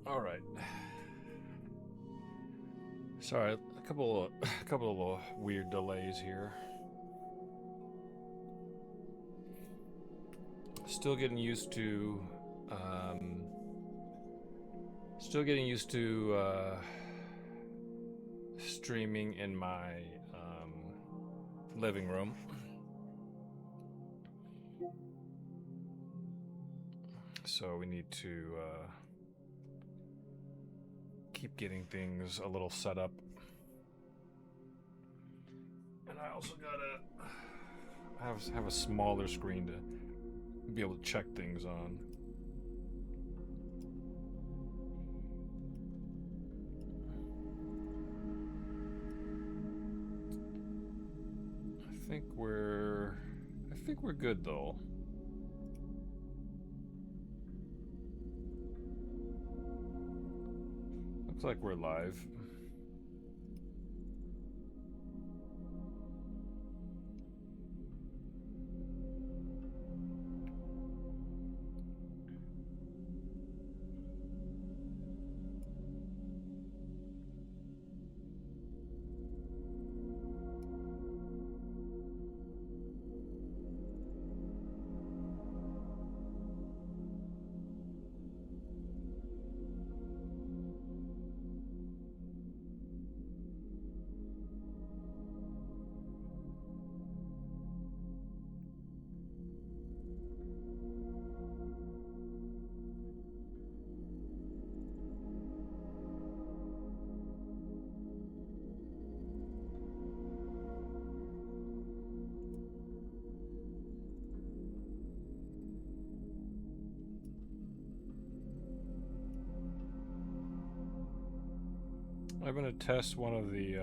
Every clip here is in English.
All right. Sorry, a couple of little weird delays here. Still getting used to, um, still getting used to streaming in my living room. So we need to keep getting things a little set up. And I also gotta have a smaller screen to be able to check things on. I think we're good though. Looks like we're live. I'm gonna test one of the.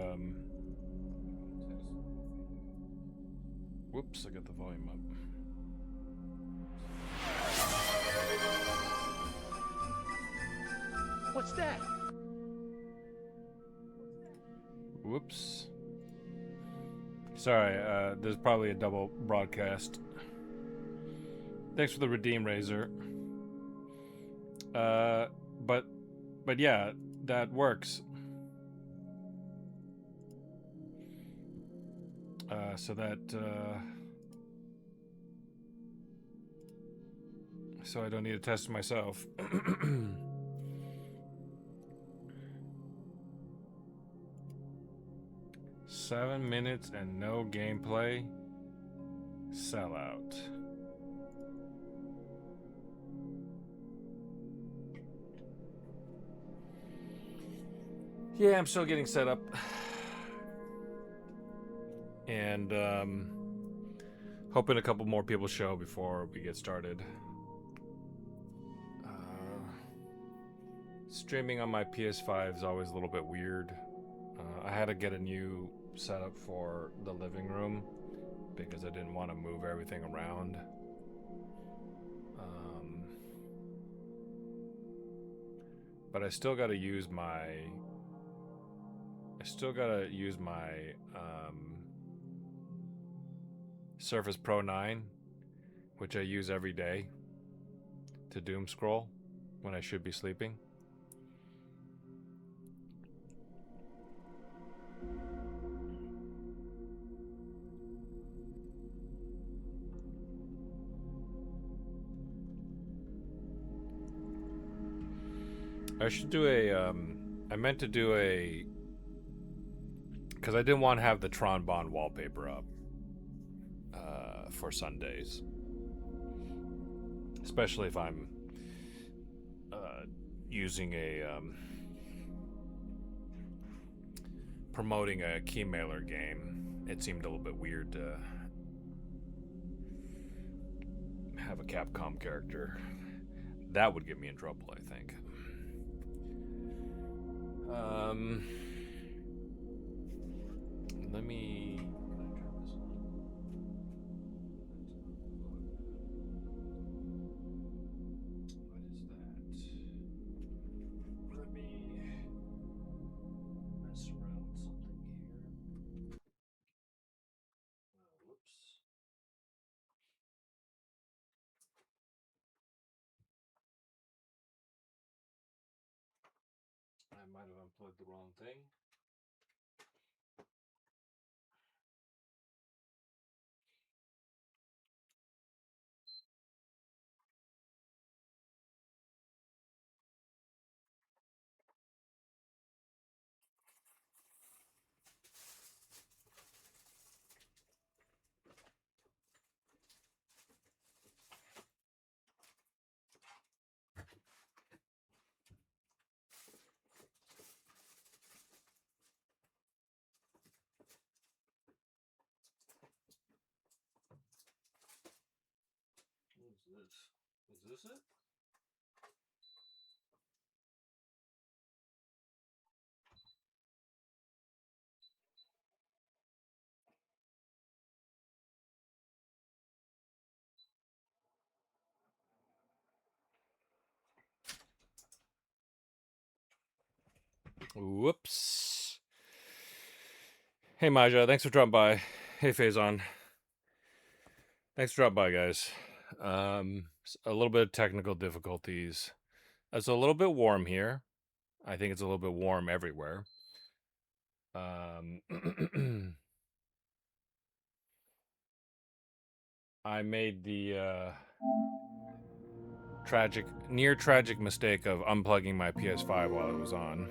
Whoops! I got the volume up. What's that? Whoops. Sorry, there's probably a double broadcast. Thanks for the redeem, Razor. Uh, but, but yeah, that works. So that, so I don't need to test myself. 7 minutes and no gameplay. Sellout. Yeah, I'm still getting set up. And hoping a couple more people show before we get started. Streaming on my PS5 is always a little bit weird. I had to get a new setup for the living room because I didn't want to move everything around. But I still got to use my. Surface Pro 9, which I use every day to doom scroll when I should be sleeping. I should do a. I meant to do a. Because I didn't want to have the Tron Bond wallpaper up for Sundays. Especially if I'm using a. Promoting a key mailer game. It seemed a little bit weird to have a Capcom character. That would get me in trouble, I think. Let me. Let me mess around with something here. Whoops. might have unplugged the wrong thing. What is this? Is this it? Whoops. Hey Maja, thanks for dropping by. Hey Faison. Thanks for dropping by, guys. A little bit of technical difficulties. It's a little bit warm here. I think it's a little bit warm everywhere. I made the near tragic mistake of unplugging my PS5 while it was on,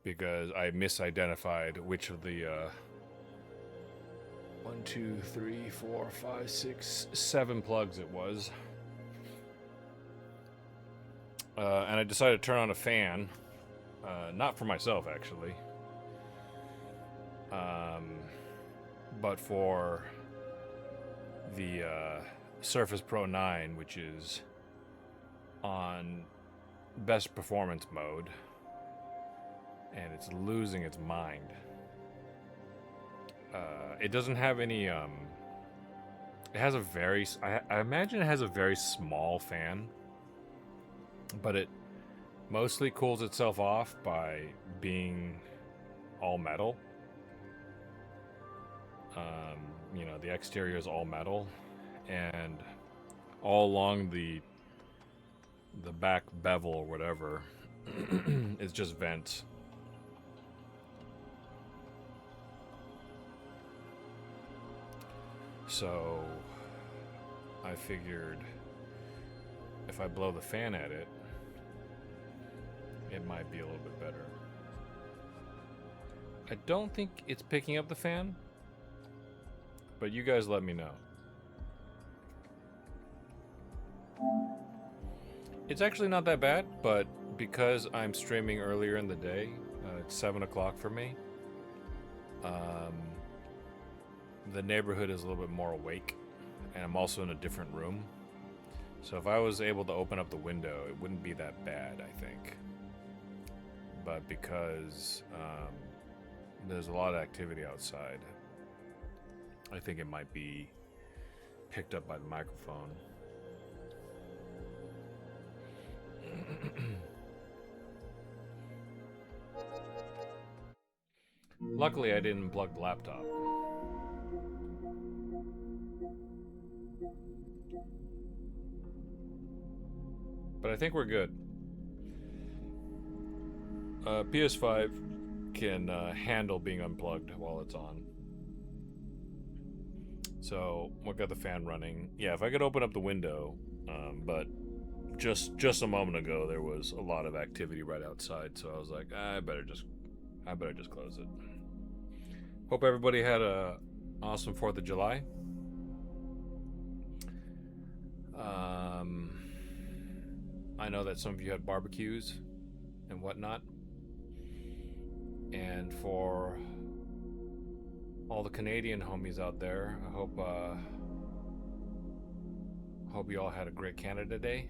because I misidentified which of the 1, 2, 3, 4, 5, 6, 7 plugs it was. And I decided to turn on a fan. Not for myself, actually. But for the Surface Pro 9, which is on best performance mode. And it's losing its mind. It doesn't have any... it has a very... I imagine it has a very small fan. But it mostly cools itself off by being all metal. You know, the exterior is all metal, and all along the back bevel or whatever is just vents. So I figured if I blow the fan at it, it might be a little bit better. I don't think it's picking up the fan, but you guys let me know. It's actually not that bad, but because I'm streaming earlier in the day, it's 7 o'clock for me, the neighborhood is a little bit more awake, and I'm also in a different room. So if I was able to open up the window, it wouldn't be that bad, I think. But because there's a lot of activity outside, I think it might be picked up by the microphone. Luckily, I didn't plug the laptop. But I think we're good. PS5 can handle being unplugged while it's on. So we've got the fan running. Yeah, if I could open up the window, but just a moment ago there was a lot of activity right outside, so I was like, I better just close it. Hope everybody had a awesome 4th of July. I know that some of you had barbecues and whatnot. And for all the Canadian homies out there, I hope you all had a great Canada Day.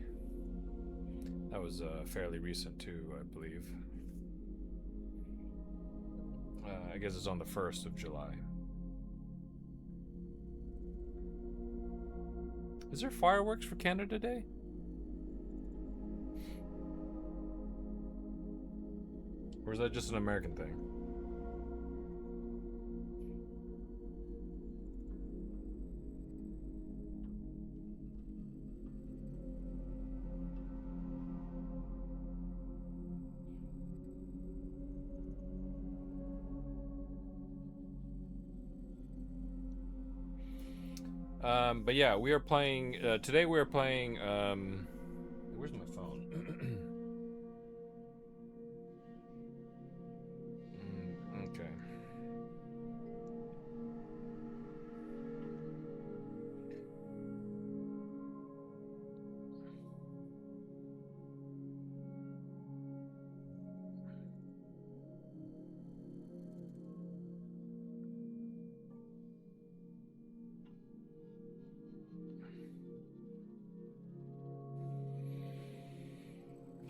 That was fairly recent too, I believe. I guess it's on the 1st of July. Is there fireworks for Canada Day? Or is that just an American thing? But yeah, we are playing today. We are playing. Where's my phone? Okay.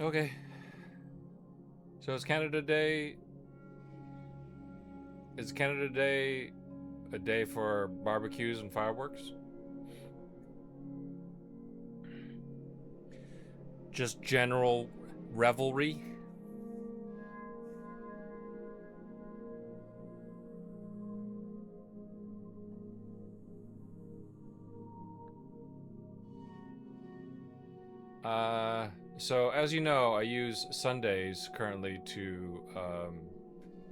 Okay. So is Canada Day? Is Canada Day a day for barbecues and fireworks? Just general revelry? Uh, so as you know, I use Sundays currently to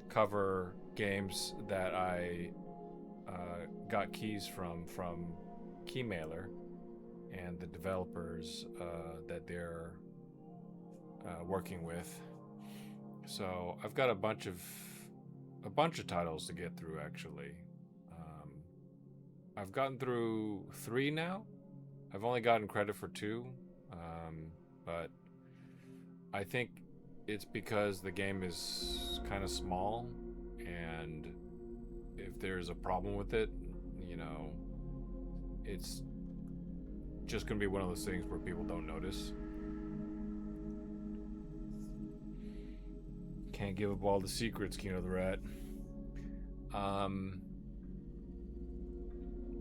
cover games that I got keys from Keymailer and the developers that they're working with. So I've got a bunch of titles to get through actually. Um, I've gotten through 3 now. I've only gotten credit for 2, but I think it's because the game is kind of small, and if there's a problem with it, you know, it's just gonna be one of those things where people don't notice. Can't give up all the secrets, Kino the Rat.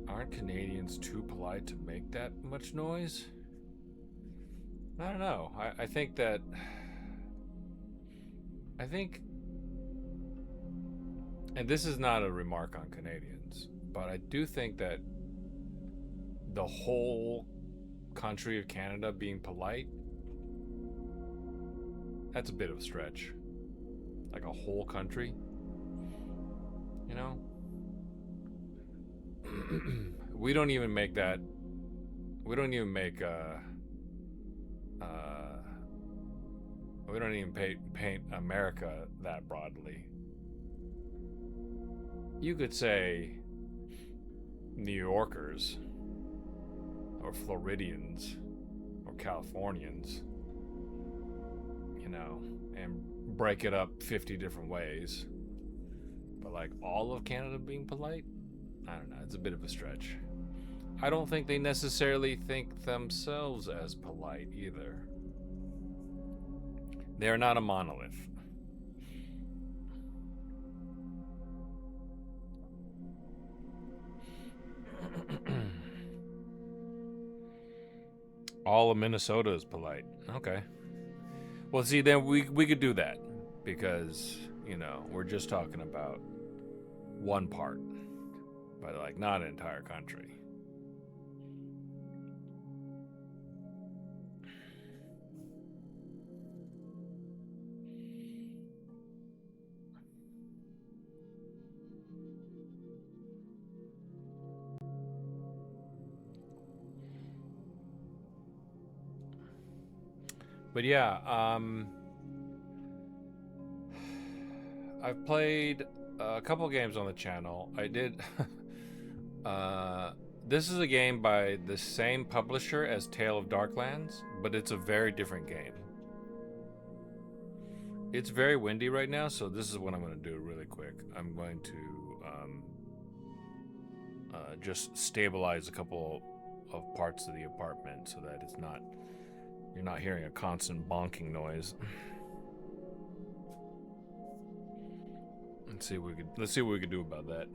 Aren't Canadians too polite to make that much noise? I don't know. I think that. I think. And this is not a remark on Canadians, but I do think that the whole country of Canada being polite, that's a bit of a stretch. Like a whole country, you know? We don't even make that. We don't even make. We don't even paint America that broadly. You could say New Yorkers, or Floridians, or Californians, you know, and break it up 50 different ways. But like all of Canada being polite, I don't know, it's a bit of a stretch. I don't think they necessarily think themselves as polite either. They're not a monolith. All of Minnesota is polite. Okay. Well, see, then we could do that because, you know, we're just talking about one part, but like not an entire country. But yeah, I've played a couple games on the channel. I did. This is a game by the same publisher as Tale of Darklands, but it's a very different game. It's very windy right now, so this is what I'm going to do really quick. I'm going to just stabilize a couple of parts of the apartment so that it's not you're not hearing a constant bonking noise. Let's see what we could do about that.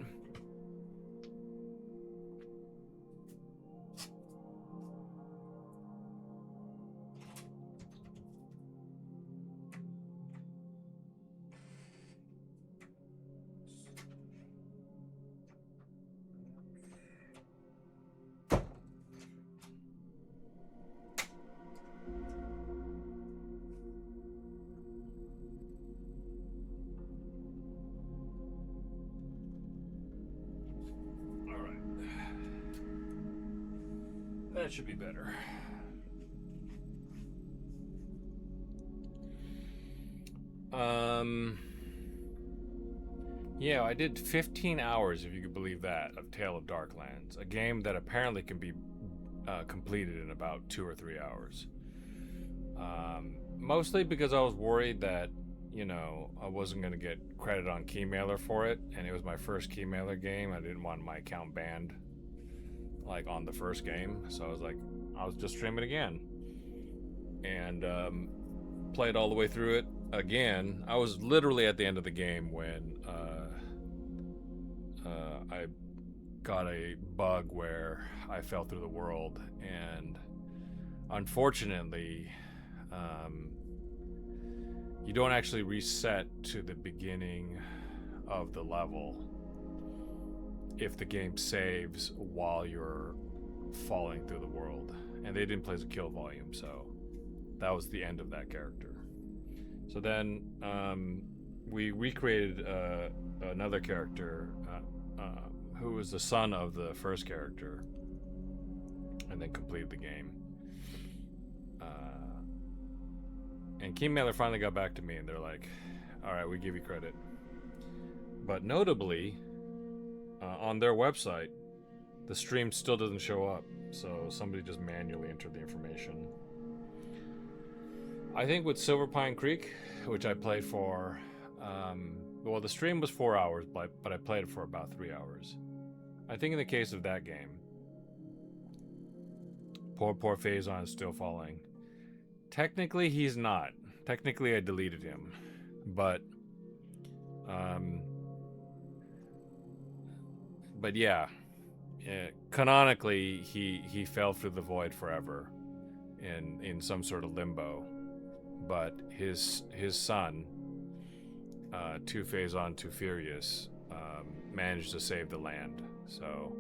That should be better. Yeah, I did 15 hours, if you could believe that, of Tale of Darklands, a game that apparently can be completed in about 2 or 3 hours. Mostly because I was worried that, you know, I wasn't going to get credit on Keymailer for it, and it was my first Keymailer game. I didn't want my account banned, like, on the first game, so I was like, I'll just stream it again. And played all the way through it again. I was literally at the end of the game when I got a bug where I fell through the world, and unfortunately, you don't actually reset to the beginning of the level if the game saves while you're falling through the world. And they didn't place a kill volume, so that was the end of that character. So then we recreated another character who was the son of the first character, and then completed the game. And Keymailer finally got back to me, and they're like, all right, we give you credit. But notably, on their website, the stream still doesn't show up, so somebody just manually entered the information. I think with Silver Pine Creek, which I played for, well, the stream was 4 hours, but I played it for about 3 hours. I think in the case of that game, poor Phazon is still falling. Technically, he's not. Technically, I deleted him, but yeah, canonically, he fell through the void forever, in some sort of limbo. But his son, Too Phazon Too Furious, managed to save the land. So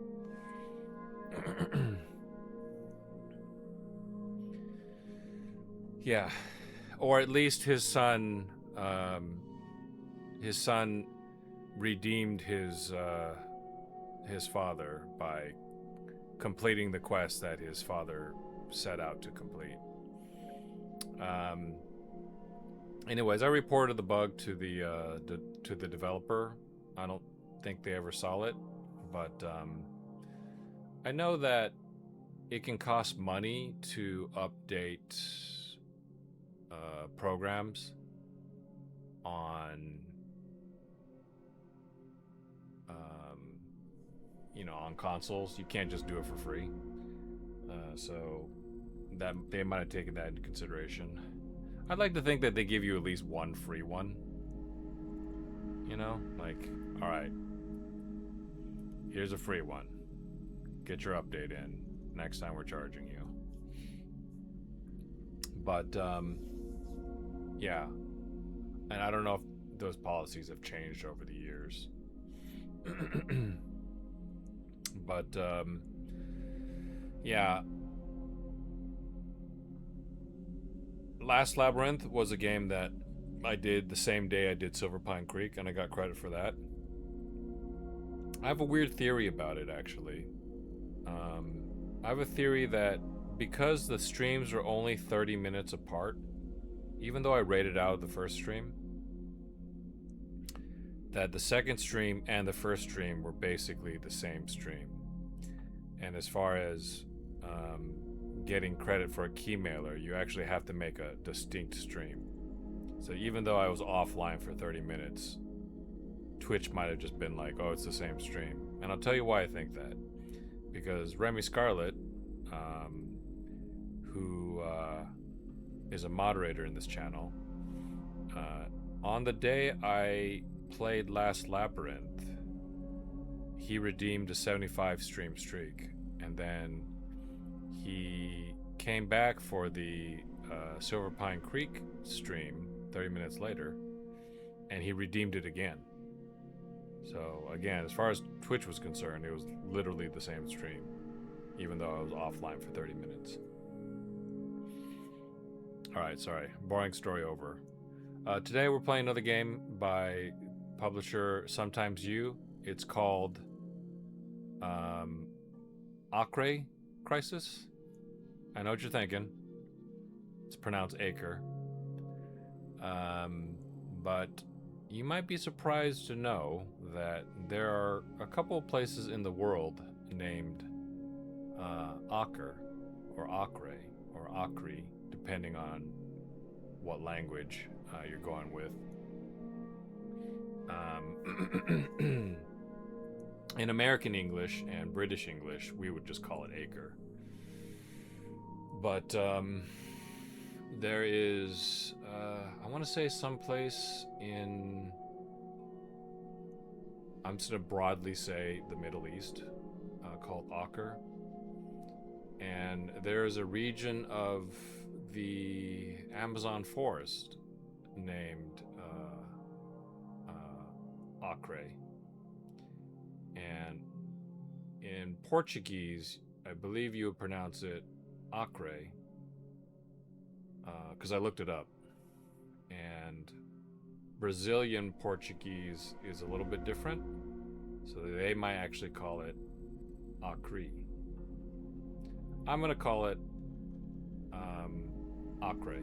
yeah, or at least his son redeemed his father by completing the quest that his father set out to complete. Anyways, I reported the bug to the developer. I don't think they ever saw it, but I know that it can cost money to update programs on on consoles. You can't just do it for free, so that they might have taken that into consideration. I'd like to think that they give you at least one free one, like, all right, here's a free one, get your update in, next time we're charging you. But yeah, and I don't know if those policies have changed over the years. But yeah, Last Labyrinth was a game that I did the same day I did Silver Pine Creek, and I got credit for that. I have a weird theory about it, actually. I have a theory that because the streams are only 30 minutes apart, even though I rated out the first stream, that the second stream and the first stream were basically the same stream. And as far as getting credit for a Keymailer, you actually have to make a distinct stream. So even though I was offline for 30 minutes, Twitch might have just been like, oh, it's the same stream. And I'll tell you why I think that. Because Remy Scarlett, who is a moderator in this channel, on the day I played Last Labyrinth, he redeemed a 75 stream streak, and then he came back for the Silver Pine Creek stream 30 minutes later, and he redeemed it again. So again, as far as Twitch was concerned, it was literally the same stream, even though I was offline for 30 minutes. Alright, sorry. Boring story over. Today we're playing another game by publisher Sometimes You. It's called Acre Crisis. I know what you're thinking. It's pronounced Acre. But you might be surprised to know that there are a couple of places in the world named Acre or Acre or Acre, depending on what language you're going with. In American English and British English, we would just call it Acre. But there is, I want to say someplace in, I'm just going to broadly say the Middle East, called Acre. And there is a region of the Amazon forest named Acre. And in Portuguese, I believe you would pronounce it Acre, because I looked it up. And Brazilian Portuguese is a little bit different, so they might actually call it Acre. I'm going to call it Acre.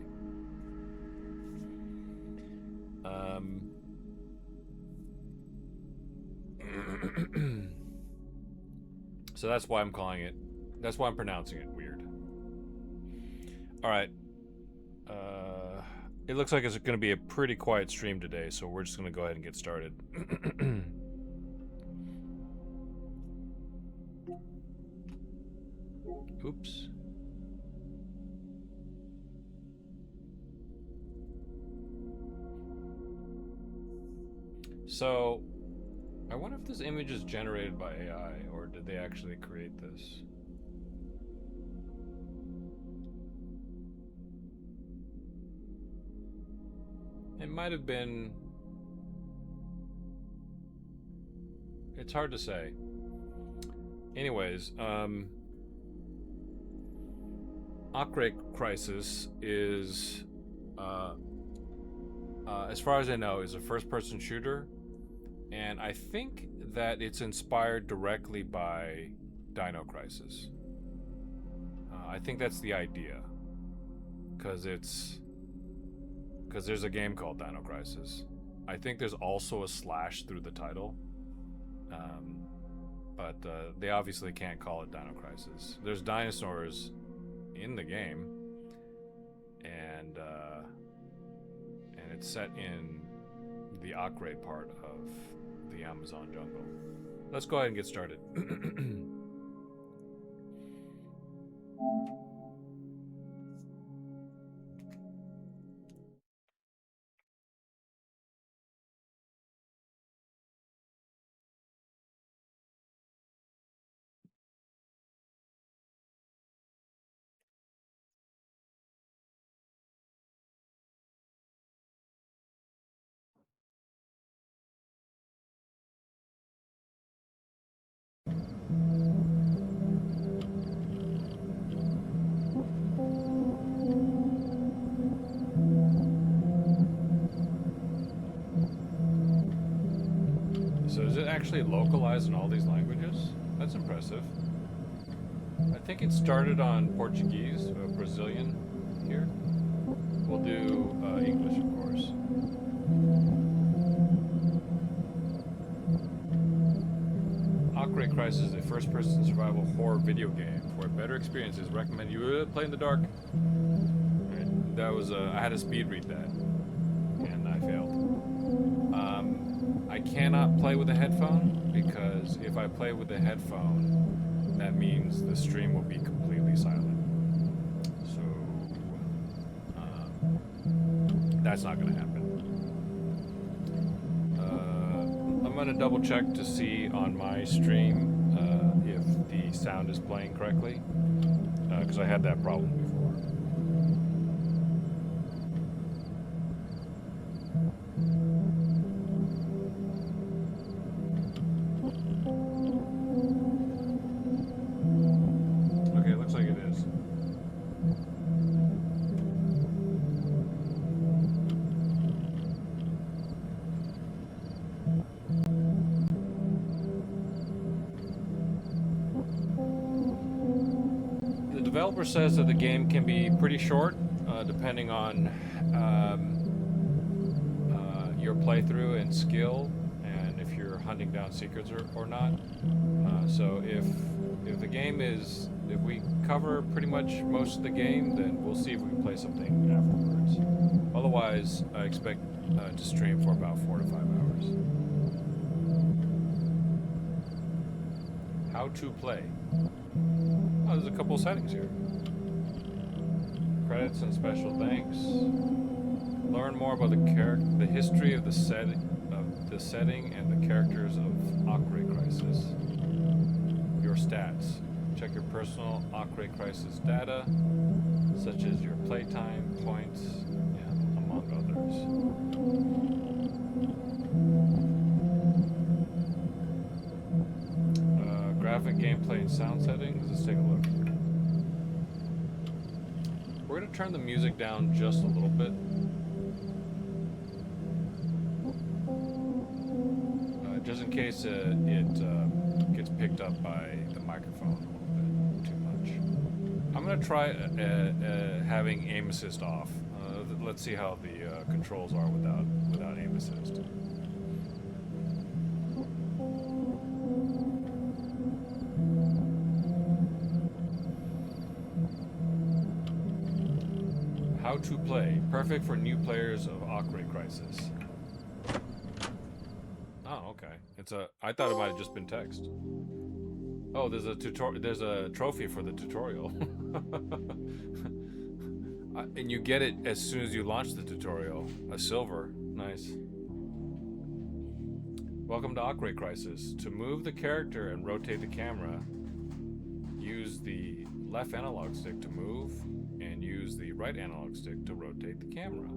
So that's why I'm calling it, that's why I'm pronouncing it weird. Alright. It looks like it's going to be a pretty quiet stream today, so we're just going to go ahead and get started. Oops. So, I wonder if this image is generated by AI, or did they actually create this? It might have been... It's hard to say. Anyways, Acre Crisis is, as far as I know, is a first-person shooter, and I think that it's inspired directly by Dino Crisis. I think that's the idea, because there's a game called Dino Crisis. I think there's also a slash through the title, but they obviously can't call it Dino Crisis. There's dinosaurs in the game, and it's set in the Acre part of the Amazon jungle. Let's go ahead and get started. So is it actually localized in all these languages? That's impressive. I think it started on Portuguese, Brazilian here. We'll do English, of course. Acre Crisis is a first-person survival horror video game. For a better experience, it's recommended you play in the dark. Right. That was I had to speed read that, and I failed. I cannot play with a headphone, because if I play with a headphone, that means the stream will be completely silent. So, that's not going to happen. I'm going to double check to see on my stream if the sound is playing correctly, because I had that problem before. developer says that the game can be pretty short, depending on your playthrough and skill, and if you're hunting down secrets or not. So if the game is, if we cover pretty much most of the game, then we'll see if we can play something afterwards. Otherwise, I expect to stream for about 4 to 5 hours. How to play. Oh, there's a couple of settings here. Credits and special thanks. Learn more about the history of the setting and the characters of Acre Crisis. Your stats. Check your personal Acre Crisis data, such as your playtime points, among others. Graphic, gameplay, and sound settings. Let's take a look. We're going to turn the music down just a little bit. Just in case it gets picked up by the microphone a little bit too much. I'm going to try having aim assist off. Let's see how the controls are without aim assist. How to play. Perfect for new players of Acre Crisis. Oh, okay. I thought it might have just been text. Oh, there's a trophy for the tutorial. And you get it as soon as you launch the tutorial. A silver. Nice. Welcome to Acre Crisis. To move the character and rotate the camera, use the left analog stick to move, and use the right analog stick to rotate the camera.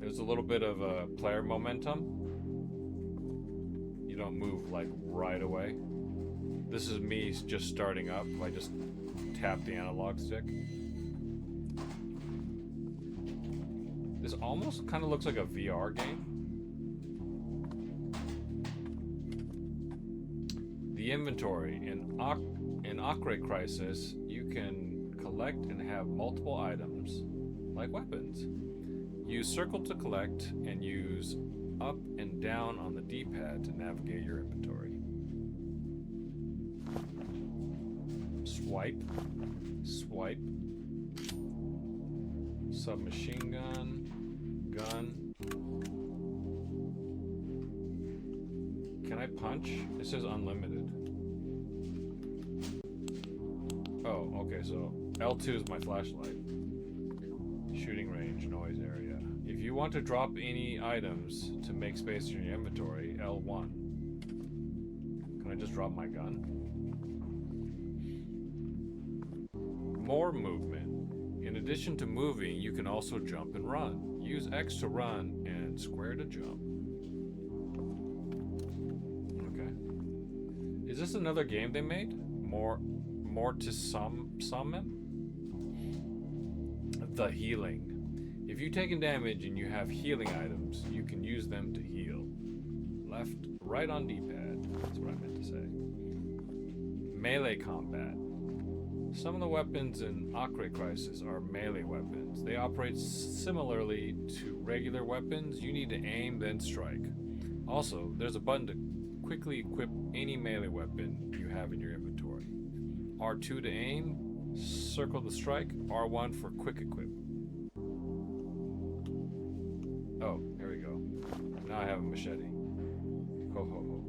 There's a little bit of a player momentum. You don't move like right away. This is me just starting up. I just tap the analog stick. This almost kind of looks like a VR game. The inventory. In Acre Crisis, you can collect and have multiple items, like weapons. Use circle to collect and use up and down on the D-pad to navigate your inventory. Swipe. Swipe. Submachine gun. Gun. Can I punch? It says unlimited. Oh, okay, so L2 is my flashlight. Shooting range, noise area. If you want to drop any items to make space in your inventory, L1. Can I just drop my gun? More movement. In addition to moving, you can also jump and run. Use X to run and square to jump. Okay. Is this another game they made? More to summon? The healing. If you've taken damage and you have healing items, you can use them to heal. Left, right on D-pad. That's what I meant to say. Melee combat. Some of the weapons in Acre Crisis are melee weapons. They operate similarly to regular weapons. You need to aim, then strike. Also, there's a button to quickly equip any melee weapon you have in your inventory. R2 to aim, circle to strike, R1 for quick equip. Oh, here we go. Now I have a machete. Ho ho ho.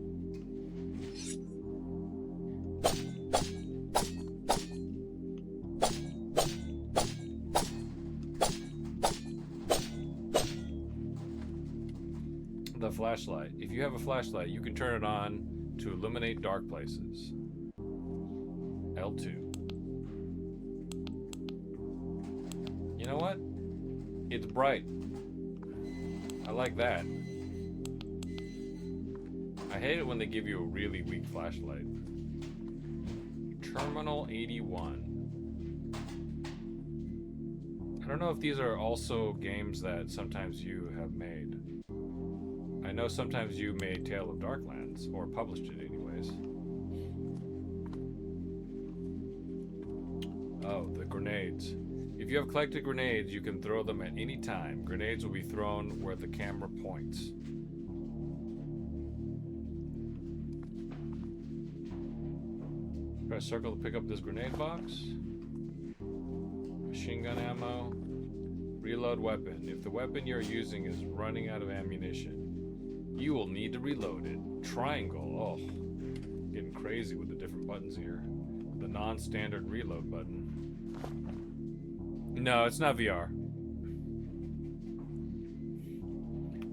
The flashlight. If you have a flashlight, you can turn it on to illuminate dark places. L2. You know what? It's bright. I like that. I hate it when they give you a really weak flashlight. Terminal 81. I don't know if these are also games that sometimes you have made. I know sometimes you made Tale of Darklands, or published it anyways. Oh, the grenades. If you have collected grenades, you can throw them at any time. Grenades will be thrown where the camera points. Press circle to pick up this grenade box. Machine gun ammo. Reload weapon. If the weapon you're using is running out of ammunition, you will need to reload it. Triangle. Oh, getting crazy with the different buttons here. The non-standard reload button. No, it's not VR.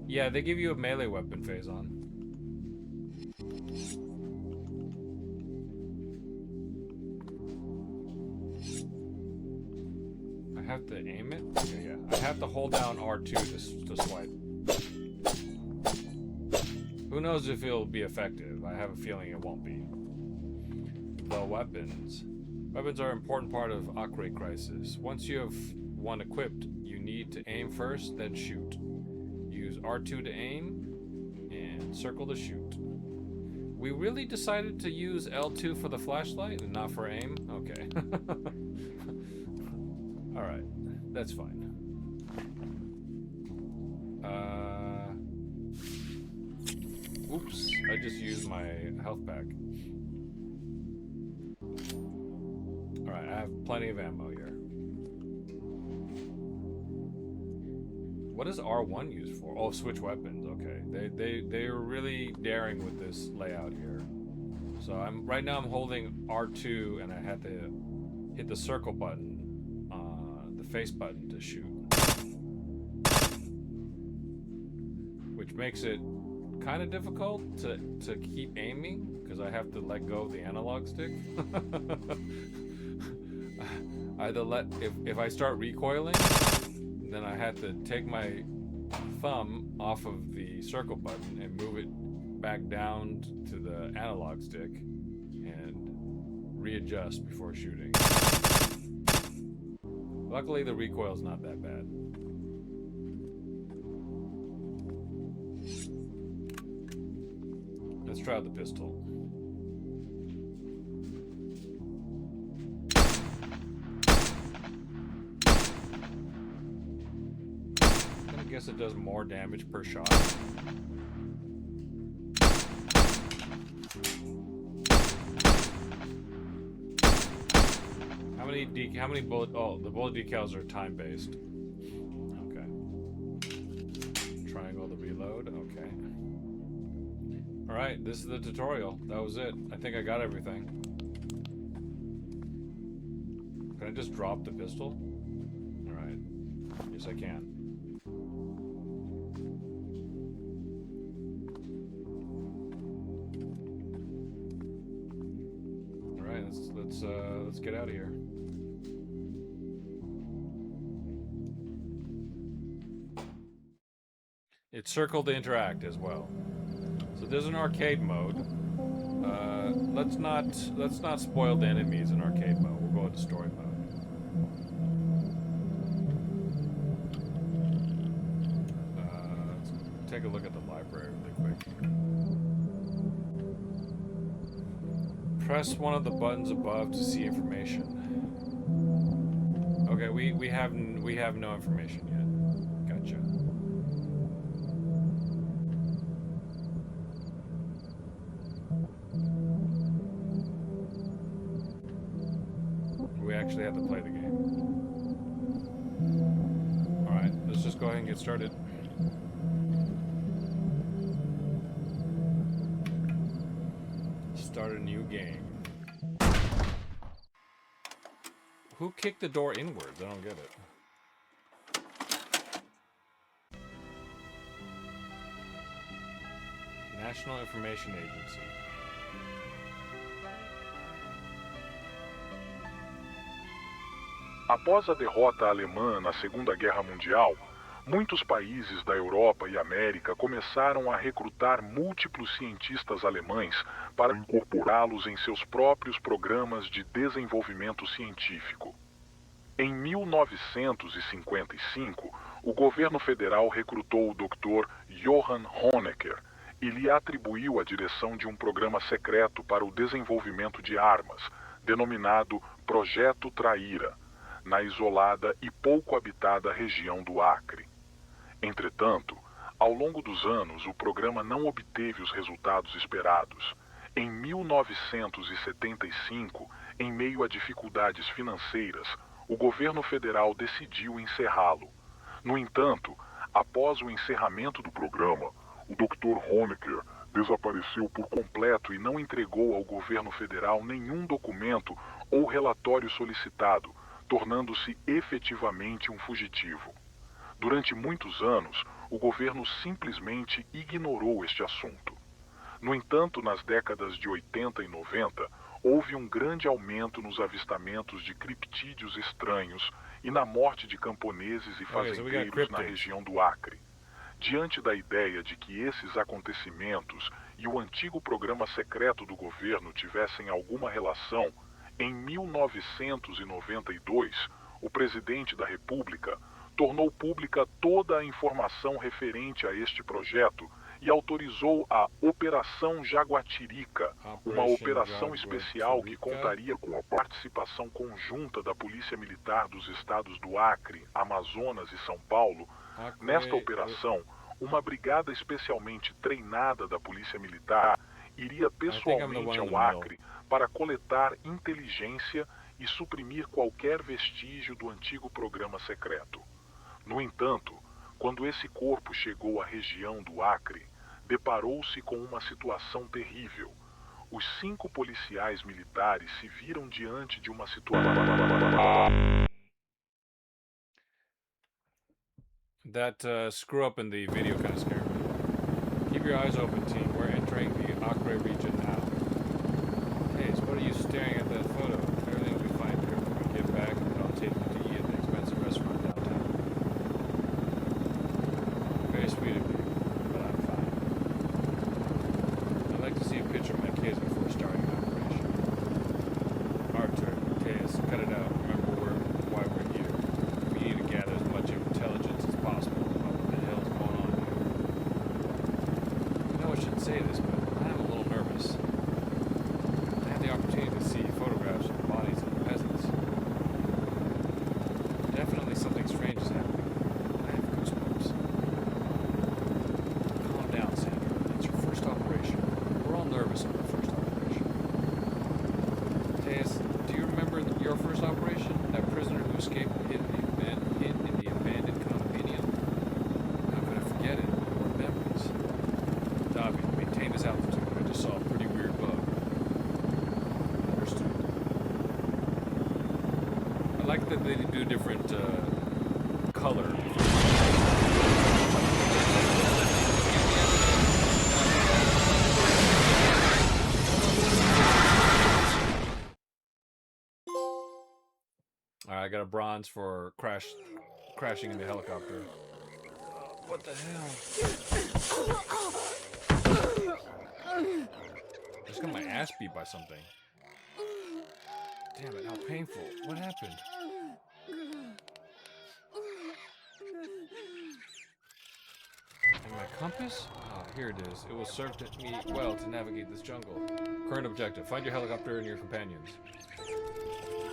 Yeah, they give you a melee weapon phase on. I have to aim it? Yeah. I have to hold down R2 to swipe. Who knows if it'll be effective? I have a feeling it won't be. The weapons. Weapons are an important part of Acre crisis. Once you have one equipped, you need to aim first, then shoot. Use R2 to aim, and circle to shoot. We really decided to use L2 for the flashlight and not for aim? Okay. Alright, that's fine. Oops, I just used my health pack. Alright, I have plenty of ammo here. What is R1 used for? Oh, switch weapons, okay. They were really daring with this layout here. So right now I'm holding R2 and I had to hit the circle button, the face button to shoot. Which makes it kind of difficult to keep aiming because I have to let go of the analog stick. If I start recoiling, then I had to take my thumb off of the circle button and move it back down to the analog stick and readjust before shooting. Luckily the recoil's not that bad. Let's try out the pistol. I guess it does more damage per shot. How many bullet? Oh, the bullet decals are time based. Okay. Triangle to reload. Okay. All right, this is the tutorial. That was it. I think I got everything. Can I just drop the pistol? All right. Yes, I can. All right, let's get out of here. It's circle to interact as well. So there's an arcade mode. Let's not spoil the enemies in arcade mode. We'll go into story mode. Let's take a look at the library really quick. Press one of the buttons above to see information. Okay, we have no information yet. Gotcha. We actually have to play the game. Alright, let's just go ahead and get started. Start a new game. Who kicked the door inwards? I don't get it. National Information Agency. Após a derrota alemã na Segunda Guerra Mundial, muitos países da Europa e América começaram a recrutar múltiplos cientistas alemães para incorporá-los em seus próprios programas de desenvolvimento científico. Em 1955, o governo federal recrutou o Dr. Johann Honecker e lhe atribuiu a direção de um programa secreto para o desenvolvimento de armas, denominado Projeto Traíra, na isolada e pouco habitada região do Acre. Entretanto, ao longo dos anos, o programa não obteve os resultados esperados. Em 1975, em meio a dificuldades financeiras, o governo federal decidiu encerrá-lo. No entanto, após o encerramento do programa, o Dr. Honecker desapareceu por completo e não entregou ao governo federal nenhum documento ou relatório solicitado, tornando-se efetivamente um fugitivo. Durante muitos anos, o governo simplesmente ignorou este assunto. No entanto, nas décadas de 80 e 90, houve um grande aumento nos avistamentos de criptídeos estranhos e na morte de camponeses e fazendeiros na região do Acre. Diante da ideia de que esses acontecimentos e o antigo programa secreto do governo tivessem alguma relação, em 1992, o presidente da República tornou pública toda a informação referente a este projeto e autorizou a Operação Jaguatirica, uma operação especial que contaria com a participação conjunta da Polícia Militar dos estados do Acre, Amazonas e São Paulo. Nesta operação, uma brigada especialmente treinada da Polícia Militar iria pessoalmente ao Acre para coletar inteligência e suprimir qualquer vestígio do antigo programa secreto. No entanto, quando esse corpo chegou à região do Acre, deparou-se com uma situação terrível. Os 5 policiais militares se viram diante de uma situação... That screw up in the video kind of scared me. Keep your eyes open, team. We're entering the Acre region now. Hey, so what are you staring at that photo? Everything will be fine here. When we get back, I'll take you to eat at the expensive restaurant downtown. Very sweet of you, but I'm fine. I'd like to see a picture of my kids before starting an operation. Arthur, Tejas, cut it out. Remember why we're here. We need to gather as much intelligence as possible about what the hell is going on here. I know I shouldn't say this, but I'm a little nervous. I had the opportunity to see photographs of the bodies of the peasants. Definitely something strange is happening. I have goosebumps. Calm down, Sandra. It's your first operation. We're all nervous on our first operation. Tejas, do you remember your first operation? That prisoner who escaped and hid in the abandoned condominium? How could I forget it? What memories? Davi, maintain his altitude. I just saw a pretty weird bug. Understood. I like that they do different color. Alright, I got a bronze for crashing in the helicopter. What the hell? I just got my ass beat by something. Damn it, how painful. What happened? And my compass? Ah, here it is. It will serve me well to navigate this jungle. Current objective. Find your helicopter and your companions.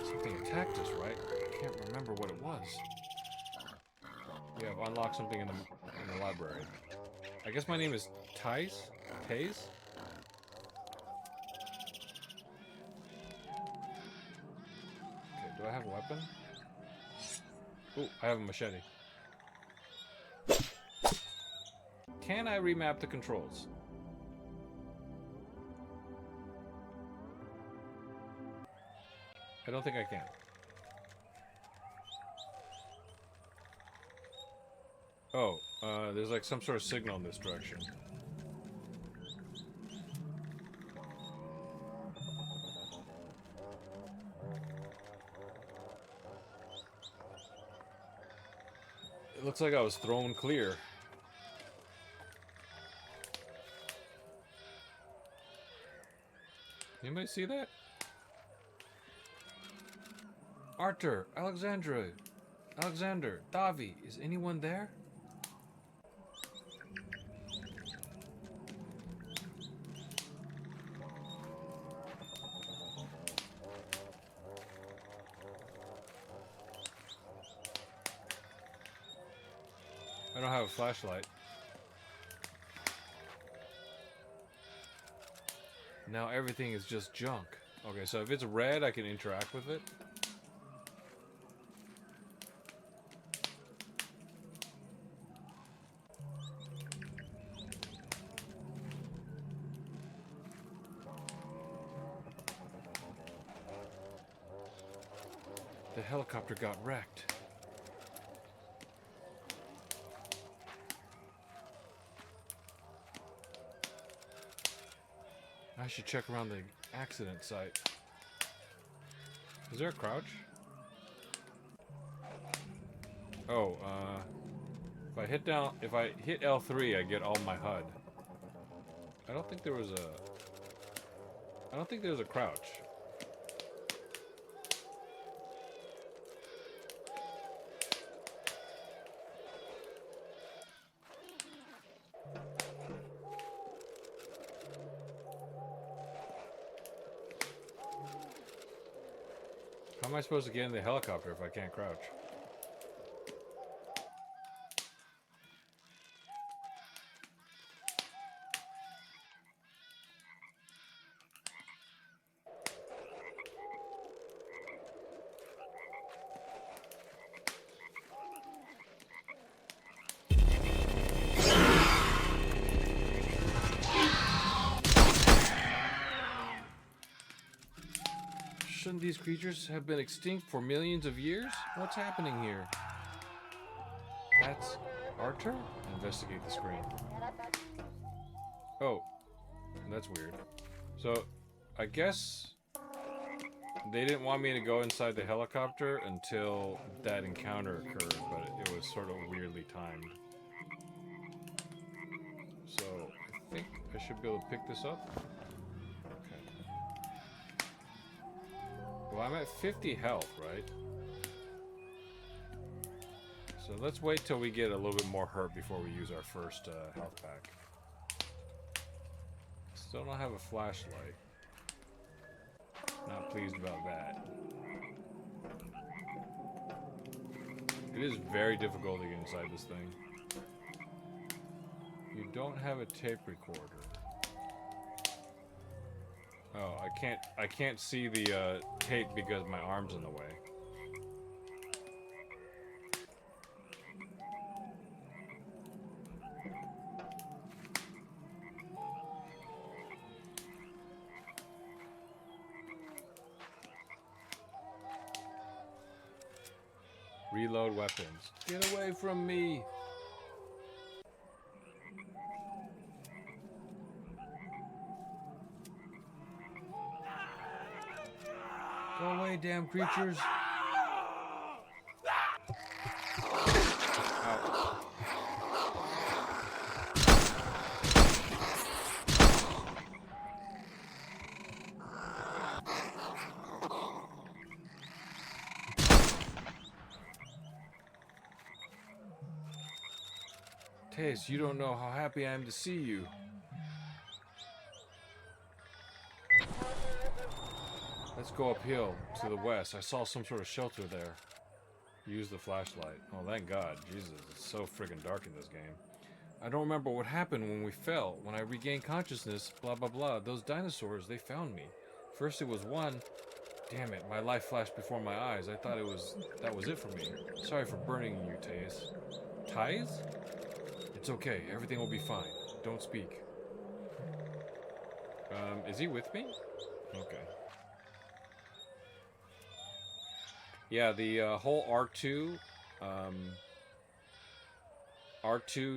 Something attacked us, right? I can't remember what it was. We have unlocked something in the library. I guess my name is Taze? Taze? Okay, do I have a weapon? Ooh, I have a machete. Can I remap the controls? I don't think I can. Oh, there's like some sort of signal in this direction. It looks like I was thrown clear. Anybody see that? Arthur, Alexander, Davi, is anyone there? I don't have a flashlight. Now everything is just junk. Okay, so if it's red, I can interact with it. The helicopter got wrecked. I should check around the accident site. Is there a crouch? Oh, if I hit L3, I get all my HUD. I don't think there was a crouch. How am I supposed to get in the helicopter if I can't crouch? Shouldn't these creatures have been extinct for millions of years? What's happening here? That's our turn? Investigate the screen. Oh, that's weird. So, I guess they didn't want me to go inside the helicopter until that encounter occurred, but it was sort of weirdly timed. So, I think I should be able to pick this up. Well, I'm at 50 health, right? So let's wait till we get a little bit more hurt before we use our first health pack. Still don't have a flashlight. Not pleased about that. It is very difficult to get inside this thing. You don't have a tape recorder. Oh, I can't see the tape because my arm's in the way. Reload weapons. Get away from me! Go away, damn creatures! Ow. Taze, you don't know how happy I am to see you. Let's go uphill to the west. I saw some sort of shelter there. Use the flashlight. Oh, thank God. Jesus, it's so friggin' dark in this game. I don't remember what happened when we fell. When I regained consciousness, blah, blah, blah. Those dinosaurs, they found me. First it was one. Damn it, my life flashed before my eyes. I thought that was it for me. Sorry for burning you, Taze. Taze? It's okay. Everything will be fine. Don't speak. Is he with me? Okay. Yeah, the whole R2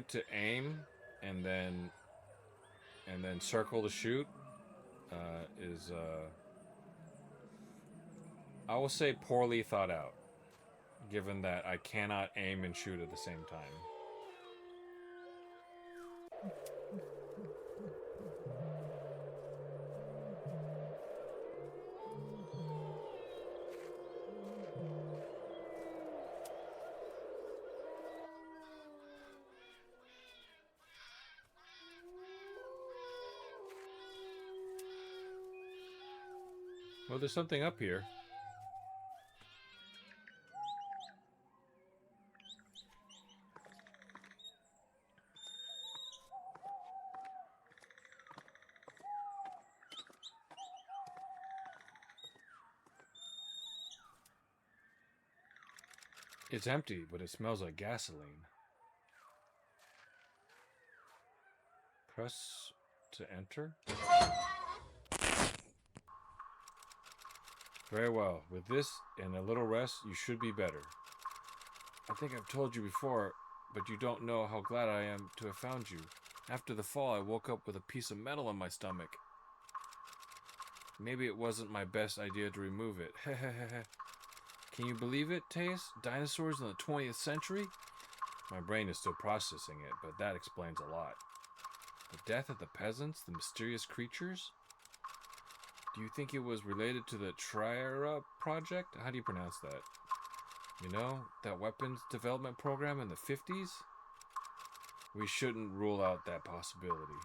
to aim and then circle to shoot is I will say poorly thought out, given that I cannot aim and shoot at the same time. Well, there's something up here. It's empty, but it smells like gasoline. Press to enter. Very well. With this and a little rest, you should be better. I think I've told you before, but you don't know how glad I am to have found you. After the fall, I woke up with a piece of metal in my stomach. Maybe it wasn't my best idea to remove it. Can you believe it, Tace? Dinosaurs in the 20th century? My brain is still processing it, but that explains a lot. The death of the peasants, the mysterious creatures? Do you think it was related to the Triera project? How do you pronounce that? You know, that weapons development program in the 50s? We shouldn't rule out that possibility.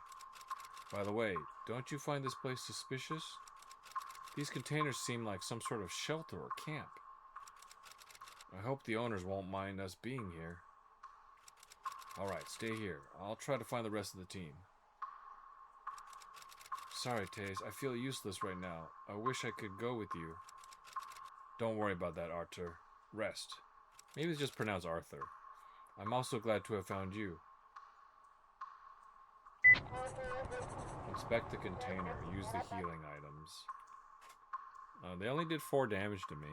By the way, don't you find this place suspicious? These containers seem like some sort of shelter or camp. I hope the owners won't mind us being here. Alright, stay here. I'll try to find the rest of the team. Sorry, Taze. I feel useless right now. I wish I could go with you. Don't worry about that, Arthur. Rest. Maybe it's just pronounced Arthur. I'm also glad to have found you. Inspect the container. Use the healing items. They only did 4 damage to me.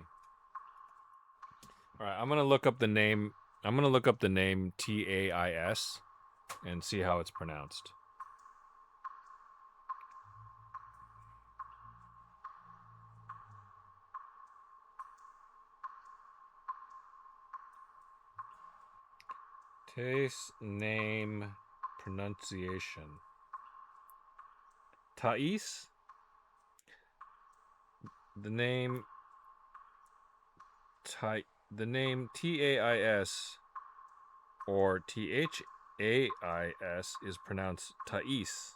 Alright, I'm gonna look up the name. I'm gonna look up the name T-A-I-S and see how it's pronounced. Taste, name, pronunciation. Thais? The name T-A-I-S or T-H-A-I-S is pronounced Thais.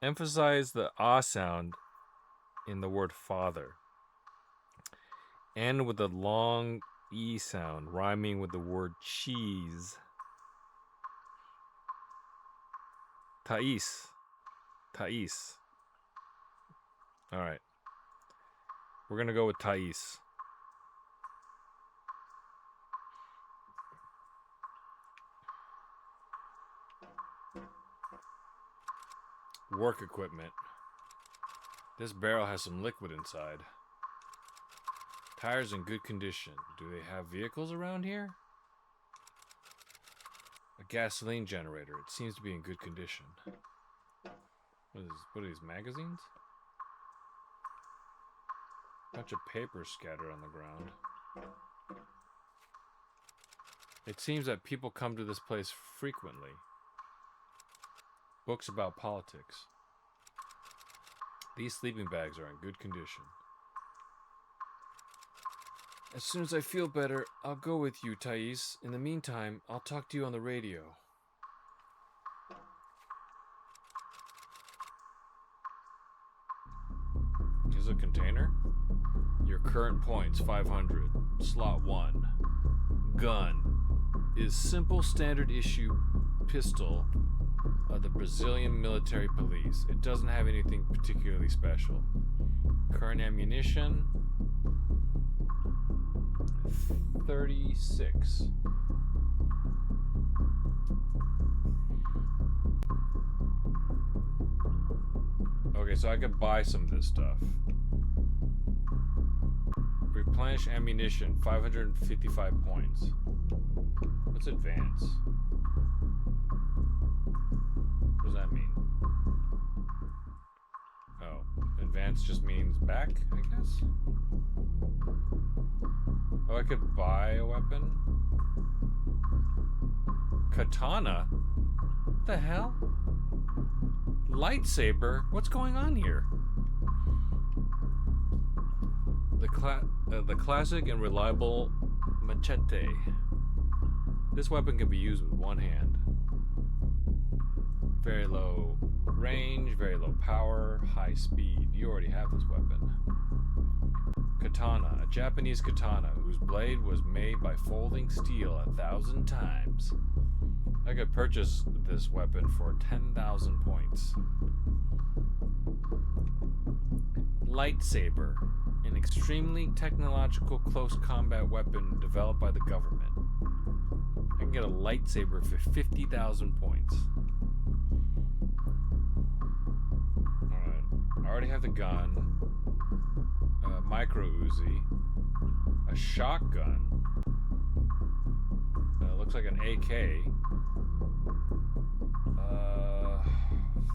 Emphasize the ah sound in the word father. End with a long E sound, rhyming with the word cheese. Thais. Thais. Alright. We're going to go with Thais. Work equipment. This barrel has some liquid inside. Tires in good condition. Do they have vehicles around here? A gasoline generator. It seems to be in good condition. What are these, magazines? Bunch of paper scattered on the ground. It seems that people come to this place frequently. Books about politics. These sleeping bags are in good condition. As soon as I feel better, I'll go with you, Thais. In the meantime, I'll talk to you on the radio. Here's a container. Your current points, 500. Slot 1. Gun. Is simple standard issue pistol of the Brazilian military police. It doesn't have anything particularly special. Current ammunition. 36. Okay, so I could buy some of this stuff. Replenish ammunition, 555 points. What's advance? What does that mean? Oh, advance just means back, I guess? Oh, I could buy a weapon? Katana? What the hell? Lightsaber? What's going on here? The classic and reliable machete. This weapon can be used with one hand. Very low range, very low power, high speed. You already have this weapon. Katana, a Japanese katana whose blade was made by folding steel 1,000 times. I could purchase this weapon for 10,000 points. Lightsaber, an extremely technological close combat weapon developed by the government. I can get a lightsaber for 50,000 points. Alright, I already have the gun, a micro Uzi, a shotgun, looks like an AK.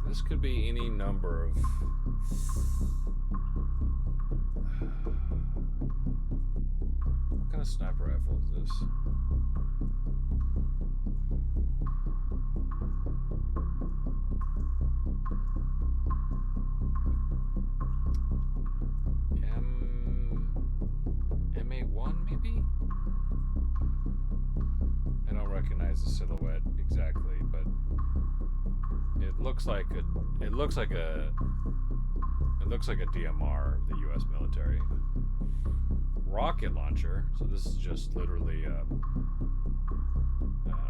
This could be any number of... What kind of sniper rifle is this? M81 maybe? I don't recognize the silhouette exactly, but it looks like a DMR of the US military. Rocket launcher, so this is just literally an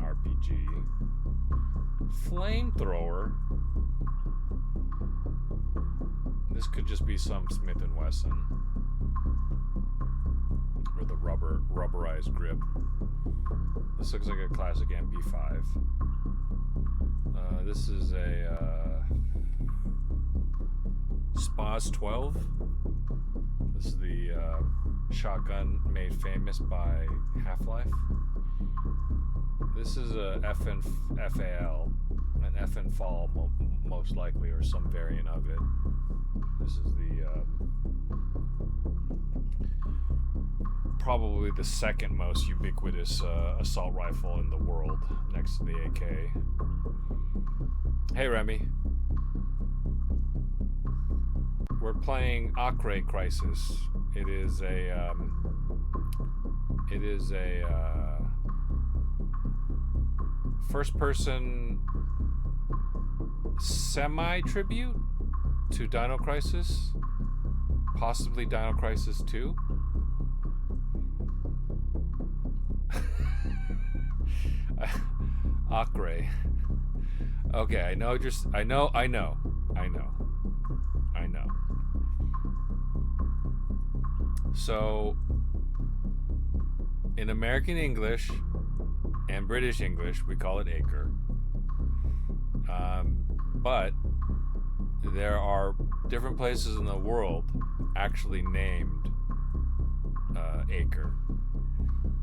RPG. Flamethrower. This could just be some Smith & Wesson. Or the rubberized grip. This looks like a classic MP5. This is a SPAS 12. This is the shotgun made famous by Half-Life. This is a FAL, an FN Fall most likely, or some variant of it. This is the probably the second most ubiquitous assault rifle in the world, next to the AK. Hey Remy, we're playing Acre Crisis. It is a first-person semi-tribute to Dino Crisis, possibly Dino Crisis 2. Acre. Okay, I know. So, in American English and British English, we call it Acre. But there are different places in the world actually named Acre.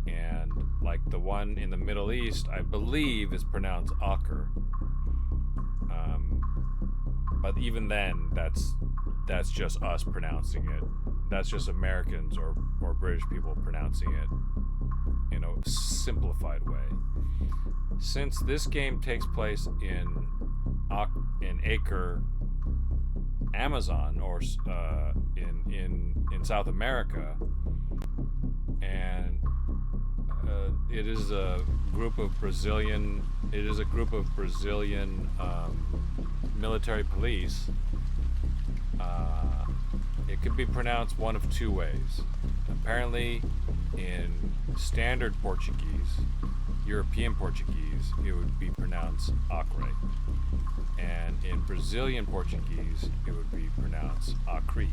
And like the one in the Middle East, I believe is pronounced Acre. But even then, that's just us pronouncing it. That's just Americans or British people pronouncing it in a simplified way. Since this game takes place in Acre, Amazon, or in South America, and it is a group of Brazilian military police. It could be pronounced one of two ways. Apparently, in standard Portuguese, European Portuguese, it would be pronounced Acre. And in Brazilian Portuguese, it would be pronounced Acre.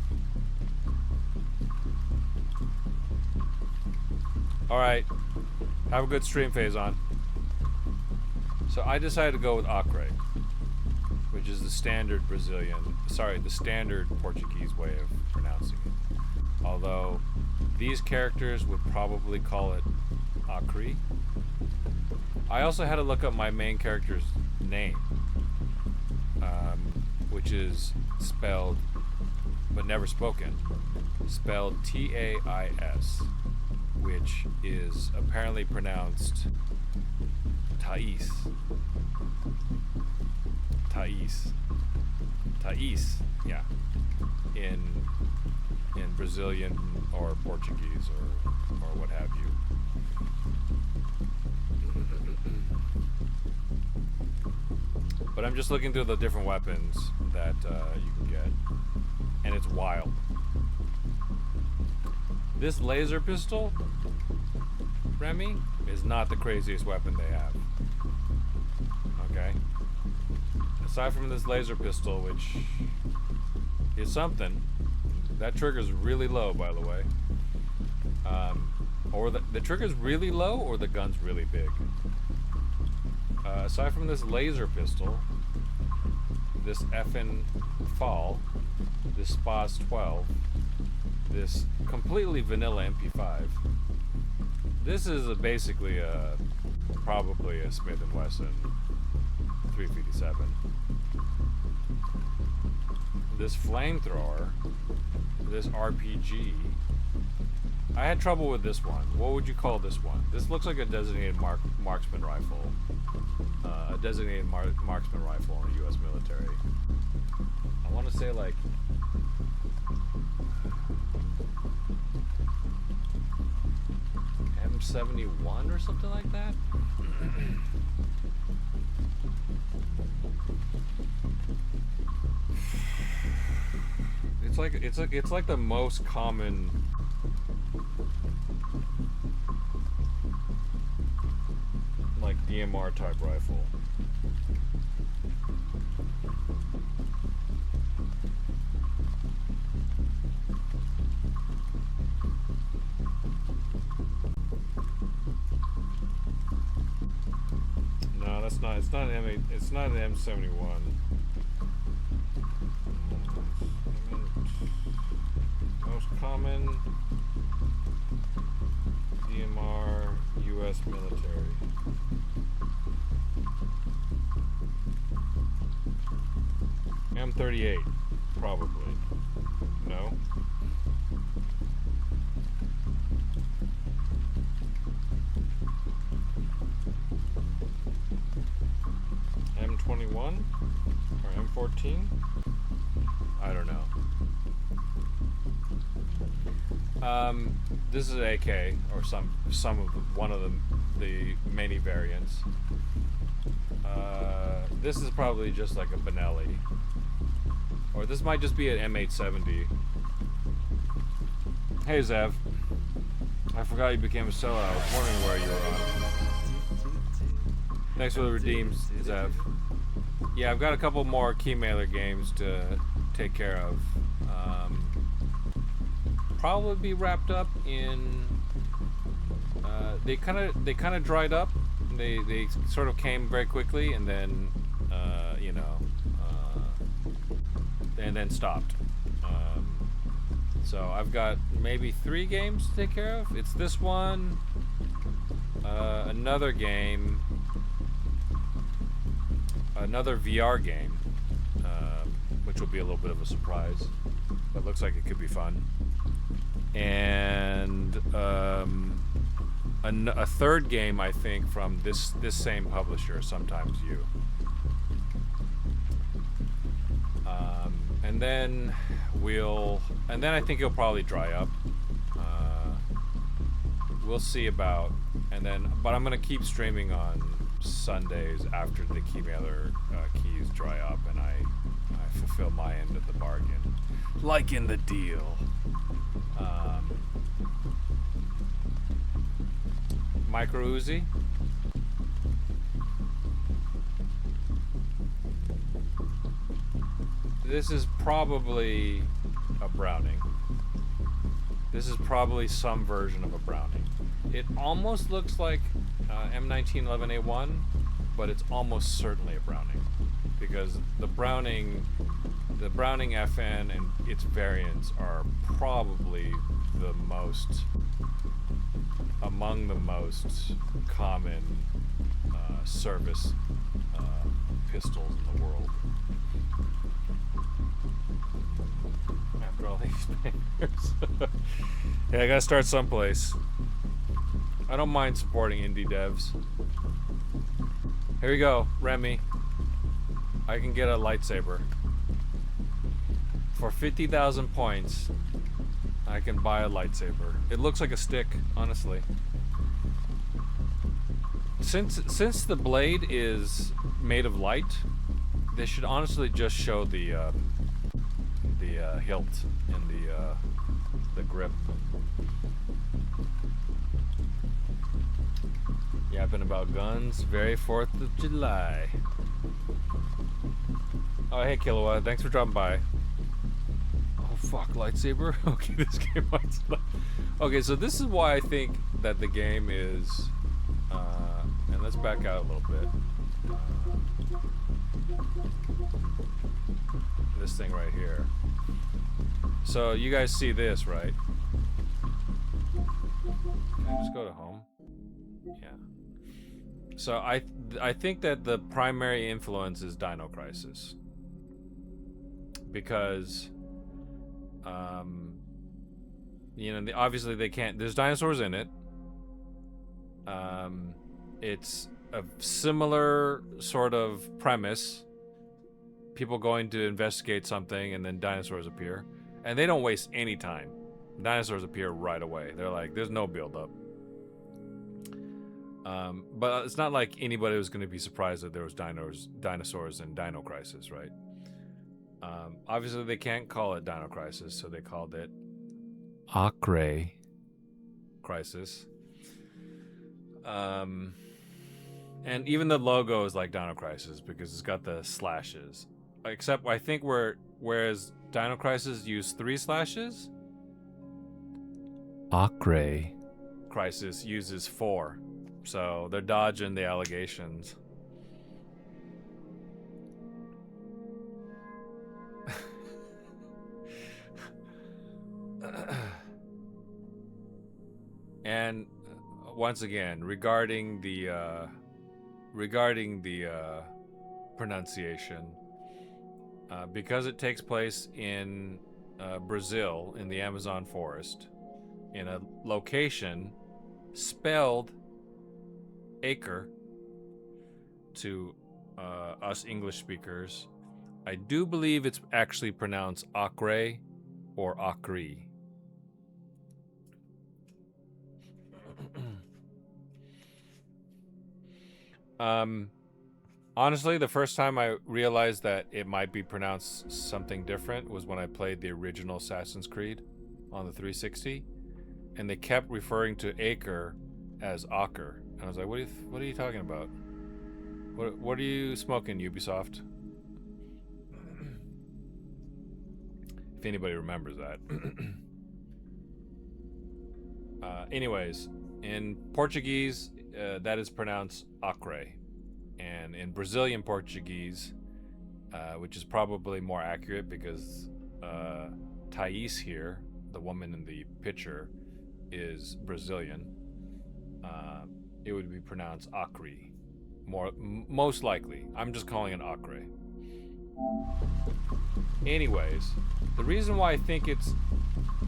Alright, have a good stream phase on. So I decided to go with Acre, which is the standard standard Portuguese way of pronouncing it. Although these characters would probably call it Acre. I also had to look up my main character's name, which is spelled, but never spoken, spelled T-A-I-S, which is apparently pronounced Thais. Thais, yeah. In Brazilian or Portuguese or what have you. But I'm just looking through the different weapons that you can get, and it's wild. This laser pistol, Remy, is not the craziest weapon they have. Okay. Aside from this laser pistol, which is something, that trigger's really low, by the way. Or the trigger's really low, or the gun's really big. Aside from this laser pistol, this effing fall, this SPAS 12, this completely vanilla MP5. This is basically probably a Smith & Wesson 357. This flamethrower, this RPG. I had trouble with this one. What would you call this one? This looks like a designated marksman rifle. A designated marksman rifle in the U.S. military. I want to say like M71 or something like that. It's like the most common like DMR type rifle. No, that's not. It's not an M8. It's not an M71. Most common DMR U.S. military. M38, probably. No. M21 or M14? I don't know. This is AK or one of the many variants. This is probably just like a Benelli, or this might just be an M870. Hey Zev, I forgot you became a sellout. I was wondering where you were on. Thanks for the redeems, Zev. Yeah, I've got a couple more Keymailer games to take care of. Probably be wrapped up in. They kind of dried up. They sort of came very quickly, and then and then stopped. So I've got maybe 3 games to take care of. It's this one, another game, another VR game, which will be a little bit of a surprise, but looks like it could be fun, and a third game, I think, from this same publisher, Sometimes You. And then I think it'll probably dry up. We'll see about, but I'm gonna keep streaming on Sundays after the Keymailer keys dry up and I fulfill my end of the bargain, like in the deal. Micro Uzi. This is probably a Browning. This is probably some version of a Browning. It almost looks like M1911A1, but it's almost certainly a Browning, because the Browning FN and its variants are probably among the most common service pistols in the world. After all these bangers. Yeah, I gotta start someplace. I don't mind supporting indie devs. Here we go, Remy. I can get a lightsaber. For 50,000 points, I can buy a lightsaber. It looks like a stick, honestly. Since the blade is made of light, they should honestly just show the hilt and the grip. Yapping about guns, very 4th of July. Oh, hey, Kilowatt. Thanks for dropping by. Oh, fuck. Lightsaber? Okay, this game might stop. Okay, so this is why I think that the game is... and let's back out a little bit. This thing right here. So, you guys see this, right? Can I just go to home? Yeah. So, I think that the primary influence is Dino Crisis. Because... you know, obviously they can't... There's dinosaurs in it. It's a similar sort of premise. People going to investigate something and then dinosaurs appear. And they don't waste any time. Dinosaurs appear right away. They're like, there's no build-up. But it's not like anybody was going to be surprised that there was dinosaurs in Dino Crisis, right? Obviously they can't call it Dino Crisis, so they called it Acre Crisis. And even the logo is like Dino Crisis because it's got the slashes. Except I think whereas Dino Crisis used 3 slashes, Acre Crisis uses 4. So they're dodging the allegations. And once again, regarding the pronunciation, because it takes place in Brazil in the Amazon forest, in a location spelled Acre to us English speakers, I do believe it's actually pronounced Acre or Acre. Honestly, the first time I realized that it might be pronounced something different was when I played the original Assassin's Creed on the 360, and they kept referring to Acre as Acre, and I was like, "What are you talking about? What are you smoking, Ubisoft?" If anybody remembers that. Anyways, in Portuguese, that is pronounced Acre. And in Brazilian Portuguese, which is probably more accurate because Thais here, the woman in the picture, is Brazilian, it would be pronounced Acre. Most likely. I'm just calling it Acre. Anyways, the reason why I think it's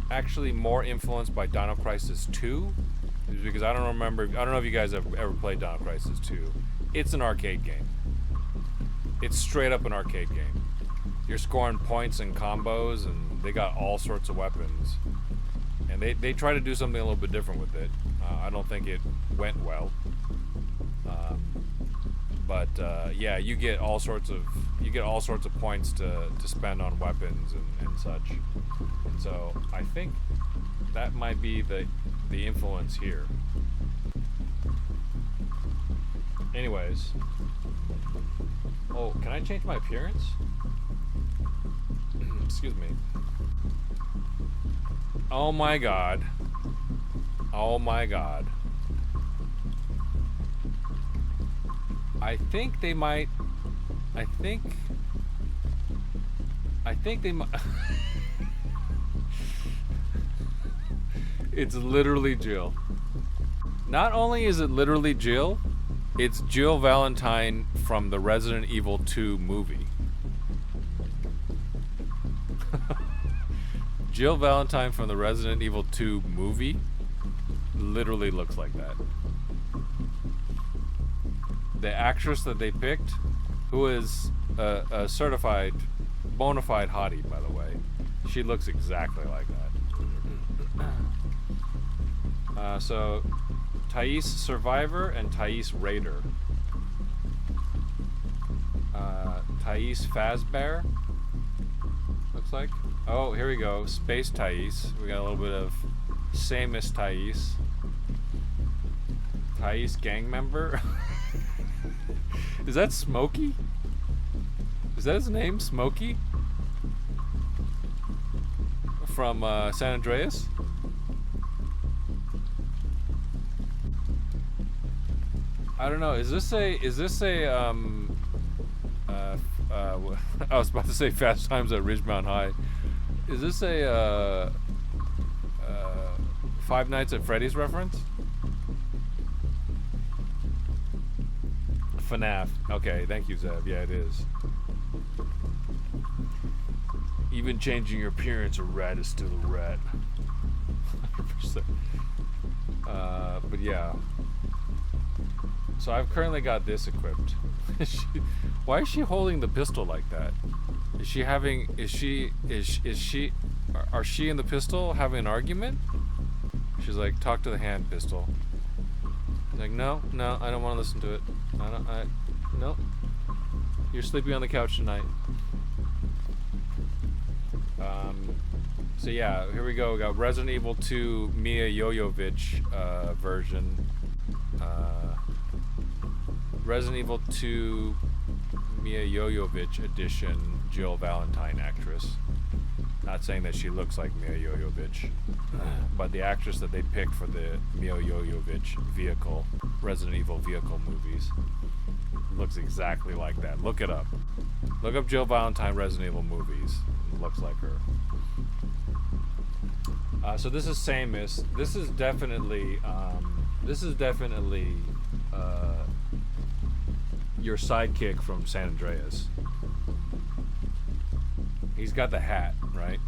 actually more influenced by Dino Crisis 2 is because I don't know if you guys have ever played Dino Crisis 2. It's an arcade game. It's straight up an arcade game. You're scoring points and combos, and they got all sorts of weapons. And they try to do something a little bit different with it. I don't think it went well. But yeah, you get all sorts of points to spend on weapons and such. And so I think that might be the influence here. Anyways. Oh, can I change my appearance? Excuse me. Oh my god. Oh my god. I think they might... I think they might... It's literally Jill. Not only is it literally Jill, it's Jill Valentine from the Resident Evil 2 movie. Jill Valentine from the Resident Evil 2 movie literally looks like that. The actress that they picked, who is a certified, bona fide hottie, by the way, she looks exactly like that. So, Thais Survivor and Thais Raider. Thais Fazbear, looks like. Oh, here we go. Space Thais. We got a little bit of Samus Thais. Thais gang member. Is that Smokey? Is that his name? Smokey? From San Andreas? I don't know. Is this a I was about to say Fast Times at Ridgemount High. Is this a Five Nights at Freddy's reference? FNAF. Okay, thank you, Zev. Yeah, it is. Even changing your appearance, a rat is still a rat. 100%. But yeah. So I've currently got this equipped. Why is she holding the pistol like that? Are she and the pistol having an argument? She's like, talk to the hand, pistol. He's like, no, I don't want to listen to it. No. You're sleeping on the couch tonight. So yeah, here we go. We got Resident Evil 2 Mia Jovovich version. Resident Evil 2 Mia Jovovich edition, Jill Valentine actress. Not saying that she looks like Mia Jovovich, but the actress that they picked for the Mia Jovovich vehicle, Resident Evil vehicle movies, looks exactly like that. Look it up. Look up Jill Valentine Resident Evil movies. It looks like her. So this is Samus. This is definitely your sidekick from San Andreas. He's got the hat, right?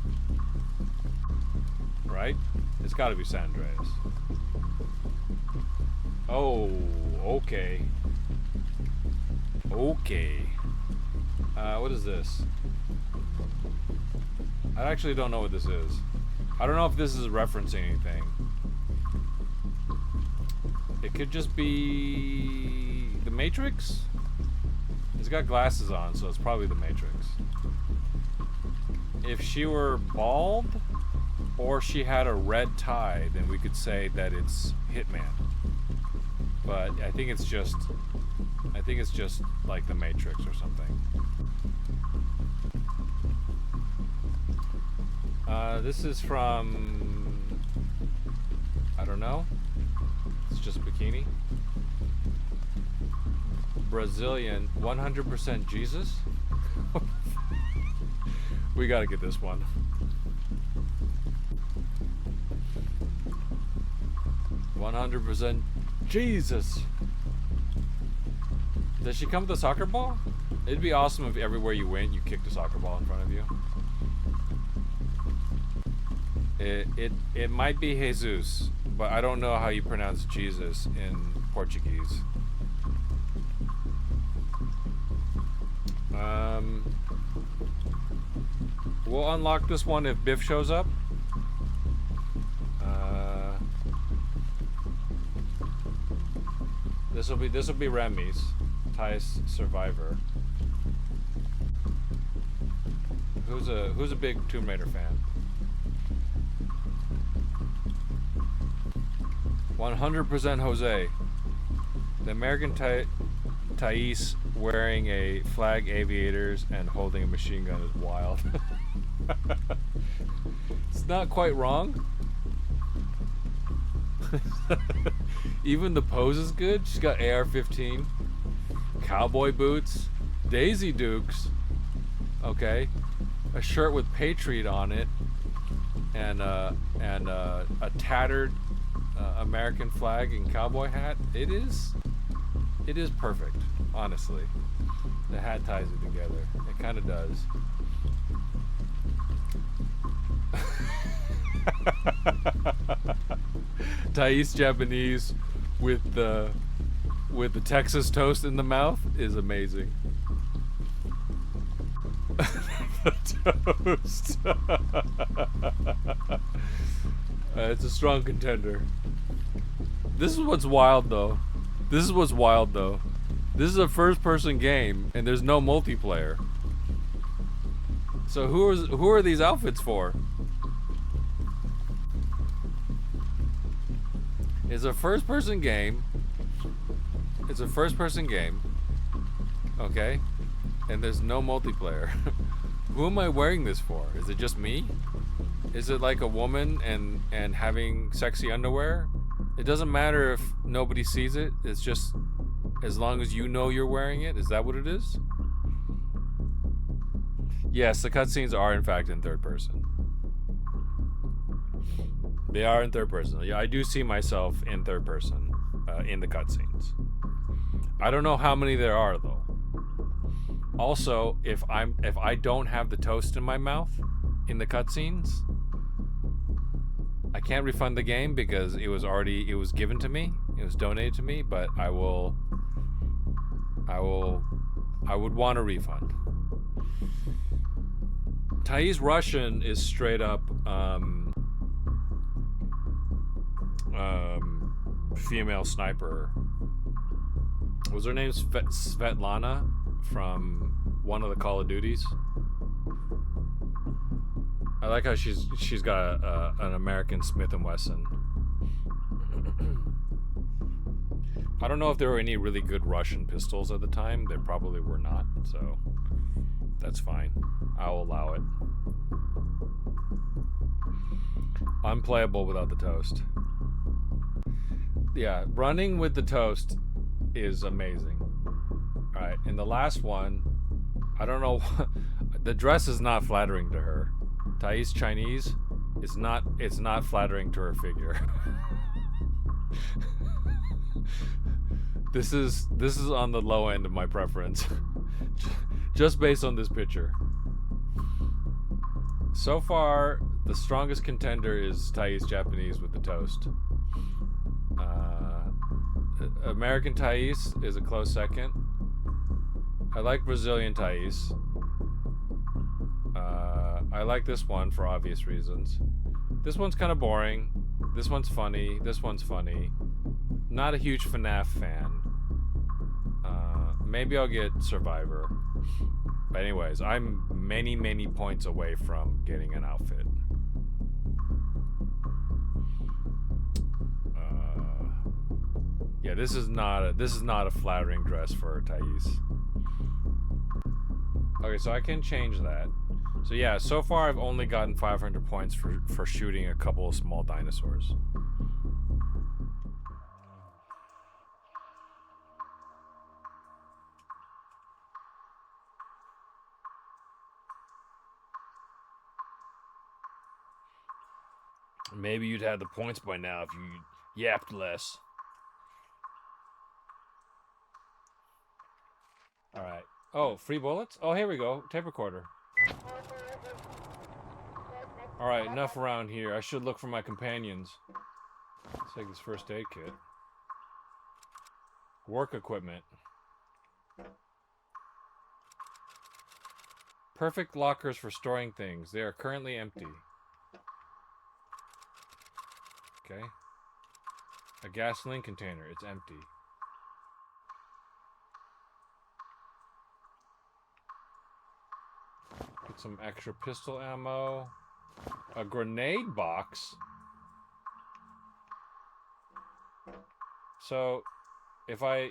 Right? It's got to be San Andreas. Oh, okay. Okay. What is this? I actually don't know what this is. I don't know if this is referencing anything. It could just be the Matrix. He's got glasses on, so it's probably the Matrix. If she were bald or she had a red tie, then we could say that it's Hitman. But I think it's just like the Matrix or something. This is from, I don't know. It's just a bikini. Brazilian, 100% Jesus. We gotta get this one. "100% Jesus." Does she come with a soccer ball? It'd be awesome if everywhere you went, you kicked a soccer ball in front of you. It might be Jesus, but I don't know how you pronounce Jesus in Portuguese. We'll unlock this one if Biff shows up. This will be Remy's Thais Survivor. Who's a big Tomb Raider fan? 100% Jose. The American Thais wearing a flag aviators and holding a machine gun is wild. It's not quite wrong. Even the pose is good. She's got AR-15, cowboy boots, Daisy Dukes, okay, a shirt with Patriot on it, and a tattered American flag and cowboy hat. It is perfect, honestly. The hat ties it together. It kind of does. Thais Japanese with the Texas toast in the mouth is amazing. The toast. It's a strong contender. This is what's wild though. This is a first-person game, and there's no multiplayer. So who are these outfits for? It's a first-person game. Okay. and there's no multiplayer. Who am I wearing this for? Is it just me? Is it like a woman and having sexy underwear? It doesn't matter if nobody sees it. It's just as long as you know you're wearing it. Is that what it is? Yes, the cutscenes are in fact in third person. They are in third person. Yeah, I do see myself in third person in the cutscenes. I don't know how many there are though. Also, if I don't have the toast in my mouth in the cutscenes, I can't refund the game because it was given to me. It was donated to me, but I would want a refund. Thais Russian is straight up female sniper. Was her name Svetlana from one of the Call of Duties? I like how she's got an American Smith and Wesson. I don't know if there were any really good Russian pistols at the time. There probably were not, so that's fine. I'll allow it. Unplayable without the toast. Yeah, running with the toast is amazing. Alright, in the last one, I don't know, the dress is not flattering to her. Thais Chinese, it's not flattering to her figure. This is on the low end of my preference. Just based on this picture. So far, the strongest contender is Thais Japanese with the toast. American Thais is a close second. I like Brazilian Thais. I like this one for obvious reasons. This one's kind of boring. This one's funny. This one's funny. Not a huge FNAF fan. Maybe I'll get Survivor. But anyways, I'm many points away from getting an outfit. Yeah, this is not a flattering dress for Thais. Okay, so I can change that. So yeah, so far I've only gotten 500 points for shooting a couple of small dinosaurs. Maybe you'd have the points by now if you yapped less. Alright. Oh, free bullets? Oh, here we go. Tape recorder. Alright, enough around here. I should look for my companions. Let's take this first aid kit. Work equipment. Perfect lockers for storing things. They are currently empty. Okay. A gasoline container. It's empty. Get some extra pistol ammo. A grenade box. So, if I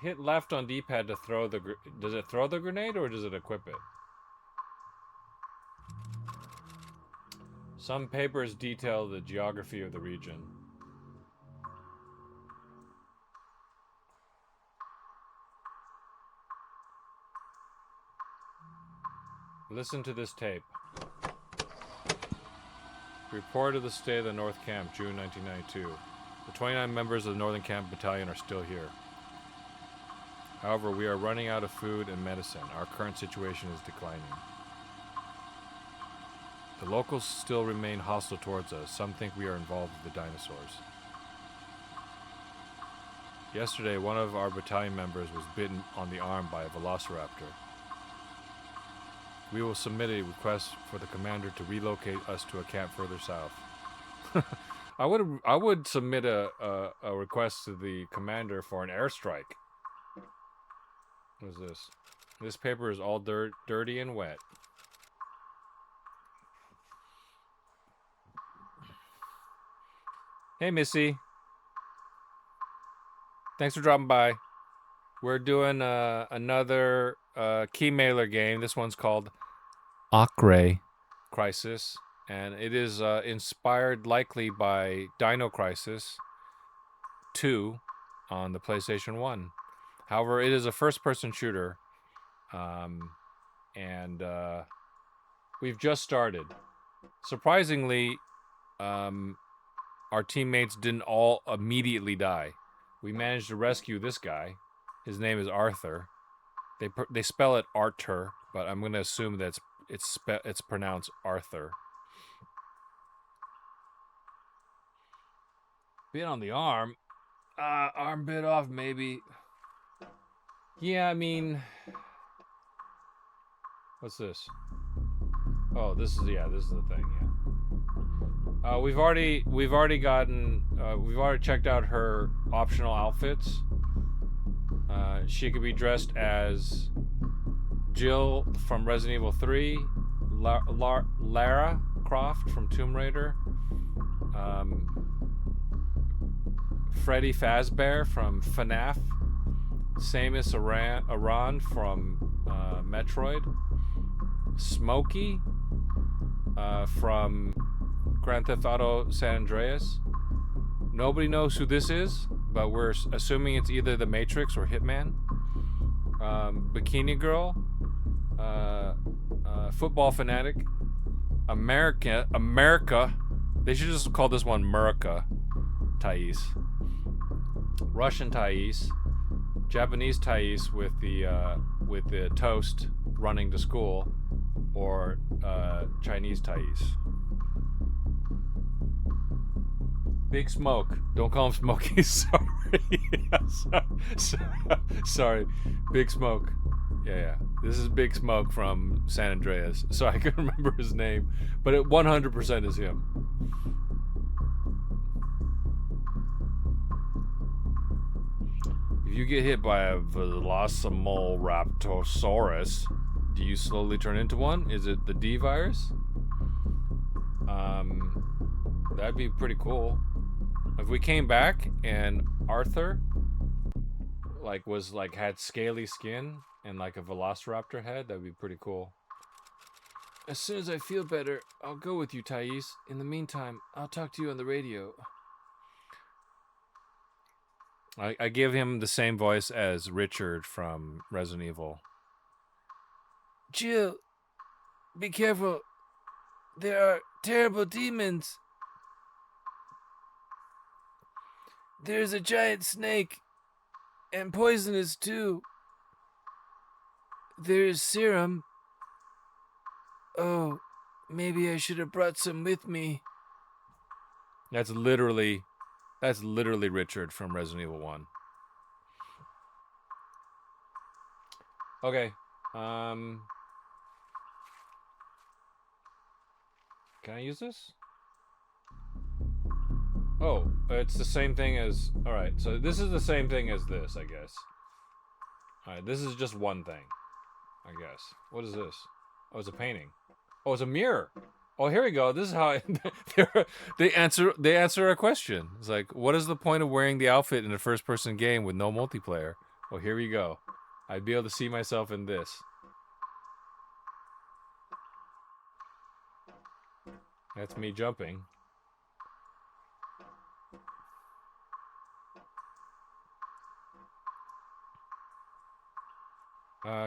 hit left on D-pad to throw the... Does it throw the grenade or does it equip it? Some papers detail the geography of the region. Listen to this tape. Report of the state of the North Camp, June 1992. The 29 members of the Northern Camp Battalion are still here. However, we are running out of food and medicine. Our current situation is declining. The locals still remain hostile towards us. Some think we are involved with the dinosaurs. Yesterday, one of our battalion members was bitten on the arm by a velociraptor. We will submit a request for the commander to relocate us to a camp further south. I would submit a request to the commander for an airstrike. What is this? This paper is all dirty and wet. Hey, Missy. Thanks for dropping by. we're doing another key mailer game. This one's called Acre Crisis, and it is inspired likely by Dino Crisis 2 on the PlayStation 1. However, it is a first-person shooter, and we've just started. Surprisingly, our teammates didn't all immediately die. We managed to rescue this guy. His name is Arthur. They spell it Arthur, but I'm going to assume that it's pronounced Arthur. Bit on the arm. Arm bit off, maybe. Yeah, I mean, what's this? Oh, this is the thing. Yeah. We've already checked out her optional outfits. She could be dressed as Jill from Resident Evil 3, Lara Croft from Tomb Raider, Freddy Fazbear from FNAF, Samus Aran from Metroid, Smokey from Grand Theft Auto San Andreas. Nobody knows who this is, but we're assuming it's either the Matrix or Hitman. Bikini Girl, Football Fanatic, America. They should just call this one America. Thais, Russian Thais, Japanese Thais with the toast running to school, or Chinese Thais. Big Smoke. Don't call him Smokey. Sorry. Big Smoke. Yeah. This is Big Smoke from San Andreas. So I couldn't remember his name, but it 100% is him. If you get hit by a Velociraptorsaurus, do you slowly turn into one? Is it the D virus? That'd be pretty cool. If we came back and Arthur had scaly skin and like a velociraptor head, that'd be pretty cool. As soon as I feel better, I'll go with you, Thais. In the meantime, I'll talk to you on the radio. I give him the same voice as Richard from Resident Evil. Jill, be careful. There are terrible demons. There's a giant snake, and poisonous too. There's serum. Oh, maybe I should have brought some with me. That's literally Richard from Resident Evil 1. Okay. Can I use this? Oh, it's the same thing as... Alright, so this is the same thing as this, I guess. Alright, this is just one thing, I guess. What is this? Oh, it's a painting. Oh, it's a mirror. Oh, here we go. This is how they answer a question. It's like, what is the point of wearing the outfit in a first-person game with no multiplayer? Well, here we go. I'd be able to see myself in this. That's me jumping.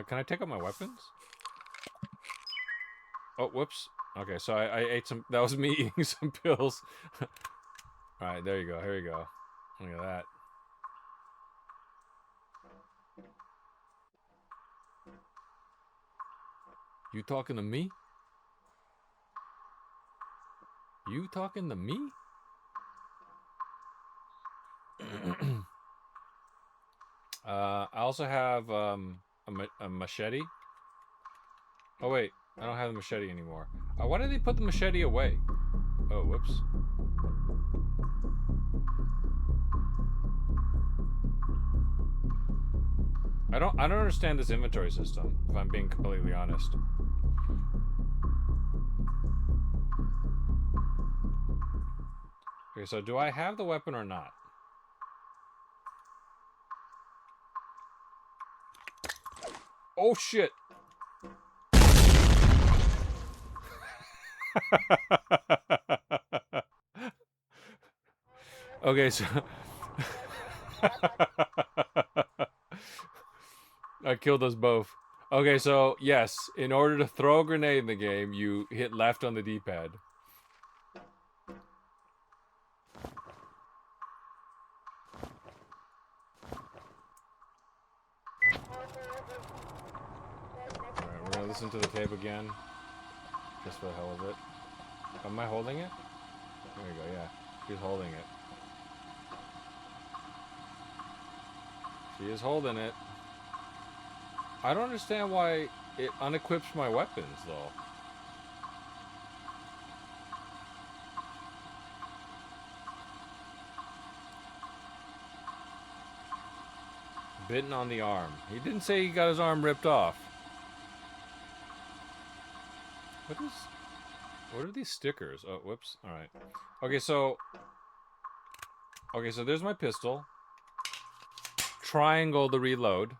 Can I take out my weapons? Oh, whoops. Okay, so I ate some... That was me eating some pills. Alright, there you go. Here we go. Look at that. You talking to me? You talking to me? I also have a machete. Oh wait, I don't have the machete anymore. Why did they put the machete away? Oh, whoops. I don't understand this inventory system, if I'm being completely honest. Okay, so do I have the weapon or not? Oh shit. Okay, so I killed us both. Okay, so yes, in order to throw a grenade in the game, you hit left on the D-pad. Alright, we're gonna listen to the tape again. Just for the hell of it. Am I holding it? There you go, yeah. She's holding it. She is holding it. I don't understand why it unequips my weapons, though. Bitten on the arm. He didn't say he got his arm ripped off. What are these stickers? Oh, whoops. Alright. Okay, so there's my pistol. Triangle to reload.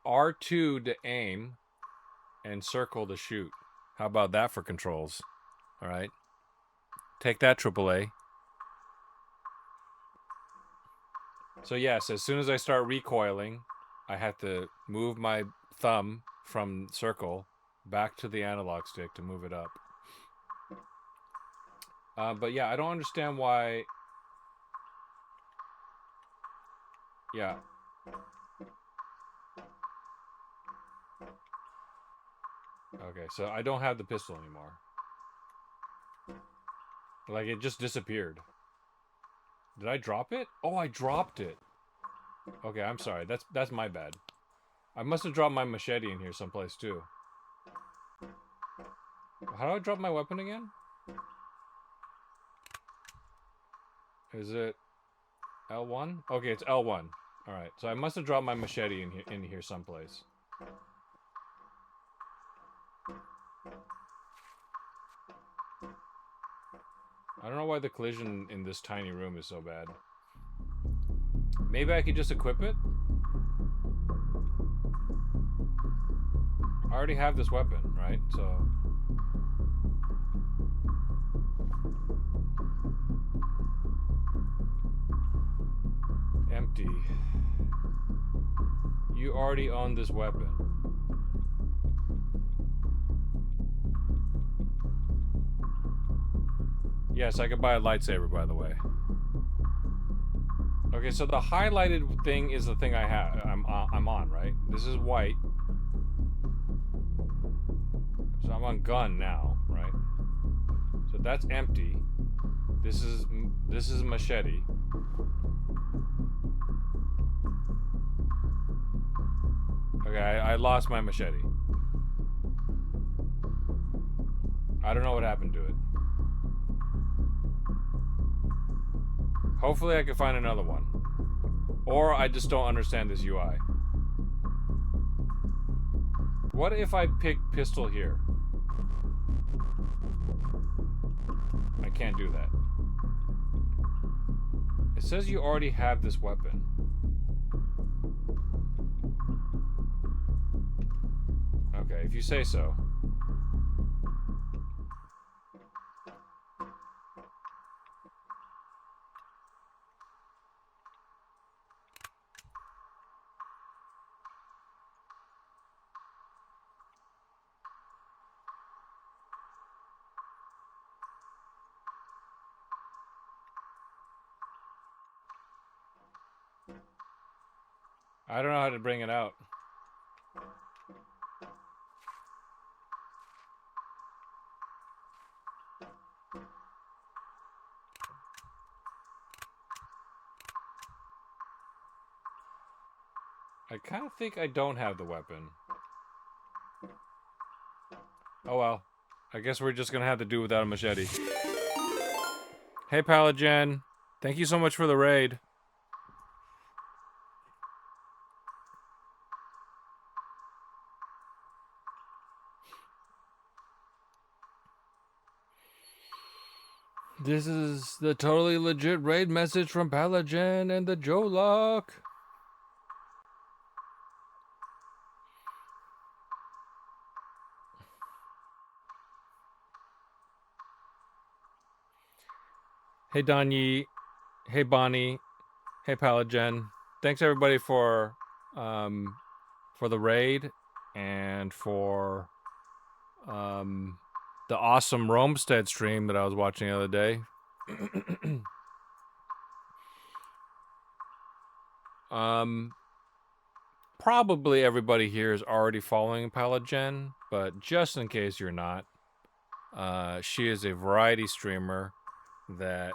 R2 to aim. And circle to shoot. How about that for controls? Alright. Take that, AAA. So yes, as soon as I start recoiling, I have to move my thumb from circle back to the analog stick to move it up. But yeah, I don't understand why... Yeah. Okay, so I don't have the pistol anymore. Like, it just disappeared. Did I drop it? Oh, I dropped it. Okay, I'm sorry. That's my bad. I must have dropped my machete in here someplace, too. How do I drop my weapon again? Is it L1? Okay, it's L1. Alright, so I must have dropped my machete in here someplace. I don't know why the collision in this tiny room is so bad. Maybe I could just equip it? I already have this weapon, right? So... Empty. You already own this weapon. Yes, I could buy a lightsaber, by the way. Okay, so the highlighted thing is the thing I have. I'm on, right? This is white. So I'm on gun now, right? So that's empty. This is machete. Okay, I lost my machete. I don't know what happened to it. Hopefully I can find another one. Or I just don't understand this UI. What if I pick pistol here? I can't do that. It says you already have this weapon. Okay, if you say so. I don't know how to bring it out. I kind of think I don't have the weapon. Oh well. I guess we're just gonna have to do without a machete. Hey Palagen. Thank you so much for the raid. This is the totally legit raid message from Palagen and the Jolock. Hey Donyi. Hey Bonnie. Hey Palagen. Thanks everybody for the raid and for the awesome Romestead stream that I was watching the other day. Probably everybody here is already following Palagen, but just in case you're not, she is a variety streamer that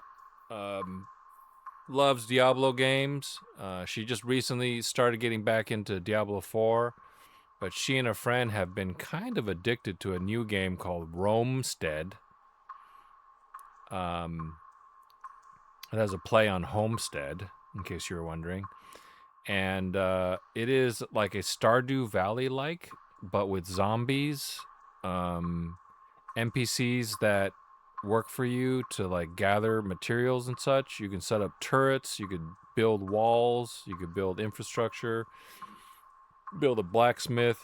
loves Diablo games. She just recently started getting back into Diablo 4, but she and a friend have been kind of addicted to a new game called Romestead. It has a play on Homestead, in case you were wondering. And it is like a Stardew Valley like, but with zombies, NPCs that work for you to like gather materials and such. You can set up turrets, you could build walls, you could build infrastructure, build a blacksmith,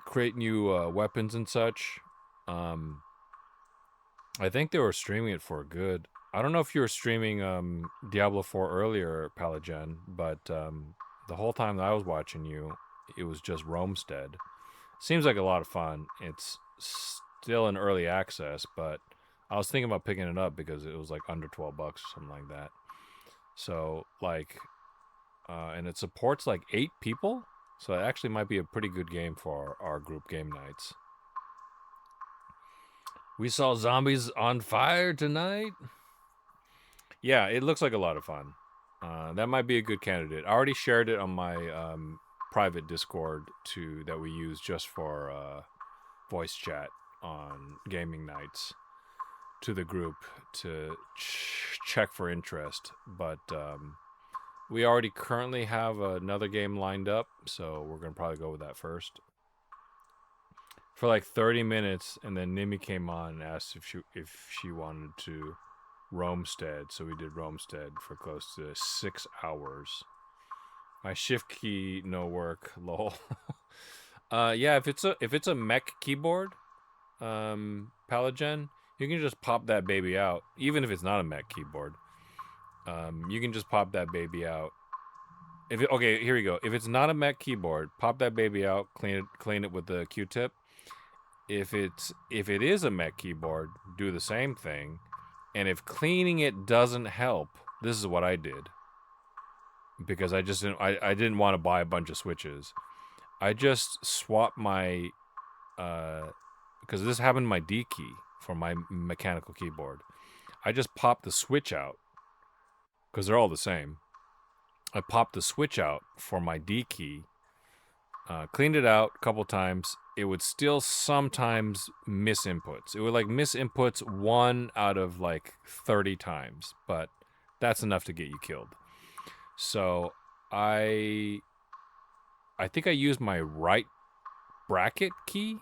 create new weapons and such. I think they were streaming it for good. I don't know if you were streaming Diablo 4 earlier, Palagen, but the whole time that I was watching you, it was just Romestead. Seems like a lot of fun. It's still in early access, but I was thinking about picking it up because it was like under $12 or something like that. So like, and it supports like 8 people, so it actually might be a pretty good game for our group game nights. We saw zombies on fire tonight. Yeah, it looks like a lot of fun. That might be a good candidate. I already shared it on my private Discord that we use just for voice chat on gaming nights to the group to check for interest. But we already currently have another game lined up, so we're gonna probably go with that first for like 30 minutes, and then Nimi came on and asked if she wanted to Romestead, so we did Romestead for close to 6 hours. My shift key no work, lol. Yeah, if it's a mech keyboard, Palagen, you can just pop that baby out. Even if it's not a mech keyboard, you can just pop that baby out. Okay, here we go. If it's not a mech keyboard, pop that baby out, clean it with the Q-tip. If it is a mech keyboard, do the same thing. And if cleaning it doesn't help, this is what I did. Because I didn't want to buy a bunch of switches. I just swapped my because this happened to my D key for my mechanical keyboard. I just popped the switch out because they're all the same. I popped the switch out for my D key, cleaned it out a couple times. It would still sometimes miss inputs. It would like miss inputs 1 out of like 30 times, but that's enough to get you killed. So I think I used my right bracket key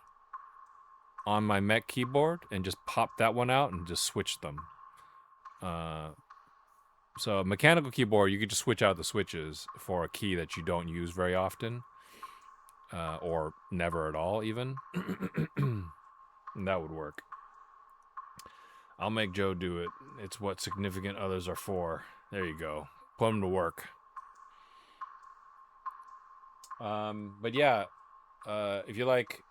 on my mech keyboard and just popped that one out and just switched them. So a mechanical keyboard, you could just switch out the switches for a key that you don't use very often. Or never at all, even. And that would work. I'll make Joe do it. It's what significant others are for. There you go. Put them to work. But yeah, if you like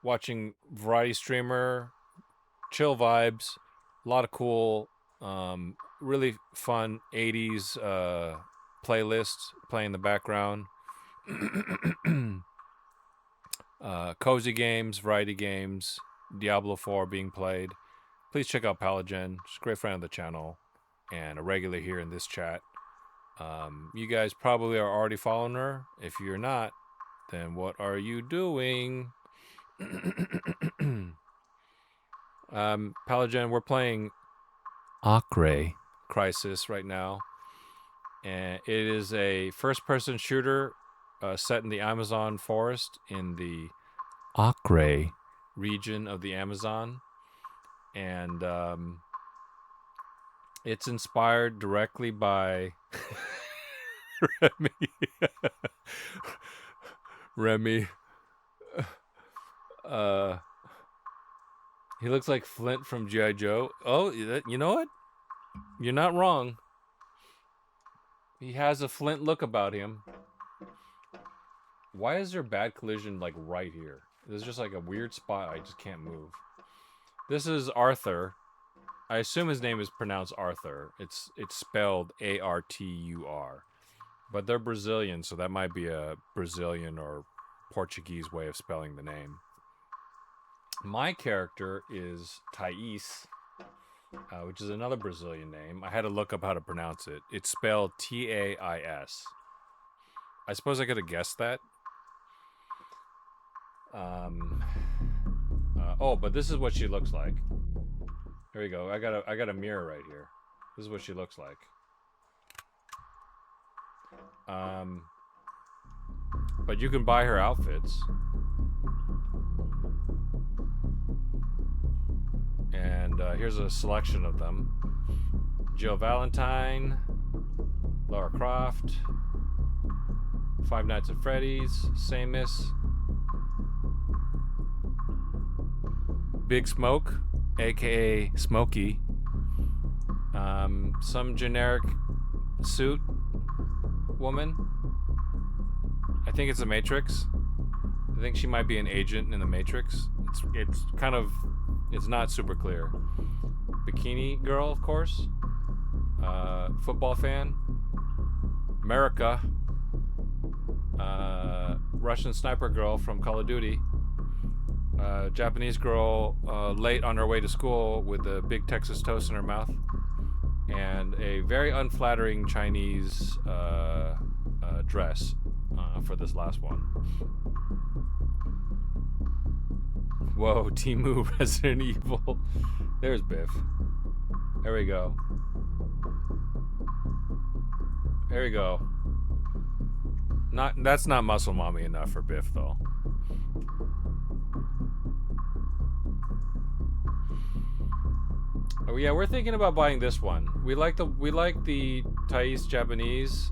watching variety streamer, chill vibes, a lot of cool, really fun 80s playlists playing in the background. Cozy games, variety games, Diablo 4 being played. Please check out Palagen. She's a great friend of the channel and a regular here in this chat. You guys probably are already following her. If you're not, then what are you doing? Palagen, we're playing Acre Crisis right now. And it is a first-person shooter set in the Amazon forest in the Acre region of the Amazon. And it's inspired directly by Remy. He looks like Flint from G.I. Joe. Oh, you know what? You're not wrong. He has a Flint look about him. Why is there bad collision like right here? There's just like a weird spot I just can't move. This is Arthur. I assume his name is pronounced Arthur. It's spelled Artur. But they're Brazilian, so that might be a Brazilian or Portuguese way of spelling the name. My character is Thais, which is another Brazilian name. I had to look up how to pronounce it. It's spelled Tais. I suppose I could have guessed that. Oh, but this is what she looks like. Here we go. I got a mirror right here. This is what she looks like. But you can buy her outfits. And here's a selection of them. Jill Valentine, Lara Croft, Five Nights at Freddy's, Samus, Big Smoke, aka Smokey, some generic suit woman. I think it's the Matrix. I think she might be an agent in the Matrix. It's kind of, it's not super clear. Bikini girl, of course. Football fan. America. Russian sniper girl from Call of Duty. Japanese girl late on her way to school with a big Texas toast in her mouth. And a very unflattering Chinese dress for this last one. Whoa, Timu Resident Evil. There's Biff. There we go. There we go. That's not muscle mommy enough for Biff though. Oh yeah, we're thinking about buying this one. We like the Thais Japanese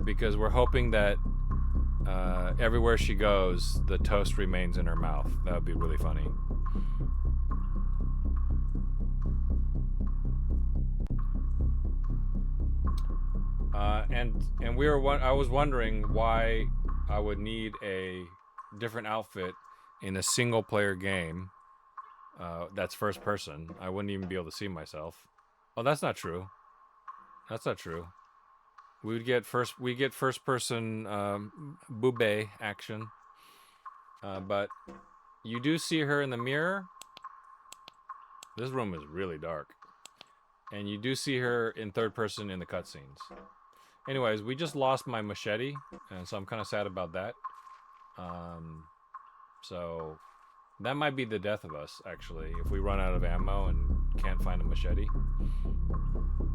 because we're hoping that everywhere she goes, the toast remains in her mouth. That would be really funny. And I was wondering why I would need a different outfit in a single player game that's first person. I wouldn't even be able to see myself. Oh, that's not true. That's not true. We get first person boobay action. But you do see her in the mirror. This room is really dark. And you do see her in third person in the cutscenes. Anyways, we just lost my machete, and so I'm kind of sad about that. So that might be the death of us, actually, if we run out of ammo and can't find a machete.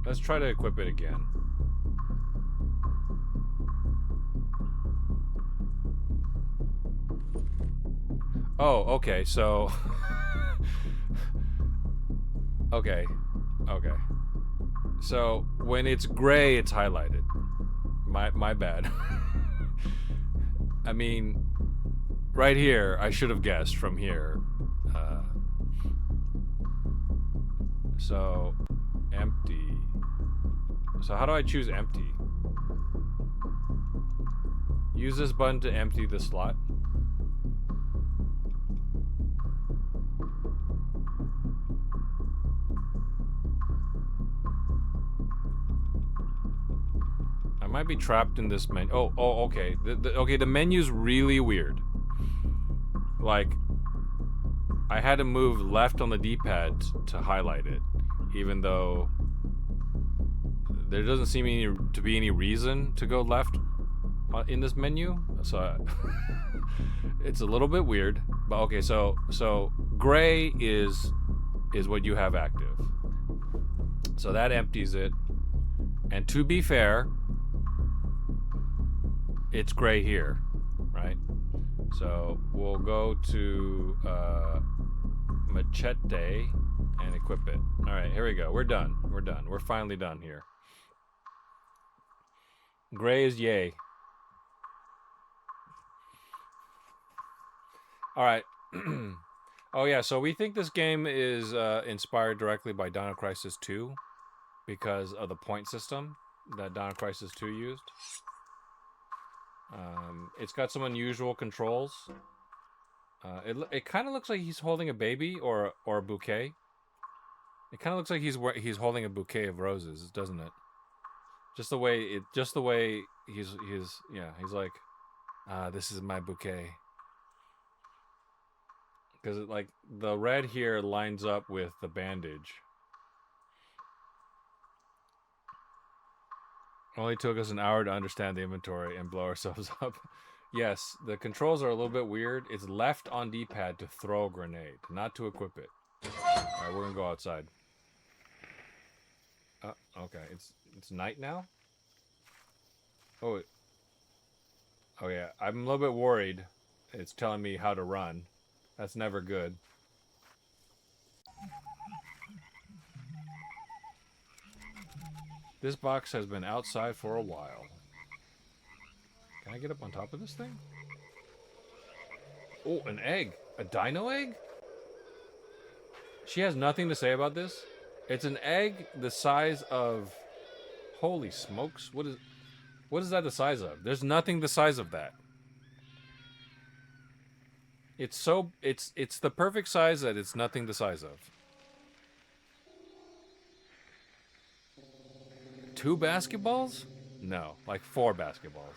Let's try to equip it again. Oh, okay, so... okay. So, when it's gray, it's highlighted. My bad. I mean, right here, I should have guessed from here. So, empty. So how do I choose empty? Use this button to empty the slot. I might be trapped in this menu. Oh, okay. Okay, the menu's really weird. Like, I had to move left on the D-pad to highlight it, even though there doesn't seem to be any reason to go left in this menu. So it's a little bit weird. But okay, so gray is what you have active. So that empties it. And to be fair, it's gray here, right? So we'll go to machete and equip it. All right, here we go. We're done. We're finally done here. Gray is yay. All right. Oh yeah, so we think this game is inspired directly by Dino Crisis 2. because of the point system that Dawn of Crisis 2 used. It's got some unusual controls. It kind of looks like he's holding a baby or a bouquet. It kind of looks like he's holding a bouquet of roses, doesn't it? Just the way he's like, this is my bouquet. Because like the red here lines up with the bandage. Only took us an hour to understand the inventory and blow ourselves up. Yes, the controls are a little bit weird. It's left on D-pad to throw a grenade, not to equip it. Alright, we're gonna go outside. Okay, it's night now? Oh yeah, I'm a little bit worried. It's telling me how to run. That's never good. This box has been outside for a while. Can I get up on top of this thing? Oh, an egg. A dino egg? She has nothing to say about this. It's an egg the size of... Holy smokes. What is that the size of? There's nothing the size of that. It's the perfect size that it's nothing the size of. 2 basketballs? No, like 4 basketballs.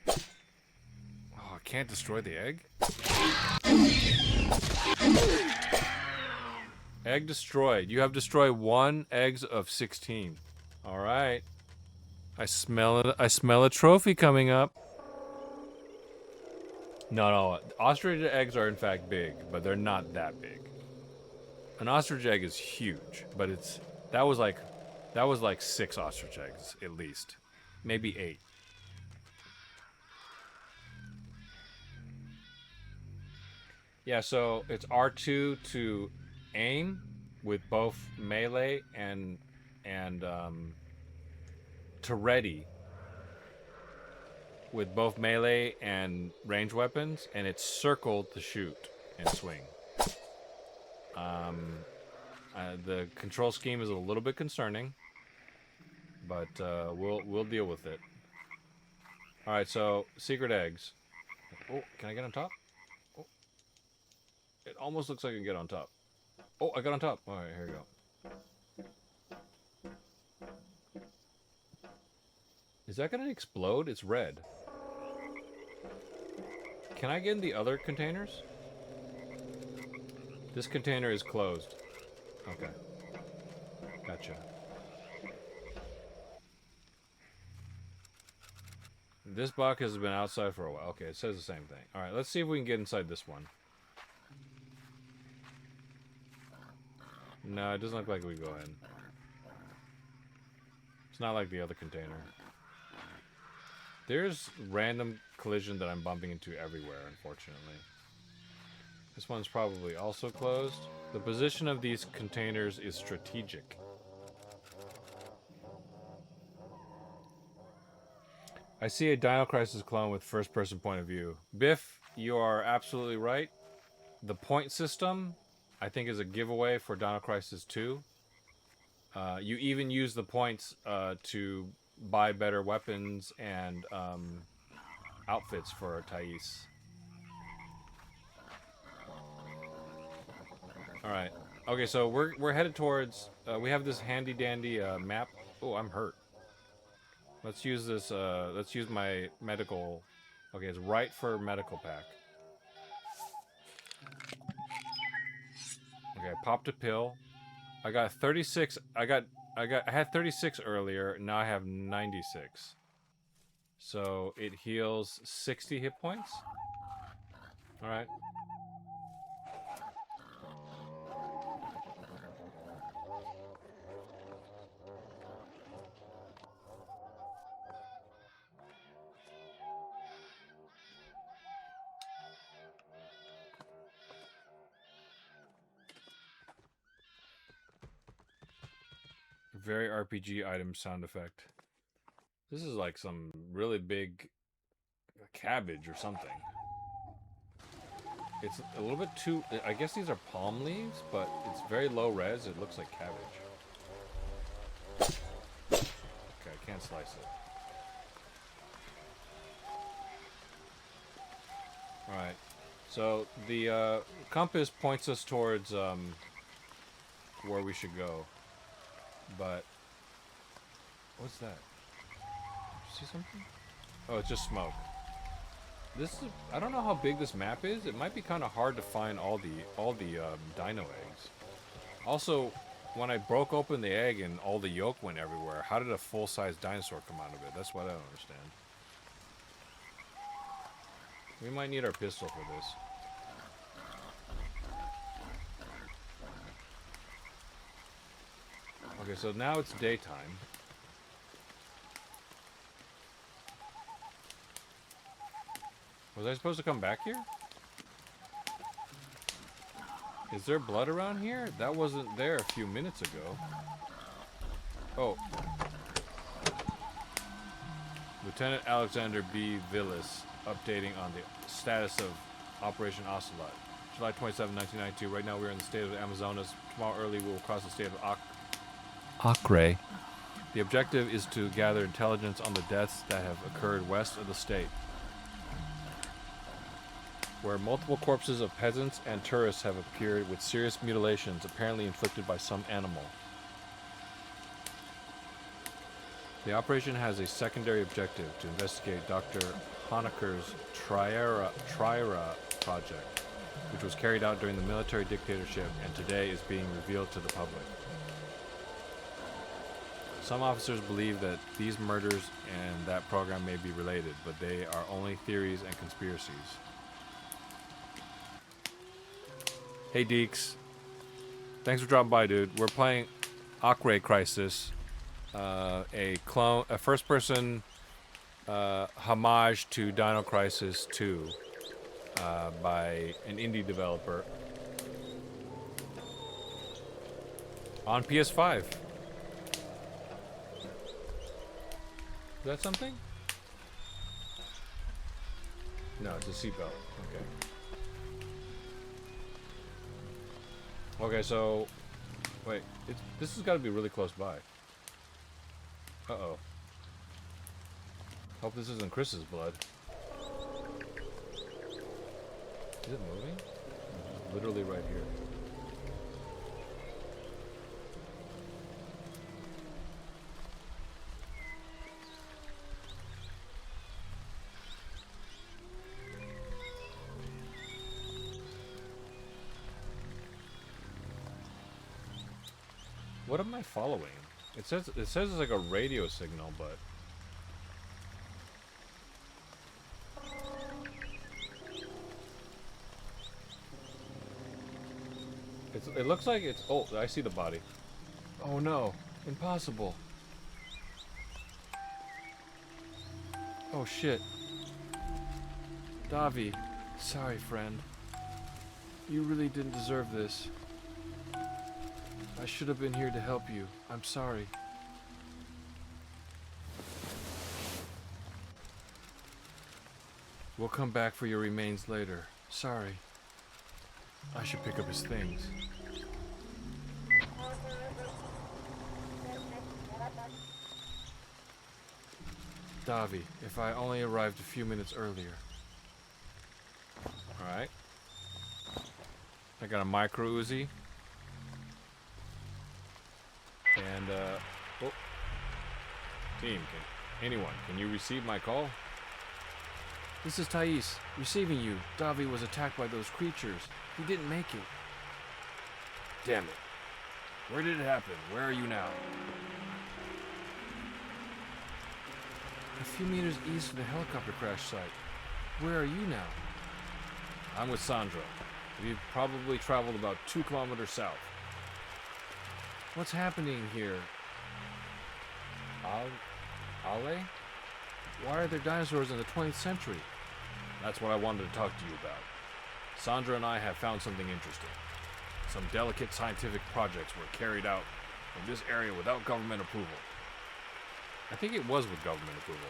Oh, I can't destroy the egg? Egg destroyed. You have destroyed 1 eggs of 16. All right. I smell a trophy coming up. No. Ostrich eggs are in fact big, but they're not that big. An ostrich egg is huge, but that was like 6 ostrich eggs at least. Maybe 8. Yeah, so it's R2 to aim with both melee and to ready with both melee and range weapons, and it's circle to shoot and swing. The control scheme is a little bit concerning, but we'll deal with it. All right, so secret eggs. Oh, can I get on top? Oh, it almost looks like I can get on top. Oh, I got on top. All right, here we go. Is that gonna explode? It's red. Can I get in the other containers? This container is closed. Okay. Gotcha. This box has been outside for a while. Okay, it says the same thing. Alright, let's see if we can get inside this one. No, it doesn't look like we go in. It's not like the other container. There's random collision that I'm bumping into everywhere, unfortunately. This one's probably also closed. The position of these containers is strategic. I see a Dino Crisis clone with first-person point of view. Biff, you are absolutely right. The point system, I think, is a giveaway for Dino Crisis 2. You even use the points to buy better weapons and outfits for Thais. All right. Okay, so we're headed towards. We have this handy dandy map. Oh, I'm hurt. Let's use this. Let's use my medical. Okay, it's right for medical pack. Okay, I popped a pill. I got 36. I had 36 earlier. Now I have 96. So it heals 60 hit points. All right. Very RPG item sound effect. This is like some really big cabbage or something. It's a little bit too... I guess these are palm leaves, but it's very low res. It looks like cabbage. Okay, I can't slice it. Alright. So, the compass points us towards where we should go. But... What's that? See something? Oh, it's just smoke. This is... I don't know how big this map is. It might be kind of hard to find all the dino eggs. Also, when I broke open the egg and all the yolk went everywhere, how did a full-size dinosaur come out of it? That's what I don't understand. We might need our pistol for this. Okay, so now it's daytime. Was I supposed to come back here? Is there blood around here? That wasn't there a few minutes ago. Oh. Lieutenant Alexander B. Villas updating on the status of Operation Ocelot. July 27, 1992. Right now we're in the state of Amazonas. Tomorrow early we will cross the state of Acre. The objective is to gather intelligence on the deaths that have occurred west of the state, where multiple corpses of peasants and tourists have appeared with serious mutilations apparently inflicted by some animal. The operation has a secondary objective to investigate Dr. Honecker's Triera project, which was carried out during the military dictatorship and today is being revealed to the public. Some officers believe that these murders and that program may be related, but they are only theories and conspiracies. Hey Deeks, thanks for dropping by, dude. We're playing Acre Crisis, a first-person homage to Dino Crisis 2 by an indie developer on PS5. Is that something? No, it's a seatbelt. Okay. Okay, so... Wait, this has got to be really close by. Uh-oh. Hope this isn't Chris's blood. Is it moving? It's literally right here. What am I following? It says it's like a radio signal, but it looks like it's... Oh, I see the body. Oh no, impossible. Oh shit. Davi, sorry friend. You really didn't deserve this. I should have been here to help you. I'm sorry. We'll come back for your remains later. Sorry. I should pick up his things. Davi, if I only arrived a few minutes earlier. Alright. I got a micro Uzi. And, oh. Team, can you receive my call? This is Thais, receiving you. Davi was attacked by those creatures. He didn't make it. Damn it. Where did it happen? Where are you now? A few meters east of the helicopter crash site. Where are you now? I'm with Sandra. We've probably traveled about 2 kilometers south. What's happening here? Ale? Why are there dinosaurs in the 20th century? That's what I wanted to talk to you about. Sandra and I have found something interesting. Some delicate scientific projects were carried out in this area without government approval. I think it was with government approval.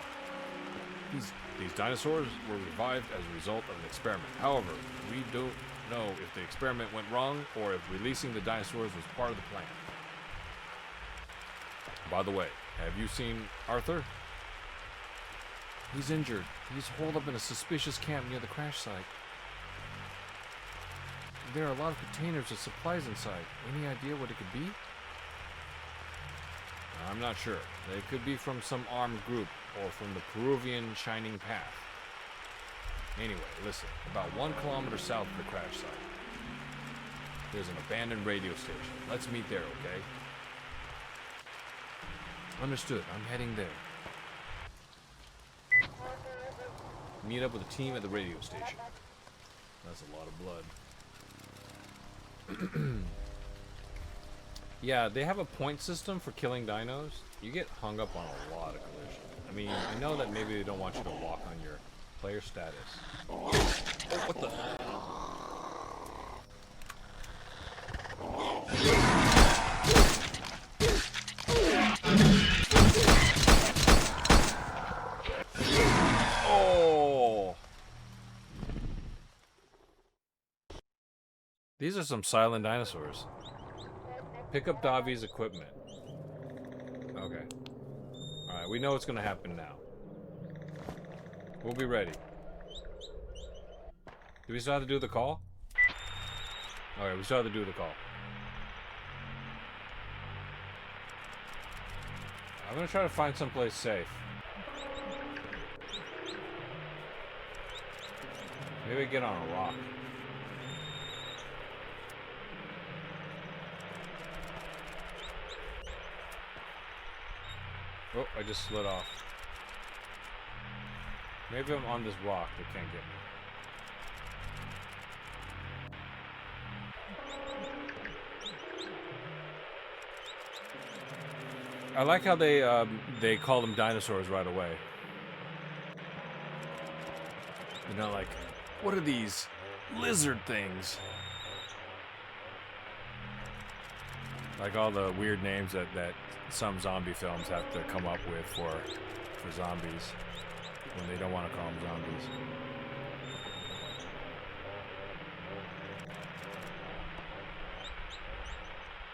These dinosaurs were revived as a result of an experiment. However, we don't know if the experiment went wrong or if releasing the dinosaurs was part of the plan. By the way, have you seen Arthur? He's injured. He's holed up in a suspicious camp near the crash site. There are a lot of containers with supplies inside. Any idea what it could be? I'm not sure. They could be from some armed group or from the Peruvian Shining Path. Anyway, listen. About 1 kilometer south of the crash site, there's an abandoned radio station. Let's meet there, okay? Understood. I'm heading there. Meet up with a team at the radio station. That's a lot of blood. Yeah, they have a point system for killing dinos. You get hung up on a lot of collisions. I mean, I know that maybe they don't want you to walk on your player status. Oh, what the? Oh! These are some silent dinosaurs. Pick up Davi's equipment. Okay. Alright, we know what's gonna happen now. We'll be ready. Do we still have to do the call? Okay, we still have to do the call. I'm gonna try to find someplace safe. Maybe get on a rock. Oh, I just slid off. Maybe I'm on this rock that can't get me. I like how they call them dinosaurs right away. You know, like, what are these lizard things? Like all the weird names that some zombie films have to come up with for zombies when they don't want to call them zombies.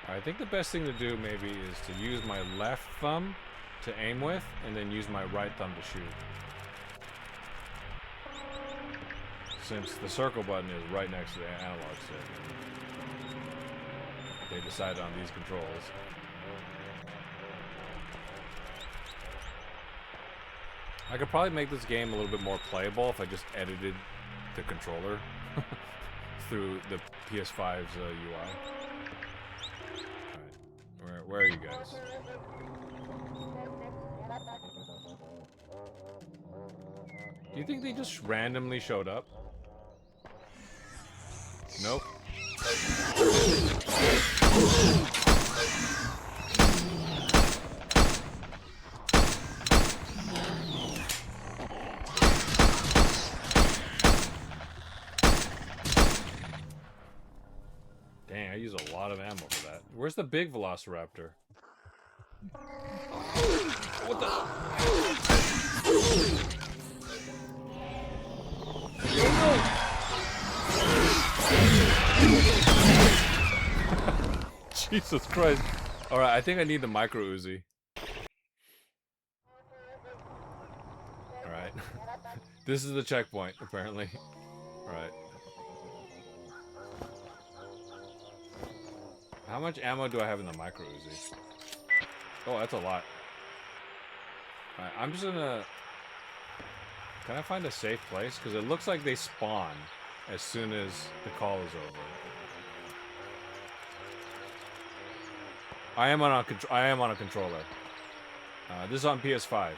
I think the best thing to do maybe is to use my left thumb to aim with and then use my right thumb to shoot. Since the circle button is right next to the analog stick. They decided on these controls. I could probably make this game a little bit more playable if I just edited the controller through the PS5's UI. Alright, where are you guys? Do you think they just randomly showed up? Nope. Dang, I use a lot of ammo for that. Where's the big velociraptor? What the? Jesus Christ. Alright, I think I need the micro Uzi. Alright. This is the checkpoint, apparently. Alright. How much ammo do I have in the micro Uzi? Oh, that's a lot. Alright, I'm just gonna... Can I find a safe place? Because it looks like they spawn as soon as the call is over. I am on a controller. This is on PS5.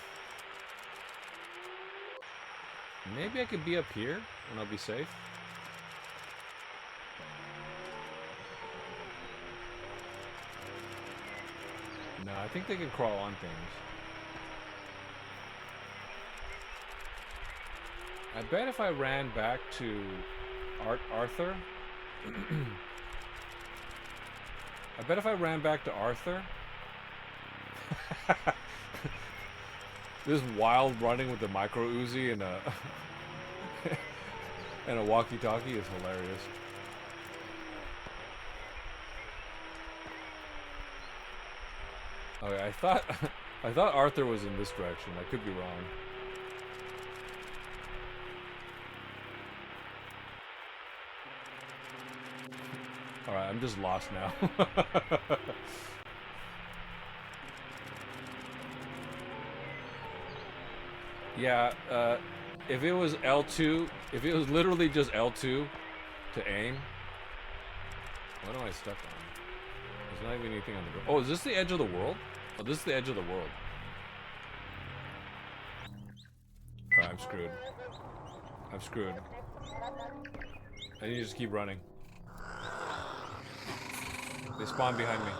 Maybe I could be up here and I'll be safe. No, I think they can crawl on things. I bet if I ran back to Arthur... I bet if I ran back to Arthur... This wild running with the micro Uzi and a and a walkie-talkie is hilarious. Okay, I thought Arthur was in this direction. I could be wrong. All right, I'm just lost now. Yeah, if it was L2, if it was literally just L2 to aim, what am I stuck on? There's not even anything on the ground. Oh, is this the edge of the world? Oh, this is the edge of the world. Alright, I'm screwed. I'm screwed. I need to just keep running. They spawn behind me.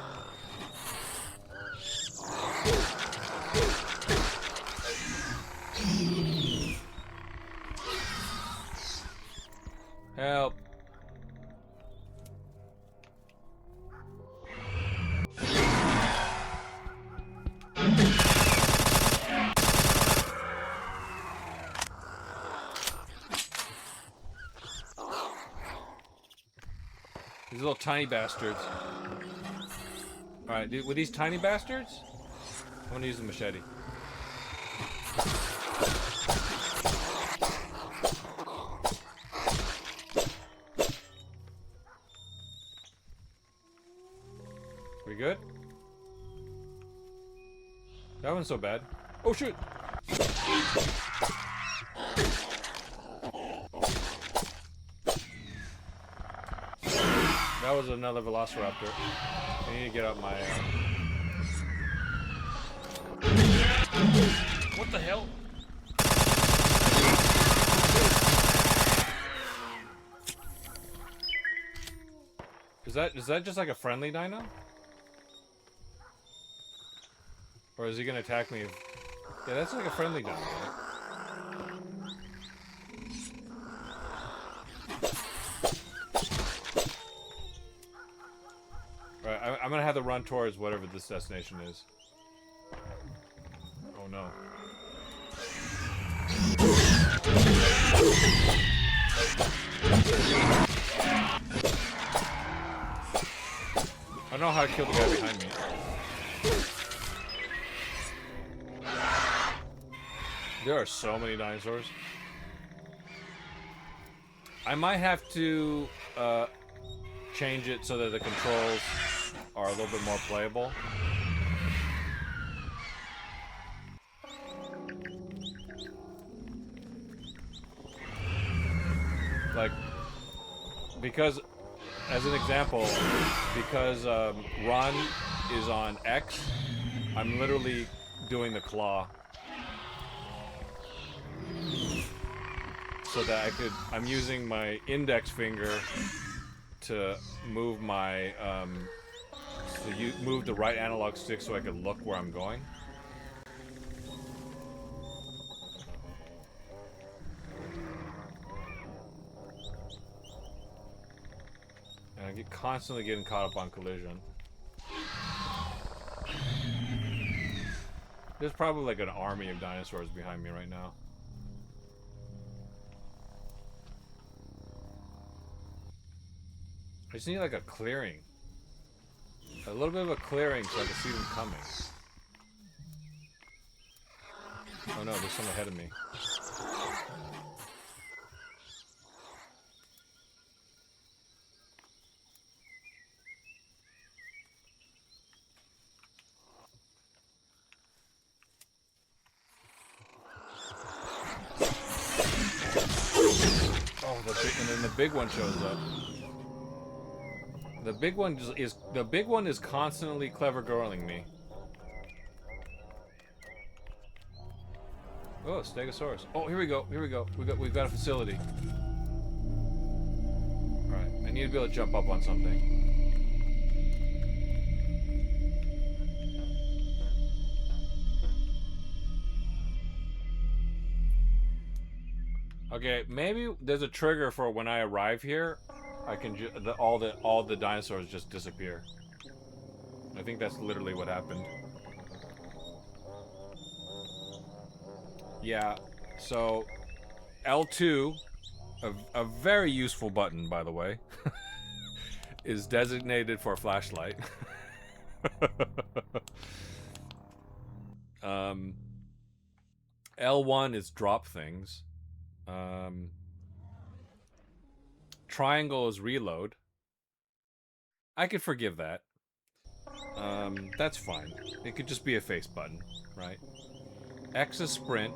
Help. These little tiny bastards. Alright, with these tiny bastards, I'm gonna use the machete. We good? That one's so bad. Oh shoot! That was another velociraptor. I need to get out my... What the hell? Is that just like a friendly dino? Or is he gonna attack me? Yeah, that's like a friendly dino. Alright, I'm gonna have to run towards whatever this destination is. Oh no. I don't know how to kill the guy behind me. There are so many dinosaurs. I might have to change it so that the controls are a little bit more playable. Like, because, as an example, because run is on X, I'm literally doing the claw. So that I'm using my index finger to move my, move the right analog stick so I can look where I'm going. And I get constantly getting caught up on collision. There's probably like an army of dinosaurs behind me right now. I just need like a clearing. A little bit of a clearing so I can see them coming. Oh no, there's some ahead of me. Oh, and then the big one shows up. The big one is constantly clever girling me. Oh, Stegosaurus. Oh, here we go. Here we go. We've got a facility. All right, I need to be able to jump up on something. Okay, maybe there's a trigger for when I arrive here. I can all the dinosaurs just disappear. I think that's literally what happened. Yeah. So L2, a very useful button, by the way, is designated for flashlight. um, L1 is drop things. Triangle is reload. I could forgive that. That's fine. It could just be a face button, right? X is sprint.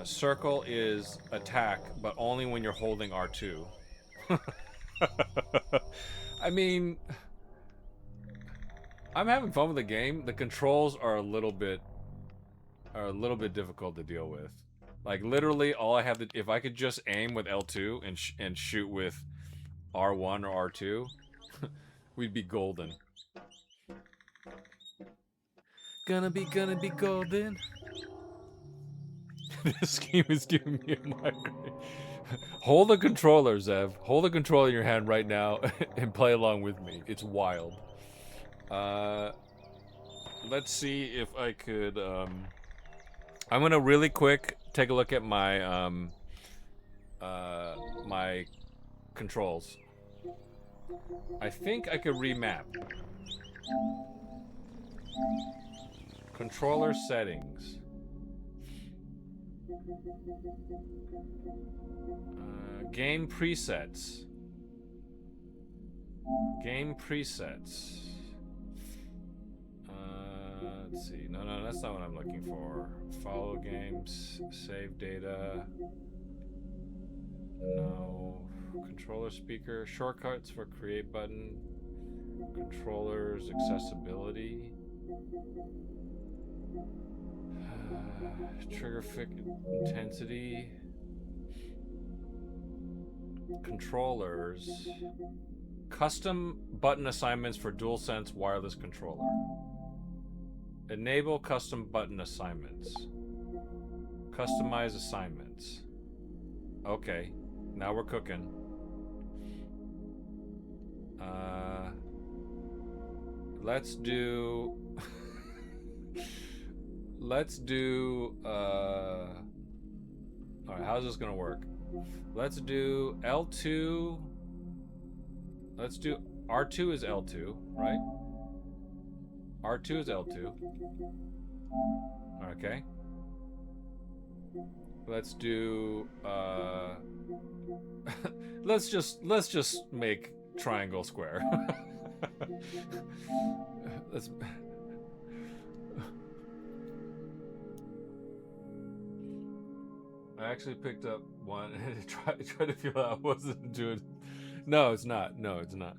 Circle is attack, but only when you're holding R2. I mean, I'm having fun with the game. The controls are a little bit difficult to deal with. Like literally, all I have to if I could just aim with L2 and shoot with R1 or R2, we'd be golden. Gonna be golden. This game is giving me a migraine. Hold the controller, Zev. Hold the controller in your hand right now and play along with me. It's wild. Let's see if I could. I'm gonna really quick take a look at my my controls. I think I could remap. Controller settings. Game presets. Game presets. Let's see. No, that's not what I'm looking for. Follow games, save data. No. Controller speaker, shortcuts for create button. Controllers, accessibility. Trigger fit intensity. Controllers. Custom button assignments for DualSense wireless controller. Enable custom button assignments. Customize assignments. Okay, now we're cooking. Let's do... Alright, how's this gonna work? Let's do L2. Let's do... R2 is L2, right? R2 is L2. Okay. Let's do let's just make triangle square. Let's I actually picked up one and tried to feel out I wasn't doing. No, it's not. No, it's not.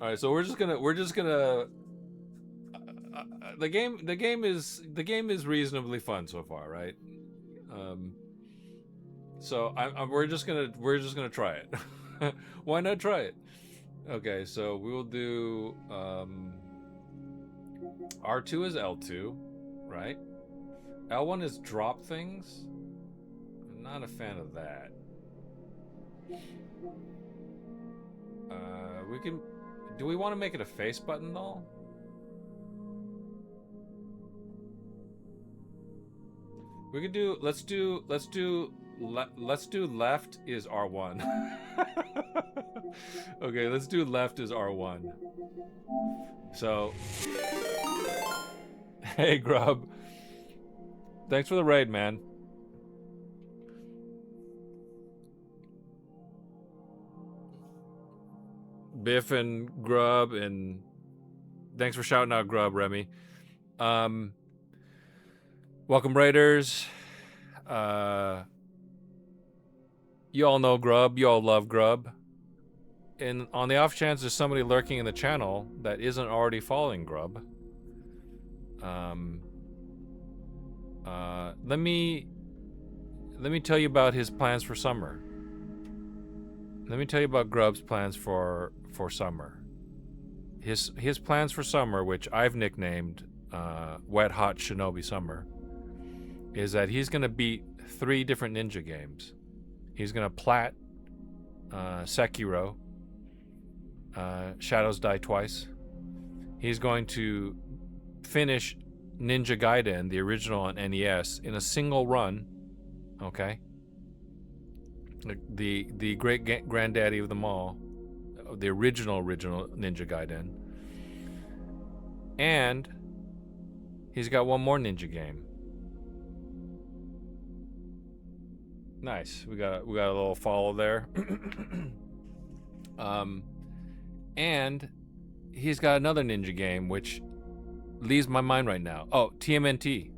All right, so we're just gonna the game is reasonably fun so far, right? So we're just gonna try it. Why not try it? Okay, so we will do R2 is L2, right? L1 is drop things. I'm not a fan of that. We can. Do we want to make it a face button though? We could do. Let's do left is R1. Okay, let's do left is R1. So, hey Grub, thanks for the raid, man. Biff and Grub, and thanks for shouting out Grub, Remy. Welcome, Raiders. You all know Grub. You all love Grub. And on the off chance there's somebody lurking in the channel that isn't already following Grub, let me tell you about his plans for summer. Let me tell you about Grub's plans for summer. His plans for summer, which I've nicknamed Wet Hot Shinobi Summer, is that he's gonna beat 3 different ninja games. He's gonna plat Sekiro, Shadows Die Twice. He's going to finish Ninja Gaiden, the original on NES, in a single run. Okay. The great granddaddy of them all, the original Ninja Gaiden. And he's got one more ninja game. Nice. We got a little follow there. And he's got another ninja game which leaves my mind right now. Oh, TMNT.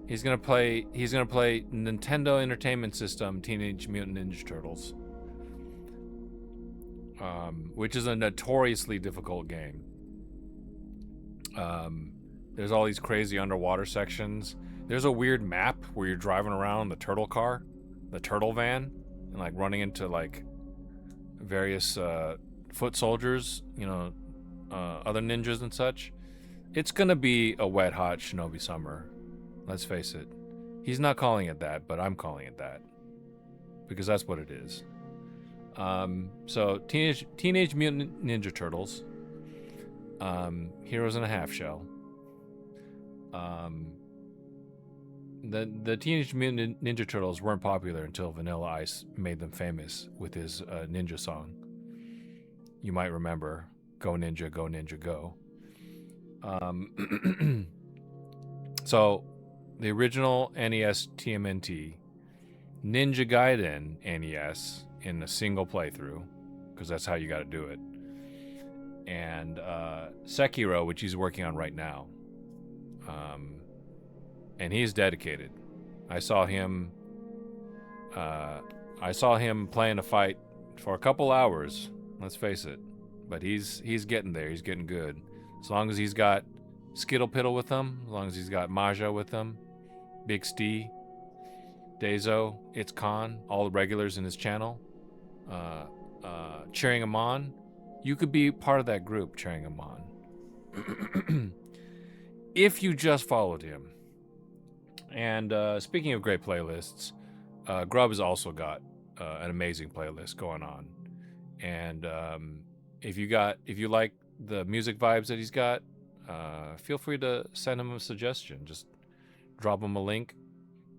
He's gonna play Nintendo Entertainment System Teenage Mutant Ninja Turtles, which is a notoriously difficult game. There's all these crazy underwater sections. There's a weird map where you're driving around the turtle car, the turtle van, and like running into like various foot soldiers, other ninjas and such. It's gonna be a wet, hot shinobi summer. Let's face it. He's not calling it that, but I'm calling it that because that's what it is. So Teenage Mutant Ninja Turtles, Heroes in a Half Shell. The Teenage Mutant Ninja Turtles weren't popular until Vanilla Ice made them famous with his ninja song. You might remember, "Go Ninja, Go Ninja, Go." So, the original NES TMNT, Ninja Gaiden NES in a single playthrough, because that's how you got to do it, and Sekiro, which he's working on right now. And he's dedicated. I saw him playing a fight for a couple hours. Let's face it, but he's getting there. He's getting good. As long as he's got Skittle Piddle with him, as long as he's got Maja with him, Big Stee, Dazo, It's Khan, all the regulars in his channel, cheering him on. You could be part of that group cheering him on. If you just followed him. And speaking of great playlists, Grub has also got an amazing playlist going on. And if you like the music vibes that he's got, feel free to send him a suggestion. Just drop him a link,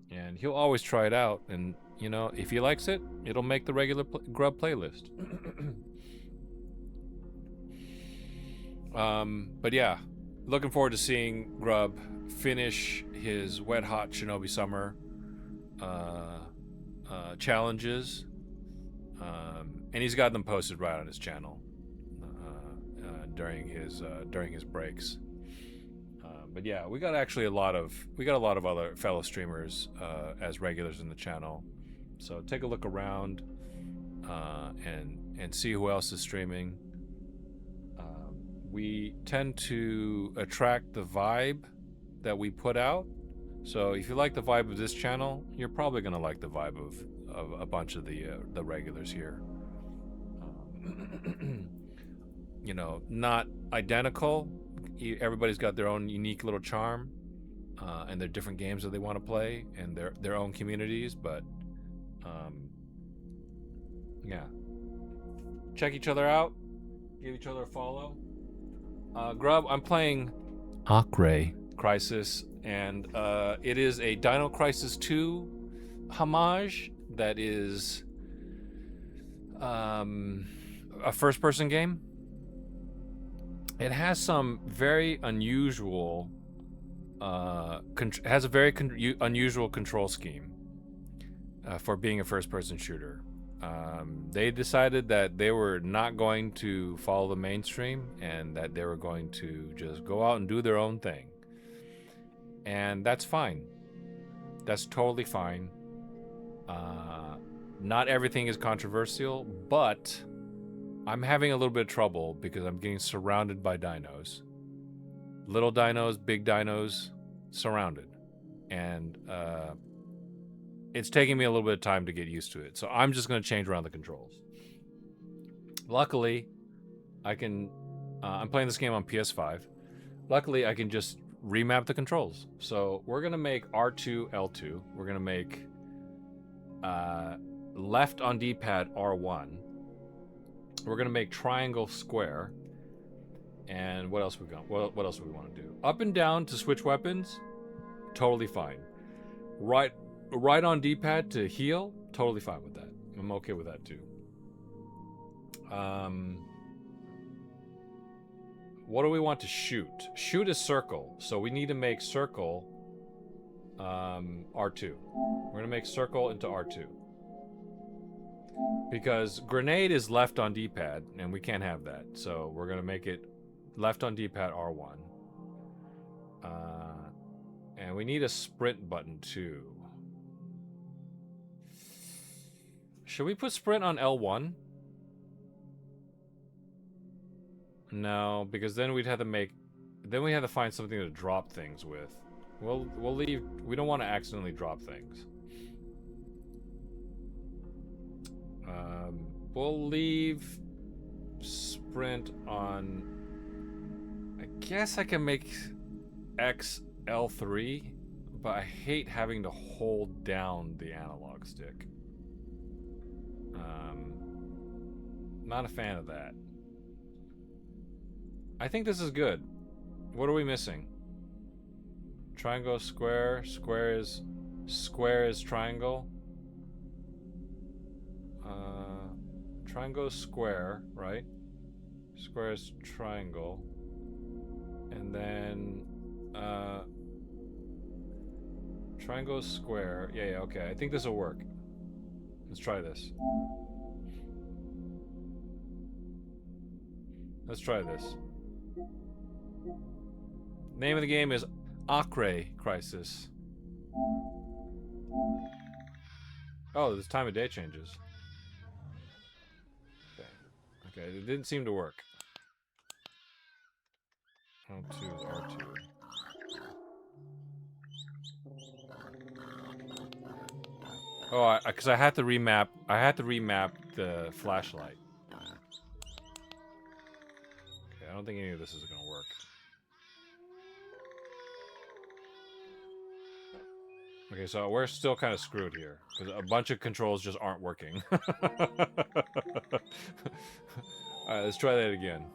and he'll always try it out. And if he likes it, it'll make the regular Grub playlist. But yeah, looking forward to seeing Grub finish his wet hot shinobi summer challenges, and he's got them posted right on his channel during his breaks. But yeah, we got a lot of other fellow streamers as regulars in the channel, so take a look around and see who else is streaming. We tend to attract the vibe that we put out. So if you like the vibe of this channel, you're probably gonna like the vibe of a bunch of the regulars here. Not identical. Everybody's got their own unique little charm, and their different games that they want to play, and their own communities. But yeah, check each other out. Give each other a follow. Grub, I'm playing Acre Crisis, and it is a Dino Crisis 2 homage that is a first-person game. It has some very unusual unusual control scheme for being a first-person shooter. They decided that they were not going to follow the mainstream, and that they were going to just go out and do their own thing. And that's fine. That's totally fine. Not everything is controversial, but I'm having a little bit of trouble because I'm getting surrounded by dinos. Little dinos, big dinos, surrounded. And it's taking me a little bit of time to get used to it. So I'm just going to change around the controls. Luckily, I'm playing this game on PS5. Luckily, I can just remap the controls. So we're going to make R2, L2. We're going to make left on D-pad R1. We're going to make triangle square. And what else we got? What else do we want to do? Up and down to switch weapons, totally fine. Right on D-pad to heal, totally fine with that. I'm okay with that too. What do we want to shoot? Shoot is circle, so we need to make circle R2. We're gonna make circle into R2. Because grenade is left on D-pad, and we can't have that. So we're gonna make it left on D-pad R1. And we need a sprint button too. Should we put sprint on L1? No, because then we'd have to make... Then we have to find something to drop things with. We'll leave... We don't want to accidentally drop things. We'll leave sprint on... I guess I can make X L3, but I hate having to hold down the analog stick. Not a fan of that. I think this is good. What are we missing? Triangle, square. Square is triangle. Triangle is square, right? Square is triangle. And then triangle is square. Yeah, okay. I think this will work. Let's try this. Let's try this. Name of the game is Acre Crisis. Oh, this time of day changes. Okay, it didn't seem to work. L2 is R2. Oh, because I had to remap. I had to remap the flashlight. Okay, I don't think any of this is gonna work. Okay, so we're still kind of screwed here because a bunch of controls just aren't working. All right, let's try that again.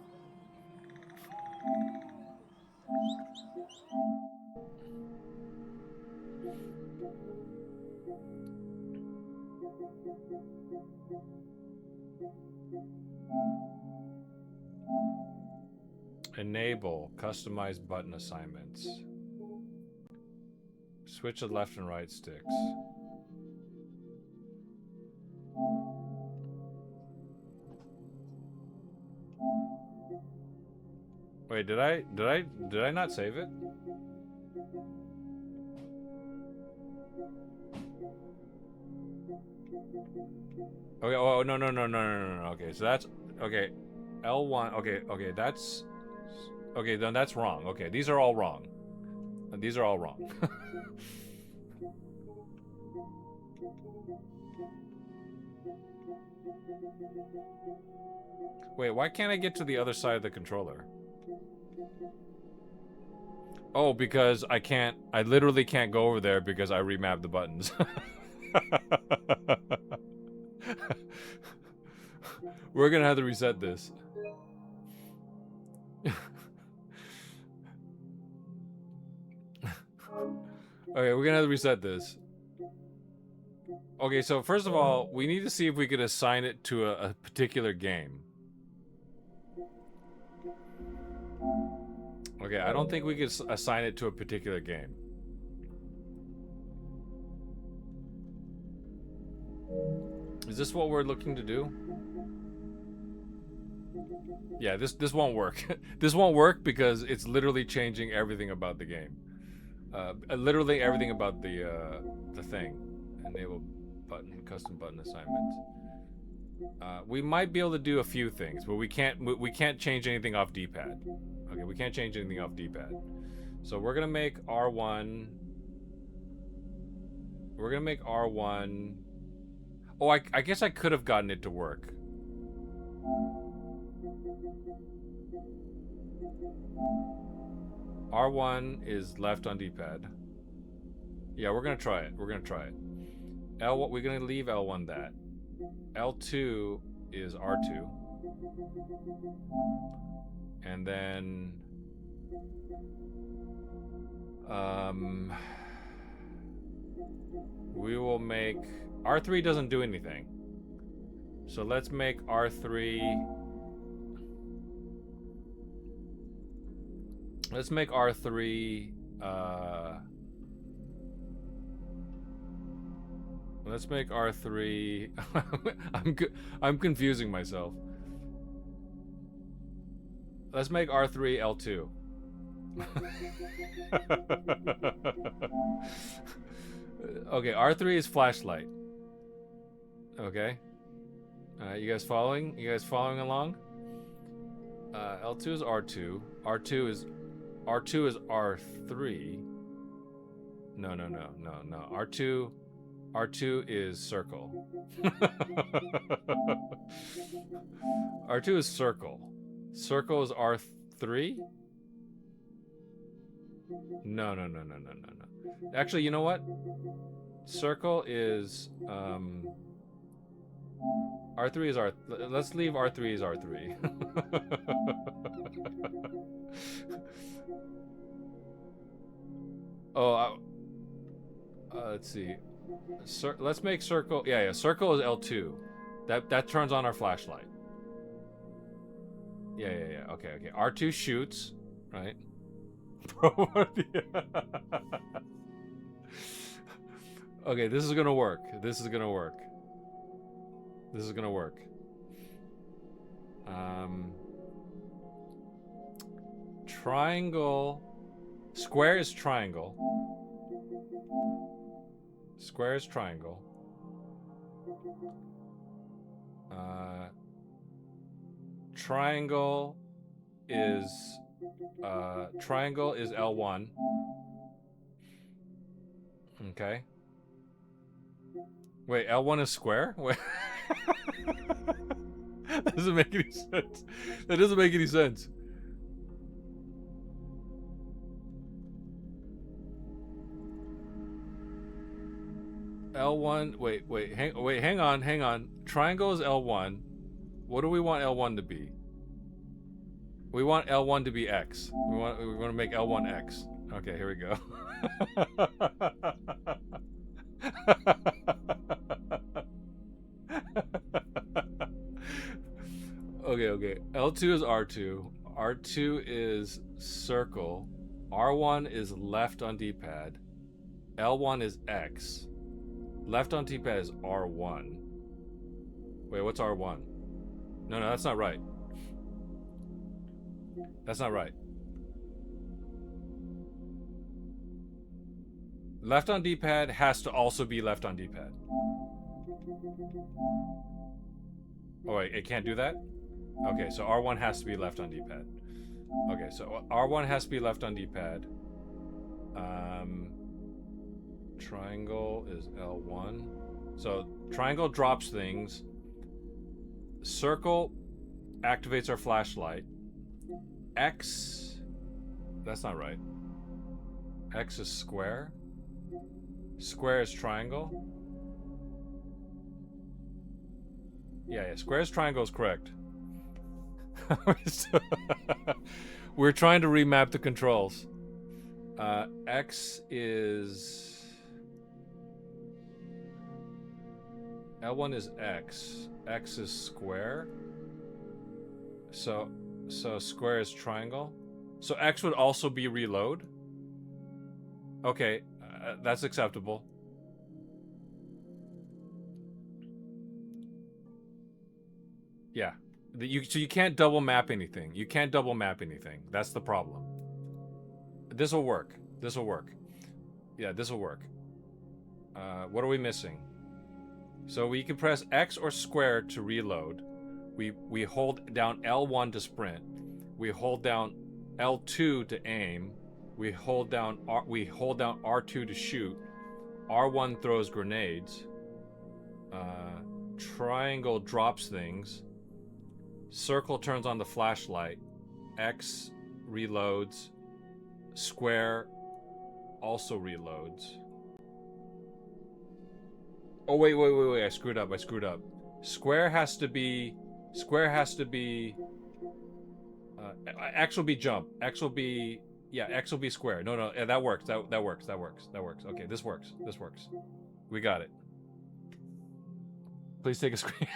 Enable customized button assignments. Switch the left and right sticks. Wait, did I not save it? Okay, oh no. Okay, so that's okay. L1, okay, that's okay, then that's wrong. Okay, these are all wrong. These are all wrong. Wait, why can't I get to the other side of the controller? Oh, because I can't. I literally can't go over there because I remapped the buttons. We're gonna have to reset this. Okay, we're gonna have to reset this. Okay, so first of all, we need to see if we could assign it to a particular game. Okay, I don't think we could assign it to a particular game. Is this what we're looking to do? Yeah, this won't work. This won't work because it's literally changing everything about the game. Literally everything about the thing. Enable button, custom button assignments. We might be able to do a few things, but we can't change anything off D-pad. Okay, we can't change anything off D-pad. So we're gonna make R1. We're gonna make R1. Oh, I guess I could have gotten it to work. R1 is left on D-pad. Yeah, we're gonna try it. We're gonna try it. L1, we're gonna leave L1 that. L2 is R2. And then we will make R3 doesn't do anything. So let's make R3. Let's make R3. Let's make R3. I'm confusing myself. Let's make R3 L2. Okay, R3 is flashlight. Okay. You guys following? You guys following along? L2 is R2. R2 is R3. No. R2 is circle. R2 is circle. Circle is R3? No. Actually, you know what? Circle is R3 is R. Let's leave R3 as R3. Oh, let's see. Let's make circle. Yeah. Circle is L2. That turns on our flashlight. Yeah. Okay. R2 shoots, right? Okay, this is gonna work. Triangle. Square is triangle. Square is triangle. Triangle is L1. Okay. Wait, L1 is square? Wait. That doesn't make any sense. L1. Hang on. Triangle is L1. What do we want L1 to be? We want L1 to be X. We want to make L1 X. Okay, here we go. Okay. L2 is R2. R2 is circle. R1 is left on D-pad. L1 is X. Left on D-pad is R1. Wait, what's R1? No, that's not right. Left on D-pad has to also be left on D-pad. Oh wait, it can't do that? Okay, so R1 has to be left on D-pad. Okay, so R1 has to be left on D-pad. Triangle is L1. So triangle drops things. Circle activates our flashlight. X, that's not right. X is square. Square is triangle. Yeah. Square is triangle is correct. We're trying to remap the controls. X is... L1 is X. X is square. So square is triangle. So X would also be reload. Okay, that's acceptable. Yeah. So you can't double map anything. That's the problem. This will work. Yeah, this will work. What are we missing? So we can press X or square to reload. We hold down L1 to sprint. We hold down L2 to aim. We hold down R2 to shoot. R1 throws grenades. Triangle drops things. Circle turns on the flashlight. X reloads. Square also reloads. Oh wait, I screwed up. Square has to be X will be jump. X will be yeah. X will be square. No, no, that works. That works. That works. That works. Okay, this works. This works. We got it. Please take a screen.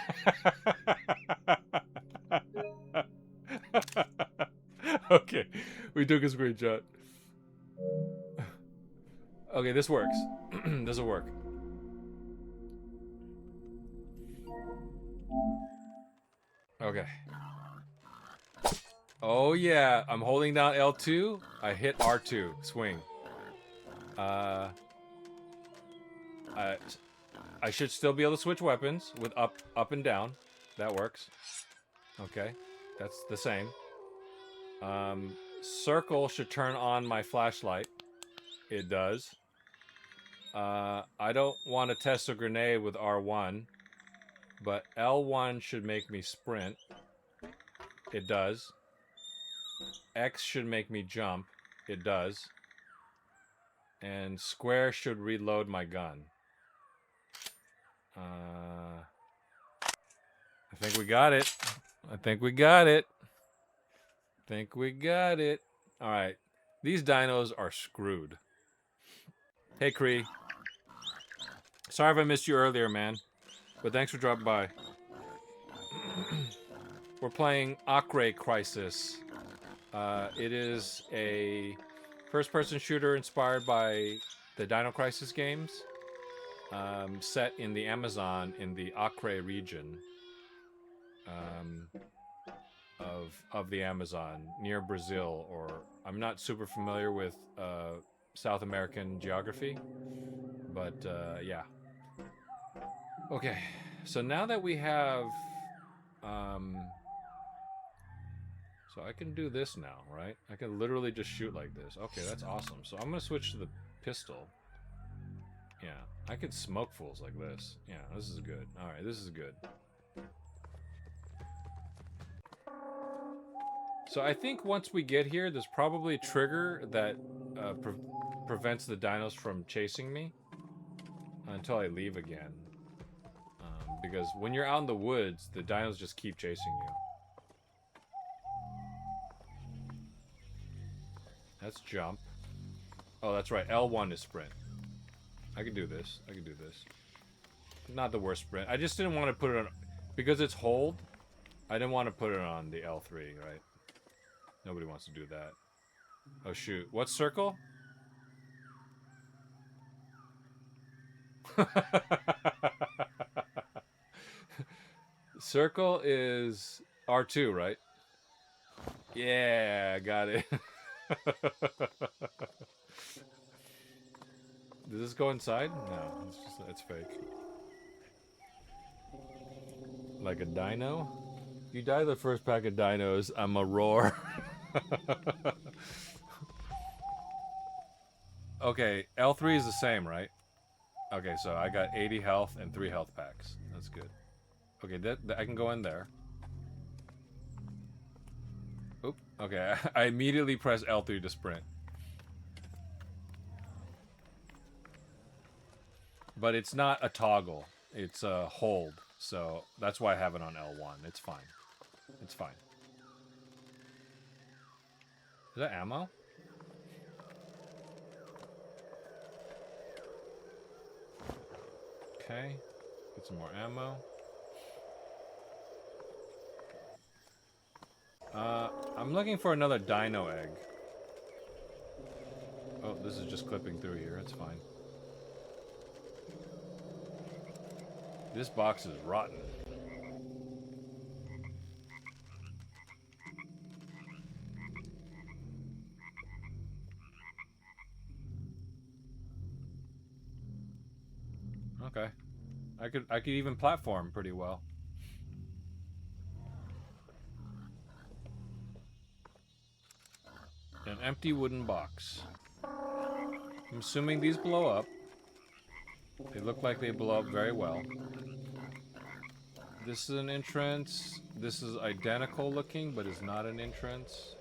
Okay, we took a screenshot. Okay, this works. This will work. Okay. Oh yeah, I'm holding down L2. I hit R2. Swing. I should still be able to switch weapons with up and down. That works. Okay, that's the same. Circle should turn on my flashlight. It does. I don't want to test a grenade with R1, but L1 should make me sprint. It does. X should make me jump. It does. And square should reload my gun. I think we got it. I think we got it. Alright. These dinos are screwed. Hey, Kree. Sorry if I missed you earlier, man. But thanks for dropping by. We're playing Acre Crisis. It is a first-person shooter inspired by the Dino Crisis games. Set in the Amazon in the Acre region of the Amazon near Brazil, or I'm not super familiar with South American geography, but yeah. Okay, so now that we have so I can do this now, right? I can literally just shoot like this. Okay, that's awesome. So I'm gonna switch to the pistol. Yeah, I could smoke fools like this. Yeah, this is good. Alright, this is good. So I think once we get here, there's probably a trigger that prevents the dinos from chasing me until I leave again. Because when you're out in the woods, the dinos just keep chasing you. That's jump. Oh, that's right. L1 is sprint. I can do this. I can do this. Not the worst sprint. I just didn't want to put it on... Because it's hold, I didn't want to put it on the L3, right? Nobody wants to do that. Oh, shoot. What's circle? Circle is R2, right? Yeah, got it. Does this go inside? No, it's fake. Like a dino? You die the first pack of dinos, I'm a roar. Okay, L3 is the same, right? Okay, so I got 80 health and 3 health packs. That's good. Okay, that I can go in there. Oop. Okay, I immediately press L3 to sprint. But it's not a toggle. It's a hold. So that's why I have it on L1. It's fine. It's fine. Is that ammo? Okay. Get some more ammo. I'm looking for another dino egg. Oh, this is just clipping through here. It's fine. This box is rotten. Okay. I could even platform pretty well. An empty wooden box. I'm assuming these blow up. They look like they blow up very well. This is an entrance. This is identical looking, but is not an entrance.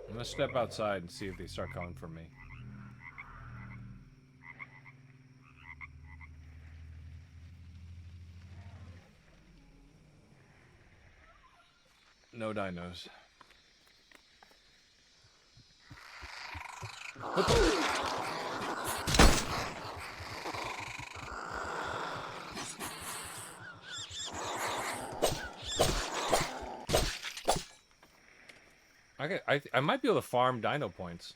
I'm gonna step outside and see if they start coming for me. No dinos. I might be able to farm dino points.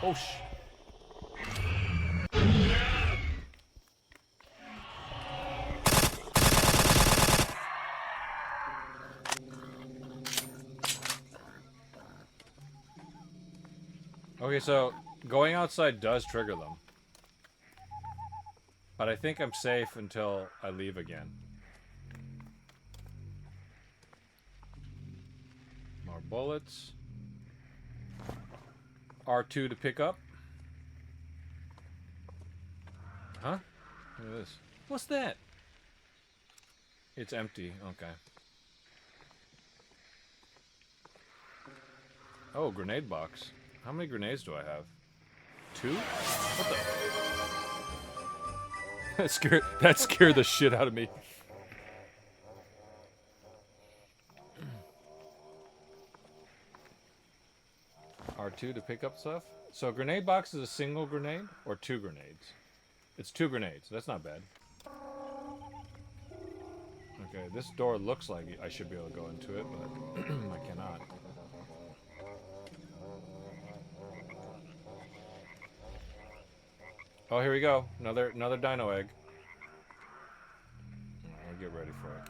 Oh sh. Okay, so going outside does trigger them. But I think I'm safe until I leave again. More bullets. R2 to pick up. Huh? Look at this. What's that? It's empty. Okay. Oh, grenade box. How many grenades do I have? 2? What the? That scared the shit out of me. R2 to pick up stuff. So grenade box is a single grenade or 2 grenades? It's 2 grenades. That's not bad. Okay, this door looks like I should be able to go into it, but I cannot. Oh, here we go. Another dino egg. I'll get ready for it.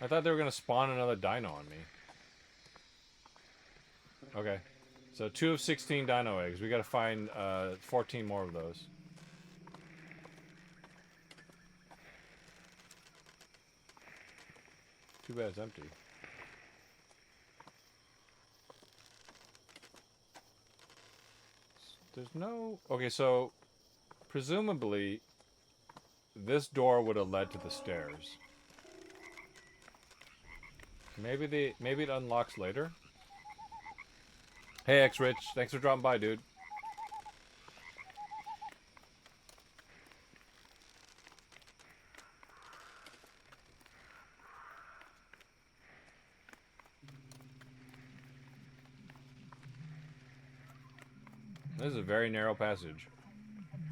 I thought they were going to spawn another dino on me. Okay. So 2 of 16 dino eggs. We got to find 14 more of those. Too bad it's empty. There's no... Okay, so presumably this door would have led to the stairs. Maybe it unlocks later. Hey, X-Rich, thanks for dropping by, dude. This is a very narrow passage.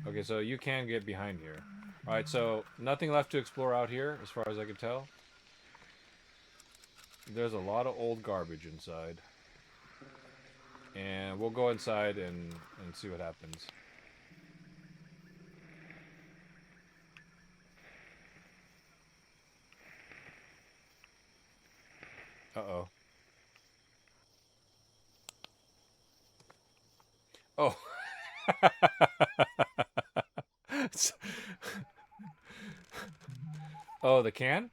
Okay, so you can get behind here. Alright, so nothing left to explore out here, as far as I can tell. There's a lot of old garbage inside. And we'll go inside and see what happens. Uh-oh. Oh. Oh, the can?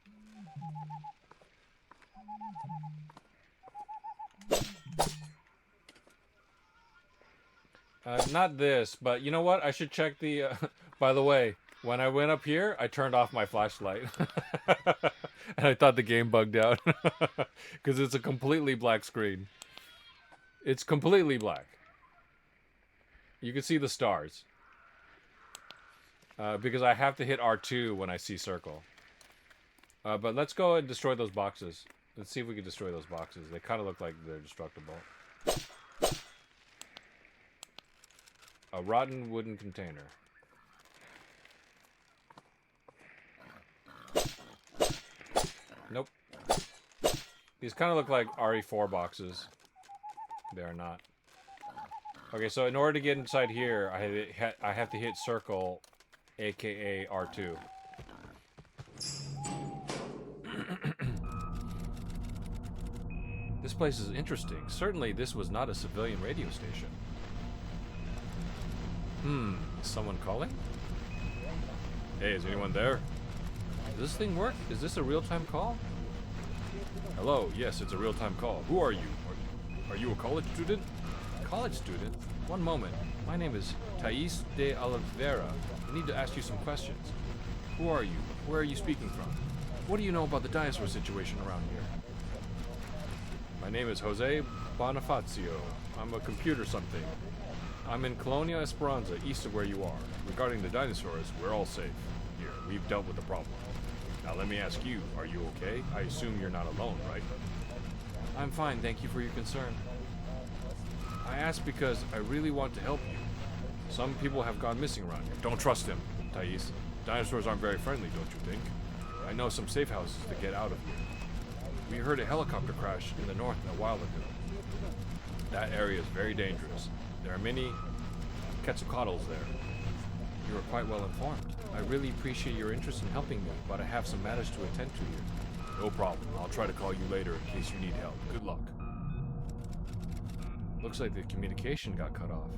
Not this, but you know what? I should check the... by the way, when I went up here, I turned off my flashlight. And I thought the game bugged out. Because it's a completely black screen. It's completely black. You can see the stars. Because I have to hit R2 when I see circle. But let's go and destroy those boxes. Let's see if we can destroy those boxes. They kind of look like they're destructible. A rotten wooden container. Nope. These kind of look like RE4 boxes. They are not. Okay, so in order to get inside here, I have to hit circle, aka R2. This place is interesting. Certainly this was not a civilian radio station. Is someone calling? Hey, is anyone there? Does this thing work? Is this a real-time call? Hello, yes, it's a real-time call. Who are you? Are you a college student? College student? One moment. My name is Thais de Oliveira. I need to ask you some questions. Who are you? Where are you speaking from? What do you know about the dinosaur situation around here? My name is Jose Bonifacio. I'm a computer something. I'm in Colonia Esperanza, east of where you are. Regarding the dinosaurs, we're all safe. Here, we've dealt with the problem. Now let me ask you, are you okay? I assume you're not alone, right? I'm fine, thank you for your concern. I asked because I really want to help you. Some people have gone missing around here. Don't trust them, Thais. Dinosaurs aren't very friendly, don't you think? I know some safe houses to get out of here. We heard a helicopter crash in the north a while ago. That area is very dangerous. There are many Quetzalcoatl's there. You are quite well informed. I really appreciate your interest in helping me, but I have some matters to attend to here. No problem. I'll try to call you later in case you need help. Good luck. Looks like the communication got cut off.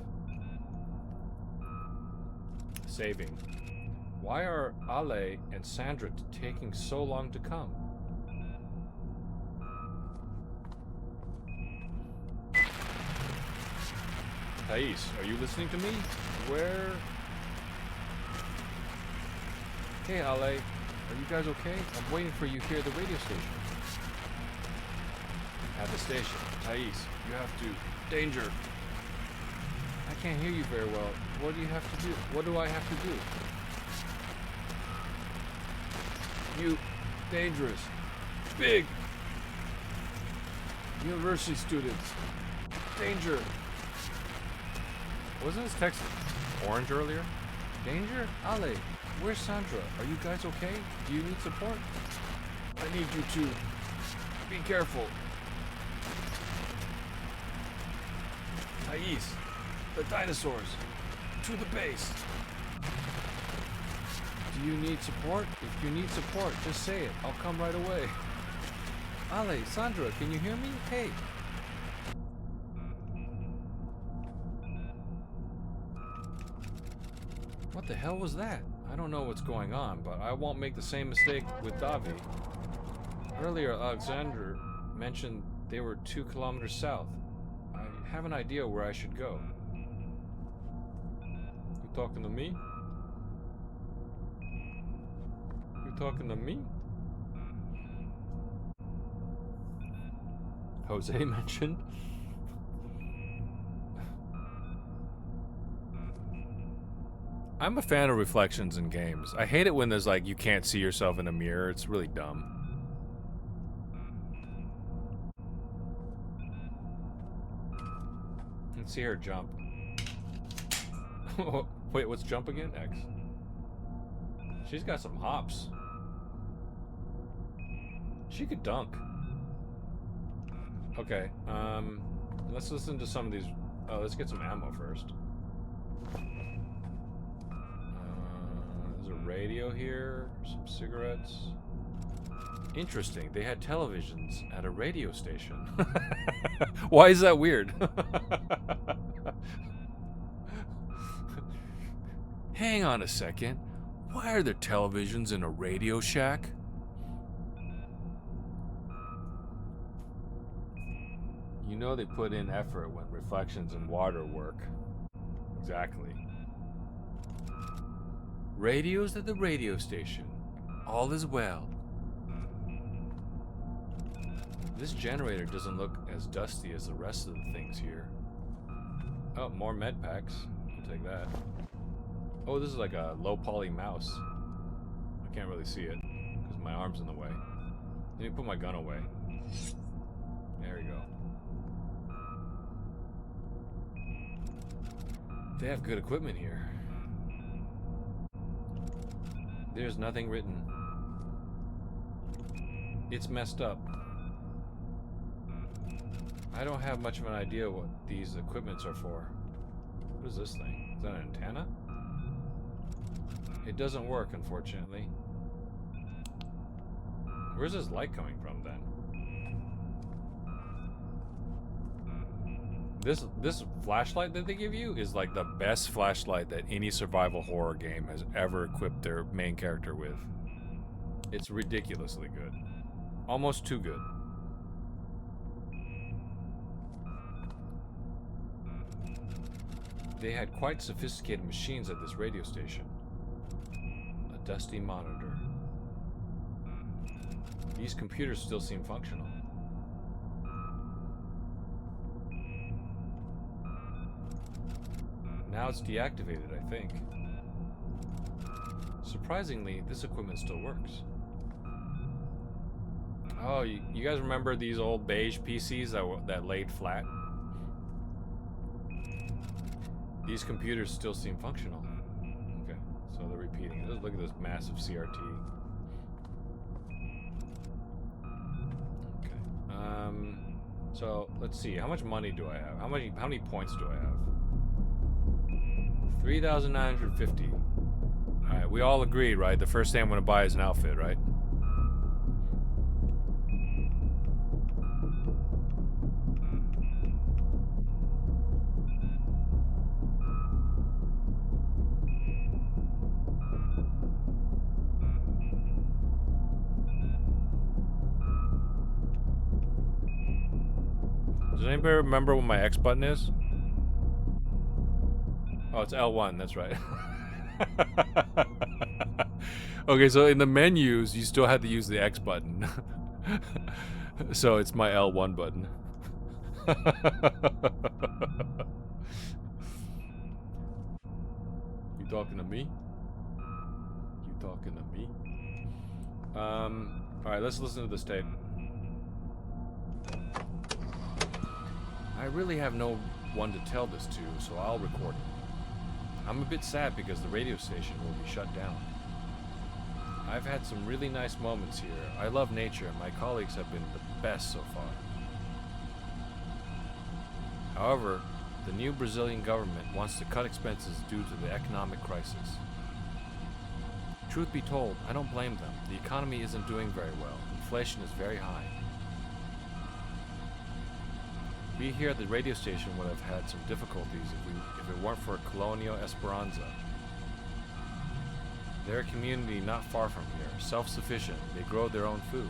Saving. Why are Ale and Sandra taking so long to come? Thais, are you listening to me? Where? Hey, Ale. Are you guys okay? I'm waiting for you here at the radio station. At the station. Thais, you have to... Danger! I can't hear you very well. What do you have to do? What do I have to do? You... Dangerous. Big! University students. Danger! Wasn't this text orange earlier? Danger? Ale, where's Sandra? Are you guys okay? Do you need support? I need you to be careful. Thais, the dinosaurs, to the base. Do you need support? If you need support, just say it. I'll come right away. Ale, Sandra, can you hear me? Hey. What the hell was that? I don't know what's going on, but I won't make the same mistake with Davi. Earlier, Alexander mentioned they were 2 kilometers south. I have an idea where I should go. You talking to me? You talking to me? Jose mentioned? I'm a fan of reflections in games. I hate it when there's like you can't see yourself in a mirror. It's really dumb. Let's see her jump. Wait, what's jump again? X. She's got some hops. She could dunk. Okay, let's listen to some of these. Oh, let's get some ammo first. There's a radio here, some cigarettes. Interesting, they had televisions at a radio station. Why is that weird? Hang on a second. Why are there televisions in a Radio Shack? You know they put in effort when reflections in water work. Exactly. Radios at the radio station. All is well. This generator doesn't look as dusty as the rest of the things here. Oh, more med packs. I'll take that. Oh, this is like a low poly mouse. I can't really see it because my arm's in the way. Let me put my gun away. There we go. They have good equipment here. There's nothing written. It's messed up. I don't have much of an idea what these equipments are for. What is this thing? Is that an antenna? It doesn't work, unfortunately. Where's this light coming from, then? This flashlight that they give you is like the best flashlight that any survival horror game has ever equipped their main character with. It's ridiculously good. Almost too good. They had quite sophisticated machines at this radio station. A dusty monitor. These computers still seem functional. Now it's deactivated, I think. Surprisingly, this equipment still works. Oh, you guys remember these old beige PCs that laid flat? These computers still seem functional. Okay, so they're repeating it. Look at this massive CRT. Okay. So let's see. How much money do I have? How many points do I have? 3,950. All right, we all agreed, right? The first thing I'm going to buy is an outfit, right? Does anybody remember what my X button is? Oh, it's L1, that's right. Okay, so in the menus, you still had to use the X button. So it's my L1 button. You talking to me? You talking to me? Alright, let's listen to this tape. I really have no one to tell this to, so I'll record it. I'm a bit sad because the radio station will be shut down. I've had some really nice moments here. I love nature, and my colleagues have been the best so far. However, the new Brazilian government wants to cut expenses due to the economic crisis. Truth be told, I don't blame them. The economy isn't doing very well. Inflation is very high. We here at the radio station would have had some difficulties if it weren't for Colonial Esperanza. They're a community not far from here, self-sufficient. They grow their own food.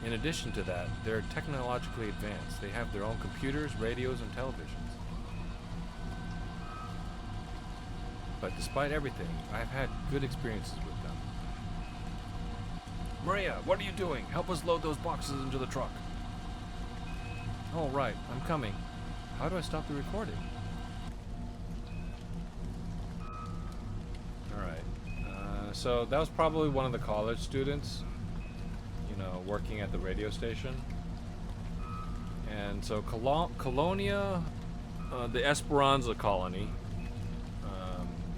In addition to that, they're technologically advanced. They have their own computers, radios, and televisions. But despite everything, I've had good experiences with them. Maria, what are you doing? Help us load those boxes into the truck. Oh, right, I'm coming. How do I stop the recording? Alright, so that was probably one of the college students, you know, working at the radio station. And so Colonia, the Esperanza colony,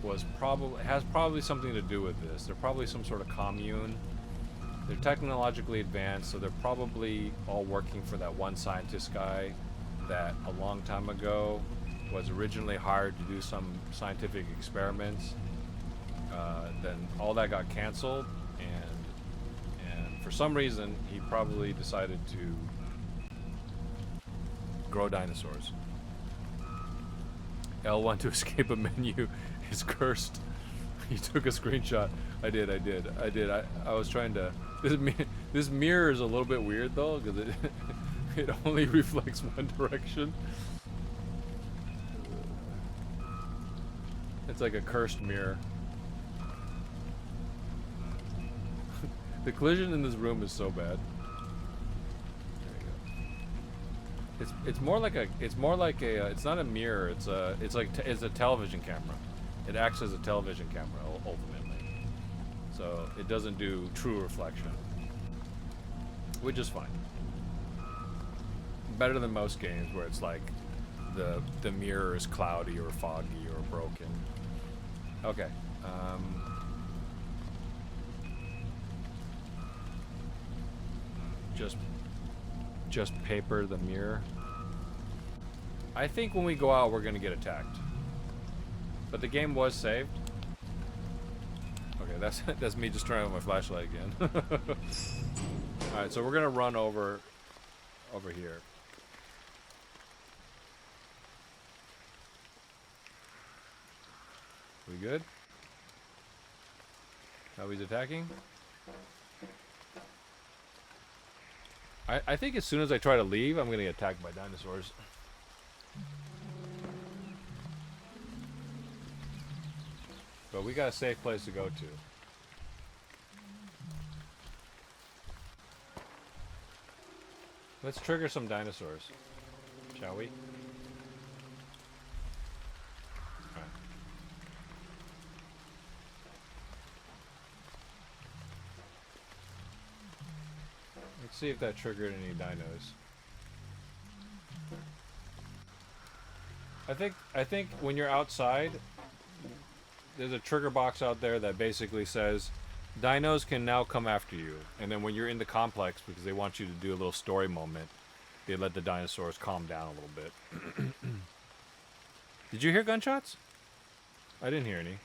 has probably something to do with this. They're probably some sort of commune. They're technologically advanced, so they're probably all working for that one scientist guy that a long time ago was originally hired to do some scientific experiments. Then all that got canceled, and for some reason he probably decided to grow dinosaurs. L1 to escape a menu is cursed. He took a screenshot. I did. I was trying to. This mirror is a little bit weird though, because it only reflects one direction. It's like a cursed mirror. The collision in this room is so bad. There you go. It's more like a. It's not a mirror. It's a television camera. It acts as a television camera ultimately. So it doesn't do true reflection, which is fine. Better than most games where it's like the mirror is cloudy or foggy or broken. Okay. Just paper the mirror. I think when we go out, we're gonna get attacked. But the game was saved. Okay, that's me just turning on my flashlight again. All right, so we're gonna run over here. We good? Now he's attacking. I think as soon as I try to leave, I'm gonna get attacked by dinosaurs. But we got a safe place to go to. Let's trigger some dinosaurs, shall we? Alright. Let's see if that triggered any dinos. I think when you're outside, there's a trigger box out there that basically says dinos can now come after you. And then when you're in the complex, because they want you to do a little story moment, they let the dinosaurs calm down a little bit. Did you hear gunshots? I didn't hear any.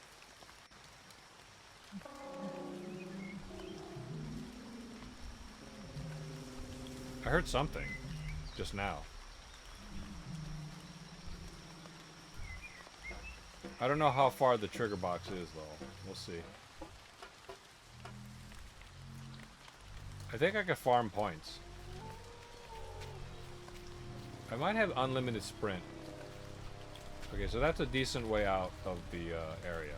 I heard something just now. I don't know how far the trigger box is, though. We'll see. I think I can farm points. I might have unlimited sprint. Okay, so that's a decent way out of the area.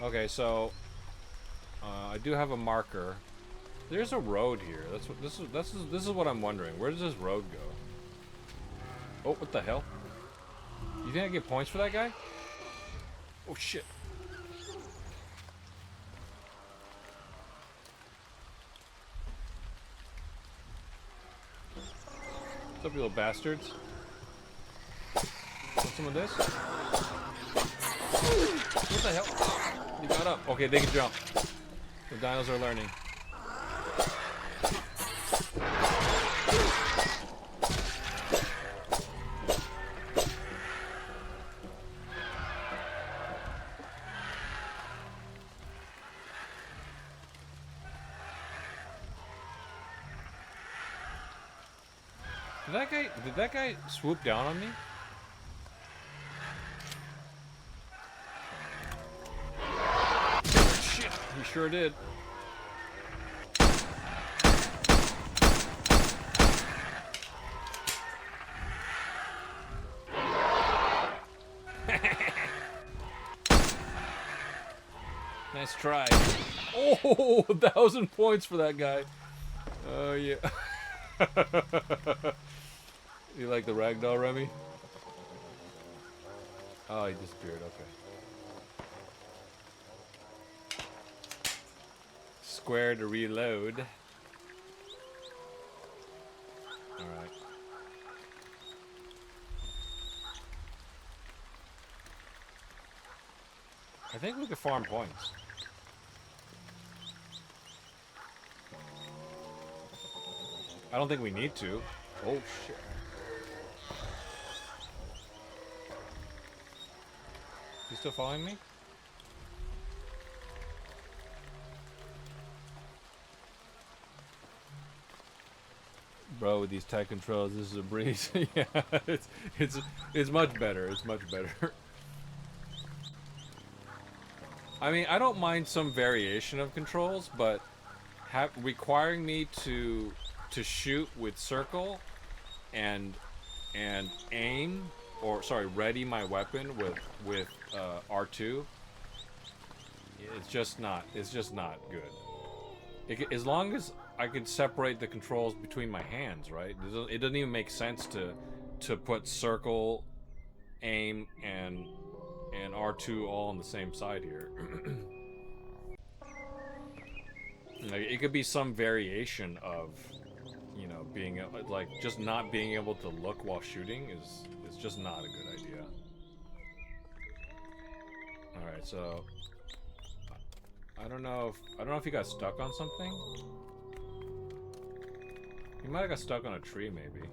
Okay, so I do have a marker. There's a road here. That's what this is what I'm wondering. Where does this road go? Oh, what the hell? You think I get points for that guy? Oh shit. What's up, you little bastards? Want some of this? What the hell? You got up. Okay, they can jump. The dinos are learning. Did that guy swoop down on me? Shit, he sure did. Nice try. Oh, 1,000 points for that guy. Oh, yeah. You like the ragdoll, Remy? Oh, he disappeared. Okay. Square to reload. Alright. I think we could farm points. I don't think we need to. Oh, shit. You still following me? Bro, with these tight controls, this is a breeze. Yeah, it's much better. It's much better. I mean, I don't mind some variation of controls, but requiring me to shoot with circle and aim, or sorry, ready my weapon with R2. It's just not good. As long as I could separate the controls between my hands, right? It doesn't even make sense to put circle, aim, and R2 all on the same side here. Like, it could be some variation of, you know, being like just not being able to look while shooting is just not a good idea. All right, so I don't know if he got stuck on something. He might have got stuck on a tree, maybe.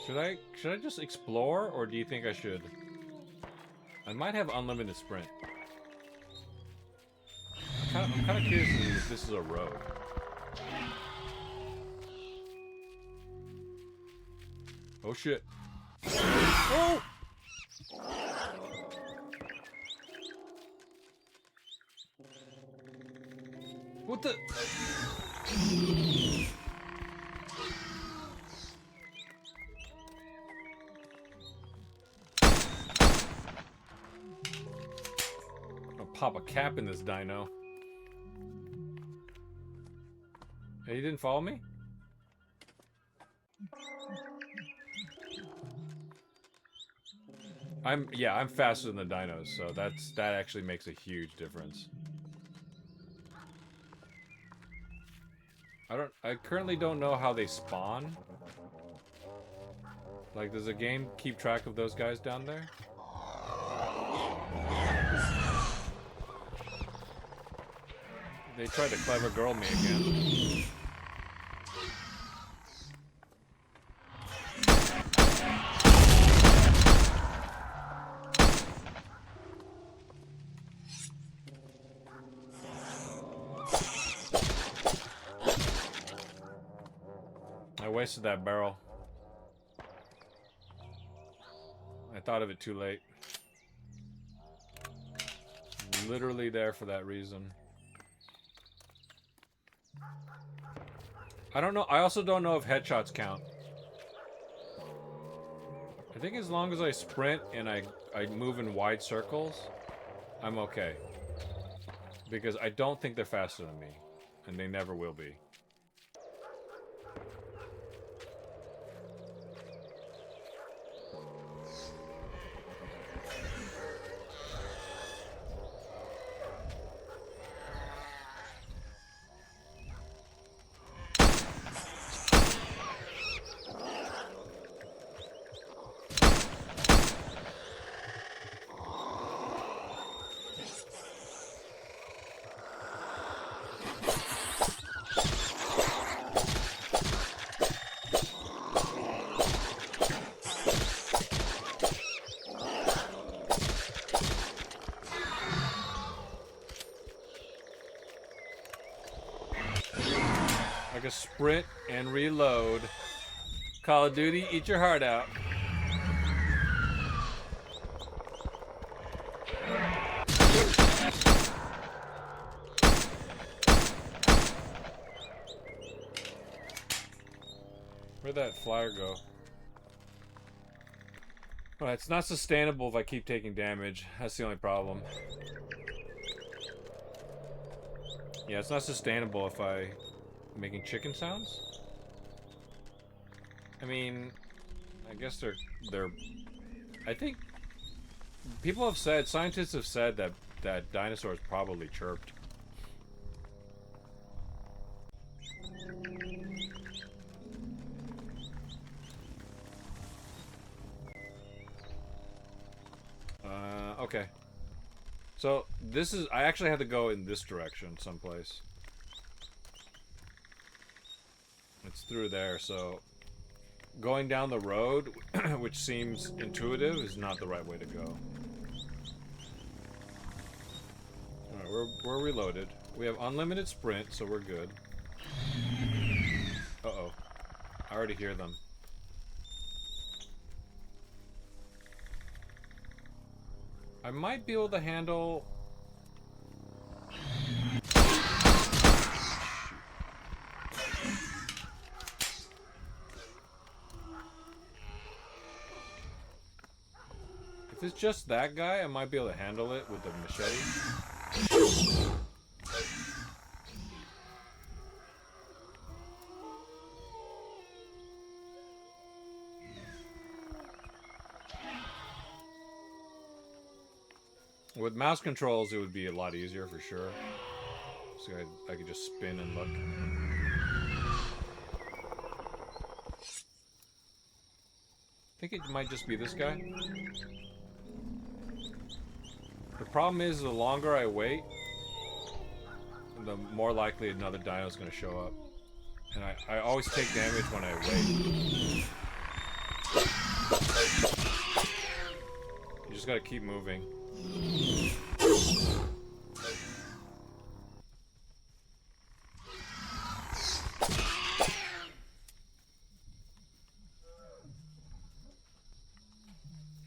Should I just explore, or do you think I should? I might have unlimited sprint. I'm kind of curious if this is a road. Oh shit! Oh! What the? I'll pop a cap in this dino. Hey, you didn't follow me? I'm faster than the dinos, so that actually makes a huge difference. I currently don't know how they spawn. Like, does the game keep track of those guys down there? They tried to clever girl me again. I wasted that barrel. I thought of it too late. Literally there for that reason. I don't know. I also don't know if headshots count. I think as long as I sprint and I move in wide circles, I'm okay. Because I don't think they're faster than me. And they never will be. Like a sprint and reload. Call of Duty, eat your heart out. Where'd that flyer go? Well, it's not sustainable if I keep taking damage. That's the only problem. Yeah, it's not sustainable if I... Making chicken sounds? I mean... I guess they're... I think... People have said... Scientists have said that dinosaurs probably chirped. Okay. So, this is... I actually had to go in this direction someplace. It's through there, so... Going down the road, which seems intuitive, is not the right way to go. Alright, we're reloaded. We have unlimited sprint, so we're good. Uh-oh. I already hear them. I might be able to handle... If it's just that guy, I might be able to handle it with the machete. With mouse controls, it would be a lot easier for sure. So I could just spin and look. I think it might just be this guy. The problem is, the longer I wait, the more likely another dino is going to show up. And I always take damage when I wait. You just got to keep moving.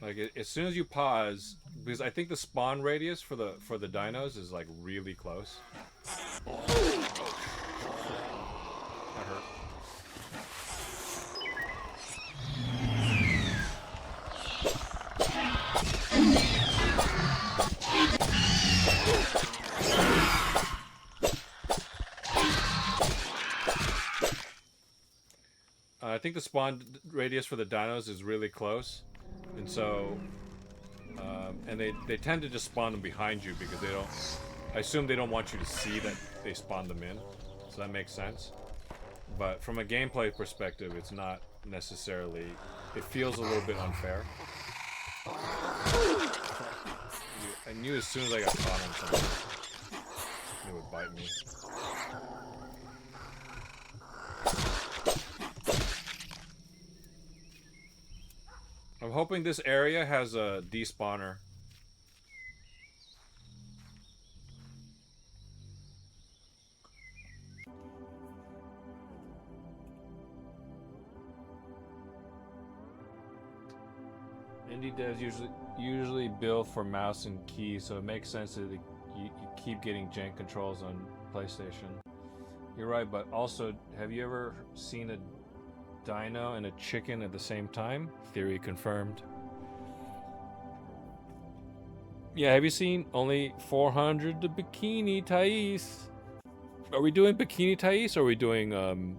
Like as soon as you pause, because I think the spawn radius for the dinos is like really close. That hurt. I think the spawn radius for the dinos is really close, and so, and they tend to just spawn them behind you because they don't. I assume they don't want you to see that they spawn them in, so that makes sense. But from a gameplay perspective, it's not necessarily. It feels a little bit unfair. I knew as soon as I got caught on something, it would bite me. I'm hoping this area has a despawner. Indie devs usually build for mouse and keys, so it makes sense that you keep getting jank controls on PlayStation. You're right, but also, have you ever seen a dino and a chicken at the same time? Theory confirmed. Yeah, have you seen Only 400 the Bikini Thais? Are we doing Bikini Thais or are we doing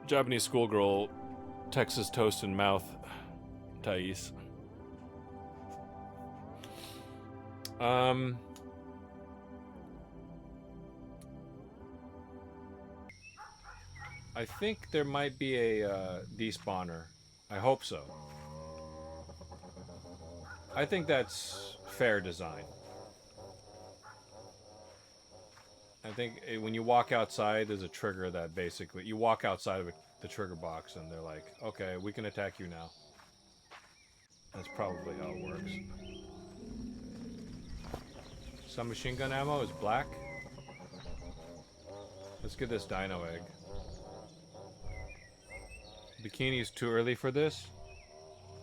Japanese schoolgirl Texas toast and mouth Thais? I think there might be a despawner. I hope so. I think that's fair design. I think when you walk outside, there's a trigger that basically you walk outside of the trigger box, and they're like, "Okay, we can attack you now." That's probably how it works. Some machine gun ammo is black. Let's get this dino egg. Bikini is too early for this.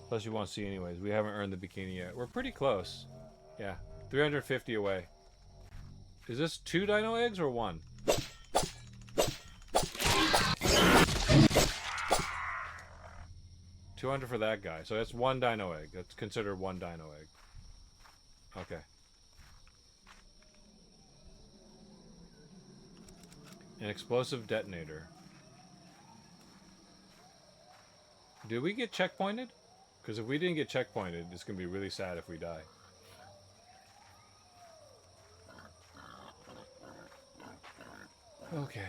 Plus, you won't see anyways. We haven't earned the bikini yet. We're pretty close. Yeah, 350 away. Is this 2 dino eggs or 1? $200 for that guy. So that's 1 dino egg. That's considered 1 dino egg. Okay. An explosive detonator. Did we get checkpointed? Because if we didn't get checkpointed, it's going to be really sad if we die. Okay.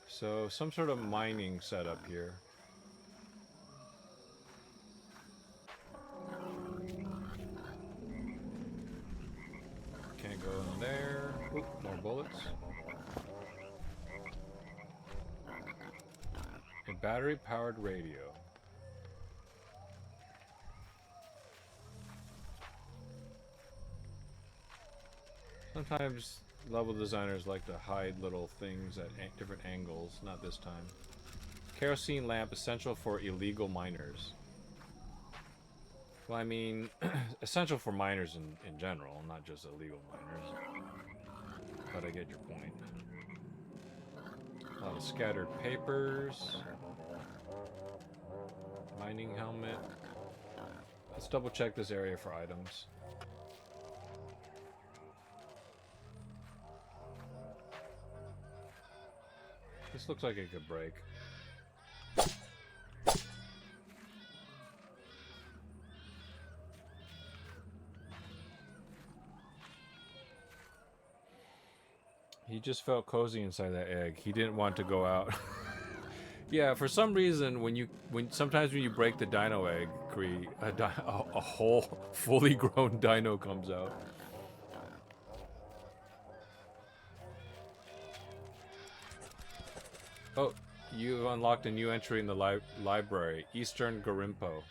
So, some sort of mining setup here. Can't go in there. Oop, more bullets. A battery-powered radio. Sometimes level designers like to hide little things at different angles. Not this time. Kerosene lamp essential for illegal miners. Well, I mean, essential for miners in general, not just illegal miners. But I get your point. A lot of scattered papers. Mining helmet. Let's double check this area for items. This looks like it could break. He just felt cozy inside that egg. He didn't want to go out. Yeah, for some reason, sometimes when you break the dino egg, a whole fully grown dino comes out. Oh, you've unlocked a new entry in the library. Eastern Garimpo.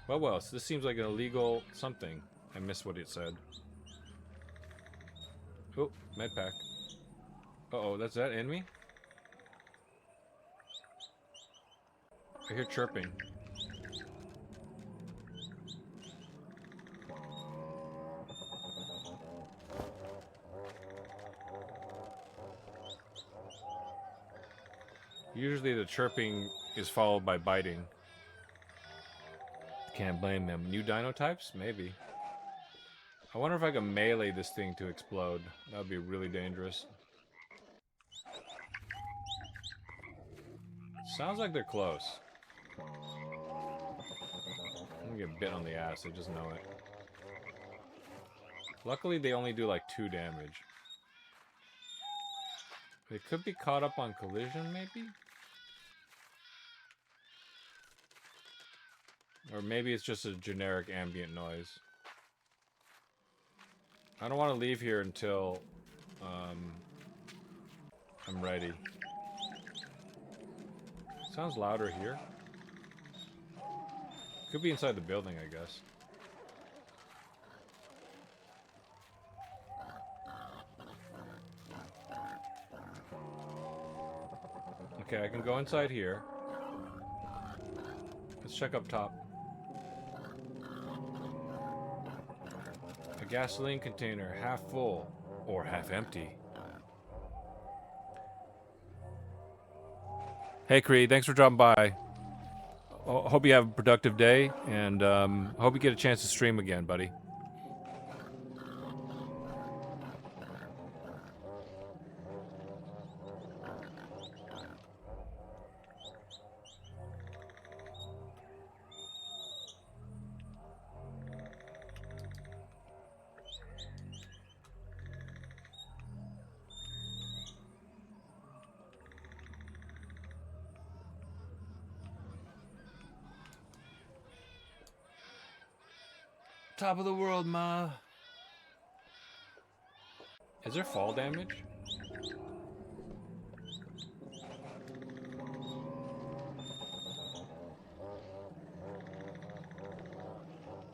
Well, so this seems like an illegal something. I missed what it said. Oh, med pack. Uh-oh, that's that enemy? I hear chirping. Usually the chirping is followed by biting. Can't blame them. New dino types? Maybe. I wonder if I can melee this thing to explode. That would be really dangerous. Sounds like they're close. I'm gonna get bit on the ass, I just know it. Luckily, they only do like 2 damage. They could be caught up on collision, maybe? Or maybe it's just a generic ambient noise. I don't want to leave here until I'm ready. Sounds louder here. Could be inside the building, I guess. Okay, I can go inside here. Let's check up top. A gasoline container, half full or half empty. Hey Creed, thanks for dropping by. Hope you have a productive day, and hope you get a chance to stream again, buddy. Top of the world, ma. Is there fall damage?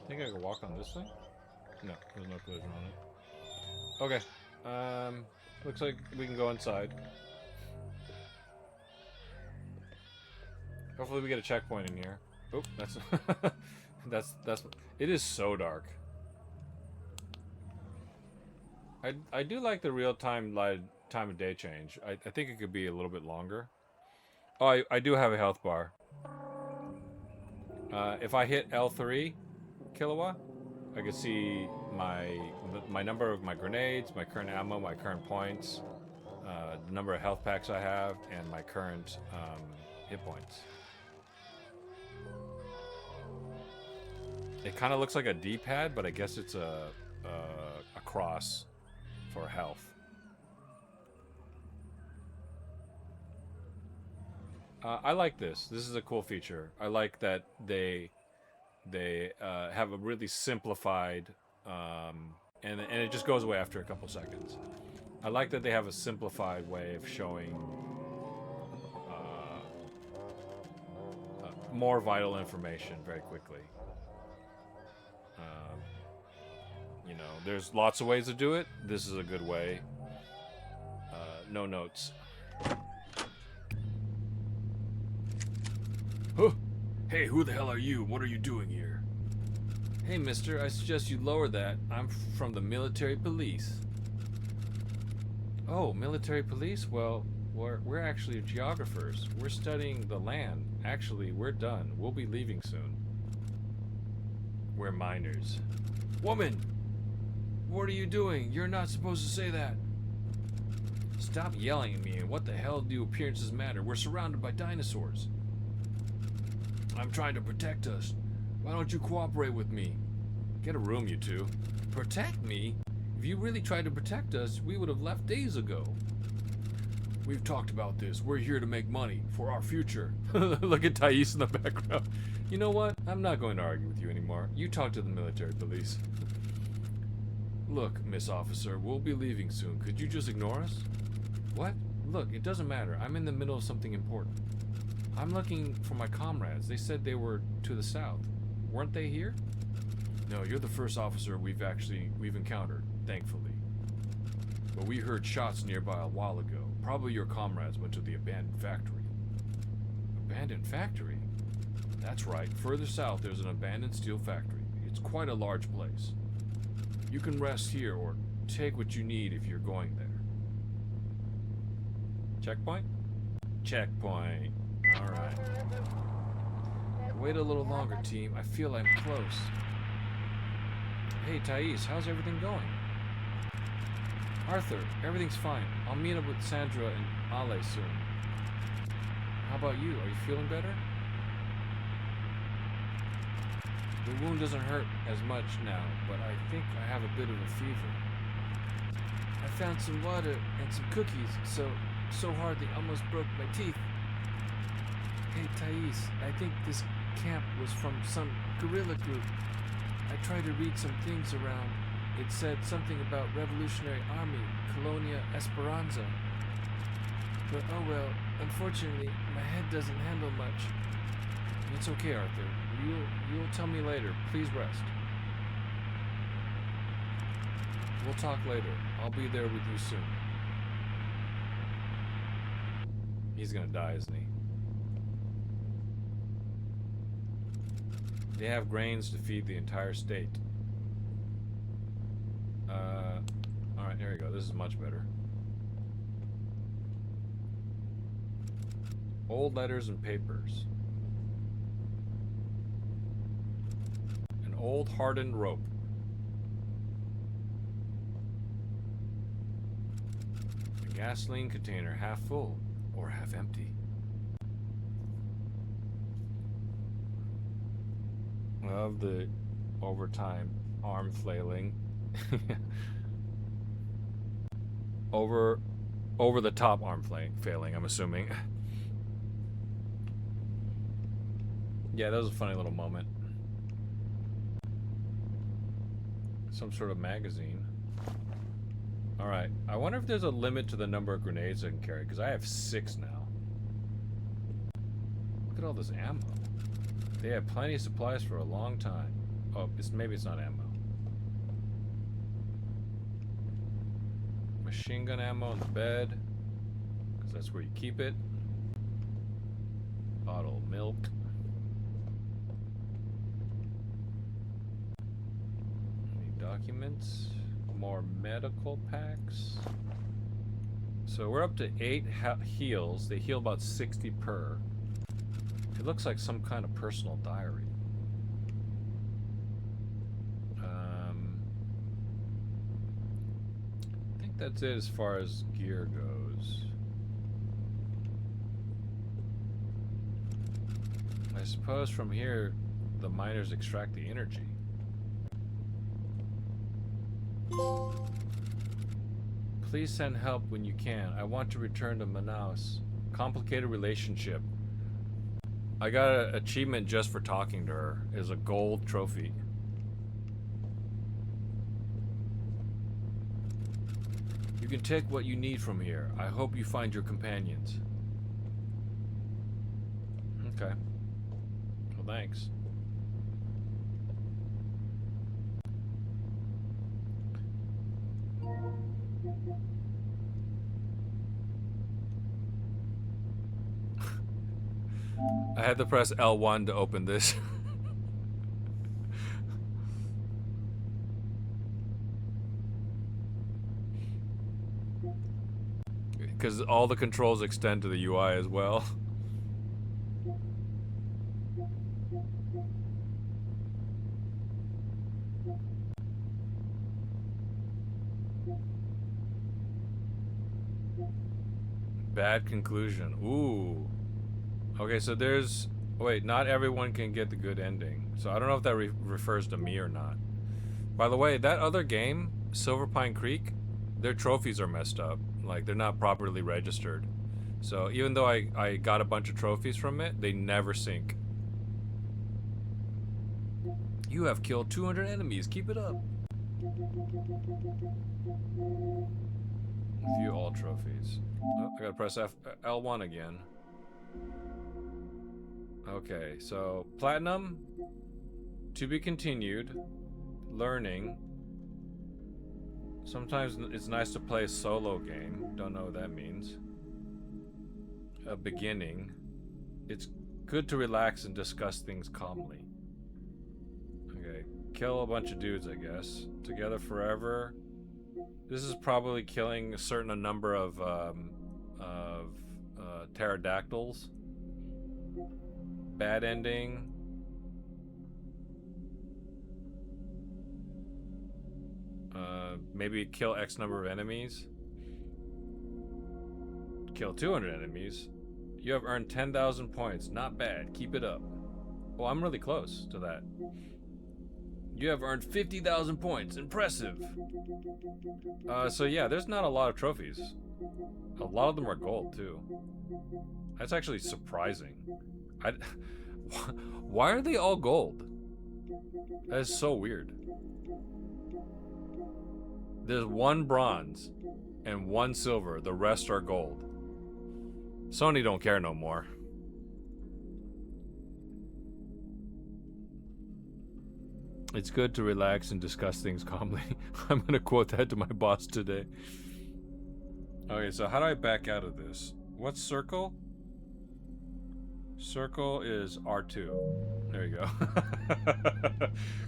Think I can walk on this thing? No, there's no collision on it. Okay. Looks like we can go inside. Hopefully we get a checkpoint in here. Oh, that's that's it is so dark. I do like the real-time time of day change. I think it could be a little bit longer. Oh, I do have a health bar. If I hit L3 kilowatt, I can see my number of my grenades, my current ammo, my current points, the number of health packs I have, and my current hit points. It kind of looks like a D-pad, but I guess it's a cross for health. I like this. This is a cool feature. I like that they have a really simplified, and it just goes away after a couple seconds. I like that they have a simplified way of showing more vital information very quickly. You know, there's lots of ways to do it. This is a good way. No notes. Huh. Hey, who the hell are you? What are you doing here? Hey, mister, I suggest you lower that. I'm from the military police. Oh, military police? Well, we're actually geographers. We're studying the land. Actually, we're done. We'll be leaving soon. We're miners. Woman! What are you doing? You're not supposed to say that. Stop yelling at me, and what the hell do appearances matter? We're surrounded by dinosaurs. I'm trying to protect us. Why don't you cooperate with me? Get a room, you two. Protect me? If you really tried to protect us, we would have left days ago. We've talked about this. We're here to make money for our future. Look at Thais in the background. You know what? I'm not going to argue with you anymore. You talk to the military police. Look, Miss Officer, we'll be leaving soon. Could you just ignore us? What? Look, it doesn't matter. I'm in the middle of something important. I'm looking for my comrades. They said they were to the south. Weren't they here? No, you're the first officer we've encountered, thankfully. But we heard shots nearby a while ago. Probably your comrades went to the abandoned factory. Abandoned factory? That's right. Further south, there's an abandoned steel factory. It's quite a large place. You can rest here or take what you need if you're going there. Checkpoint? checkpoint. Alright. Wait a little longer, team. I feel I'm close. Hey, Thais, how's everything going? Arthur, everything's fine. I'll meet up with Sandra and Ale soon. How about you? Are you feeling better? The wound doesn't hurt as much now, but I think I have a bit of a fever. I found some water and some cookies, so hard they almost broke my teeth. Hey, Thais, I think this camp was from some guerrilla group. I tried to read some things around. It said something about Revolutionary Army, Colonia Esperanza. But oh well, unfortunately, my head doesn't handle much. It's okay, Arthur. You'll tell me later. Please rest. We'll talk later. I'll be there with you soon. He's gonna die, isn't he? They have grains to feed the entire state. Alright, here we go. This is much better. Old letters and papers. An old hardened rope. A gasoline container half full or half empty. Love the overtime arm flailing. over the top arm flailing, I'm assuming. Yeah, that was a funny little moment. Some sort of magazine. Alright, I wonder if there's a limit to the number of grenades I can carry, because I have 6 now. Look at all this ammo. They have plenty of supplies for a long time. Oh, maybe it's not ammo. Machine gun ammo on the bed, because that's where you keep it. Bottle of milk. Any documents? More medical packs. So we're up to 8 heals. They heal about 60 per. It looks like some kind of personal diary. I think that's it as far as gear goes. I suppose from here the miners extract the energy. Please send help when you can. I want to return to Manaus. Complicated relationship. I got an achievement just for talking to her. Is a gold trophy. You can take what you need from here. I hope you find your companions. Okay. Well, thanks. I had to press L1 to open this. Because all the controls extend to the UI as well. Bad conclusion. Ooh. Okay, so there's... Wait, not everyone can get the good ending. So I don't know if that refers to me or not. By the way, that other game, Silver Pine Creek, their trophies are messed up. Like, they're not properly registered. So even though I got a bunch of trophies from it, they never sync. You have killed 200 enemies. Keep it up. View all trophies. Oh, I gotta press L1 again. Okay, so platinum, to be continued, learning. Sometimes it's nice to play a solo game. Don't know what that means. A beginning. It's good to relax and discuss things calmly. Okay, kill a bunch of dudes, I guess. Together forever. This is probably killing a certain number of Pterodactyls. Bad ending. Maybe kill X number of enemies. Kill 200 enemies. You have earned 10,000 points. Not bad. Keep it up. Oh, I'm really close to that. You have earned 50,000 points. Impressive. So yeah, there's not a lot of trophies. A lot of them are gold, too. That's actually surprising. Why are they all gold? That is so weird. There's one bronze and one silver. The rest are gold. Sony don't care no more. It's good to relax and discuss things calmly. I'm gonna quote that to my boss today. Okay, so how do I back out of this? What's circle? Circle is R2. There you go.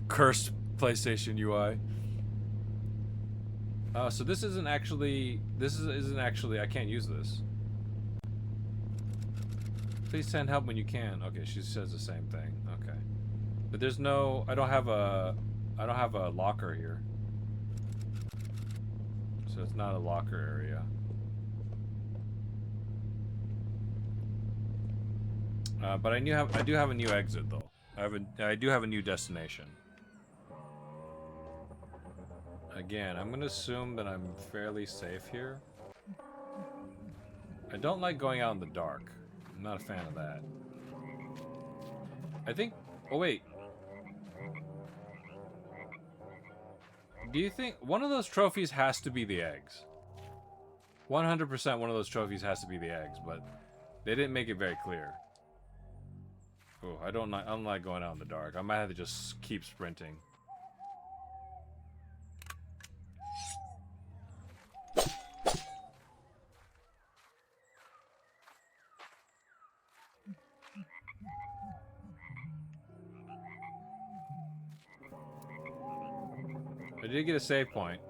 Cursed PlayStation UI. So this isn't actually. I can't use this. Please send help when you can. Okay, she says the same thing. Okay, but there's no. I don't have a locker here, so it's not a locker area. But I do have a new exit though. I do have a new destination. Again, I'm gonna assume that I'm fairly safe here. I don't like going out in the dark. I'm not a fan of that. I think... Oh, wait. Do you think... One of those trophies has to be the eggs. 100% one of those trophies has to be the eggs, but they didn't make it very clear. Oh, I don't like going out in the dark. I might have to just keep sprinting. I did get a save point.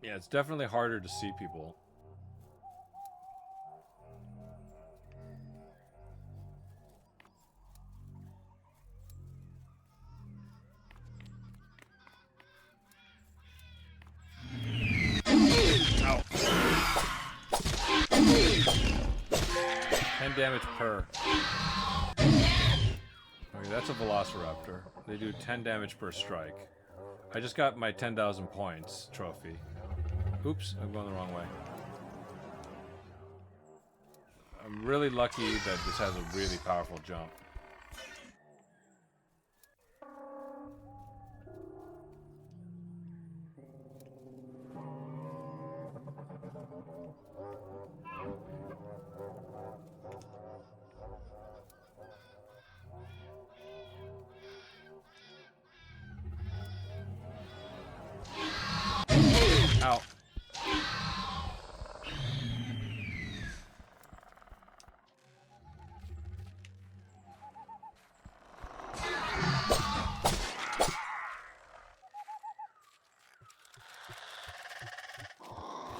Yeah, it's definitely harder to see people. Ow. 10 damage per. Okay, that's a Velociraptor. They do 10 damage per strike. I just got my 10,000 points trophy. Oops, I'm going the wrong way. I'm really lucky that this has a really powerful jump. Ow.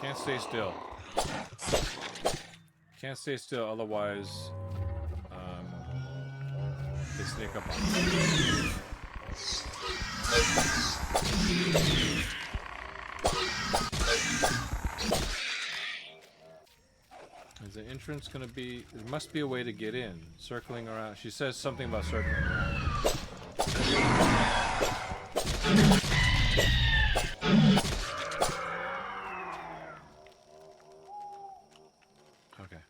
Can't stay still. Can't stay still, otherwise they sneak up on me. Is the entrance gonna be... There must be a way to get in. Circling around. She says something about circling around. Okay.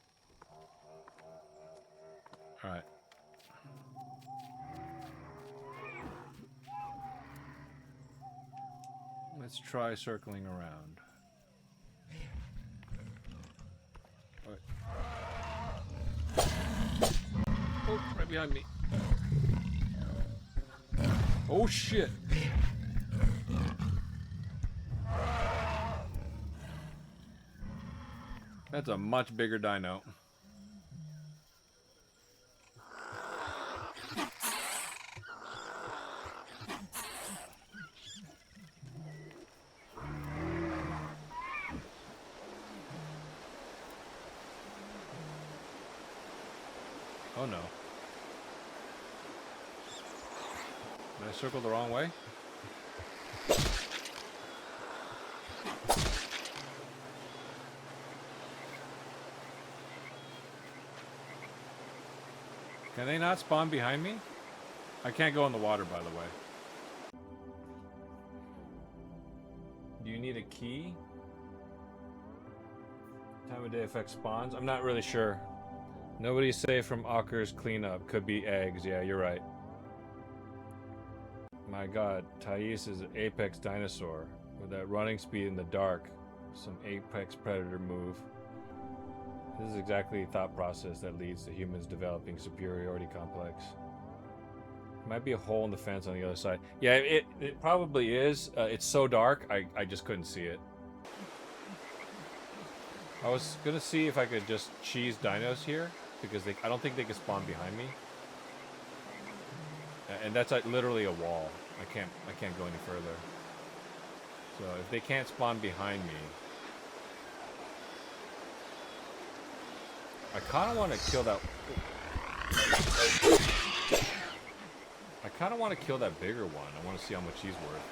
Alright. Let's try circling around. Oh, right behind me. Oh shit. That's a much bigger dino. Oh no. Did I circle the wrong way? Can they not spawn behind me? I can't go in the water, by the way. Do you need a key? Time of day affects spawns? I'm not really sure. Nobody's safe from Acre's cleanup. Could be eggs. Yeah, you're right. My god, Thais is an apex dinosaur. With that running speed in the dark. Some apex predator move. This is exactly the thought process that leads to humans developing superiority complex. Might be a hole in the fence on the other side. Yeah, it probably is. It's so dark, I just couldn't see it. I was gonna see if I could just cheese dinos here, because I don't think they can spawn behind me. And that's literally a wall. I can't go any further. So if they can't spawn behind me, I kind of want to kill that. I kind of want to kill that bigger one. I want to see how much he's worth.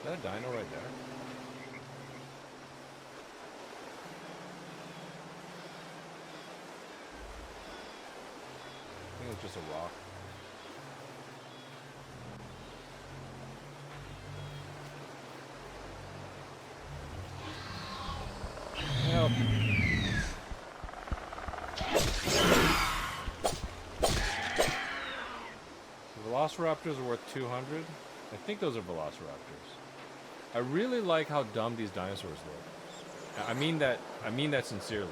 Is that a dino right there? I think it's just a rock. Help. The Velociraptors are worth 200. I think those are Velociraptors. I really like how dumb these dinosaurs look. I mean that sincerely.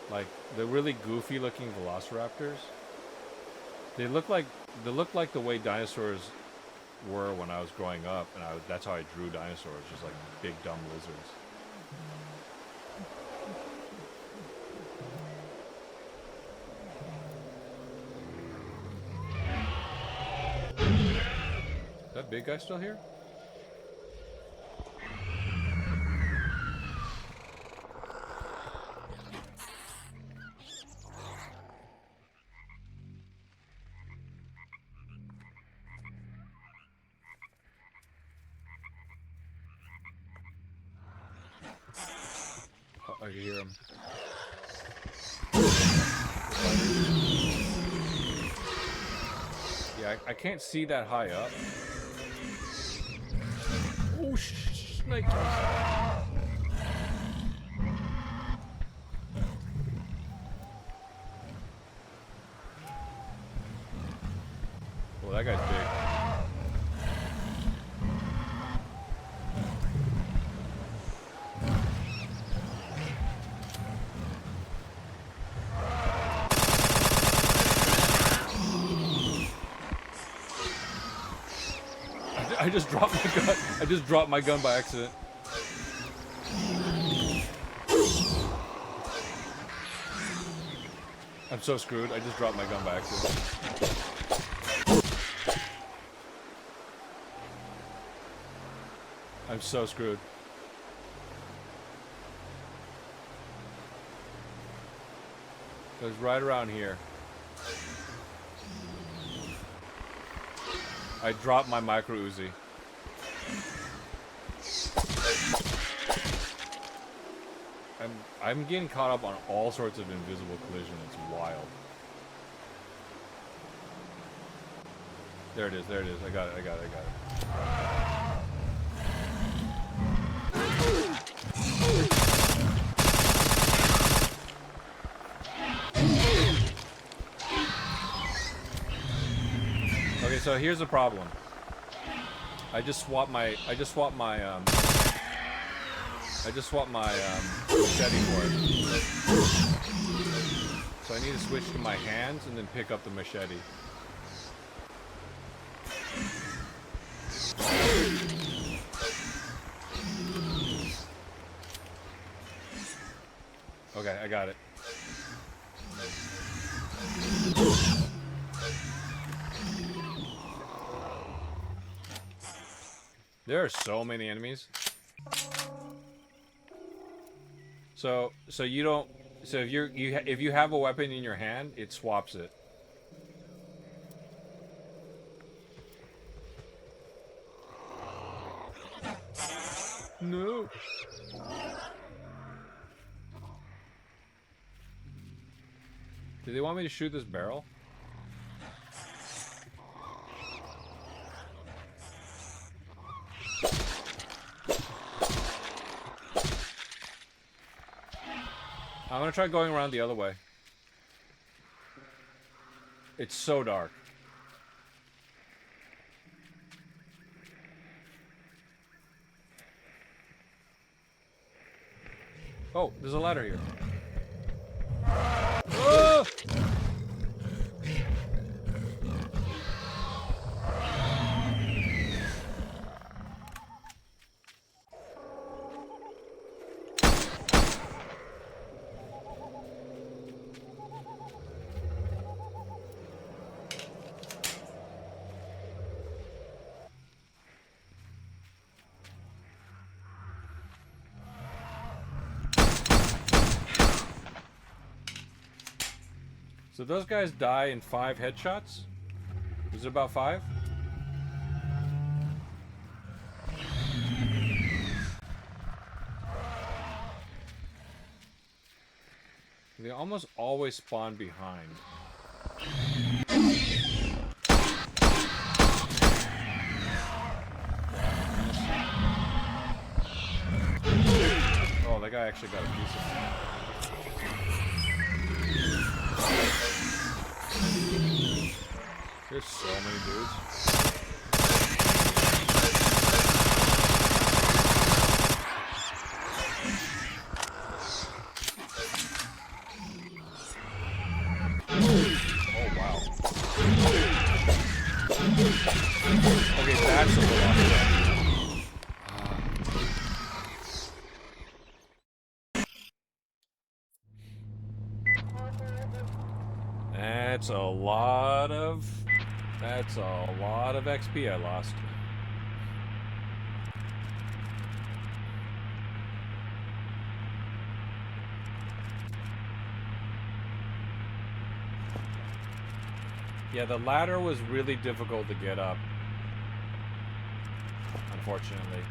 Like the really goofy looking Velociraptors. They look like the way dinosaurs were when I was growing up, and that's how I drew dinosaurs, just like big dumb lizards. Is that big guy still here? I can hear him. Yeah, I can't see that high up. Oh, snake! Well, that guy's big. I just dropped my gun. I just dropped my gun by accident. I'm so screwed. I just dropped my gun by accident. I'm so screwed. It was right around here. I dropped my micro Uzi. I'm getting caught up on all sorts of invisible collision. It's wild. There it is. There it is. I got it. I got it. I got it. Okay, so here's the problem. I just swapped my machete for it. So I need to switch to my hands and then pick up the machete. Okay, I got it. There are so many enemies. So you don't. So if if you have a weapon in your hand, it swaps it. No. Do they want me to shoot this barrel? I'm gonna try going around the other way. It's so dark. Oh, there's a ladder here. Oh! So those guys die in 5 headshots? Is it about 5? They almost always spawn behind. Oh, that guy actually got a piece of it. There's so many dudes. Oh, wow. Okay, that's a little off. That's a lot of... That's a lot of XP I lost. Yeah, the ladder was really difficult to get up. Unfortunately.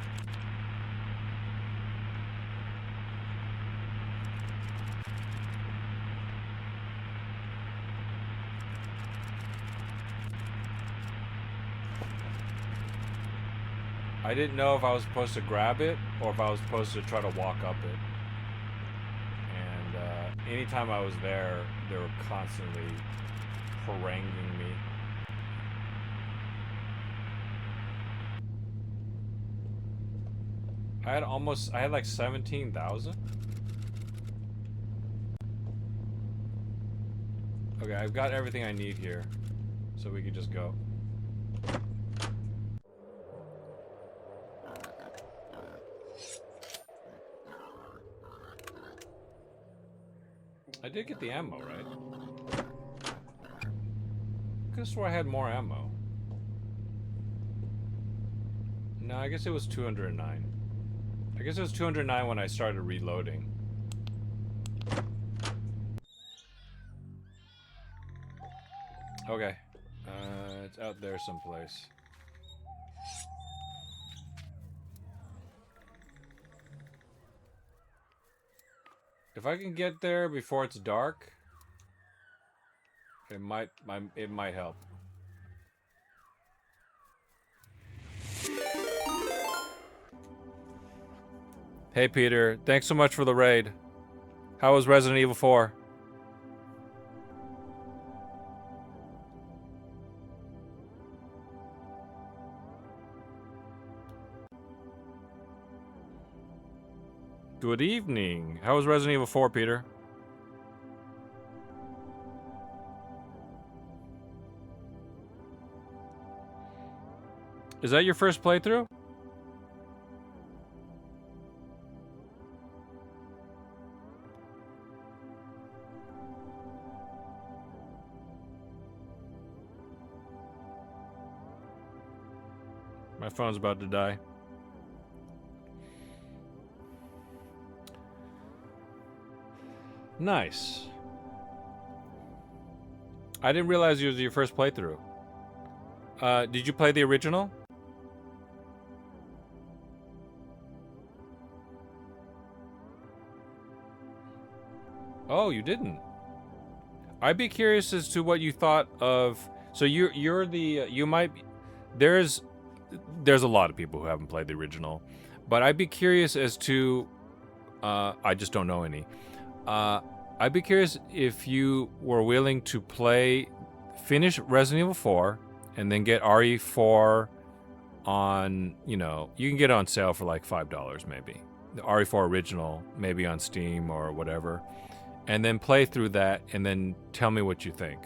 I didn't know if I was supposed to grab it or if I was supposed to try to walk up it. And anytime I was there, they were constantly haranguing me. I had like 17,000. Okay, I've got everything I need here. So we can just go. I did get the ammo, right? I could have swore I had more ammo. No, I guess it was 209. I guess it was 209 when I started reloading. Okay. It's out there someplace. If I can get there before it's dark, it might help. Hey Peter, thanks so much for the raid. How was Resident Evil 4? Good evening. How was Resident Evil 4, Peter? Is that your first playthrough? My phone's about to die. Nice. I didn't realize it was your first playthrough. Did you play the original? Oh, you didn't. I'd be curious as to what you thought of. So you're the you might be, there's a lot of people who haven't played the original, but I'd be curious as to I just don't know any. I'd be curious if you were willing to finish Resident Evil 4, and then get RE4 on, you can get it on sale for like $5 maybe. The RE4 original, maybe on Steam or whatever. And then play through that, and then tell me what you think.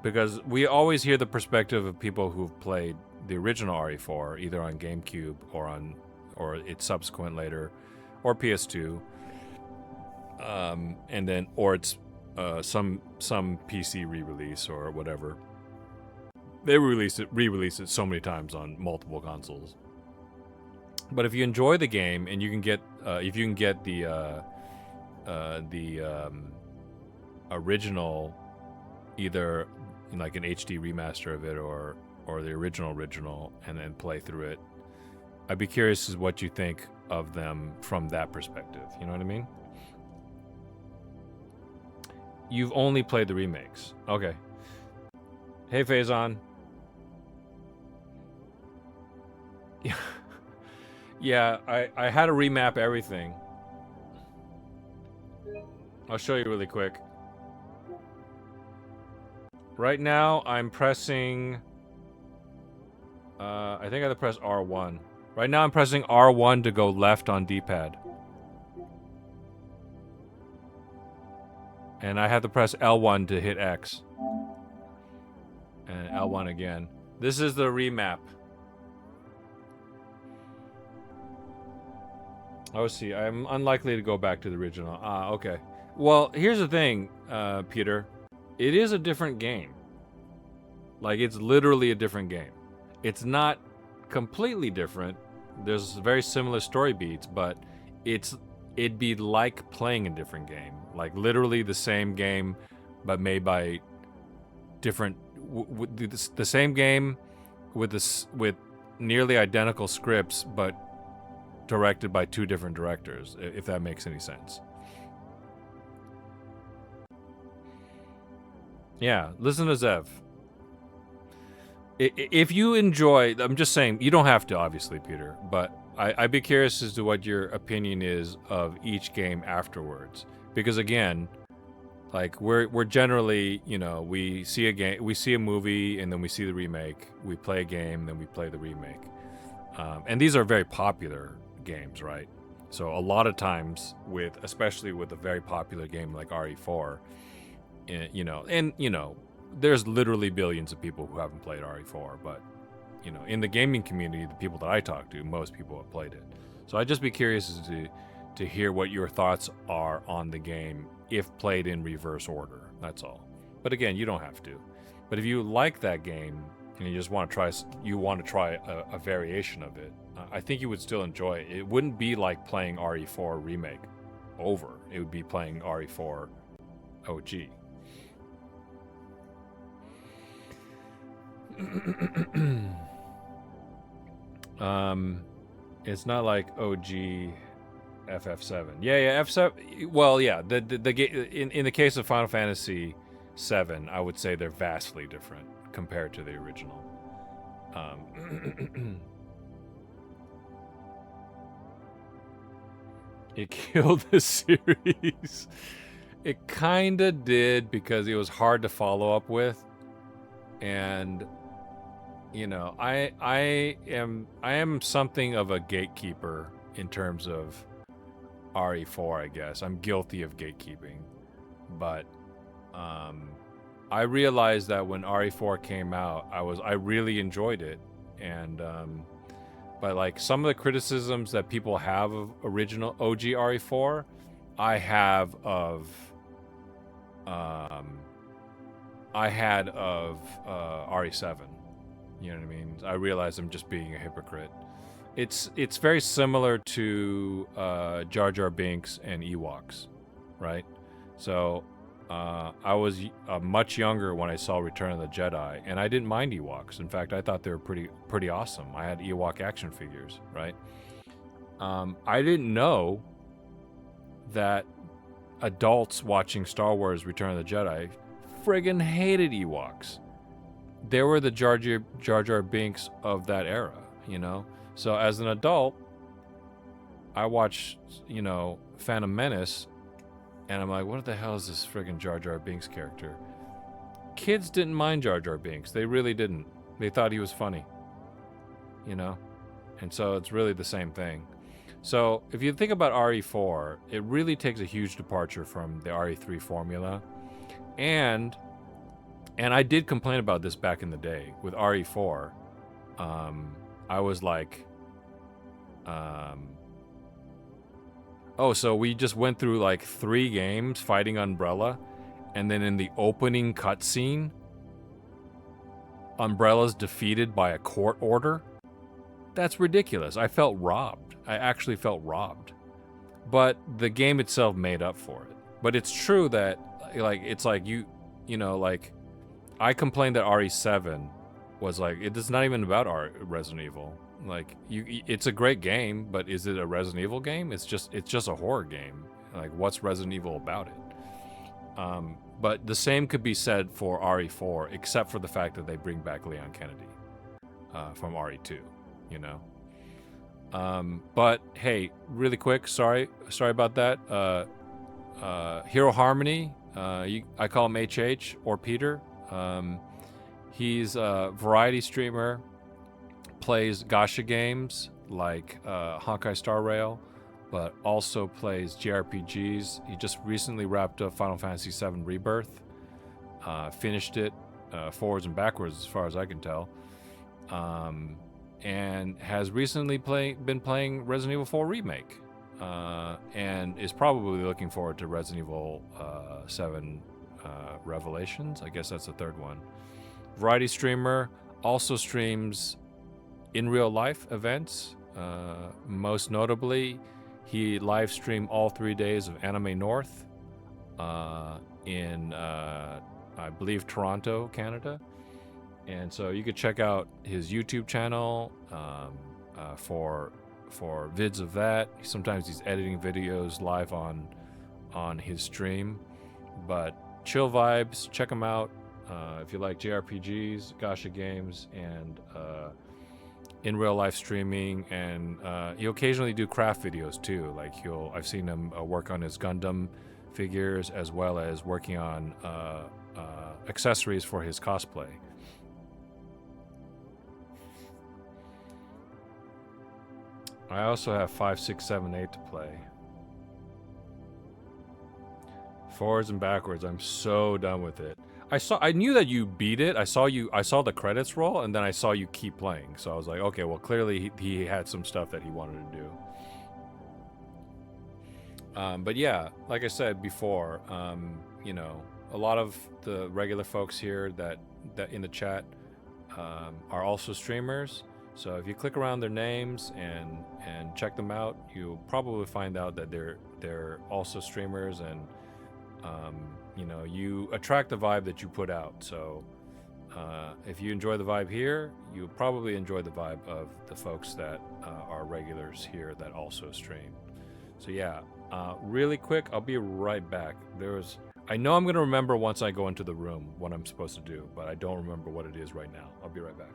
Because we always hear the perspective of people who've played the original RE4, either on GameCube or its subsequent later, or PS2, and then or it's some PC re-release or whatever. They re-release it so many times on multiple consoles. But if you enjoy the game and you can get the original, either in like an HD remaster of it or the original, and then play through it, I'd be curious as what you think of them from that perspective. You know what I mean? You've only played the remakes. Okay. Hey, Faison. Yeah, I had to remap everything. I'll show you really quick. Right now, I'm pressing... I think I have to press R1. Right now, I'm pressing R1 to go left on D-pad. And I have to press L1 to hit X. And L1 again. This is the remap. Oh, see, I'm unlikely to go back to the original. Ah, okay. Well, here's the thing, Peter. It is a different game. Like, it's literally a different game. It's not completely different. There's very similar story beats, but it'd be like playing a different game. Like, literally the same game, but made by different... the same game with nearly identical scripts, but directed by two different directors, if that makes any sense. Yeah, listen to Zev. If you enjoy, I'm just saying, you don't have to, obviously, Peter, but I'd be curious as to what your opinion is of each game afterwards. Because again, like we're generally, we see a game, we see a movie, and then we see the remake. We play a game, then we play the remake. And these are very popular games, right? So a lot of times, especially with a very popular game like RE4, there's literally billions of people who haven't played RE4, but in the gaming community, the people that I talk to, most people have played it. So I'd just be curious as to hear what your thoughts are on the game if played in reverse order. That's all. But again, you don't have to. But if you like that game and you just want to try a variation of it, I think you would still enjoy it. It wouldn't be like playing RE4 remake over. It would be playing RE4 OG. It's not like OG FF7. Yeah, F7. Well, yeah. In the case of Final Fantasy 7, I would say they're vastly different compared to the original. It killed the series. It kinda did, because it was hard to follow up with, and I am something of a gatekeeper in terms of RE4, I guess. I'm guilty of gatekeeping, but I realized that when RE4 came out, I really enjoyed it, and but like some of the criticisms that people have of original OG RE4, I have of RE7. You know what I mean? I realize I'm just being a hypocrite. It's very similar to Jar Jar Binks and Ewoks, right? So I was much younger when I saw Return of the Jedi, and I didn't mind Ewoks. In fact, I thought they were pretty awesome. I had Ewok action figures, right? I didn't know that adults watching Star Wars Return of the Jedi friggin' hated Ewoks. They were the Jar Jar Binks of that era, you know? So as an adult, I watched, Phantom Menace, and I'm like, what the hell is this friggin' Jar Jar Binks character? Kids didn't mind Jar Jar Binks. They really didn't. They thought he was funny, you know? And so it's really the same thing. So if you think about RE4, it really takes a huge departure from the RE3 formula. And I did complain about this back in the day with RE4. I was like, oh, so we just went through like 3 games fighting Umbrella, and then in the opening cutscene, Umbrella's defeated by a court order? That's ridiculous. I felt robbed. I actually felt robbed. But the game itself made up for it. But it's true that, like, it's like like, I complained that RE7 was like, it's not even about Resident Evil. Like, it's a great game, but is it a Resident Evil game? It's just a horror game. Like, what's Resident Evil about it? But the same could be said for RE4, except for the fact that they bring back Leon Kennedy from RE2, you know? But hey, really quick, sorry about that. Hero Harmony, I call him HH or Peter. He's a variety streamer, plays gacha games like Honkai Star Rail, but also plays JRPGs. He just recently wrapped up Final Fantasy VII Rebirth, finished it forwards and backwards as far as I can tell, and has recently been playing Resident Evil 4 Remake, and is probably looking forward to Resident Evil 7 Revelations. I guess that's the third one. Variety streamer, also streams in real life events. Most notably, he live streamed all 3 days of Anime North in, I believe, Toronto, Canada. And so you could check out his YouTube channel for vids of that. Sometimes he's editing videos live on his stream. But chill vibes, check him out. If you like JRPGs, gacha games, and in real life streaming, and he'll occasionally do craft videos too. Like I've seen him work on his Gundam figures as well as working on accessories for his cosplay. I also have 5, 6, 7, 8 to play. Forwards and backwards. I'm so done with it. I knew that you beat it. I saw the credits roll, and then I saw you keep playing. So I was like, okay, well, clearly he had some stuff that he wanted to do. But yeah, like I said before, a lot of the regular folks here that in the chat are also streamers. So if you click around their names and check them out, you'll probably find out that they're also streamers, and you attract the vibe that you put out. So if you enjoy the vibe here, you'll probably enjoy the vibe of the folks that are regulars here that also stream. So yeah, really quick, I'll be right back. I know I'm going to remember once I go into the room what I'm supposed to do, but I don't remember what it is right now. I'll be right back.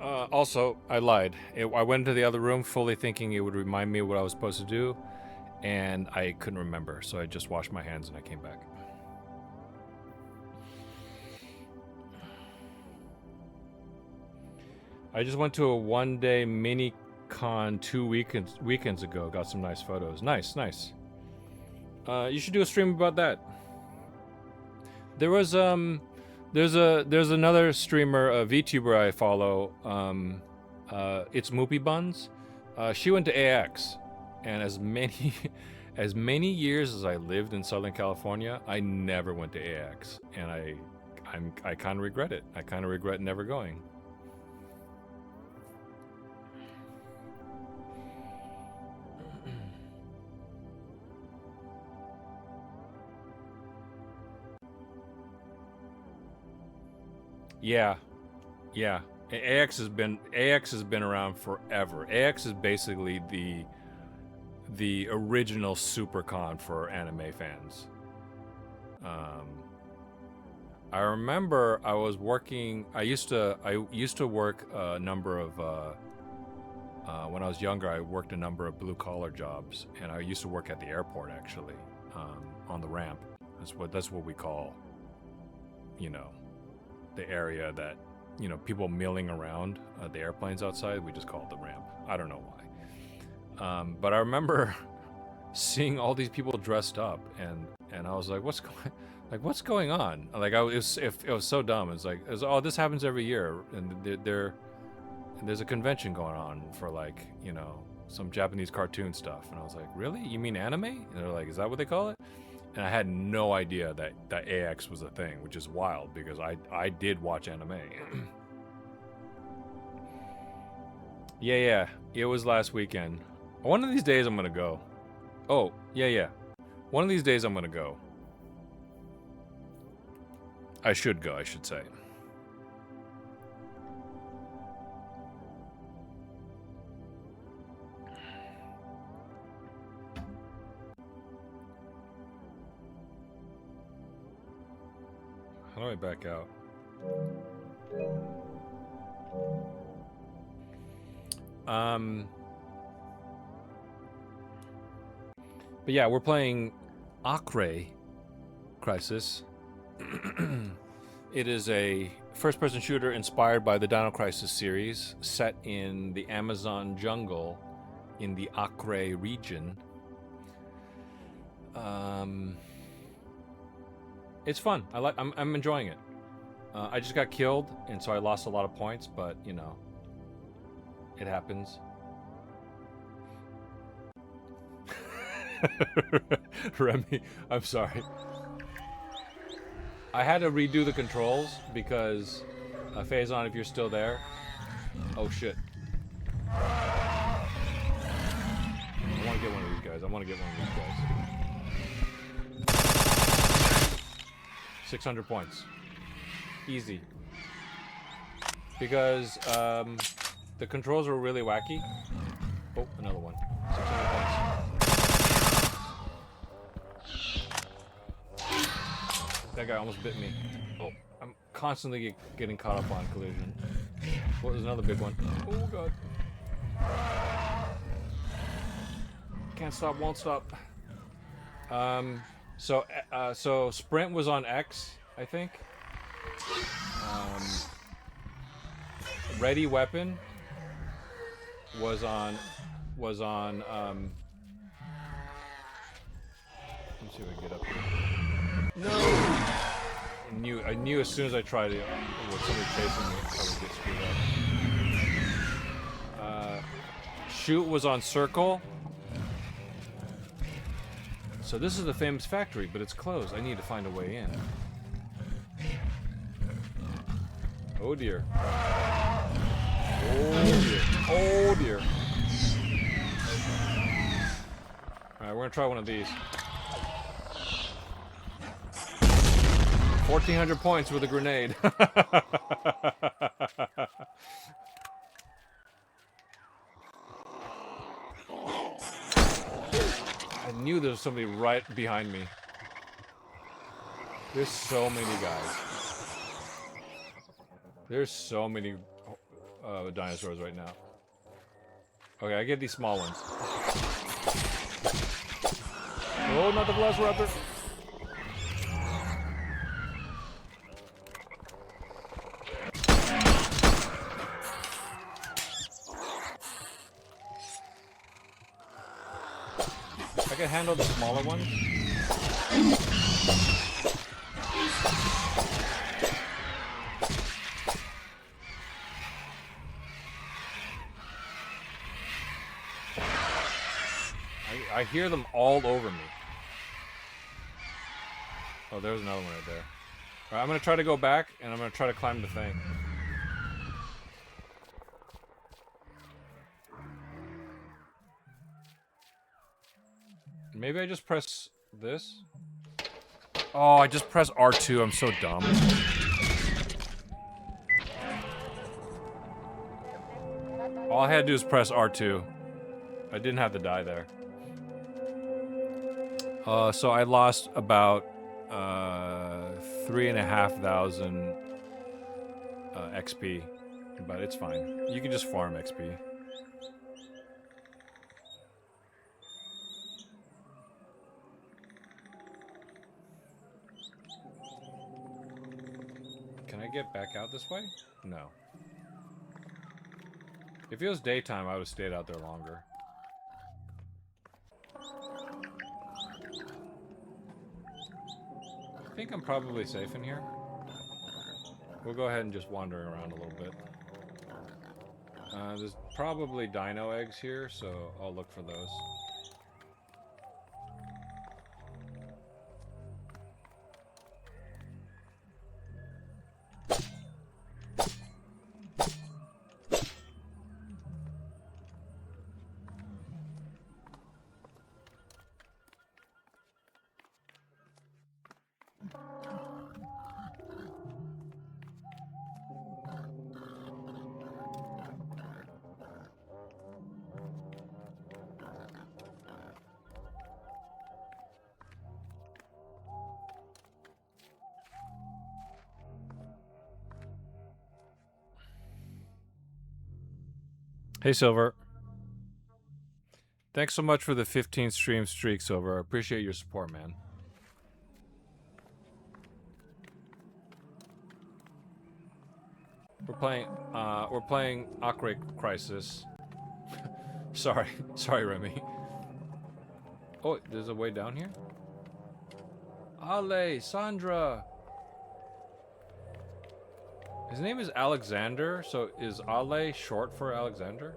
Also, I lied. I went into the other room fully thinking it would remind me what I was supposed to do, and I couldn't remember, so I just washed my hands and I came back. I just went to a one-day mini con 2 weekends ago. Got some nice photos. Nice. You should do a stream about that. There was there's another streamer, a VTuber I follow. It's Moopy Buns. She went to AX, and as many years as I lived in Southern California, I never went to AX, and I kind of regret it. I kind of regret never going. Yeah. AX has been around forever. AX is basically the original SuperCon for anime fans. I remember I was working. I used to work a number of when I was younger. I worked a number of blue collar jobs, and I used to work at the airport actually, on the ramp. That's what we call, the area that, people milling around the airplanes outside. We just call it the ramp. I don't know why. But I remember seeing all these people dressed up, and I was like, what's going on? Like, it was so dumb. It's like, this happens every year, and there's a convention going on for, like, some Japanese cartoon stuff. And I was like, really? You mean anime? And they're like, is that what they call it? And I had no idea that AX was a thing, which is wild because I did watch anime. Yeah, it was last weekend. One of these days I'm gonna go. Oh, yeah. One of these days I'm gonna go. I should go, I should say. How do I back out? But yeah, we're playing Acre Crisis. It is a first-person shooter inspired by the Dino Crisis series, set in the Amazon jungle in the Acre region. It's fun. I'm enjoying it. I just got killed, and so I lost a lot of points, but it happens. Remy, I'm sorry. I had to redo the controls because Faison, if you're still there. Oh shit. I want to get one of these guys. 600 points. Easy. Because the controls were really wacky. Oh, another one. 600 points. That guy almost bit me. Oh, I'm constantly getting caught up on collision. What was another big one? Oh god. Can't stop, won't stop. So sprint was on X, I think. Ready weapon was on let me see if I can get up here. No! I knew as soon as I tried it with somebody chasing me, I would get screwed up. Shoot was on circle. So this is the famous factory, but it's closed. I need to find a way in. Oh dear. Oh dear. Alright, we're gonna try one of these. 1,400 points with a grenade. I knew there was somebody right behind me. There's so many guys. There's so many. dinosaurs right now. Okay, I get these small ones. Oh, not the Velociraptor! I can handle the smaller ones. I hear them all over me. Oh, there's another one right there. All right, I'm gonna try to go back, and I'm gonna try to climb the thing. Maybe I just press this? Oh, I just press R2. I'm so dumb. All I had to do is press R2. I didn't have to die there. So I lost about 3,500 XP, but it's fine. You can just farm XP. Can I get back out this way? No. If it was daytime, I would have stayed out there longer. I think I'm probably safe in here. We'll go ahead and just wander around a little bit. There's probably dino eggs here, so I'll look for those. Hey, Silver. Thanks so much for the 15 stream streak, Silver. I appreciate your support, man. We're playing Acre Crisis. Sorry, Remy. Oh, there's a way down here? Ale, Sandra! His name is Alexander, so is Ale short for Alexander?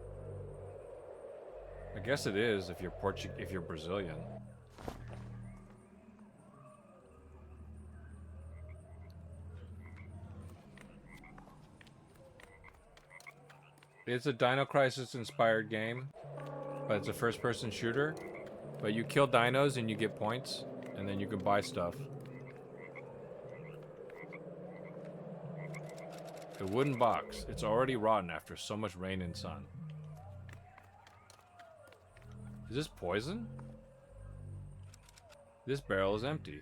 I guess it is if you're Brazilian. It's a Dino Crisis inspired game, but it's a first-person shooter. But you kill dinos and you get points, and then you can buy stuff. A wooden box. It's already rotten after so much rain and sun. Is this poison? This barrel is empty.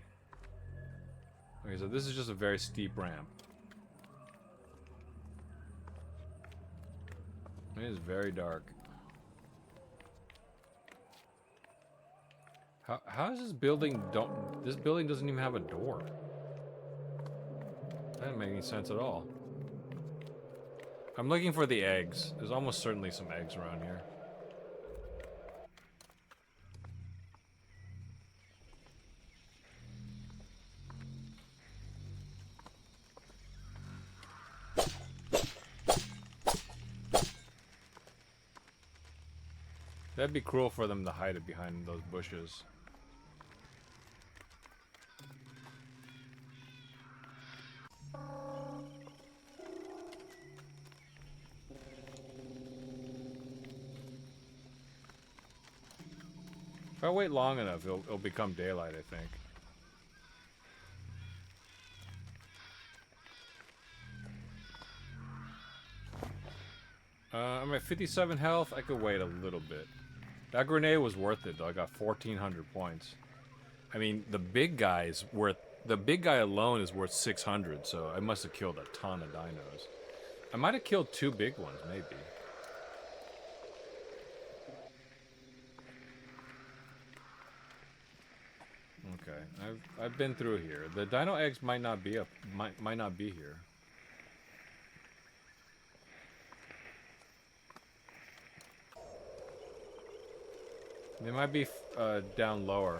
Okay, so this is just a very steep ramp. It is very dark. How is this building this building doesn't even have a door? That doesn't make any sense at all. I'm looking for the eggs. There's almost certainly some eggs around here. That'd be cruel for them to hide it behind those bushes. If I wait long enough, it'll become daylight, I think. I'm at 57 health. I could wait a little bit. That grenade was worth it, though. I got 1,400 points. I mean, the big guy alone is worth 600, so I must have killed a ton of dinos. I might have killed 2 big ones, maybe. Okay, I've been through here. The dino eggs might not be might not be here. They might be down lower.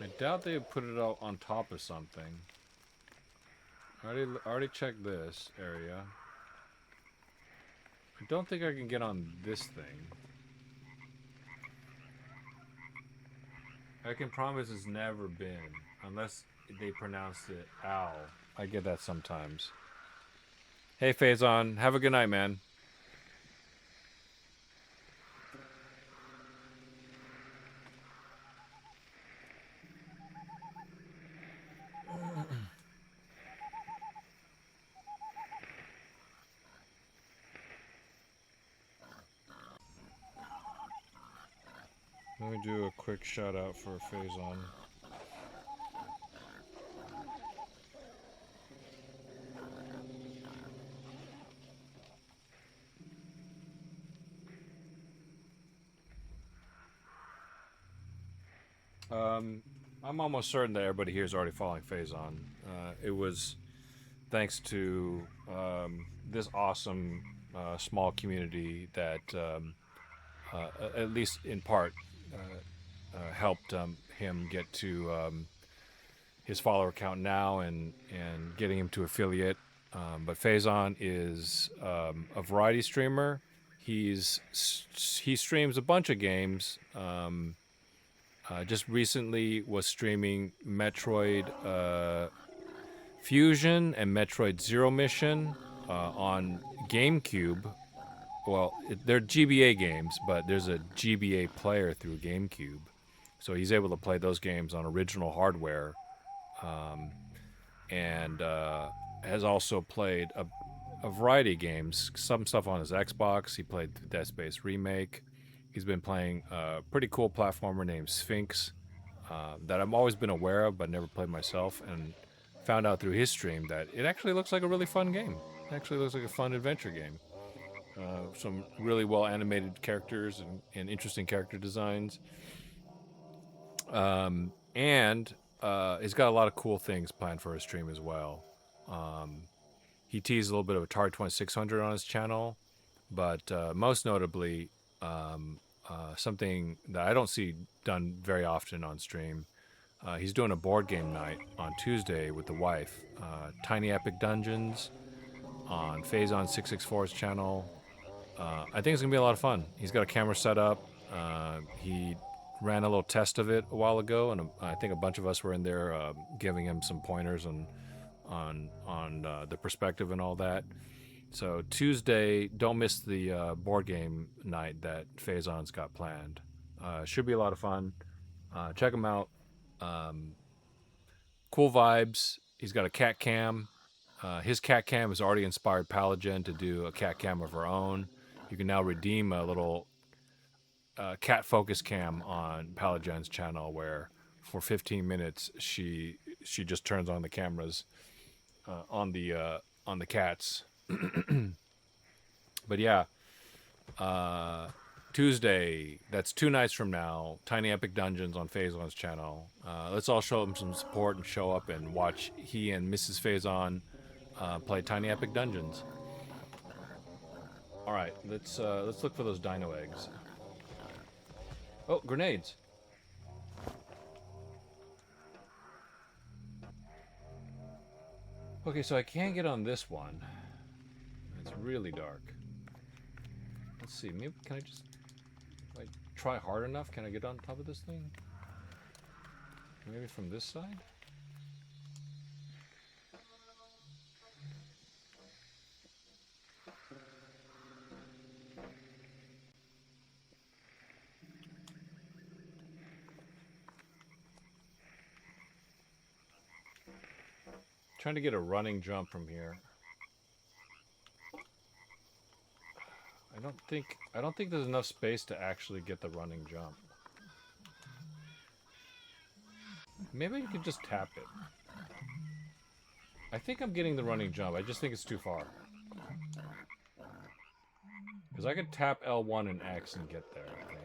I doubt they would put it all on top of something. I already checked this area. I don't think I can get on this thing. I can promise it's never been, unless they pronounced it owl. I get that sometimes. Hey, Faison, have a good night, man. Let me do a quick shout out for Faison. I'm almost certain that everybody here is already following Faison. It was thanks to this awesome small community that, at least in part, helped him get to his follower count now and getting him to affiliate. But Faison is a variety streamer. He streams a bunch of games. Just recently was streaming Metroid Fusion and Metroid Zero Mission on GameCube. Well, they're GBA games, but there's a GBA player through GameCube. So he's able to play those games on original hardware, and has also played a variety of games. Some stuff on his Xbox. He played the Dead Space remake. He's been playing a pretty cool platformer named Sphinx that I've always been aware of but never played myself, and found out through his stream that it actually looks like a really fun game. It actually looks like a fun adventure game. Some really well animated characters and interesting character designs. And he's got a lot of cool things planned for his stream as well. He teased a little bit of Atari 2600 on his channel, but most notably, something that I don't see done very often on stream. He's doing a board game night on Tuesday with the wife. Tiny Epic Dungeons on Phazon 664's channel. I think it's gonna be a lot of fun. He's got a camera set up. He ran a little test of it a while ago, and I think a bunch of us were in there giving him some pointers on the perspective and all that. So Tuesday, don't miss the board game night that Phazon's got planned. Should be a lot of fun. Check him out. Cool vibes. He's got a cat cam. His cat cam has already inspired Palagen to do a cat cam of her own. You can now redeem a little cat focus cam on Palagen's channel, where for 15 minutes she just turns on the cameras on the cats. But yeah, Tuesday, that's 2 nights from now, Tiny Epic Dungeons on Phazon's channel. Let's all show him some support and show up and watch he and Mrs. Phazon play Tiny Epic Dungeons. All right, let's look for those dino eggs. Oh, grenades. Okay, so I can't get on this one. It's really dark. Let's see, maybe can I just, if I try hard enough, can I get on top of this thing? Maybe from this side? Trying to get a running jump from here. I don't think there's enough space to actually get the running jump. Maybe you could just tap it. I think I'm getting the running jump. I just think it's too far. Because I could tap L1 and X and get there, I think.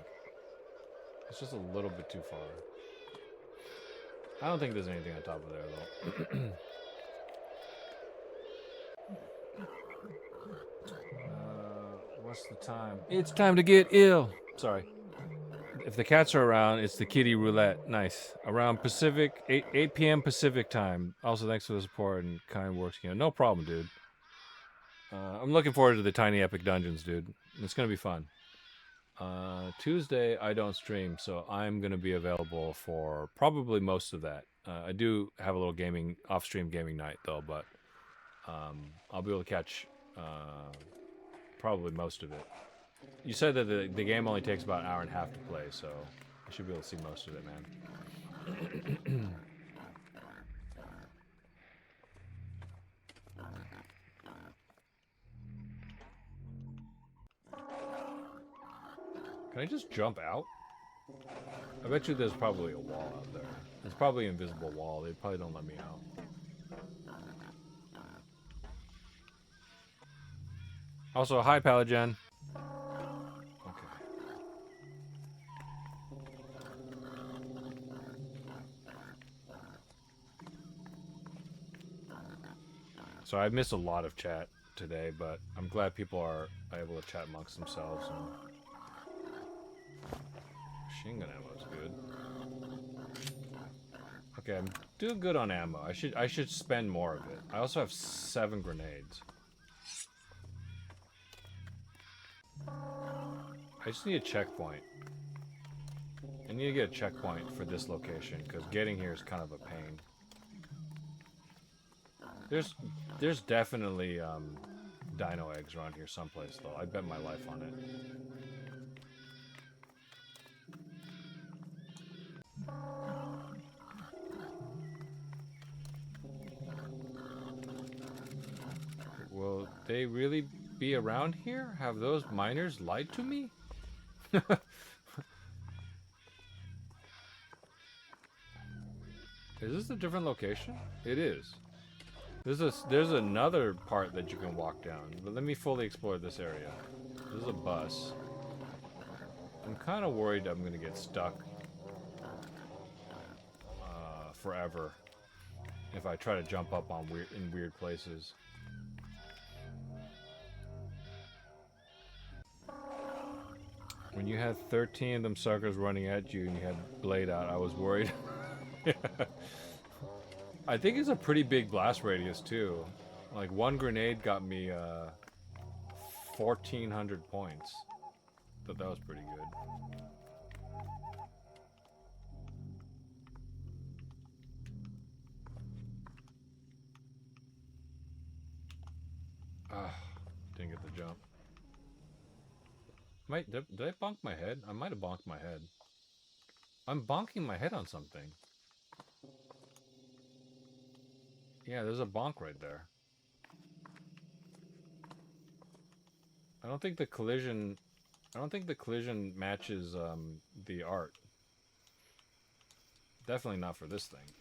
It's just a little bit too far. I don't think there's anything on top of there, though. What's the time? It's time to get ill! Sorry. If the cats are around, it's the kitty roulette. Nice. Around Pacific, 8 p.m. Pacific time. Also, thanks for the support and kind works. No problem, dude. I'm looking forward to the Tiny Epic Dungeons, dude. It's going to be fun. Tuesday, I don't stream, so I'm going to be available for probably most of that. I do have a little off-stream gaming night, though, but I'll be able to catch probably most of it. You said that the game only takes about an hour and a half to play, so I should be able to see most of it, man. Can I just jump out? I bet you there's probably a wall out there. There's probably an invisible wall. They probably don't let me out. Also, hi, Palagen. Okay. So I missed a lot of chat today, but I'm glad people are able to chat amongst themselves. And machine gun ammo is good. Okay, I'm doing good on ammo. I should spend more of it. I also have 7 grenades. I just need a checkpoint. I need to get a checkpoint for this location, because getting here is kind of a pain. There's definitely dino eggs around here someplace, though. I bet my life on it. Will they really be around here? Have those miners lied to me? Is this a different location? It is. There's another part that you can walk down, but let me fully explore this area. This is a bus. I'm kind of worried I'm gonna get stuck forever if I try to jump up on in weird places. When you had 13 of them suckers running at you and you had blade out, I was worried. I think it's a pretty big blast radius too. Like one grenade got me 1,400 points. Thought that was pretty good. Didn't get the jump. Did I bonk my head? I might have bonked my head. I'm bonking my head on something. Yeah, there's a bonk right there. I don't think the collision matches the art. Definitely not for this thing.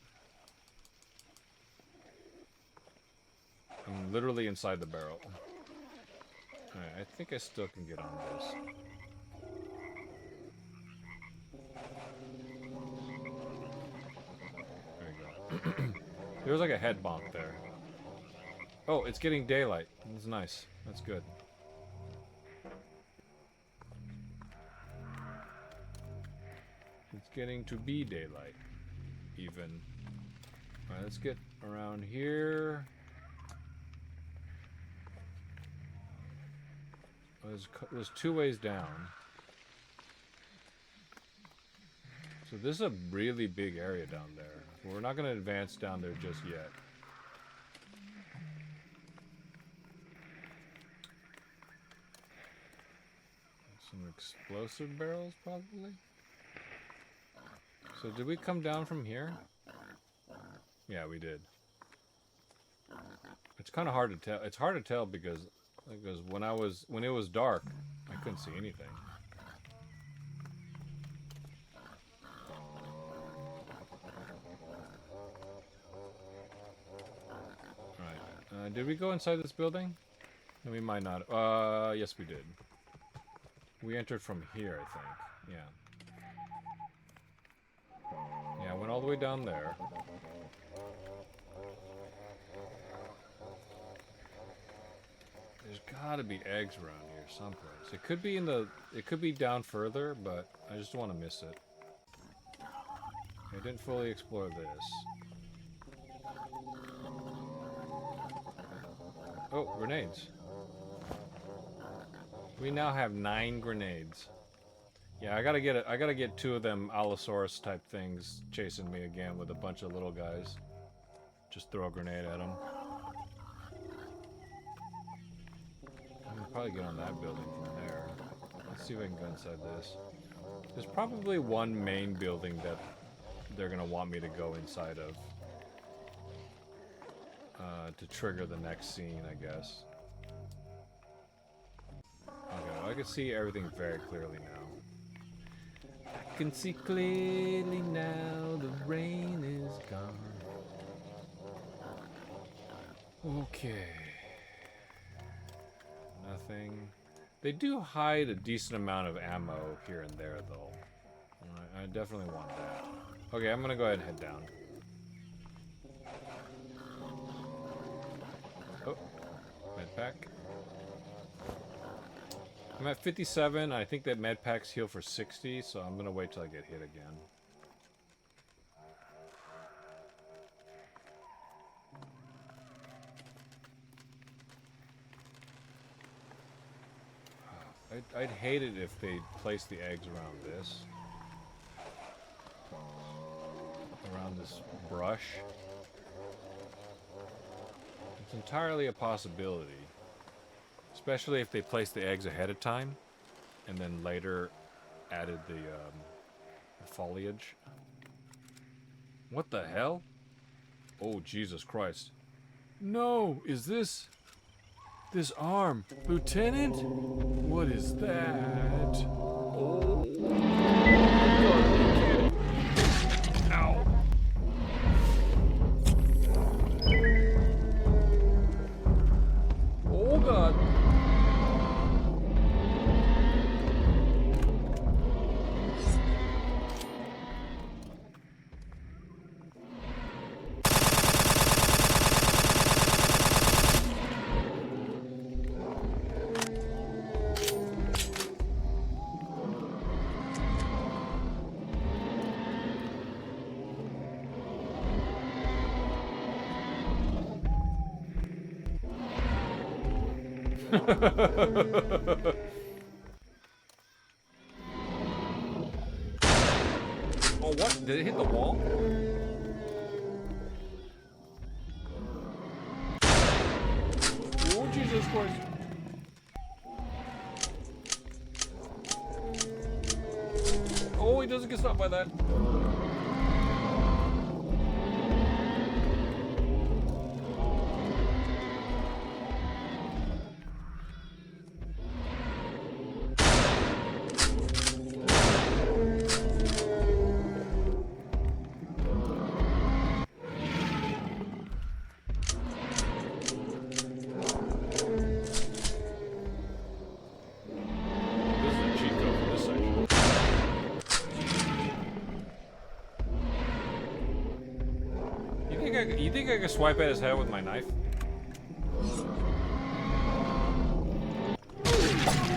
I'm literally inside the barrel. Alright, I think I still can get on this. There you go. There was like a head bonk there. Oh, it's getting daylight. That's nice. That's good. It's getting to be daylight. Even. Alright, let's get around here. There's 2 ways down. So this is a really big area down there. We're not going to advance down there just yet. Some explosive barrels, probably. So did we come down from here? Yeah, we did. It's kind of hard to tell. It's hard to tell because when it was dark, I couldn't see anything. Did we go inside this building? No, we might not. Yes, we did. We entered from here, I think. Yeah. Yeah, I went all the way down there. There's gotta be eggs around here someplace. It could be in the... It could be down further, but I just don't want to miss it. I didn't fully explore this. Oh, grenades. We now have 9 grenades. Yeah, I gotta get 2 of them Allosaurus type things chasing me again with a bunch of little guys. Just throw a grenade at them. I can probably get on that building from there. Let's see if I can go inside this. There's probably one main building that they're gonna want me to go inside of. To trigger the next scene, I guess. Okay, well, I can see everything very clearly now. I can see clearly now the rain is gone. Okay. Nothing. They do hide a decent amount of ammo here and there, though. I definitely want that. Okay, I'm gonna go ahead and head down. Oh, medpack. I'm at 57. I think that medpacks heal for 60, so I'm gonna wait till I get hit again. I'd hate it if they placed the eggs around this. Around this brush. It's entirely a possibility. Especially if they placed the eggs ahead of time. And then later added the foliage. What the hell? Oh, Jesus Christ. No, is this arm? Lieutenant? What is that? Oh. Ow. Oh, God. Oh, what? Did it hit the wall? Oh, Jesus Christ. Oh, he doesn't get stopped by that. You think I could swipe at his head with my knife?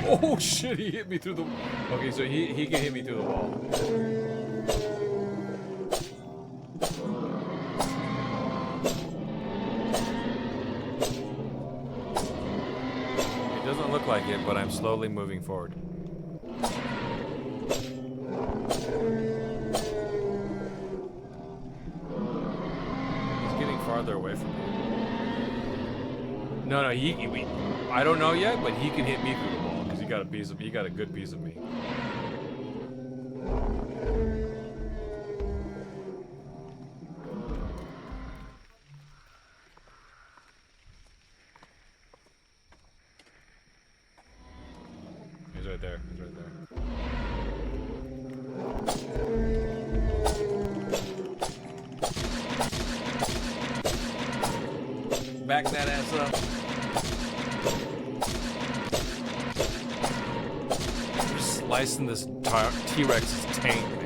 Oh shit, he hit me through the... Okay, so he can hit me through the wall. It doesn't look like it, but I'm slowly moving forward. Farther away from me. No, I don't know yet, but he can hit me through the wall because he got a good piece of me. He's right there. He's right there. Back that ass up. We're just slicing this T-Rex's taint, man.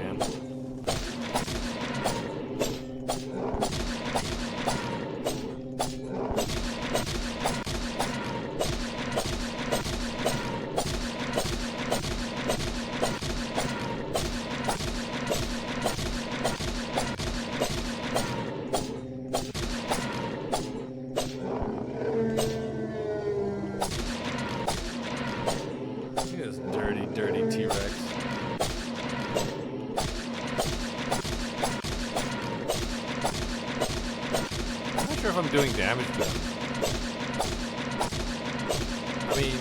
Dirty T-Rex. I'm not sure if I'm doing damage to him. I mean,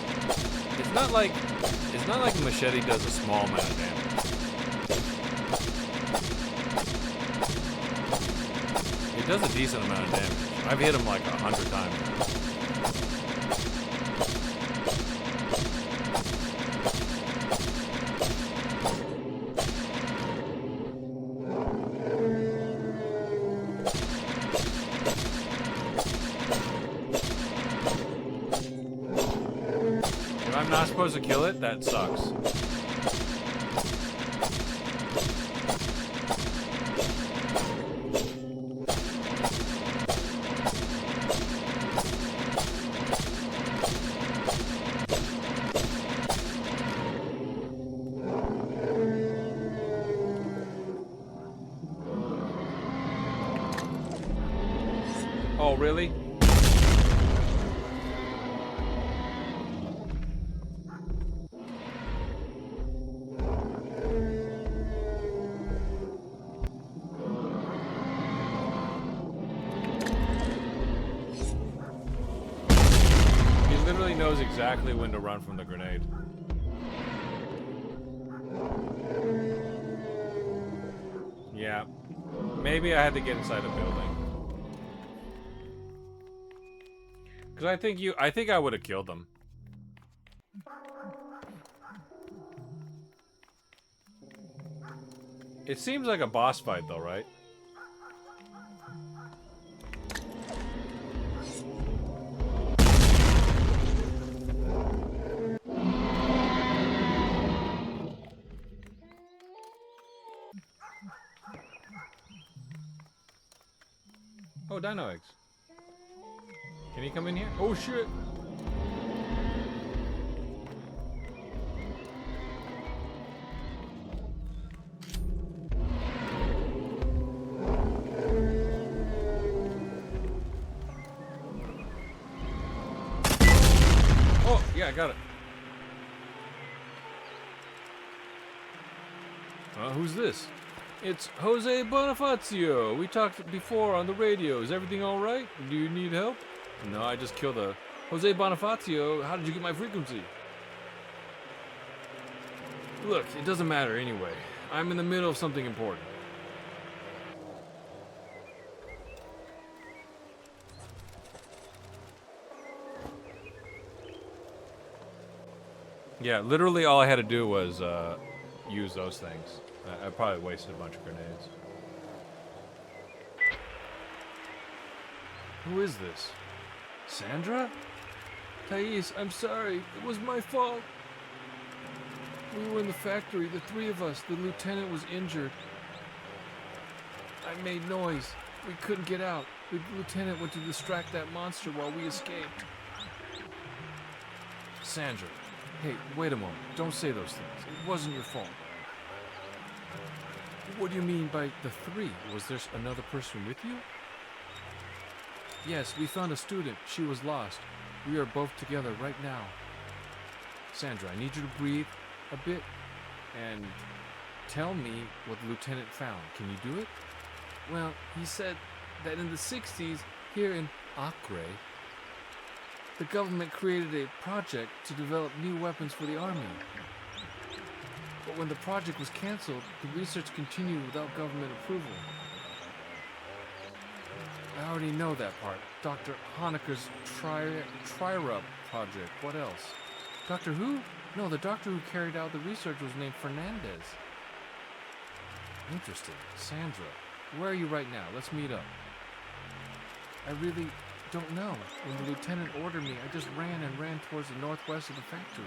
it's not like a machete does a small amount of damage. It does a decent amount of damage. I've hit him like 100 times. I'm not supposed to kill it? That sucks. Oh, really? Literally knows exactly when to run from the grenade. Yeah. Maybe I had to get inside the building. Cause I think I would have killed them. It seems like a boss fight though, right? Oh, dino eggs. Can he come in here? Oh, shit. Oh, yeah, I got it. Who's this? It's Jose Bonifacio. We talked before on the radio. Is everything all right? Do you need help? No, I just killed a... Jose Bonifacio, how did you get my frequency? Look, it doesn't matter anyway. I'm in the middle of something important. Yeah, literally all I had to do was use those things. I probably wasted a bunch of grenades. Who is this? Sandra? Thais, I'm sorry. It was my fault. We were in the factory, the three of us. The lieutenant was injured. I made noise. We couldn't get out. The lieutenant went to distract that monster while we escaped. Sandra. Hey, wait a moment. Don't say those things. It wasn't your fault. What do you mean by the three? Was there another person with you? Yes, we found a student. She was lost. We are both together right now. Sandra, I need you to breathe a bit and tell me what the lieutenant found. Can you do it? Well, he said that in the 60s, here in Acre, the government created a project to develop new weapons for the army. But when the project was canceled, the research continued without government approval. I already know that part. Dr. Honecker's Tri-Rup project. What else? Doctor who? No, the doctor who carried out the research was named Fernandez. Interesting. Sandra, where are you right now? Let's meet up. I don't know. When the lieutenant ordered me, I just ran and ran towards the northwest of the factory.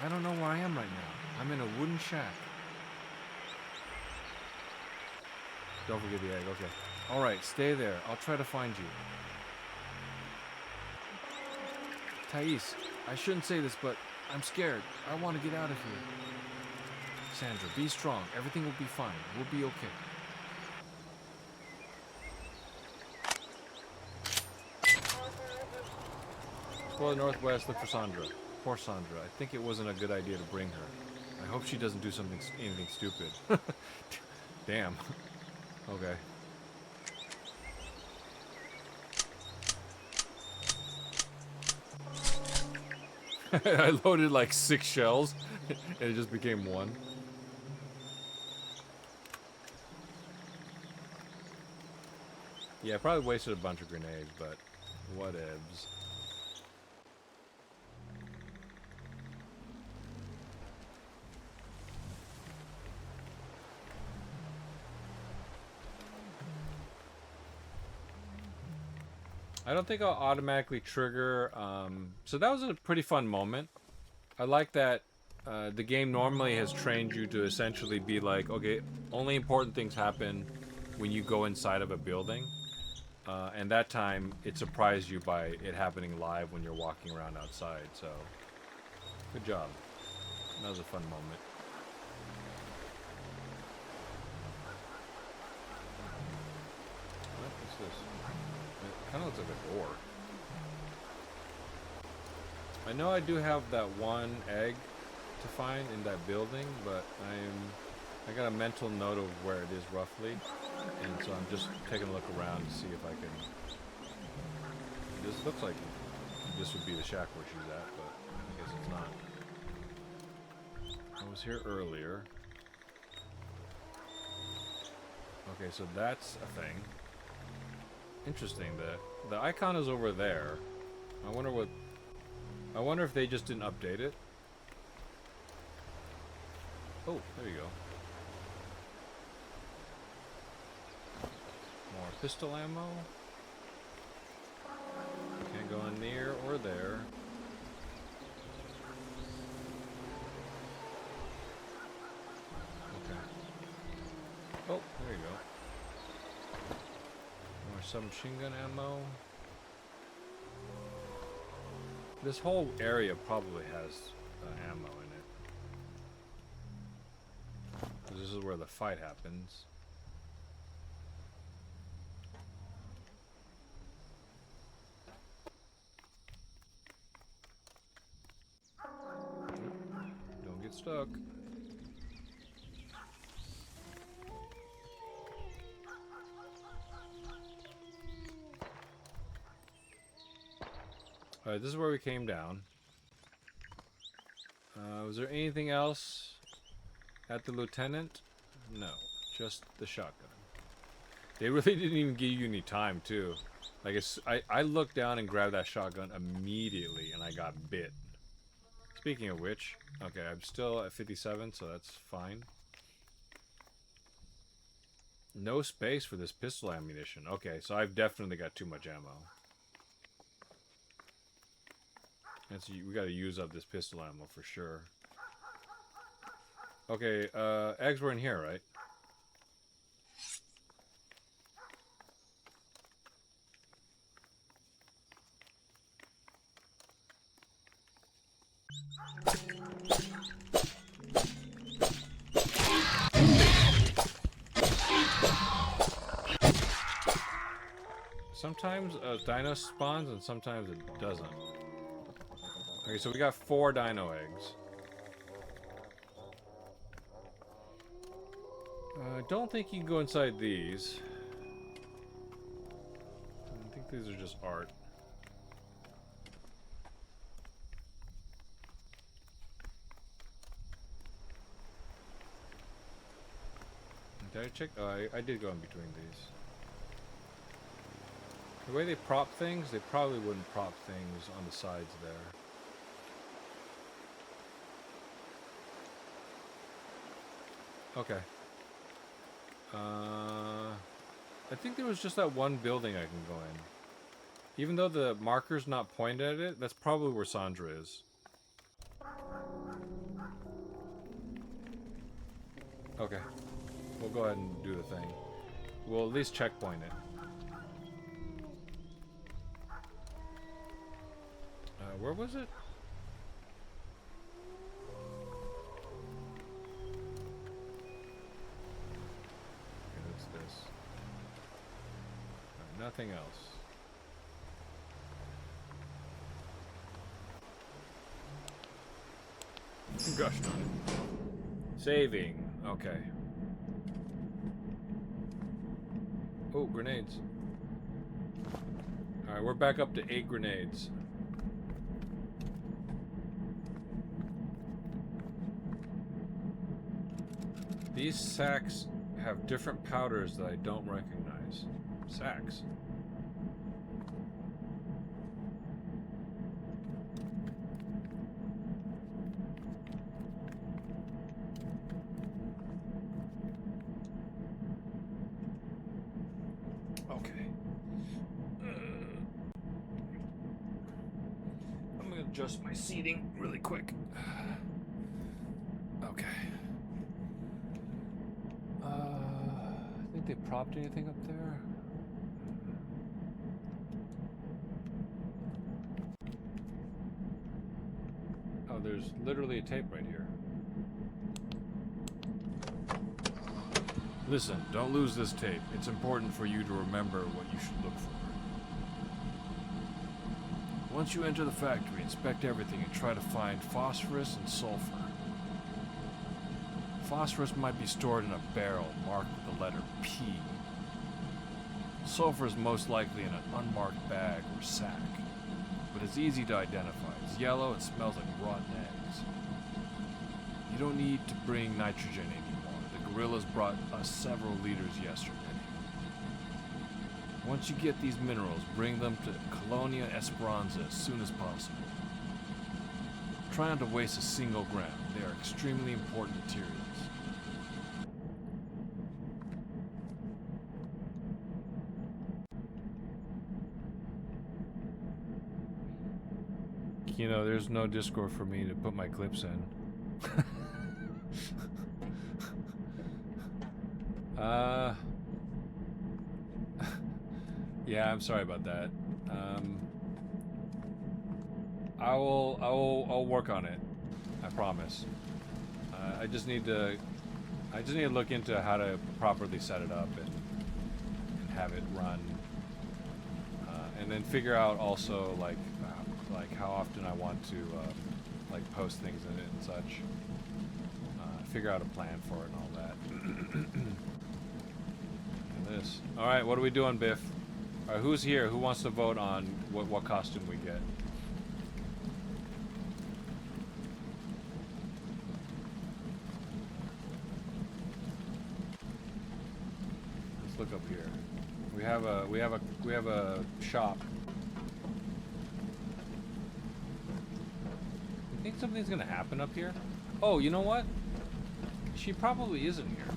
I don't know where I am right now. I'm in a wooden shack. Don't forget the egg, okay. Alright, stay there. I'll try to find you. Thais, I shouldn't say this, but I'm scared. I want to get out of here. Sandra, be strong. Everything will be fine. We'll be okay. Explore the northwest, look for Sandra. Poor Sandra. I think it wasn't a good idea to bring her. I hope she doesn't do anything stupid. Damn. Okay. I loaded like 6 shells and it just became 1. Yeah, I probably wasted a bunch of grenades, but whatevs. I don't think I'll automatically trigger, so that was a pretty fun moment. I like that the game normally has trained you to essentially be like, okay, only important things happen when you go inside of a building. And that time, it surprised you by it happening live when you're walking around outside, so good job. That was a fun moment. What's this? It kind of looks like a door. I know I do have that one egg to find in that building, but I got a mental note of where it is roughly, and so I'm just taking a look around to see if I can. This looks like this would be the shack where she's at, but I guess it's not. I was here earlier. Okay, so that's a thing. Interesting. The icon is over there. I wonder if they just didn't update it. Oh, there you go. More pistol ammo. Can't go in near or there. Okay. Oh, there you go. More submachine gun ammo. This whole area probably has ammo in it. This is where the fight happens. Don't get stuck. Alright, this is where we came down. Was there anything else at the lieutenant? No, just the shotgun. They really didn't even give you any time, too. Like, I looked down and grabbed that shotgun immediately, and I got bit. Speaking of which, okay, I'm still at 57, so that's fine. No space for this pistol ammunition. Okay, so I've definitely got too much ammo. And so we gotta use up this pistol ammo for sure. Okay, eggs were in here, right? Sometimes a dino spawns and sometimes it doesn't. Okay, so we got 4 dino eggs. I don't think you can go inside these. I think these are just art. Did I check? Oh, I did go in between these. The way they prop things, they probably wouldn't prop things on the sides there. Okay. I think there was just that one building I can go in. Even though the marker's not pointed at it, that's probably where Sandra is. Okay. We'll go ahead and do the thing. We'll at least checkpoint it. Where was it? Okay, that's this. Nothing else. Gosh darn it. Saving. Okay. Oh, grenades. Alright, we're back up to 8 grenades. These sacks have different powders that I don't recognize. Sacks. Okay. I'm gonna adjust my seating really quick. Okay. I think they propped anything up there? Oh, there's literally a tape right here. Listen, don't lose this tape. It's important for you to remember what you should look for. Once you enter the factory, inspect everything and try to find phosphorus and sulfur. Phosphorus might be stored in a barrel marked with the letter P. Sulfur is most likely in an unmarked bag or sack, but it's easy to identify. It's yellow and smells like rotten eggs. You don't need to bring nitrogen anymore. The guerrillas brought us several liters yesterday. Once you get these minerals, bring them to Colonia Esperanza as soon as possible. Try not to waste a single gram. They are extremely important materials. You know, there's no Discord for me to put my clips in. Yeah, I'm sorry about that. I'll work on it. I promise. I just need to look into how to properly set it up and have it run, and then figure out also like how often I want to like post things in it and such. Figure out a plan for it and all that. And this. All right, what are we doing, Biff? All right, who's here? Who wants to vote on what costume we get? Let's look up here. We have a shop. You think something's gonna happen up here? Oh, you know what? She probably isn't here.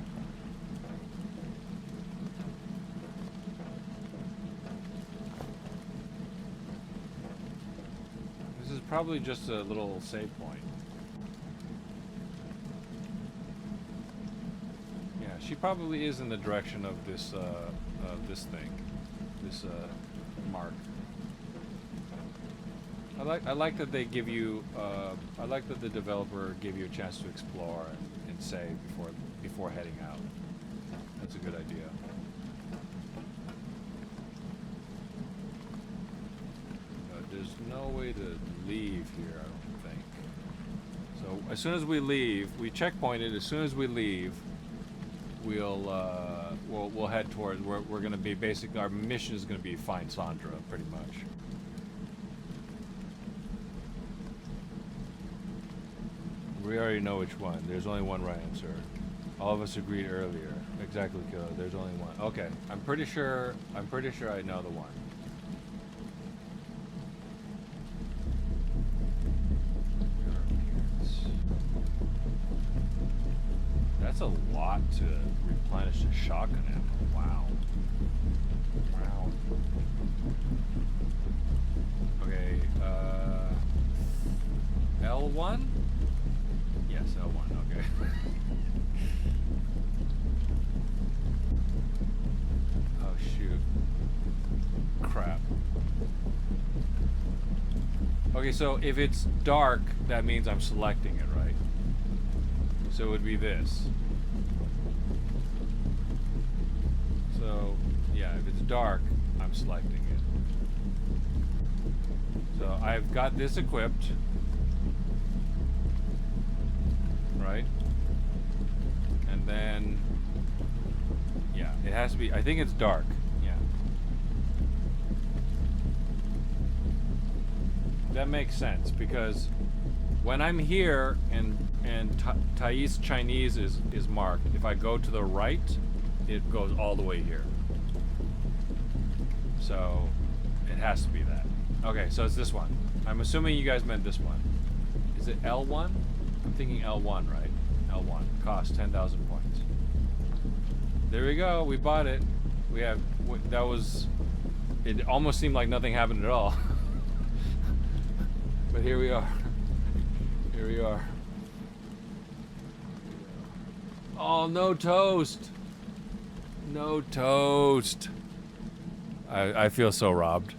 This is probably just a little save point. Yeah, she probably is in the direction of this thing, this mark. I like that they give you. I like that the developer gave you a chance to explore and save before heading out. That's a good idea. But there's no way to leave here, I don't think. So as soon as we leave, we checkpointed. As soon as we leave, we'll head towards. We're gonna be basically, our mission is gonna be find Sandra, pretty much. We already know which one. There's only one right answer. All of us agreed earlier. Exactly, Killer. There's only one. Okay, I'm pretty sure I know the one. That's That's a lot to replenish a shotgun ammo. Wow. Wow. Okay, L1? Yes, L1, okay. Oh, shoot. Crap. Okay, so if it's dark, that means I'm selecting it, right? So it would be this. So, yeah, if it's dark, I'm selecting it. So I've got this equipped. Right? And then, yeah, it has to be, I think it's dark. Yeah. That makes sense because when I'm here and Thais Chinese is marked, if I go to the right, it goes all the way here. So it has to be that. Okay, so it's this one. I'm assuming you guys meant this one. Is it L1? I'm thinking L1, right? L1. Cost 10,000 points. There we go. We bought it. We have... That was... It almost seemed like nothing happened at all. But here we are. Here we are. Oh, no toast. No toast. I feel so robbed.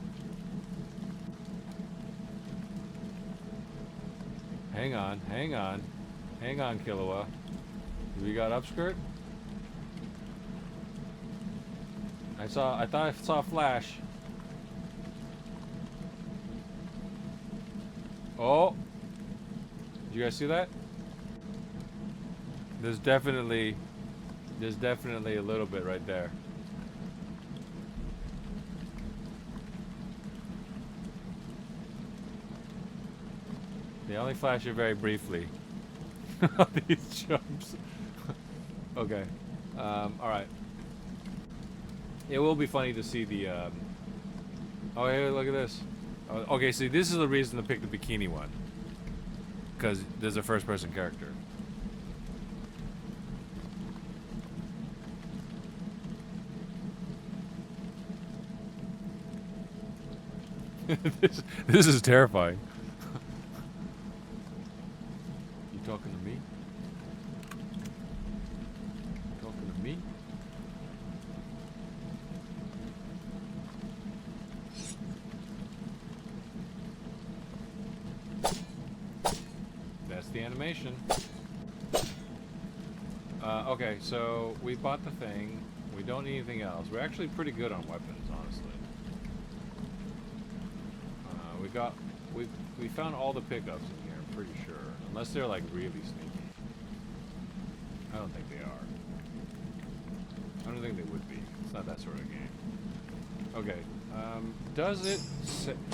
Hang on, hang on. Hang on, Killua. We got upskirt? I thought I saw a flash. Oh! Did you guys see that? There's definitely a little bit right there. They only flash it very briefly. These jumps. Okay. Alright. It will be funny to see the, Oh, hey, look at this. Okay, see, this is the reason to pick the bikini one. Because there's a first-person character. This is terrifying. You talking to me? Talking to me? That's the animation. Okay, so we bought the thing. We don't need anything else. We're actually pretty good on weapons, honestly. We found all the pickups in here, I'm pretty sure. Unless they're like really sneaky. I don't think they are. I don't think they would be. It's not that sort of game. Okay. Does it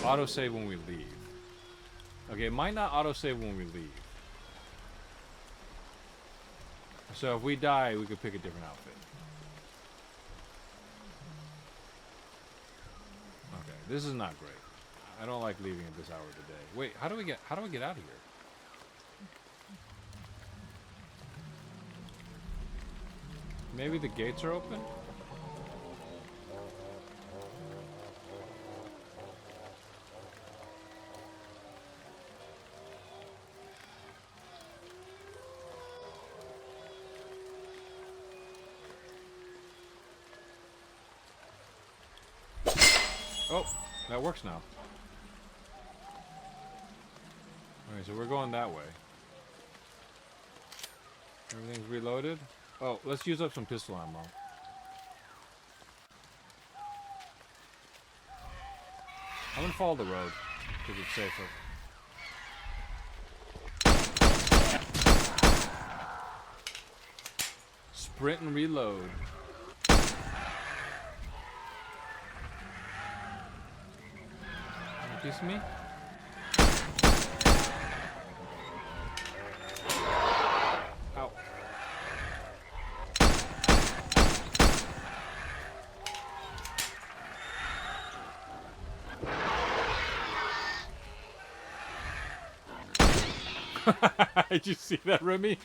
auto-save when we leave? Okay, it might not auto-save when we leave. So if we die, we could pick a different outfit. Okay, this is not great. I don't like leaving at this hour of the day. Wait, how do we get out of here? Maybe the gates are open? Oh, that works now. Alright, so we're going that way. Everything's reloaded. Oh, let's use up some pistol ammo. I'm gonna follow the road, because it's safer. Sprint and reload. Kiss me? Ow. Did you see that, Remy?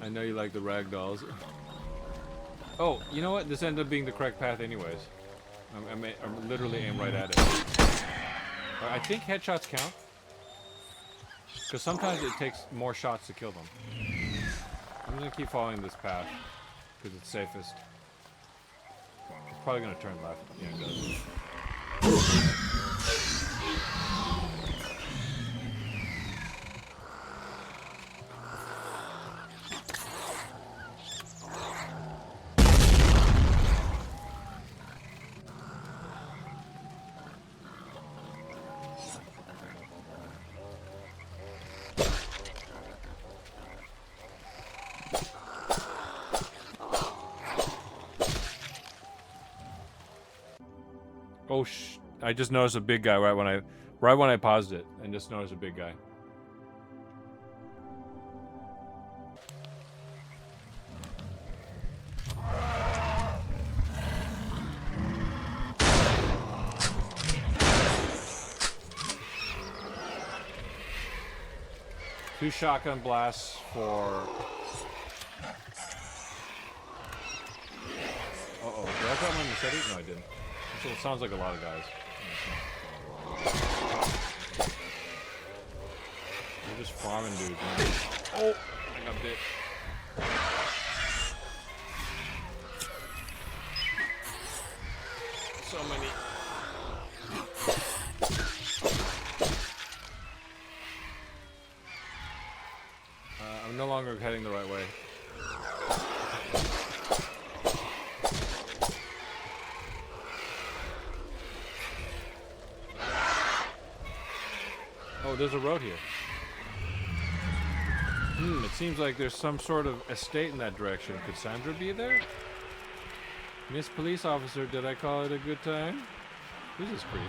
I know you like the ragdolls. Oh, you know what? This ended up being the correct path anyways. I'm literally aim right at it. I think headshots count. Because sometimes it takes more shots to kill them. I'm gonna keep following this path. Because it's safest. It's probably gonna turn left. Yeah, it does. Oh I just noticed a big guy right when I paused it, and just noticed a big guy. Two shotgun blasts for... Uh-oh, did I drop my machete? No, I didn't. So it sounds like a lot of guys. They're just farming dudes, man. Oh! I got bit. So many. I'm no longer heading the right way. Oh, there's a road here. It seems like there's some sort of estate in that direction. Could Sandra be there? Miss Police Officer, did I call it a good time? This is creep.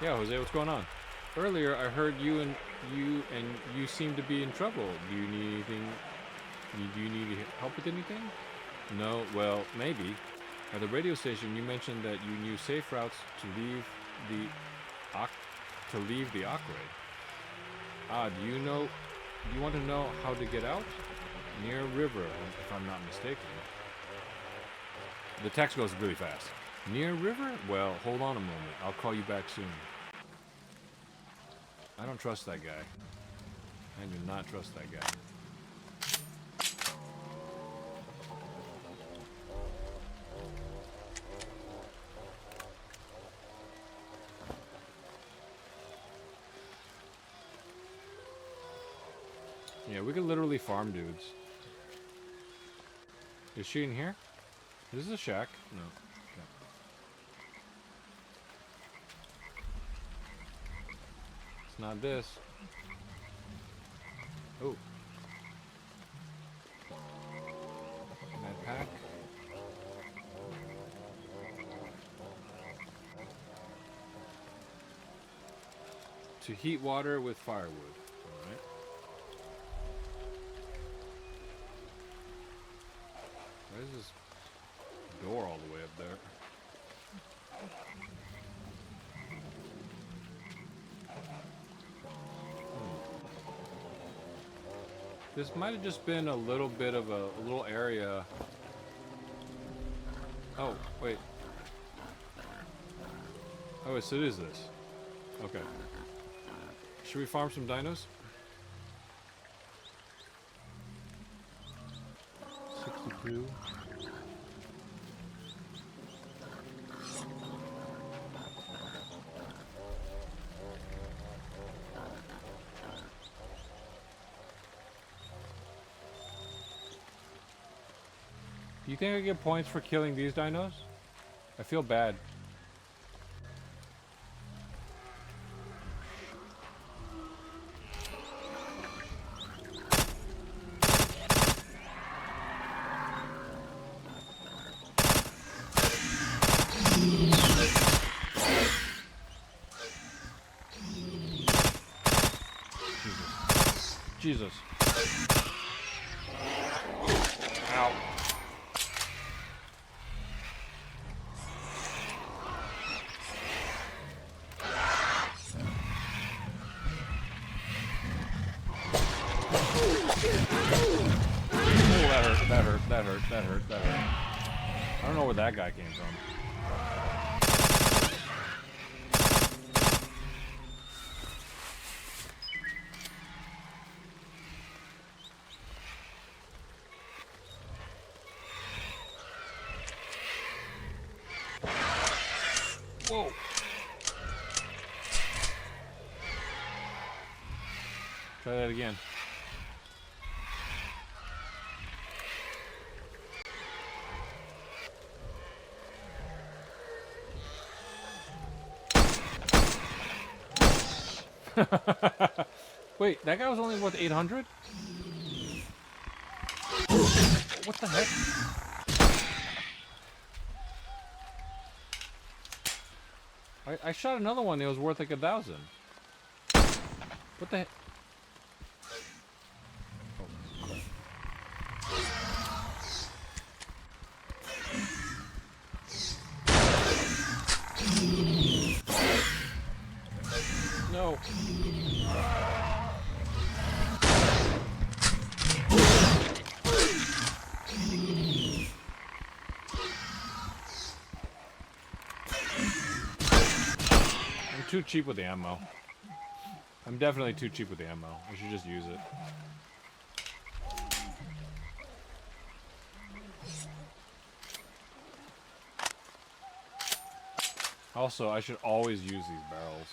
Yeah, Jose, what's going on? Earlier, I heard you seem to be in trouble. Do you need anything? Do you need help with anything? No, well, maybe. At the radio station, you mentioned that you knew safe routes to leave the Acre. Do you want to know how to get out? Near a river, if I'm not mistaken. The text goes really fast. Near a river? Well, hold on a moment. I'll call you back soon. I don't trust that guy. I do not trust that guy. Yeah, we could literally farm dudes. Is she in here? Is this a shack? No. Okay. It's not this. Oh. Med pack. To heat water with firewood. Alright. Why is this door all the way up there? This might have just been a little bit of a little area. Oh, wait. Oh, wait, so it is this. Okay. Should we farm some dinos? 62. Do you think I get points for killing these dinos? I feel bad. Jesus. Ow. Oh, that hurt, that hurt, that hurt, that hurt, that hurt. I don't know where that guy came from. Whoa. Try that again. Wait, that guy was only worth 800? What the heck? I shot another one that was worth like 1,000. What the heck? No. I'm too cheap with the ammo. I'm definitely too cheap with the ammo. I should just use it. Also, I should always use these barrels.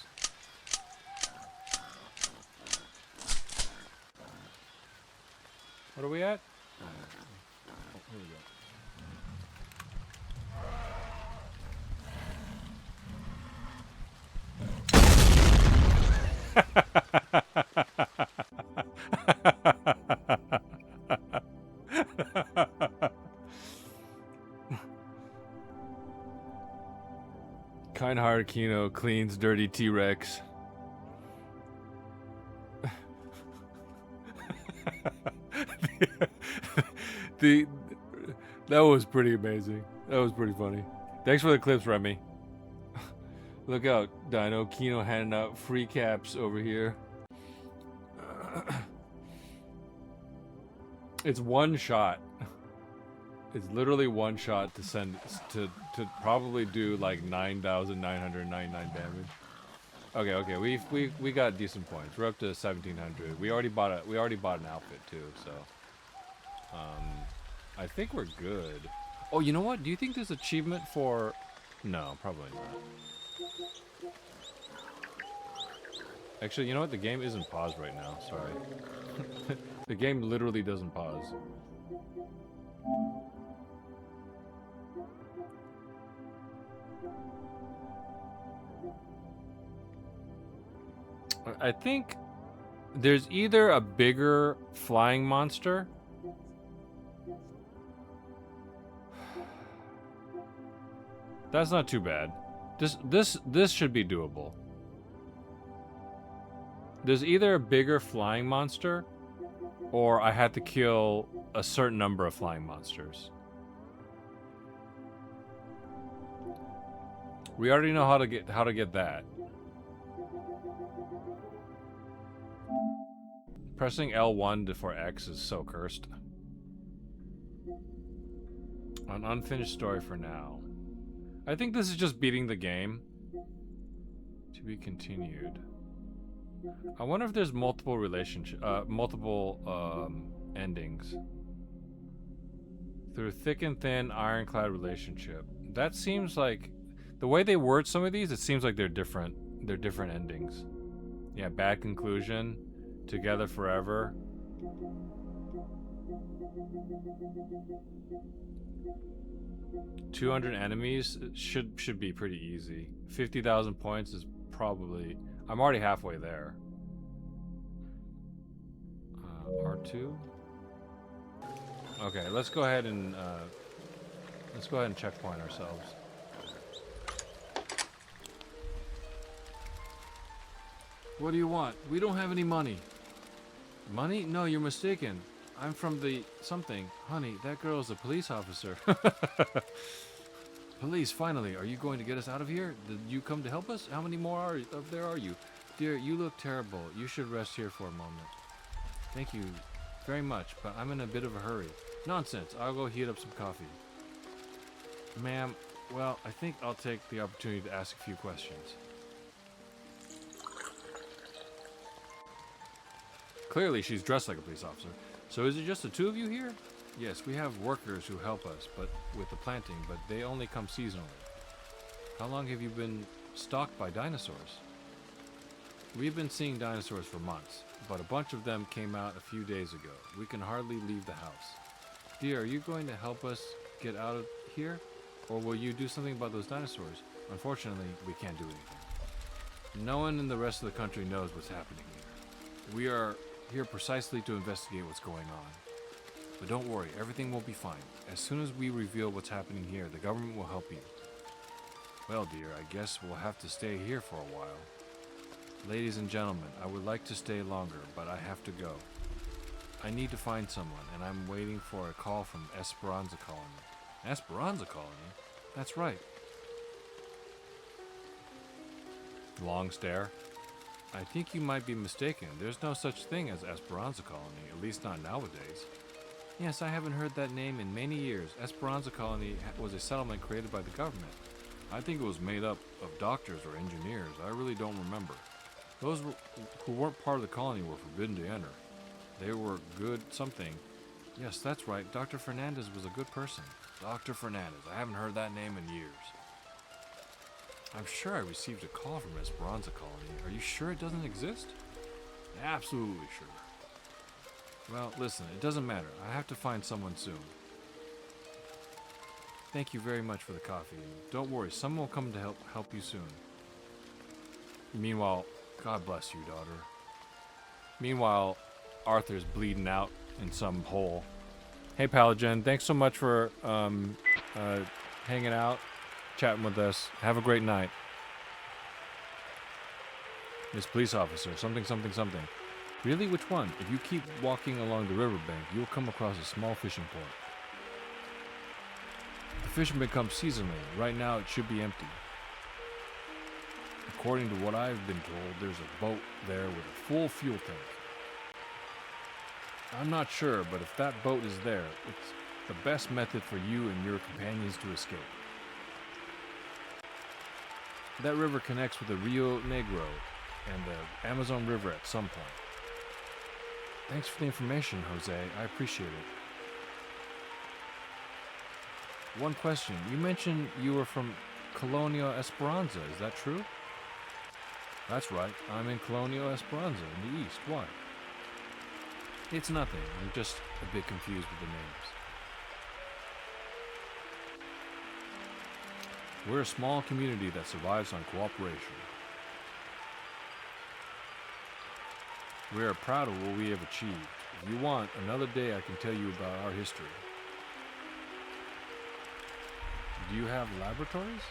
What are we at? Oh, here we go. Kind-hearted Kino cleans dirty T-Rex. That was pretty amazing. That was pretty funny. Thanks for the clips, Remy. Look out, Dino. Kino handing out free caps over here. It's one shot. It's literally one shot to send to probably do like 9,999 damage. Okay, we got decent points. We're up to 1,700. We already bought an outfit too, so I think we're good. Oh, you know what? Do you think there's achievement for? No, probably not. Actually, you know what? The game isn't paused right now. Sorry. The game literally doesn't pause. I think there's either a bigger flying monster. That's not too bad. This should be doable. There's either a bigger flying monster, or I had to kill a certain number of flying monsters. We already know how to get that. Pressing L1 for X is so cursed. An unfinished story for now. I think this is just beating the game. To be continued. I wonder if there's multiple endings. Through thick and thin, ironclad relationship. That seems like the way they word some of these. It seems like they're different. They're different endings. Yeah, bad conclusion. Together forever. $200 enemies should be pretty easy. 50,000 points is probably. I'm already halfway there. R2. Okay, let's go ahead and checkpoint ourselves. What do you want? We don't have any money. Money? No, you're mistaken. I'm from the something. Honey, that girl is a police officer. Police, finally. Are you going to get us out of here? Did you come to help us? How many more there are you? Dear, you look terrible. You should rest here for a moment. Thank you very much, but I'm in a bit of a hurry. Nonsense, I'll go heat up some coffee. Ma'am, well, I think I'll take the opportunity to ask a few questions. Clearly, she's dressed like a police officer. So is it just the two of you here? Yes, we have workers who help us but with the planting, but they only come seasonally. How long have you been stalked by dinosaurs? We've been seeing dinosaurs for months, but a bunch of them came out a few days ago. We can hardly leave the house. Dear, are you going to help us get out of here? Or will you do something about those dinosaurs? Unfortunately, we can't do anything. No one in the rest of the country knows what's happening here. We are here precisely to investigate what's going on. But don't worry, everything will be fine. As soon as we reveal what's happening here, the government will help you. Well, dear, I guess we'll have to stay here for a while. Ladies and gentlemen, I would like to stay longer, but I have to go. I need to find someone, and I'm waiting for a call from Esperanza Colony. Esperanza Colony? That's right. Long stare. I think you might be mistaken. There's no such thing as Esperanza Colony, at least not nowadays. Yes, I haven't heard that name in many years. Esperanza Colony was a settlement created by the government. I think it was made up of doctors or engineers. I really don't remember. Those who weren't part of the colony were forbidden to enter. They were good something. Yes, that's right. Dr. Fernandez was a good person. Dr. Fernandez. I haven't heard that name in years. I'm sure I received a call from Esperanza Colony. Are you sure it doesn't exist? Absolutely sure. Well, listen, it doesn't matter. I have to find someone soon. Thank you very much for the coffee. And don't worry, someone will come to help you soon. Meanwhile, God bless you, daughter. Meanwhile, Arthur's bleeding out in some hole. Hey, Palagen, thanks so much for hanging out, chatting with us. Have a great night. Miss Police Officer, something, something, something. Really? Which one? If you keep walking along the riverbank, you'll come across a small fishing port. The fishermen come seasonally. Right now, it should be empty. According to what I've been told, there's a boat there with a full fuel tank. I'm not sure, but if that boat is there, it's the best method for you and your companions to escape. That river connects with the Rio Negro and the Amazon River at some point. Thanks for the information, Jose. I appreciate it. One question. You mentioned you were from Colonial Esperanza. Is that true? That's right. I'm in Colonial Esperanza in the east. Why? It's nothing. I'm just a bit confused with the names. We're a small community that survives on cooperation. We are proud of what we have achieved. If you want, another day I can tell you about our history. Do you have laboratories?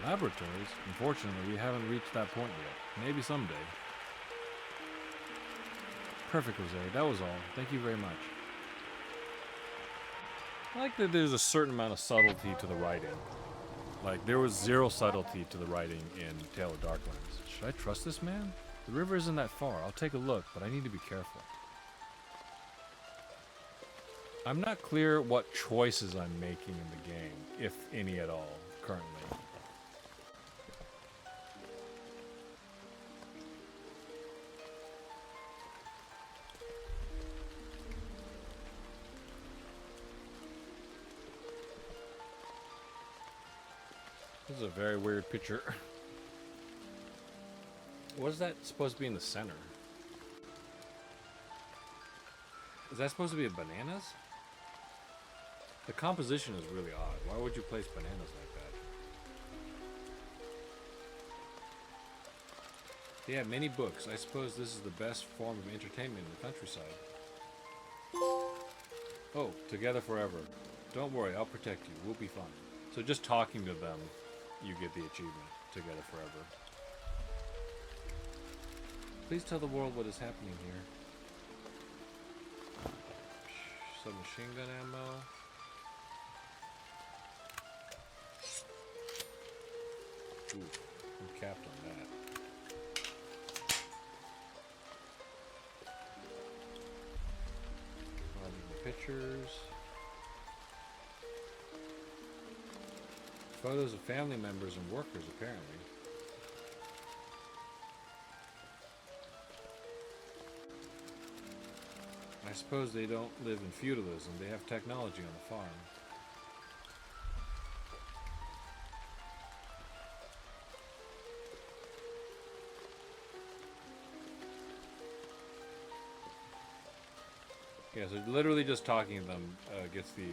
Laboratories? Unfortunately, we haven't reached that point yet. Maybe someday. Perfect, Jose. That was all. Thank you very much. I like that there's a certain amount of subtlety to the writing. Like, there was zero subtlety to the writing in Tale of Darklands. Should I trust this man? The river isn't that far. I'll take a look, but I need to be careful. I'm not clear what choices I'm making in the game, if any at all, currently. This is a very weird picture. What is that supposed to be in the center? Is that supposed to be bananas? The composition is really odd. Why would you place bananas like that? They have many books. I suppose this is the best form of entertainment in the countryside. Oh, together forever. Don't worry, I'll protect you. We'll be fine. So just talking to them, you get the achievement. Together forever. Please tell the world what is happening here. Some machine gun ammo. Ooh, I'm capped on that. pictures. Photos of family members and workers, apparently. I suppose they don't live in feudalism. They have technology on the farm. Yeah, so literally just talking to them gets the...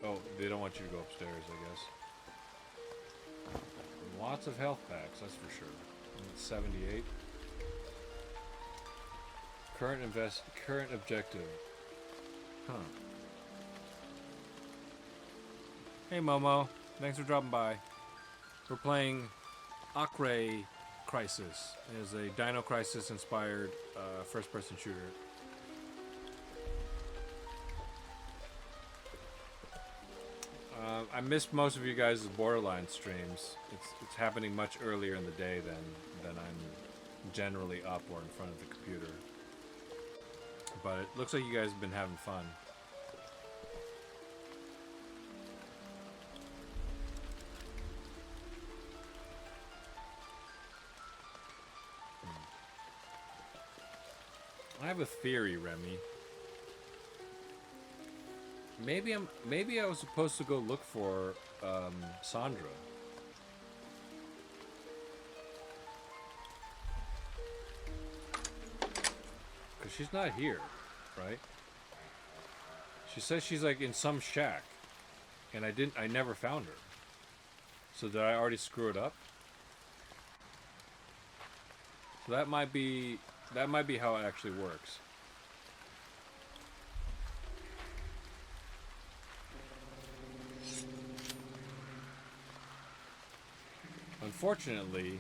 Oh, they don't want you to go upstairs, I guess. Lots of health packs, that's for sure. And it's 78. Current objective. Huh. Hey Momo, thanks for dropping by. We're playing Acre Crisis. It is a Dino Crisis inspired first-person shooter. I missed most of you guys' Borderlands streams. It's happening much earlier in the day than I'm generally up or in front of the computer. But it looks like you guys have been having fun. I have a theory, Remy. Maybe I was supposed to go look for Sandra. Cause she's not here, right? She says she's like in some shack, and I never found her. So did I already screw it up? So that might be how it actually works. Unfortunately,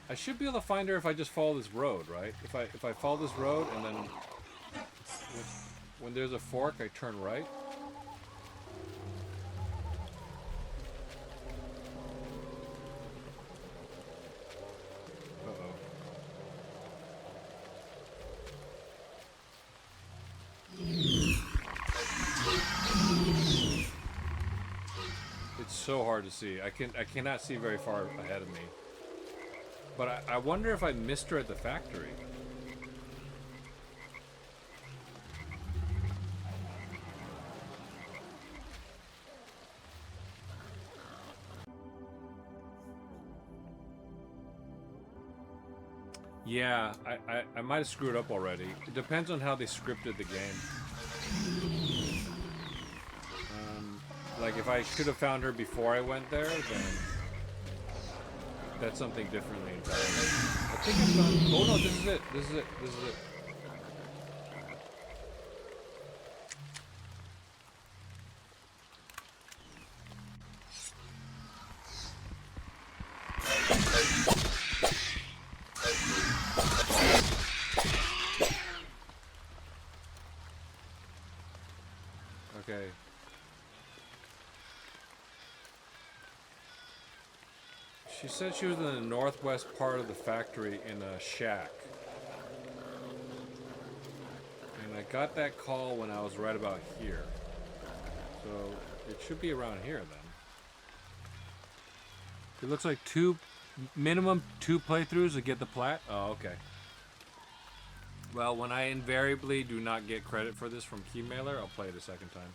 I should be able to find her if I just follow this road, right? If I follow this road and then when there's a fork, I turn right. Uh-oh. It's so hard to see. I cannot see very far ahead of me. But I wonder if I missed her at the factory. Yeah, I might have screwed up already. It depends on how they scripted the game. Like if I could have found her before I went there, then that's something differently entirely. I think I found... Oh no, this is it. This is it. This is it. Okay. She said she was in the northwest part of the factory in a shack. And I got that call when I was right about here. So it should be around here then. It looks like minimum two playthroughs to get the plat. Oh, okay. Well, when I invariably do not get credit for this from Keymailer, I'll play it a second time.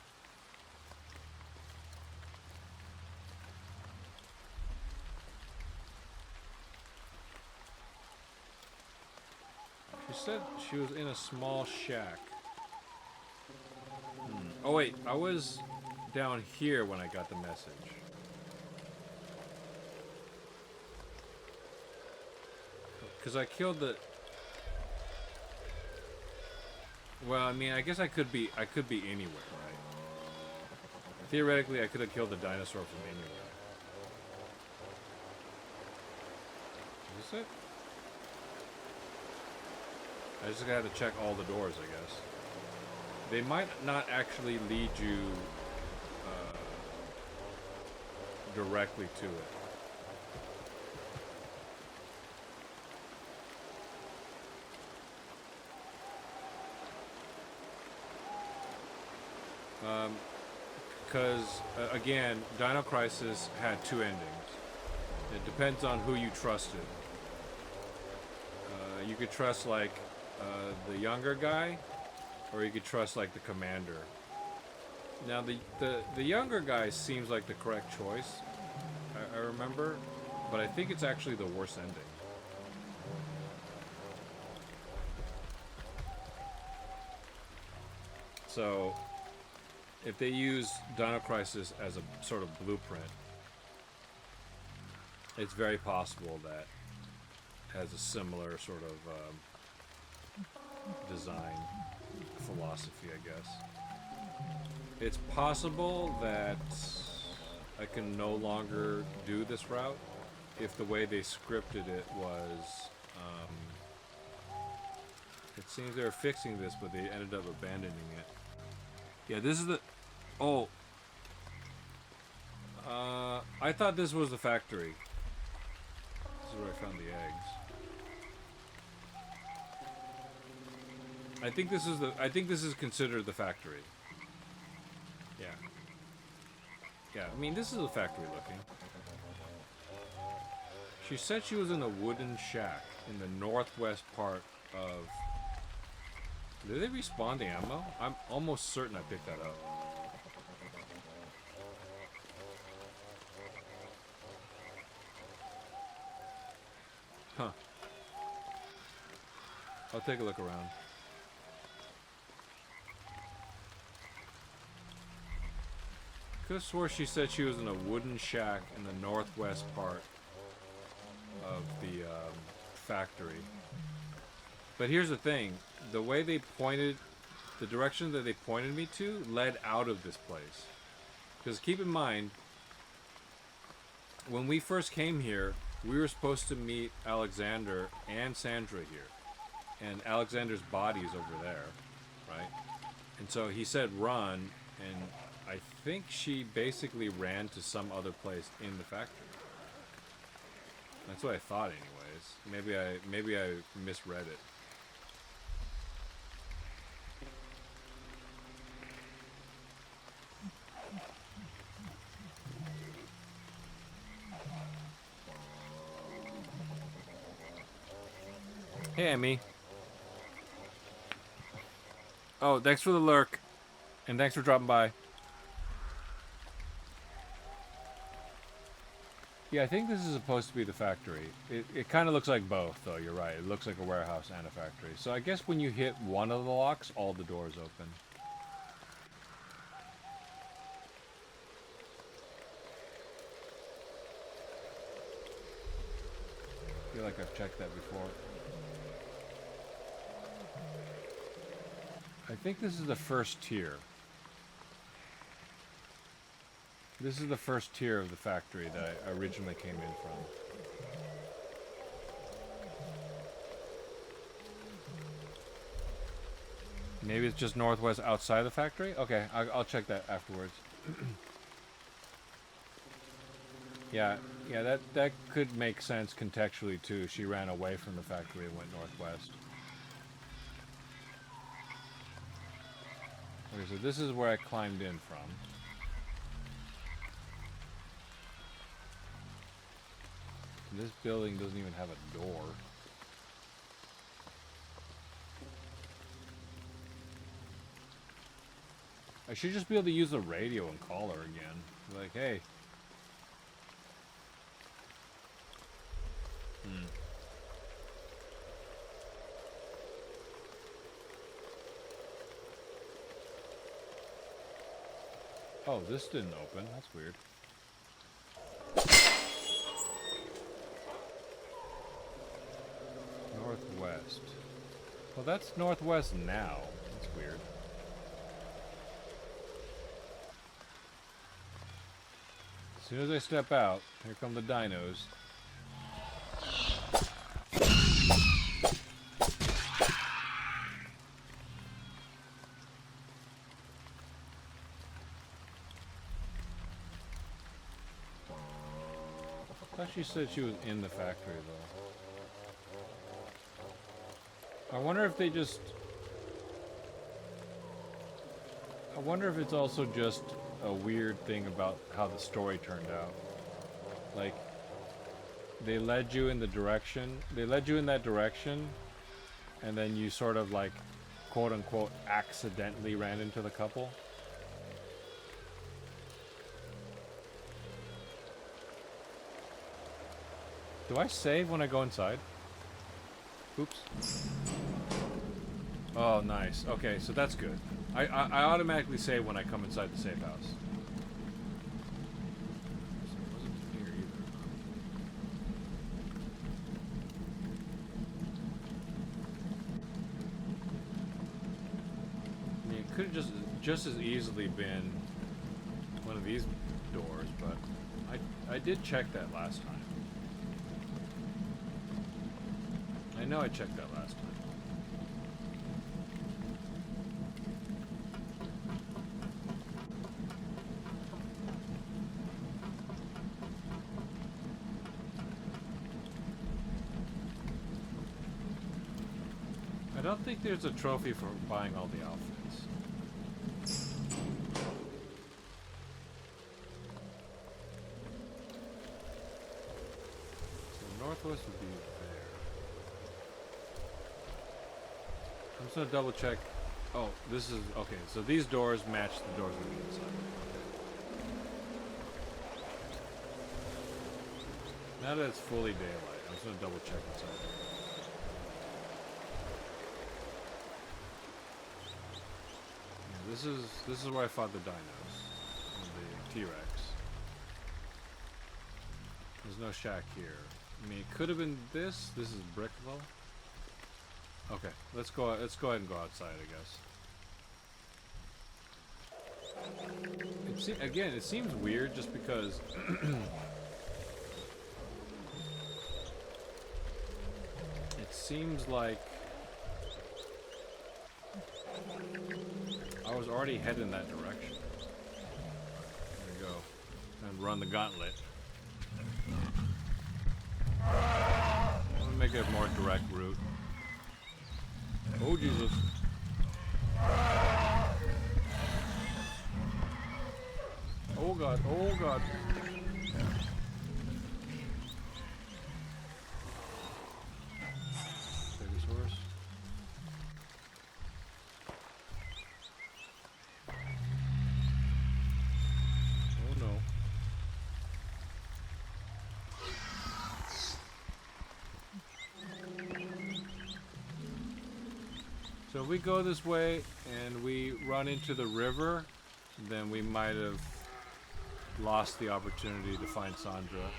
She said she was in a small shack. Oh wait, I was down here when I got the message. Because I killed the... Well, I mean, I guess I could be anywhere, right? Theoretically, I could have killed the dinosaur from anywhere. Is this it? I just gotta check all the doors, I guess. They might not actually lead you directly to it. Because, again, Dino Crisis had two endings. It depends on who you trusted. You could trust, like, the younger guy, or you could trust, like, the commander. Now, the younger guy seems like the correct choice, I remember, but I think it's actually the worst ending. So, if they use Dino Crisis as a sort of blueprint, it's very possible that it has a similar sort of design philosophy, I guess. It's possible that I can no longer do this route if the way they scripted it was... it seems they were fixing this, but they ended up abandoning it. Yeah, this is the... Oh. I thought this was the factory. This is where I found the eggs. I think this is considered the factory. Yeah. Yeah, I mean, this is a factory looking. She said she was in a wooden shack in the northwest part of... Did they respawn the ammo? I'm almost certain I picked that up. Huh. I'll take a look around. Could've swore she said she was in a wooden shack in the northwest part of the factory. But here's the thing. The way they pointed, the direction that they pointed me to led out of this place. Because keep in mind, when we first came here, we were supposed to meet Alexander and Sandra here. And Alexander's body is over there, right? And so he said run, and I think she basically ran to some other place in the factory. That's what I thought anyways. Maybe I misread it. Hey, Emmy. Oh, thanks for the lurk. And thanks for dropping by. Yeah, I think this is supposed to be the factory. It kind of looks like both, though. You're right. It looks like a warehouse and a factory. So I guess when you hit one of the locks, all the doors open. I feel like I've checked that before. I think this is the first tier. This is the first tier of the factory that I originally came in from. Maybe it's just northwest outside the factory? Okay, I'll check that afterwards. Yeah, that could make sense contextually too. She ran away from the factory and went northwest. Okay, so this is where I climbed in from. This building doesn't even have a door. I should just be able to use the radio and call her again. Like, hey. Oh, this didn't open. That's weird. Northwest. Well, that's northwest now. That's weird. As soon as I step out, here come the dinos. I thought she said she was in the factory, though. I wonder if they just... I wonder if it's also just a weird thing about how the story turned out. Like, they led you in the direction, they led you in that direction, and then you sort of like, quote unquote, accidentally ran into the couple. Do I save when I go inside? Oops. Oh, nice. Okay, so that's good. I automatically save when I come inside the safe house. It wasn't here either. I mean, it could have just as easily been one of these doors, but I did check that last time. I know I checked that last time. I don't think there's a trophy for buying all the outfits. So northwest would be there. I'm just gonna double check. Oh, this is okay. So these doors match the doors on the inside. Now that it's fully daylight, I'm just gonna double check inside. Yeah, this is where I fought the dinos and the T-Rex. There's no shack here. I mean, it could have been this. This is brick though. Okay, let's go ahead and go outside, I guess. Again, it seems weird just because it seems like I was already headed in that direction. There we go. And run the gauntlet. I'm gonna make a more direct route. Oh, Jesus. Oh, God. Oh, God. Stegosaurus. Oh, no. So if we go this way and we run into the river, then we might have lost the opportunity to find Sandra.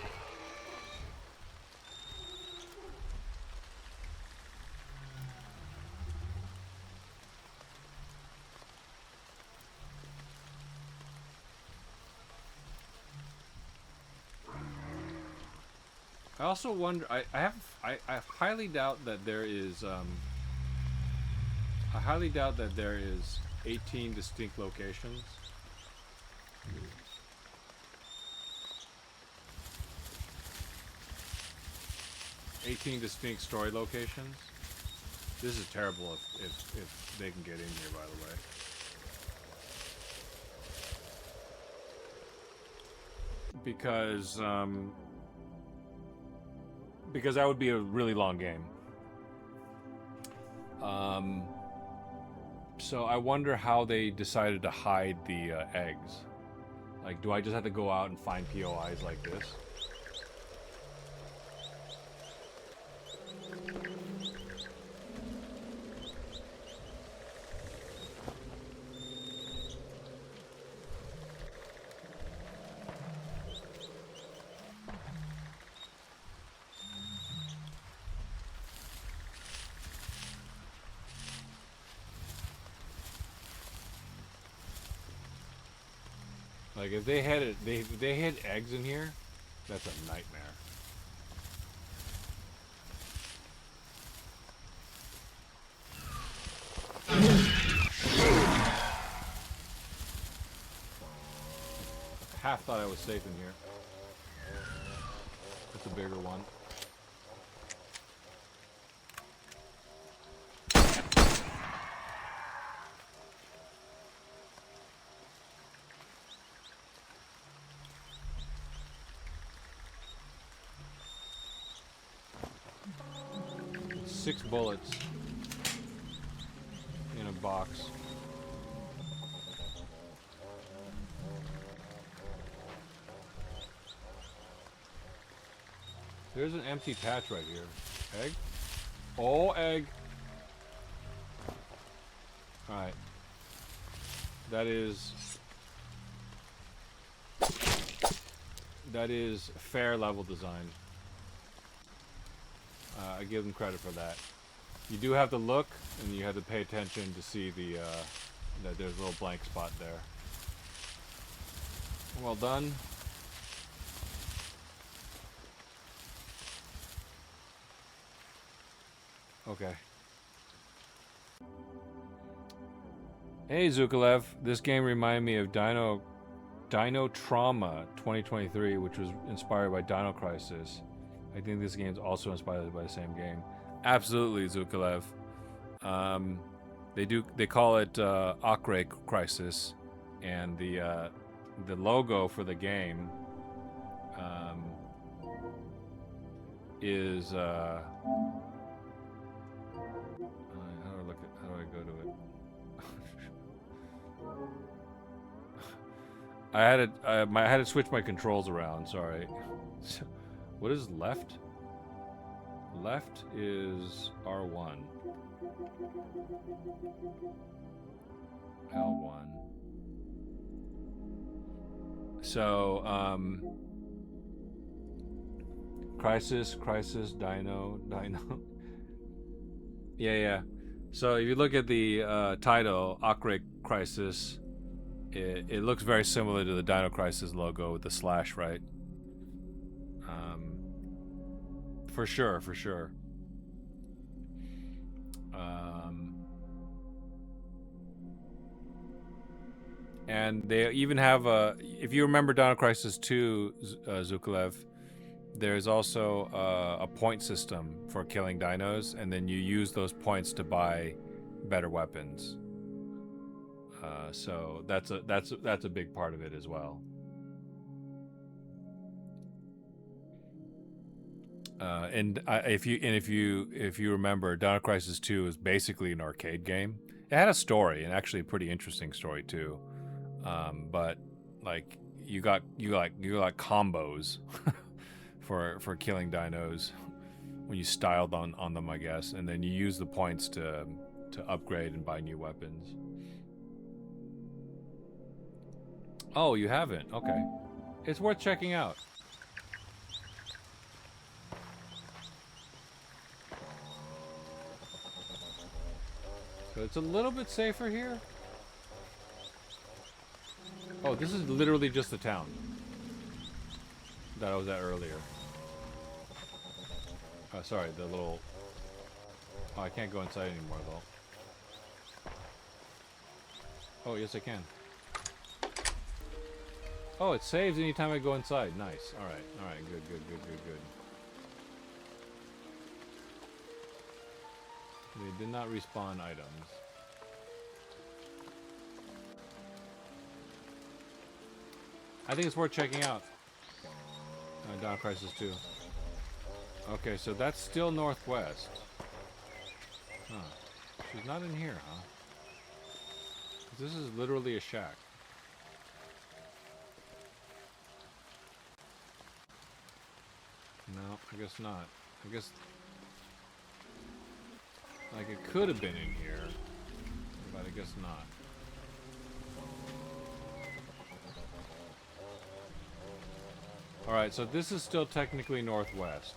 I also wonder. I highly doubt that there is. I highly doubt that there is 18 distinct locations. 18 distinct story locations. This is terrible if they can get in here, by the way. Because that would be a really long game. So I wonder how they decided to hide the eggs. Like, do I just have to go out and find POIs like this? Like if they had they had eggs in here, that's a nightmare. Half thought I was safe in here. That's a bigger one. 6 bullets in a box. There's an empty patch right here. Egg? Oh, egg! Alright. That is fair level design. I give them credit for that. You do have to look, and you have to pay attention to see the that there's a little blank spot there. Well done. Okay. Hey Zukalev, this game reminded me of Dino Trauma 2023, which was inspired by Dino Crisis. I think this game's also inspired by the same game. Absolutely, Zukalev. They call it Acre Crisis, and the logo for the game is how do I go to it? I had to switch my controls around. Sorry. What is left? Left is R1. L1. So, Crisis, Dino. Yeah. So if you look at the title, Acre Crisis, it looks very similar to the Dino Crisis logo with the slash, right? For sure. And they even have if you remember Dino Crisis 2, Zukalev, there's also a point system for killing dinos, and then you use those points to buy better weapons. So that's a big part of it as well. If you remember, Dino Crisis 2 is basically an arcade game. It had a story, and actually a pretty interesting story too. But like you got combos for killing dinos when you styled on them, I guess, and then you use the points to upgrade and buy new weapons. Oh, you haven't? Okay. It's worth checking out. So it's a little bit safer here. Oh, this is literally just the town that I was at earlier. Sorry, the little... Oh, I can't go inside anymore, though. Oh, yes, I can. Oh, it saves anytime I go inside. Nice. Alright, good. They did not respawn items. I think it's worth checking out. Dino Crisis 2. Okay, so that's still northwest. Huh. She's not in here, huh? This is literally a shack. No, I guess not. I guess... Like, it could have been in here, but I guess not. Alright, so this is still technically northwest.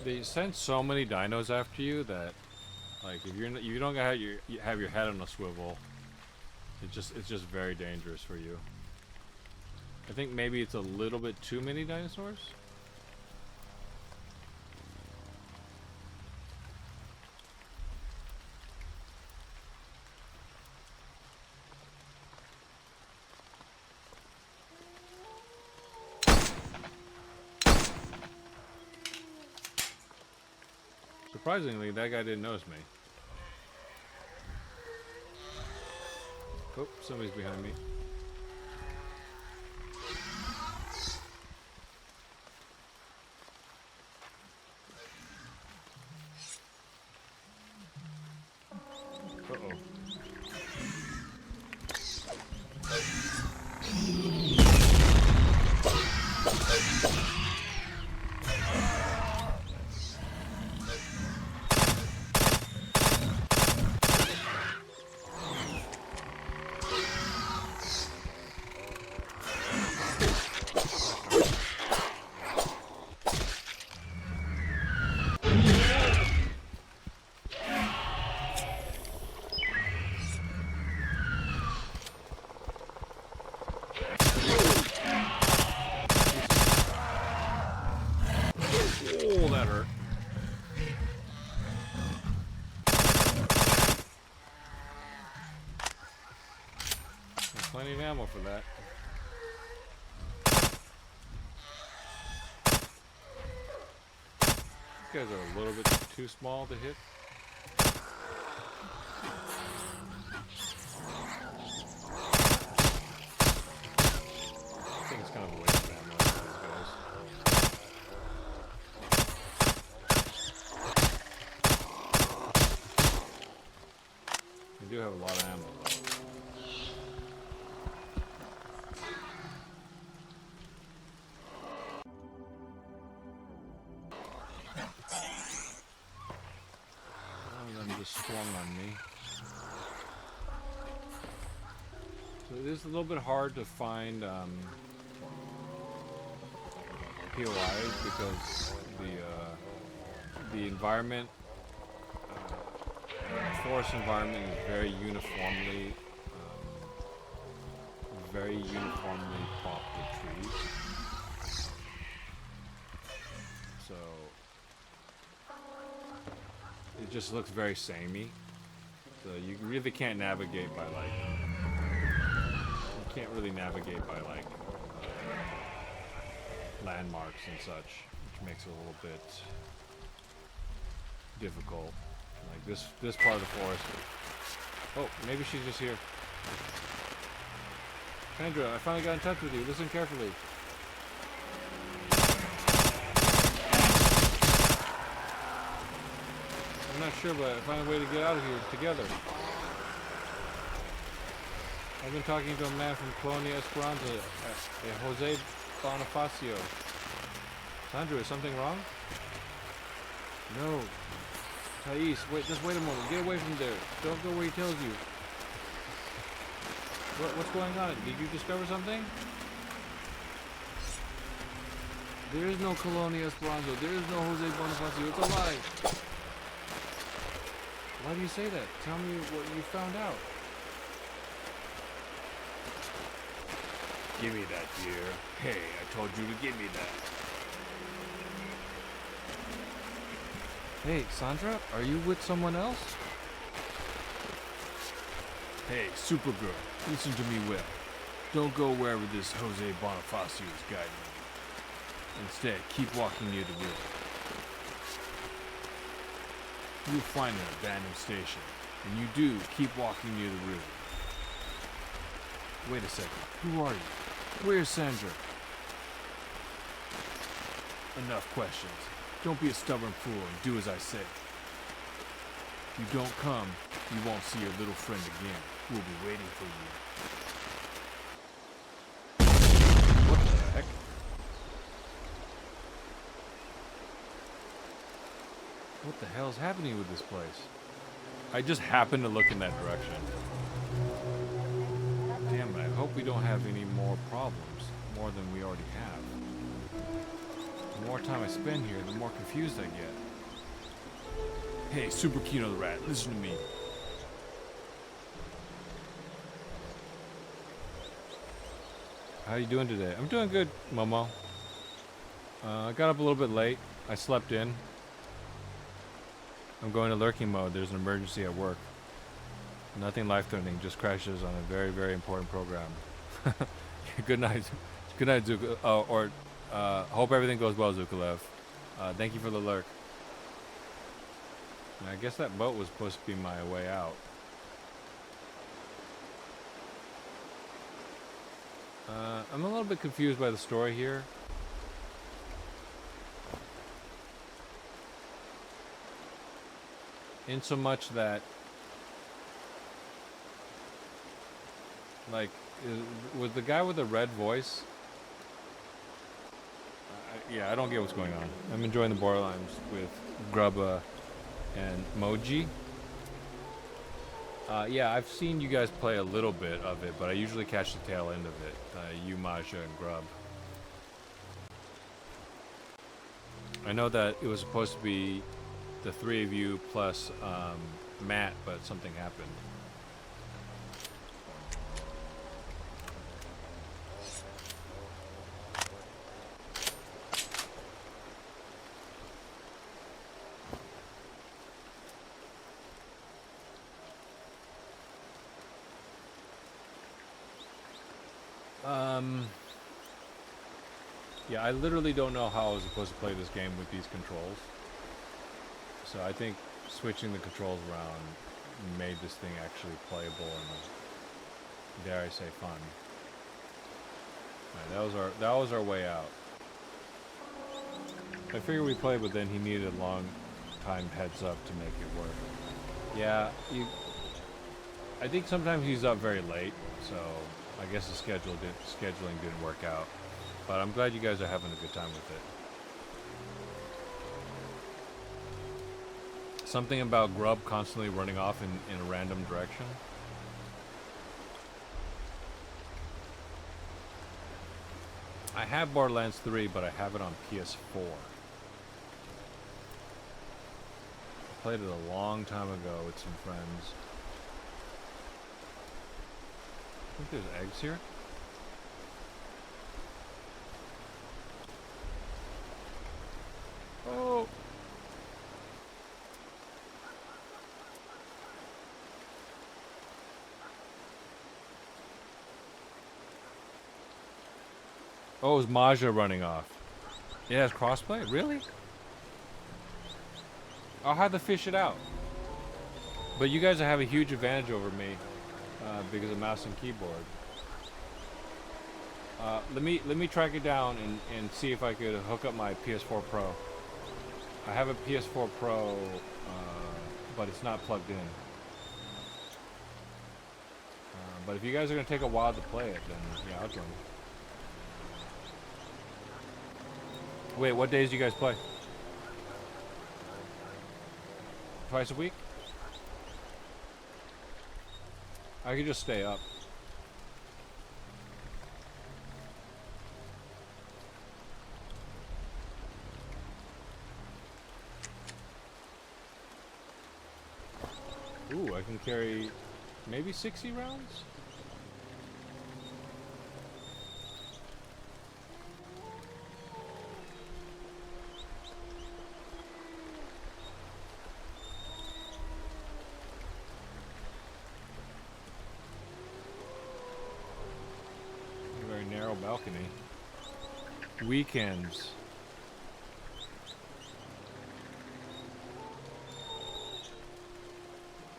They send so many dinos after you that, like, if you don't have your head on a swivel, it's just very dangerous for you. I think maybe it's a little bit too many dinosaurs. Surprisingly, that guy didn't notice me. Oh, somebody's behind me. Uh-oh. Oh, that hurt. There's plenty of ammo for that. These guys are a little bit too small to hit. I think it's kind of a waste of ammo for these guys. They do have a lot of ammo though. One of them just swung on me. So it is a little bit hard to find POIs because the environment, forest environment is very uniformly popped with trees. So it just looks very samey. So you really can't navigate by like. Can't really navigate by like landmarks and such, which makes it a little bit difficult. Like this part of the forest. Oh, maybe she's just here. Sandra, I finally got in touch with you. Listen carefully. I'm not sure, but I found a way to get out of here together. I've been talking to a man from Colonia Esperanza, Jose Bonifacio. Sandra, is something wrong? No. Thais, just wait a moment. Get away from there. Don't go where he tells you. What's going on? Did you discover something? There is no Colonia Esperanza. There is no Jose Bonifacio. It's a lie. Why do you say that? Tell me what you found out. Give me that, dear. Hey, I told you to give me that. Hey, Sandra, are you with someone else? Hey, Supergirl, listen to me well. Don't go wherever this Jose Bonifacio is guiding you. Instead, keep walking near the river. You'll find an abandoned station, and you do keep walking near the river. Wait a second, who are you? Where's Sandra? Enough questions. Don't be a stubborn fool and do as I say. If you don't come, you won't see your little friend again. We'll be waiting for you. What the heck? What the hell's happening with this place? I just happened to look in that direction. Damn it, I hope we don't have any more problems, more than we already have. The more time I spend here, the more confused I get. Hey, Super Kino the Rat, listen to me. How you doing today? I'm doing good, Momo. I got up a little bit late. I slept in. I'm going to lurking mode. There's an emergency at work. Nothing life-threatening, just crashes on a very, very important program. Good night. Good night, Zuka. Hope everything goes well, Zukalev. Thank you for the lurk. And I guess that boat was supposed to be my way out. I'm a little bit confused by the story here. In so much that, like, was the guy with the red voice? Yeah, I don't get what's going on. I'm enjoying the Borderlands with Grubba and Moji. Yeah, I've seen you guys play a little bit of it, but I usually catch the tail end of it. You, Maja, and Grub. I know that it was supposed to be the three of you plus Matt, but something happened. Yeah, I literally don't know how I was supposed to play this game with these controls. So I think switching the controls around made this thing actually playable and, dare I say, fun. Right, that was our way out. I figured we played, but then he needed a long time heads up to make it work. Yeah, I think sometimes he's up very late, so I guess the scheduling didn't work out. But I'm glad you guys are having a good time with it. Something about Grub constantly running off in a random direction. I have Borderlands 3, but I have it on PS4. I played it a long time ago with some friends. I think there's eggs here. Oh! Oh, it was Maja running off. It has crossplay? Really? I'll have to fish it out. But you guys have a huge advantage over me because of mouse and keyboard. Let me track it down and see if I could hook up my PS4 Pro. I have a PS4 Pro, but it's not plugged in. But if you guys are gonna take a while to play it, then yeah, I'll join. Wait, what days do you guys play? Twice a week? I could just stay up. Ooh, I can carry maybe 60 rounds? A very narrow balcony. Weekends.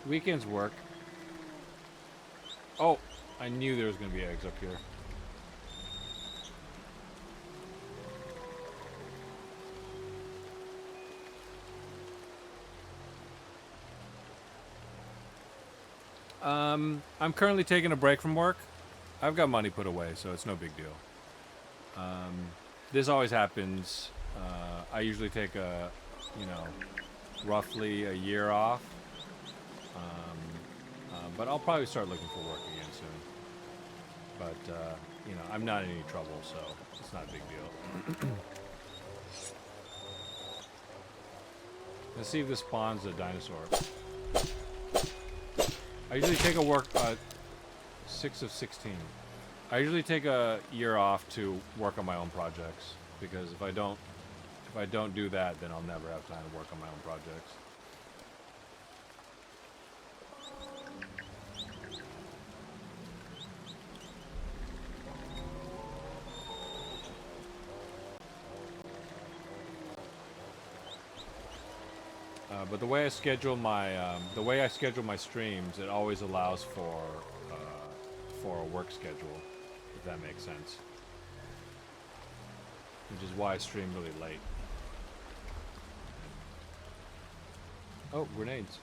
Weekends work. Oh, I knew there was going to be eggs up here. I'm currently taking a break from work. I've got money put away, so it's no big deal. This always happens. I usually take roughly a year off. But I'll probably start looking for work again soon. But, I'm not in any trouble, so it's not a big deal. Let's see if this spawns a dinosaur. I usually take 6 of 16. I usually take a year off to work on my own projects, because if I don't do that, then I'll never have time to work on my own projects. But the way I schedule my streams, it always allows for a work schedule, if that makes sense. Which is why I stream really late. Oh, grenades.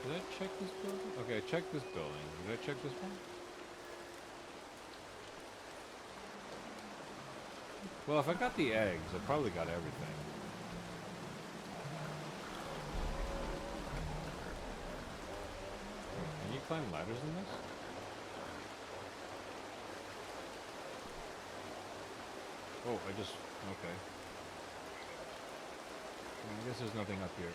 Did I check this building? Okay, I checked this building. Did I check this one? Well, if I got the eggs, I probably got everything. Can you climb ladders in this? Oh, I just... okay. Well, I guess there's nothing up here.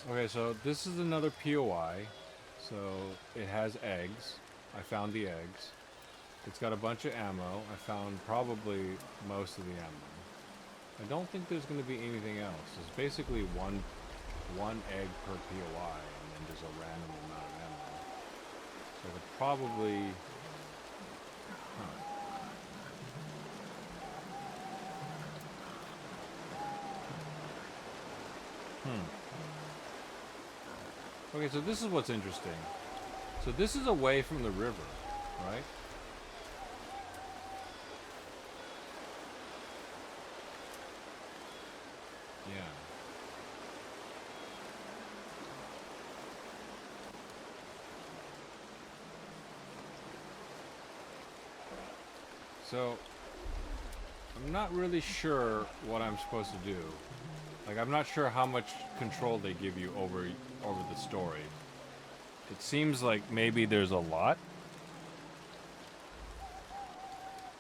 Okay, so this is another POI. So it has eggs. I found the eggs. It's got a bunch of ammo. I found probably most of the ammo. I don't think there's going to be anything else. It's basically one egg per POI, and then there's a random amount of ammo. So I could probably... Okay, so this is what's interesting. So this is away from the river, right? Yeah. So I'm not really sure what I'm supposed to do. Like, I'm not sure how much control they give you over the story. It seems like maybe there's a lot,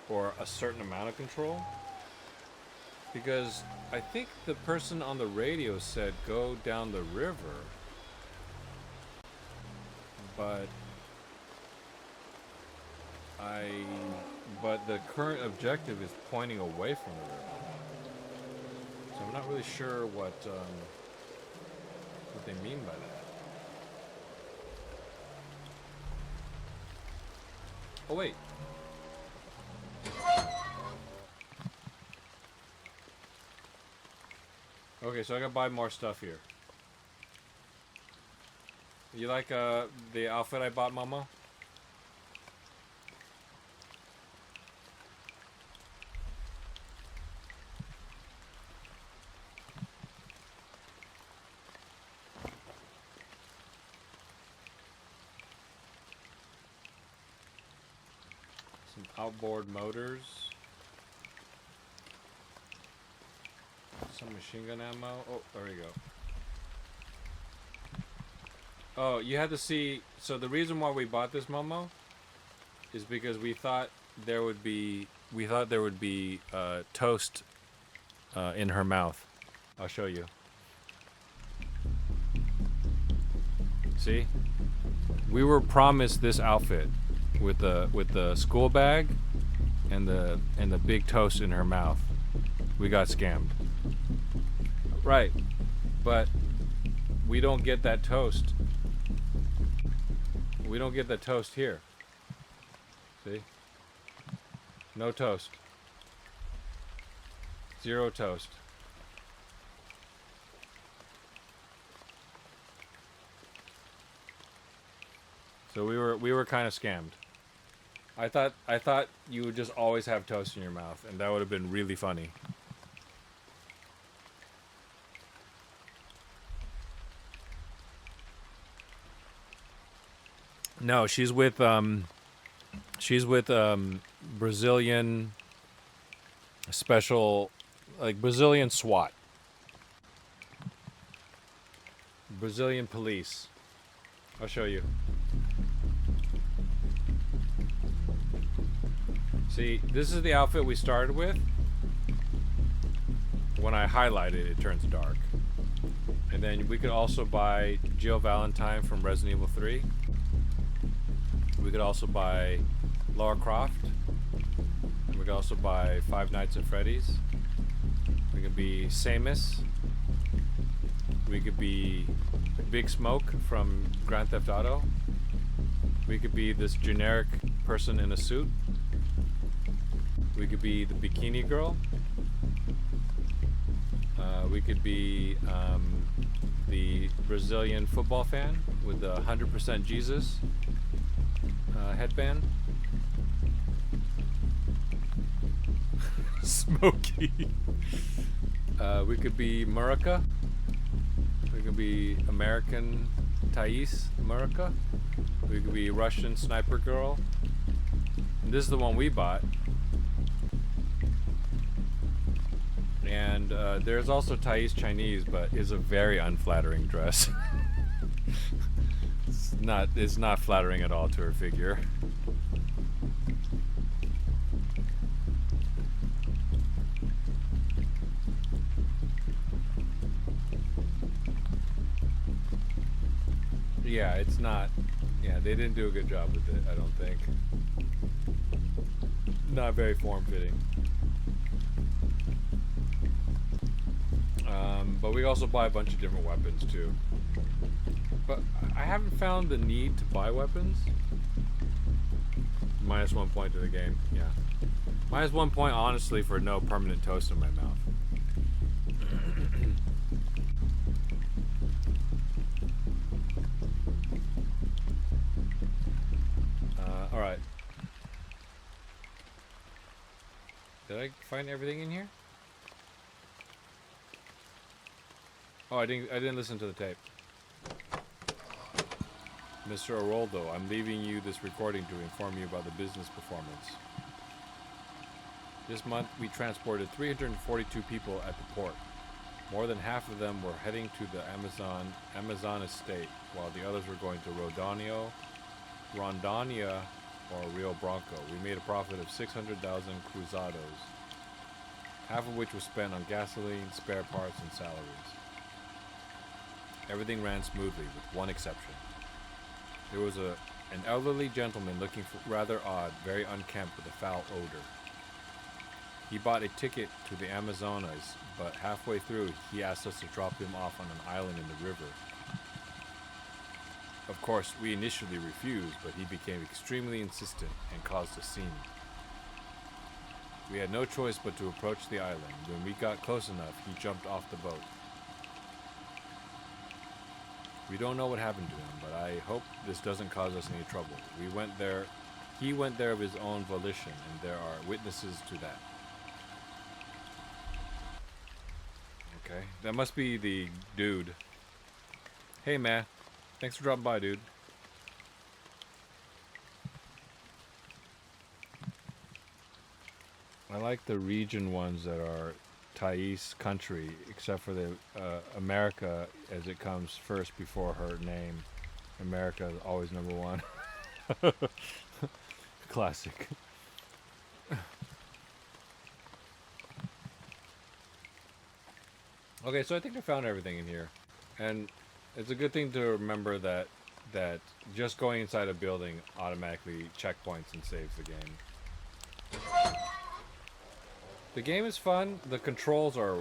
or a certain amount of control, because I think the person on the radio said go down the river, but the current objective is pointing away from the river. So I'm not really sure what they mean by that. Oh wait. Okay, so I gotta buy more stuff here. You like the outfit I bought, Mama? Outboard motors. Some machine gun ammo. Oh, there we go. Oh, you had to see. So the reason why we bought this Momo is because we thought there would be toast in her mouth. I'll show you. See? We were promised this outfit with the school bag and the big toast in her mouth. We got scammed. Right. But we don't get that toast. We don't get the toast here. See? No toast. Zero toast. So we were kind of scammed. I thought you would just always have toast in your mouth, and that would have been really funny. No, she's with She's with Brazilian special, like Brazilian SWAT, Brazilian police. I'll show you. See, this is the outfit we started with. When I highlight it, it turns dark. And then we could also buy Jill Valentine from Resident Evil 3. We could also buy Lara Croft. And we could also buy Five Nights at Freddy's. We could be Samus. We could be Big Smoke from Grand Theft Auto. We could be this generic person in a suit. We could be the bikini girl. We could be the Brazilian football fan with the 100% Jesus headband. Smokey. We could be Murica. We could be American Thais Murica. We could be Russian sniper girl. And this is the one we bought. And there's also Thais Chinese, but it's a very unflattering dress. It's not flattering at all to her figure. Yeah, it's not. Yeah, they didn't do a good job with it, I don't think. Not very form-fitting. But we also buy a bunch of different weapons too. But I haven't found the need to buy weapons. Minus 1 point to the game, yeah. Minus 1 point, honestly, for no permanent toast in my mouth. Alright. Did I find everything in here? Oh, I didn't listen to the tape. Mr. Aroldo, I'm leaving you this recording to inform you about the business performance. This month, we transported 342 people at the port. More than half of them were heading to the Amazon estate, while the others were going to Rondônia, or Rio Branco. We made a profit of 600,000 cruzados, half of which was spent on gasoline, spare parts, and salaries. Everything ran smoothly, with one exception. There was an elderly gentleman looking rather odd, very unkempt, with a foul odor. He bought a ticket to the Amazonas, but halfway through, he asked us to drop him off on an island in the river. Of course, we initially refused, but he became extremely insistent and caused a scene. We had no choice but to approach the island. When we got close enough, he jumped off the boat. We don't know what happened to him, but I hope this doesn't cause us any trouble. He went there of his own volition, and there are witnesses to that. Okay, that must be the dude. Hey, man. Thanks for dropping by, dude. I like the region ones that are Thais country, except for the America, as it comes first before her name. America is always number one. Classic. Okay, so I think I found everything in here, and it's a good thing to remember that just going inside a building automatically checkpoints and saves the game. The game is fun. The controls are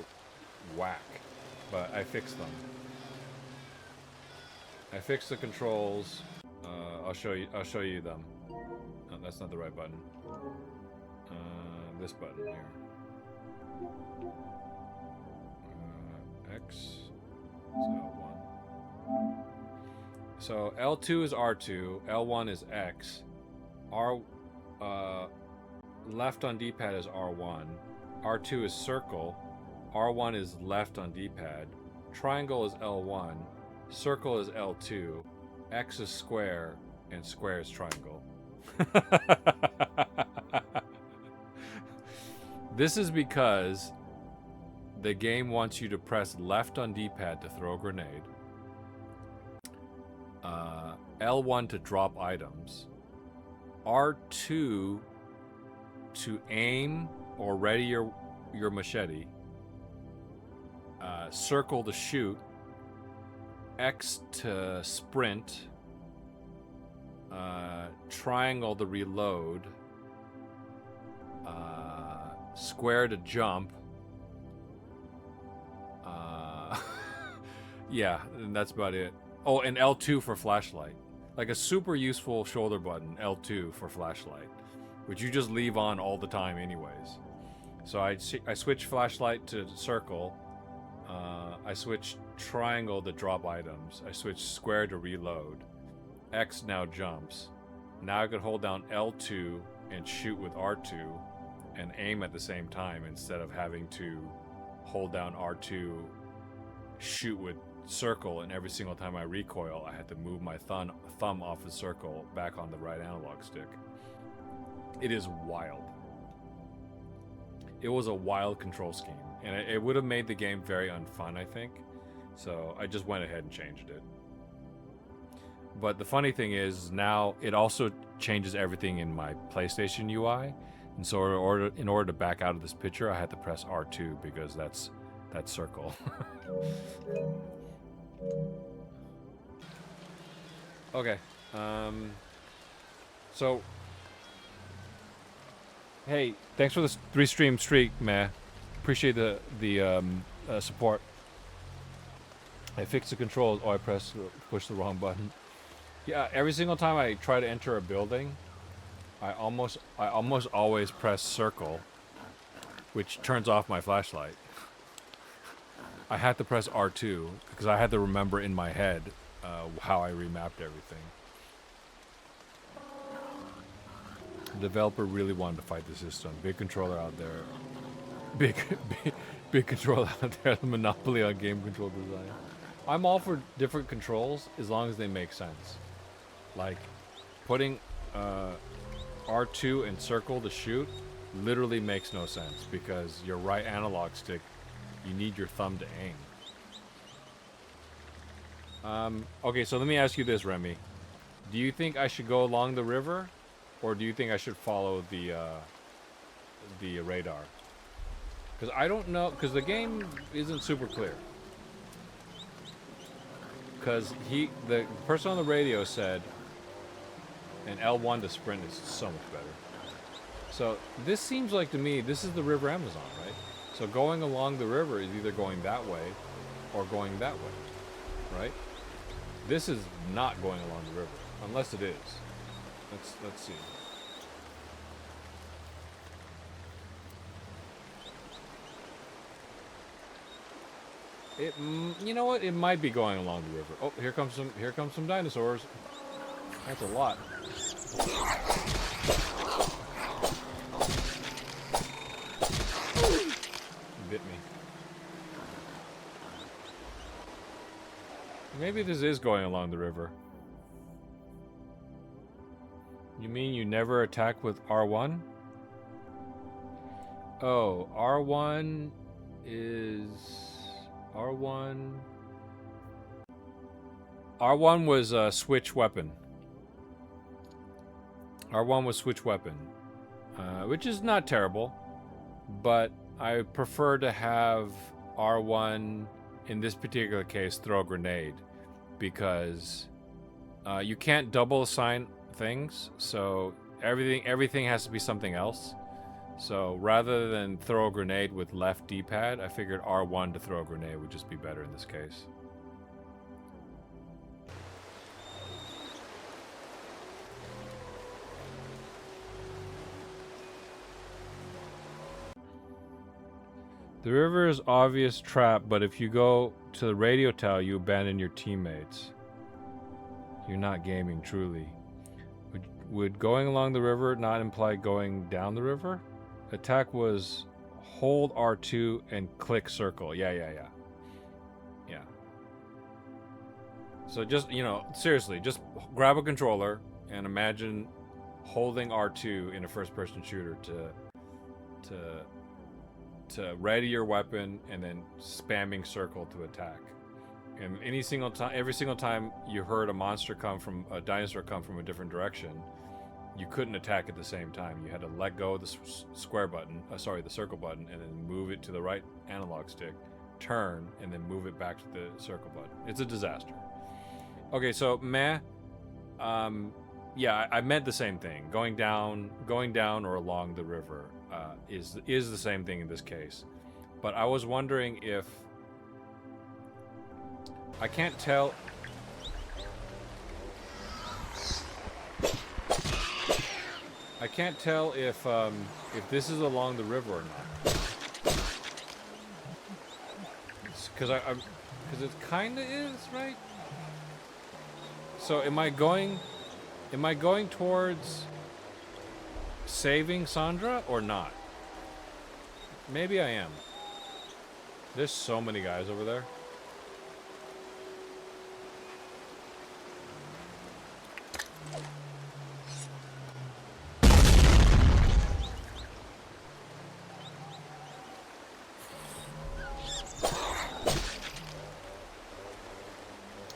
whack, but I fixed them. I fixed the controls. I'll show you them. No, that's not the right button. This button here. X. So L2 is R2. L1 is X. Left on D-pad is R1. R2 is circle. R1 is left on D-pad. Triangle is L1. Circle is L2. X is square, and square is triangle. This is because the game wants you to press left on D-pad to throw a grenade, L1 to drop items, R2 to aim or ready your machete, circle to shoot, X to sprint, triangle to reload, square to jump. Yeah, and that's about it. Oh, and L2 for flashlight. Like a super useful shoulder button, L2 for flashlight, which you just leave on all the time anyways. So I switch flashlight to circle. I switch triangle to drop items. I switch square to reload. X now jumps. Now I could hold down L2 and shoot with R2 and aim at the same time instead of having to hold down R2, shoot with circle, and every single time I recoil I had to move my thumb off the circle back on the right analog stick. It is wild. It was a wild control scheme, and it would have made the game very unfun, I think. So I just went ahead and changed it. But the funny thing is, now it also changes everything in my PlayStation UI. And so in order to back out of this picture, I had to press R2 because that's circle. Okay. So, hey, thanks for this 3-stream streak, man. Appreciate the support. I fixed the controls. Oh, I pushed the wrong button. Yeah, every single time I try to enter a building, I almost always press circle, which turns off my flashlight. I had to press R2 because I had to remember in my head how I remapped everything. The developer really wanted to fight the system. Big controller out there. Big controller out there. The monopoly on game control design. I'm all for different controls as long as they make sense. Like putting R2 and circle to shoot literally makes no sense because your right analog stick, you need your thumb to aim. Okay, so let me ask you this, Remy. Do you think I should go along the river, or do you think I should follow the radar? Because I don't know, because the game isn't super clear. Because the person on the radio said an L1 to sprint is so much better. So this seems like to me, this is the River Amazon, right? So going along the river is either going that way or going that way, right? This is not going along the river, unless it is. Let's see. You know what? It might be going along the river. Oh, here comes some dinosaurs. That's a lot. Bit me. Maybe this is going along the river. You mean you never attack with R1? Oh, R1 is... R1 was a switch weapon. R1 was switch weapon. Which is not terrible. But I prefer to have R1, in this particular case, throw a grenade. Because you can't double assign things. So everything has to be something else. So rather than throw a grenade with left D-pad, I figured R1 to throw a grenade would just be better in this case. The river is obvious trap, but if you go to the radio tower, you abandon your teammates. You're not gaming, truly. Would going along the river not imply going down the river? Attack was hold R2 and click circle. Yeah. So just, seriously, just grab a controller and imagine holding R2 in a first-person shooter to ready your weapon and then spamming circle to attack. And every single time you heard a dinosaur come from a different direction, you couldn't attack at the same time. You had to let go of the the circle button, and then move it to the right analog stick, turn, and then move it back to the circle button. It's a disaster. Okay, so yeah, I meant the same thing. Going down or along the river is the same thing in this case. But I was wondering if I can't tell. I can't tell if this is along the river or not. Because it kind of is, right? So am I going towards saving Sandra or not? Maybe I am. There's so many guys over there.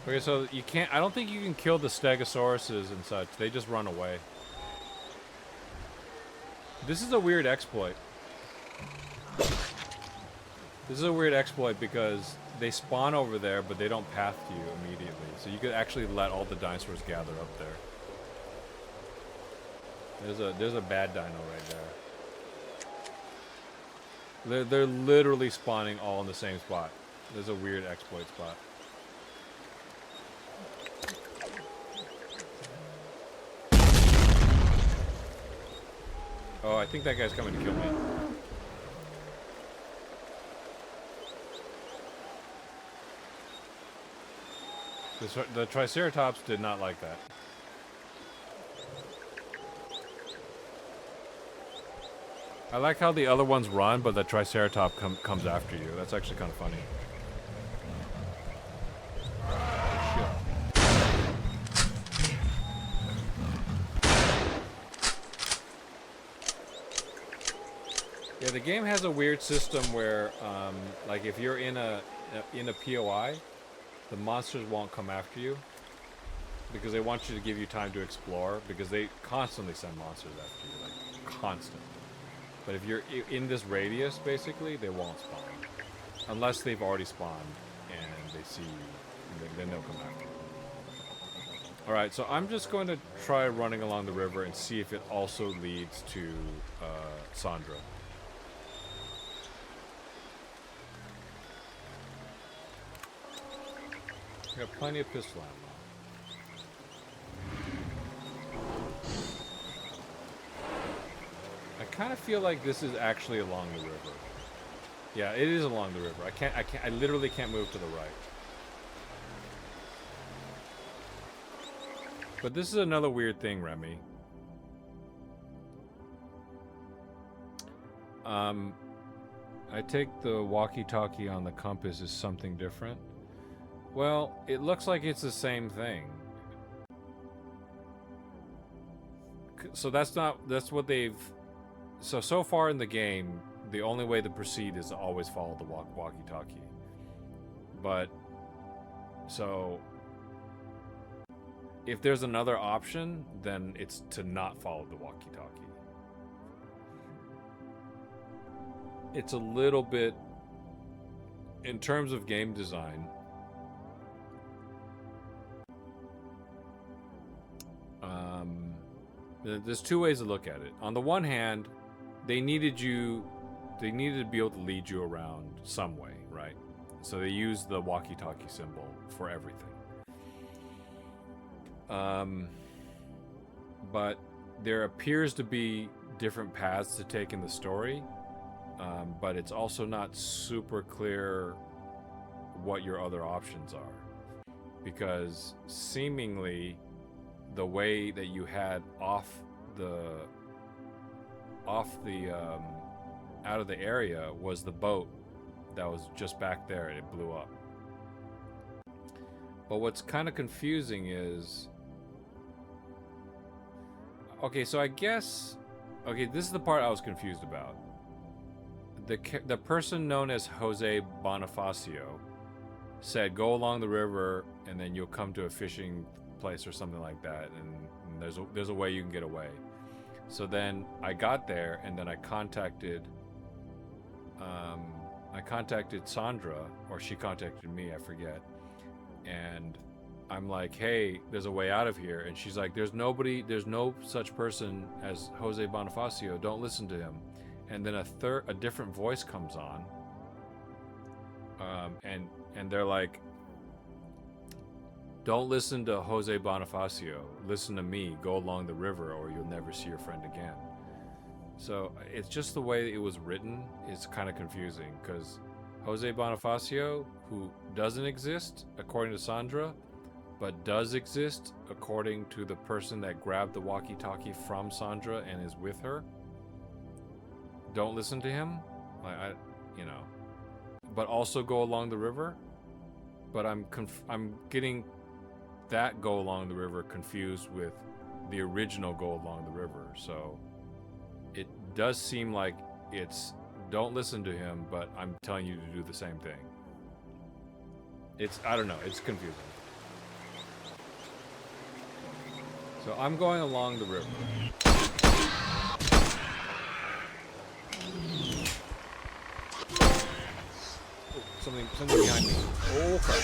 Okay, so you can't. I don't think you can kill the Stegosauruses and such. They just run away. This is a weird exploit. This is a weird exploit because they spawn over there, but they don't path to you immediately. So you could actually let all the dinosaurs gather up there. There's a bad dino right there. They're literally spawning all in the same spot. There's a weird exploit spot. Oh, I think that guy's coming to kill me. The Triceratops did not like that. I like how the other ones run, but the Triceratops comes after you. That's actually kind of funny. Yeah, the game has a weird system where, like, if you're in a POI, the monsters won't come after you because they want you to give you time to explore, because they constantly send monsters after you, like, constantly. But if you're in this radius, basically, they won't spawn unless they've already spawned and they see you, and then they'll come after you. All right, so I'm just going to try running along the river and see if it also leads to Sandra. I got plenty of pistol ammo. I kind of feel like this is actually along the river. Yeah, it is along the river. I literally can't move to the right. But this is another weird thing, Remy. I take the walkie-talkie on the compass as something different. Well, it looks like it's the same thing. So that's what they've... So far in the game, the only way to proceed is to always follow the walkie-talkie. But, so... if there's another option, then it's to not follow the walkie-talkie. It's a little bit... in terms of game design... there's two ways to look at it. On the one hand, they needed to be able to lead you around some way, right? So they used the walkie-talkie symbol for everything. But there appears to be different paths to take in the story, but it's also not super clear what your other options are, because seemingly the way that you had out of the area was the boat that was just back there, and it blew up. But what's kind of confusing is Okay, so I guess... Okay, this is the part I was confused about. The person known as Jose Bonifacio said, go along the river and then you'll come to a fishing place or something like that, and there's a way you can get away. So then I got there, and then I contacted Sandra, or she contacted me, I forget. And I'm like, hey, there's a way out of here. And she's like, there's no such person as Jose Bonifacio. Don't listen to him. And then a different voice comes on. And they're like, don't listen to Jose Bonifacio. Listen to me. Go along the river or you'll never see your friend again. So it's just the way it was written is kind of confusing, because Jose Bonifacio, who doesn't exist according to Sandra, but does exist according to the person that grabbed the walkie-talkie from Sandra and is with her. Don't listen to him. But also go along the river. But I'm getting that go along the river confused with the original go along the river. So it does seem like it's don't listen to him, but I'm telling you to do the same thing. I don't know, it's confusing. So I'm going along the river. Oh, something behind me. Oh crap.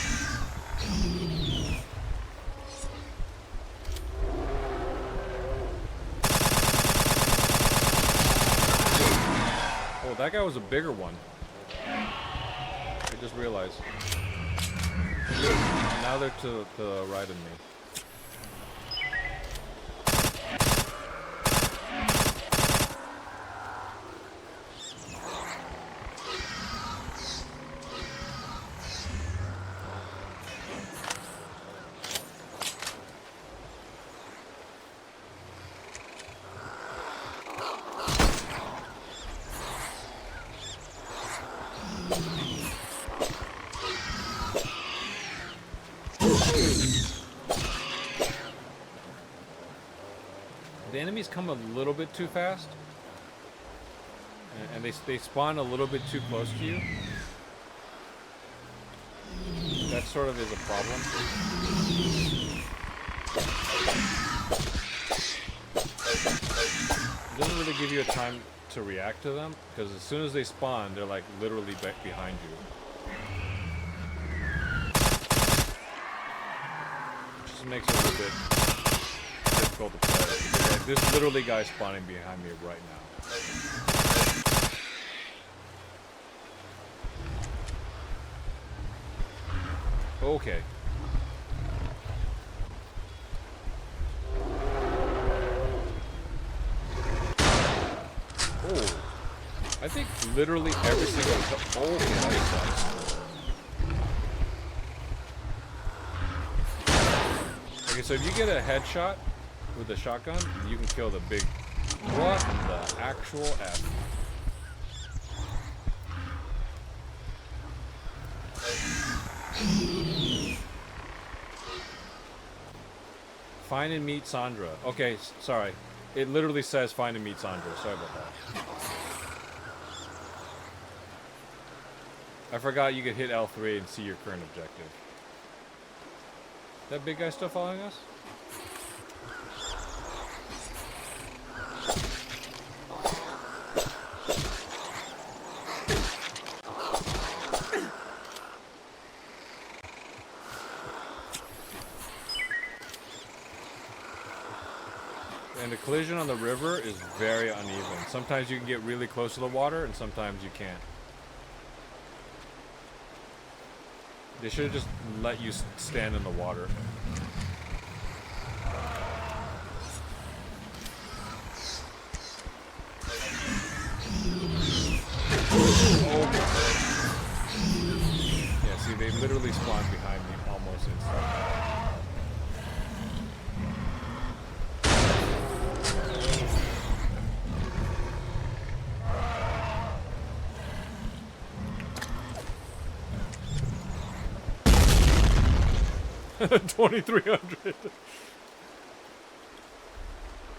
Oh, that guy was a bigger one. I just realized. Now they're to the right of me. The enemies come a little bit too fast, and they spawn a little bit too close to you. That sort of is a problem. It doesn't really give you a time to react to them, because as soon as they spawn, they're like literally behind you. It just makes it a little bit difficult to play. Like, this literally guy spawning behind me right now. Okay. Oh. I think literally every single... Oh, okay, that sucks. Okay, so if you get a headshot with a shotgun, you can kill the big... What the actual F? Find and meet Sandra. Okay, sorry. It literally says find and meet Sandra. Sorry about that. I forgot you could hit L3 and see your current objective. That big guy still following us? And the collision on the river is very uneven. Sometimes you can get really close to the water, and sometimes you can't. They should have just let you stand in the water. Oh. Yeah, see, they literally spawned behind me almost instantly. $2,300.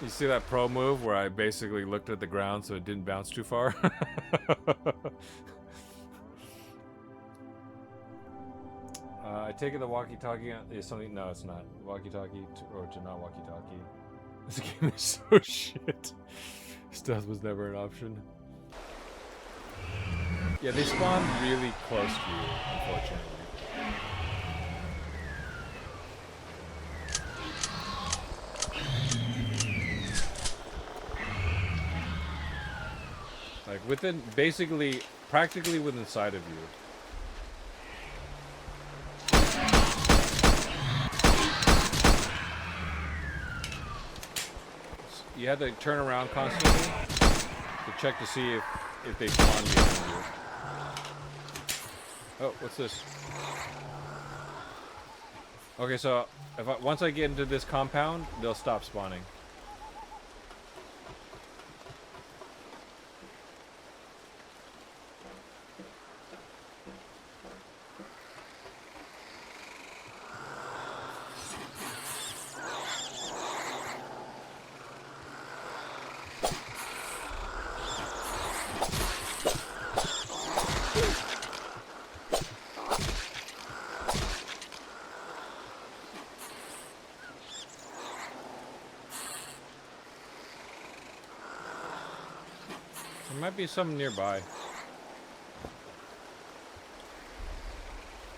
You see that pro move where I basically looked at the ground so it didn't bounce too far? I take it the walkie-talkie is something. No, it's not. Walkie-talkie or to not walkie-talkie. This game is so shit. Stealth was never an option. Yeah, they spawn really close to you, unfortunately. Like within, basically, practically within sight of you. You have to turn around constantly to check to see if they spawn behind you. Oh, what's this? Okay, so once I get into this compound, they'll stop spawning. There might be some nearby.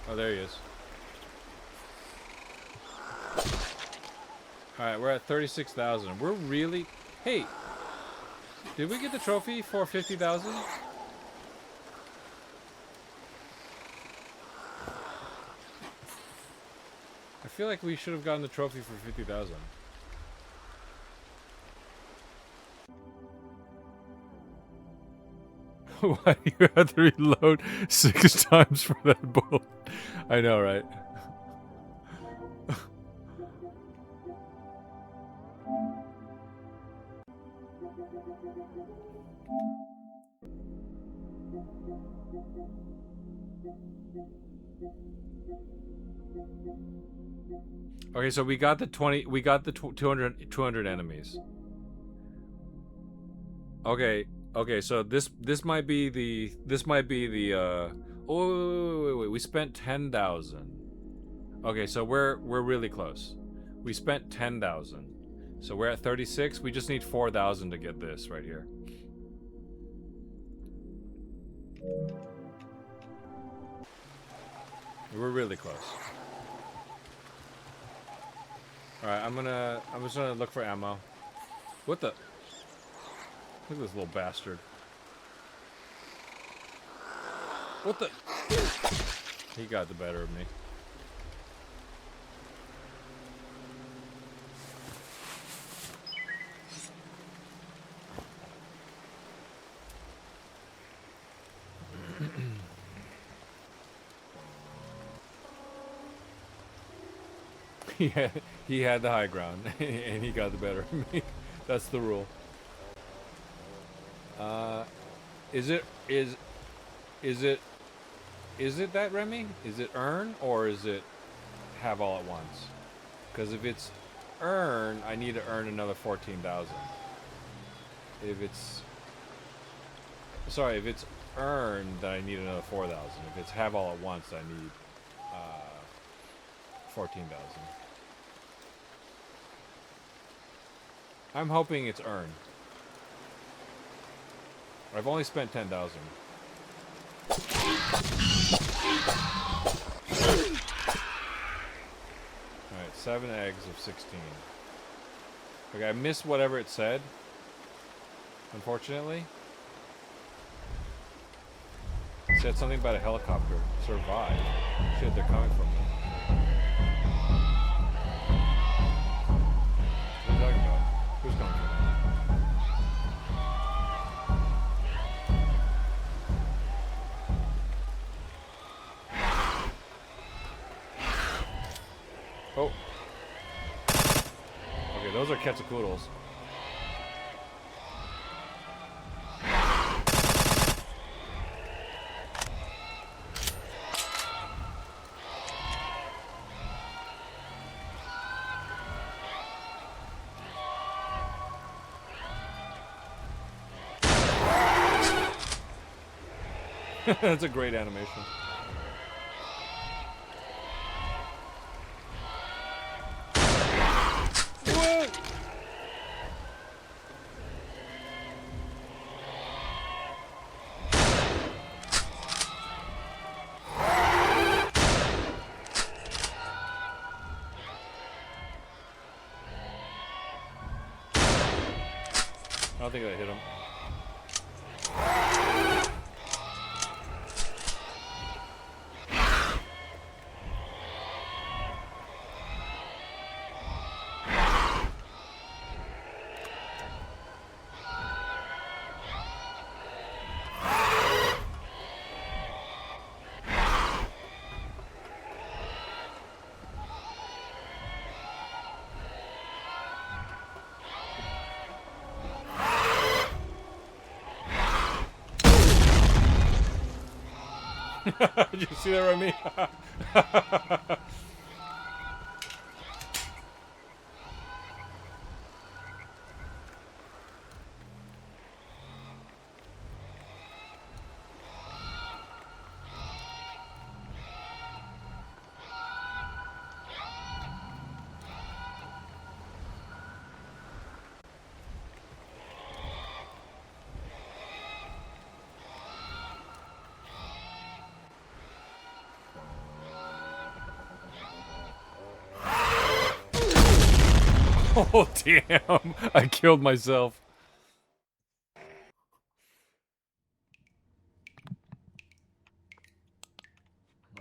Oh, there he is. Alright, we're at 36,000. We're really... Hey! Did we get the trophy for 50,000? I feel like we should have gotten the trophy for 50,000. Why do you have to reload 6 times for that bullet? I know, right? Okay, so we got the 200 enemies. Okay, so this might be the oh wait, we spent 10,000. Okay, so we're really close. We spent 10,000. So we're at 36. We just need 4,000 to get this right here. We're really close. Alright, I'm just gonna look for ammo. What the? Look at this little bastard. What the? He got the better of me. He had the high ground, and he got the better of me. That's the rule. Is it that, Remy? Is it earn, or is it have all at once? Because if it's earn, I need to earn another 14,000. If it's earn, then I need another 4,000. If it's have all at once, I need 14,000. I'm hoping it's earned. I've only spent 10,000. Alright, 7 eggs of 16. Okay, I missed whatever it said. Unfortunately. It said something about a helicopter. Survive. Shit, they're coming from me. What are you talking about? Who's coming from me? Oh. Okay, those are Quetzalcoatlus. That's a great animation. Whoa! I don't think I hit him. Did you see that, Remy? Oh, damn. I killed myself.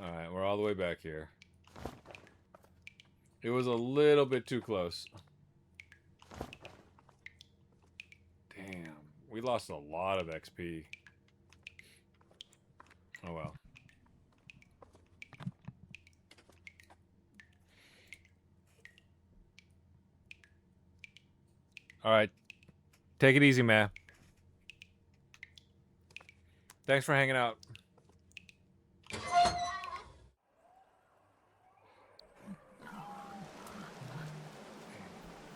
Alright, we're all the way back here. It was a little bit too close. Damn. We lost a lot of XP. Oh well. Alright. Take it easy, man. Thanks for hanging out.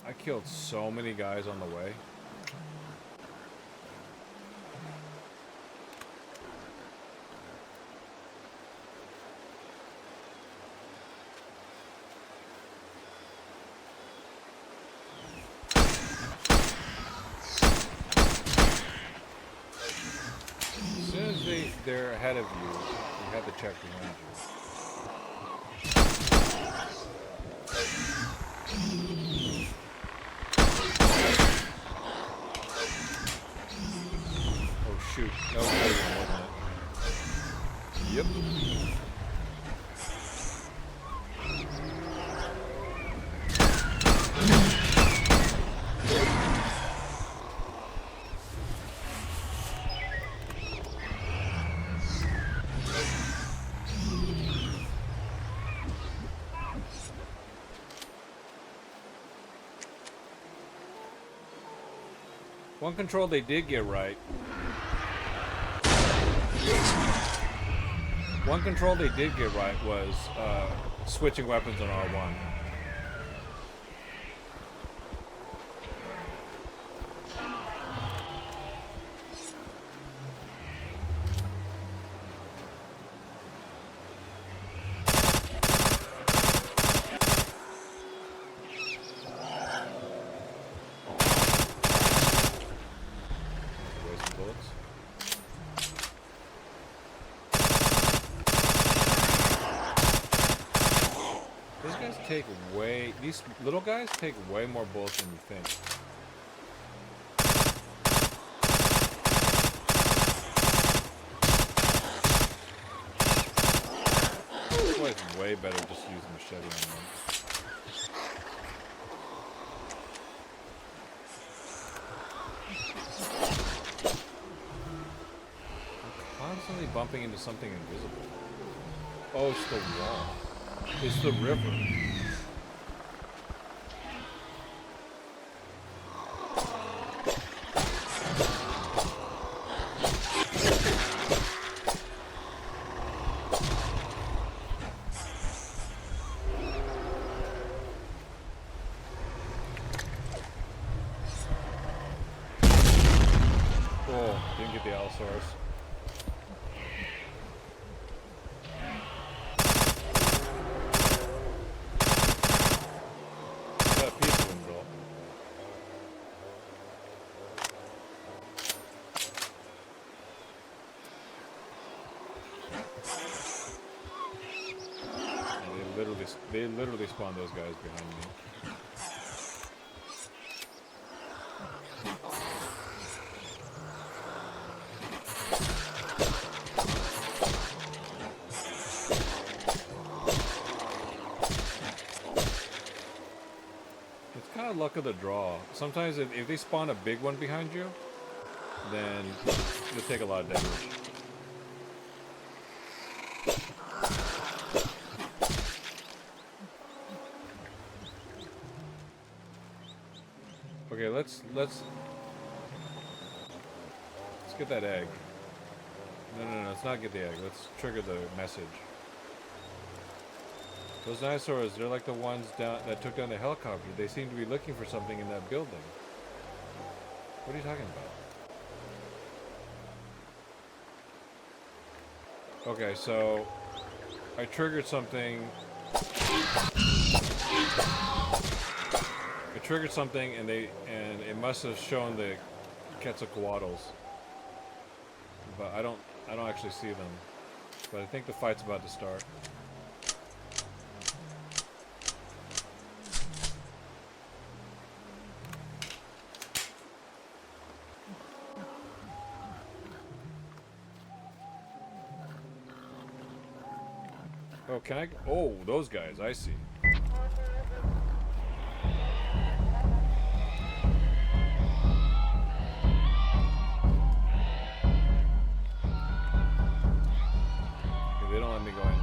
I killed so many guys on the way. As soon as they're ahead of you, you have to check behind you. Oh shoot, that was a big one, wasn't it? Yep. One control they did get right. One control they did get right was switching weapons on R1. These little guys take way more bullets than you think. This way's way better just using machete on them. I'm constantly bumping into something invisible. Oh, it's the wall. It's the river. Yeah, they literally spawned those guys behind me. It's kind of luck of the draw. Sometimes if they spawn a big one behind you, then you'll take a lot of damage. Okay, let's get that egg. No, let's not get the egg. Let's trigger the message. Those dinosaurs, they're like the ones that took down the helicopter. They seem to be looking for something in that building. What are you talking about? Okay, so I triggered something. And it must have shown the Quetzalcoatlus. But I don't actually see them. But I think the fight's about to start. Oh, can I? Oh, those guys, I see. Okay, they don't let me go in.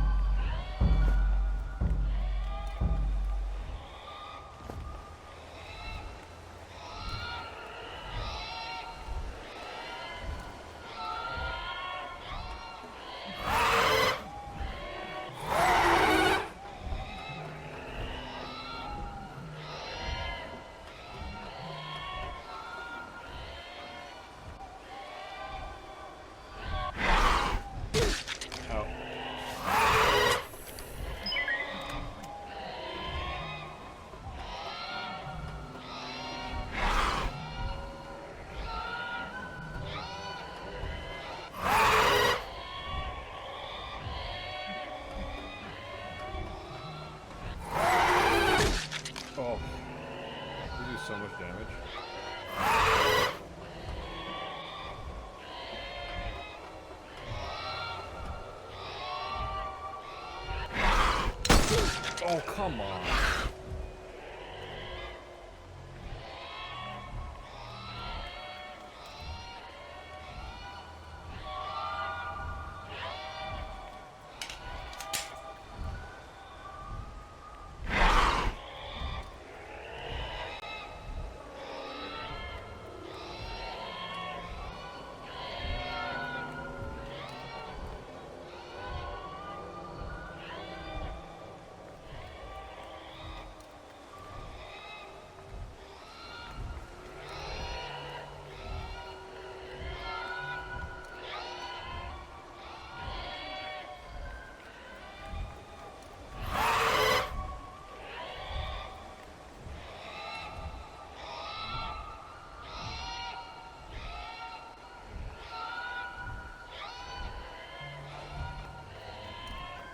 Oh, you do so much damage. Oh, come on.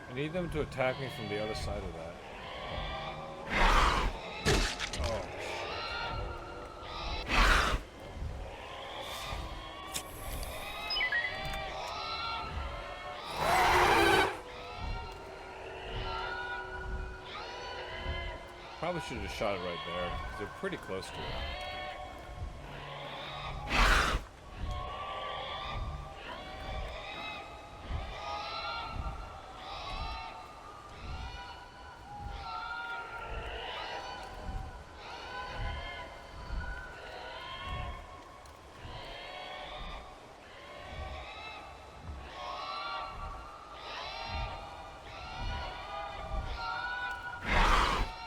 I need them to attack me from the other side of that. Oh. Probably should have shot it right there, because they're pretty close to it.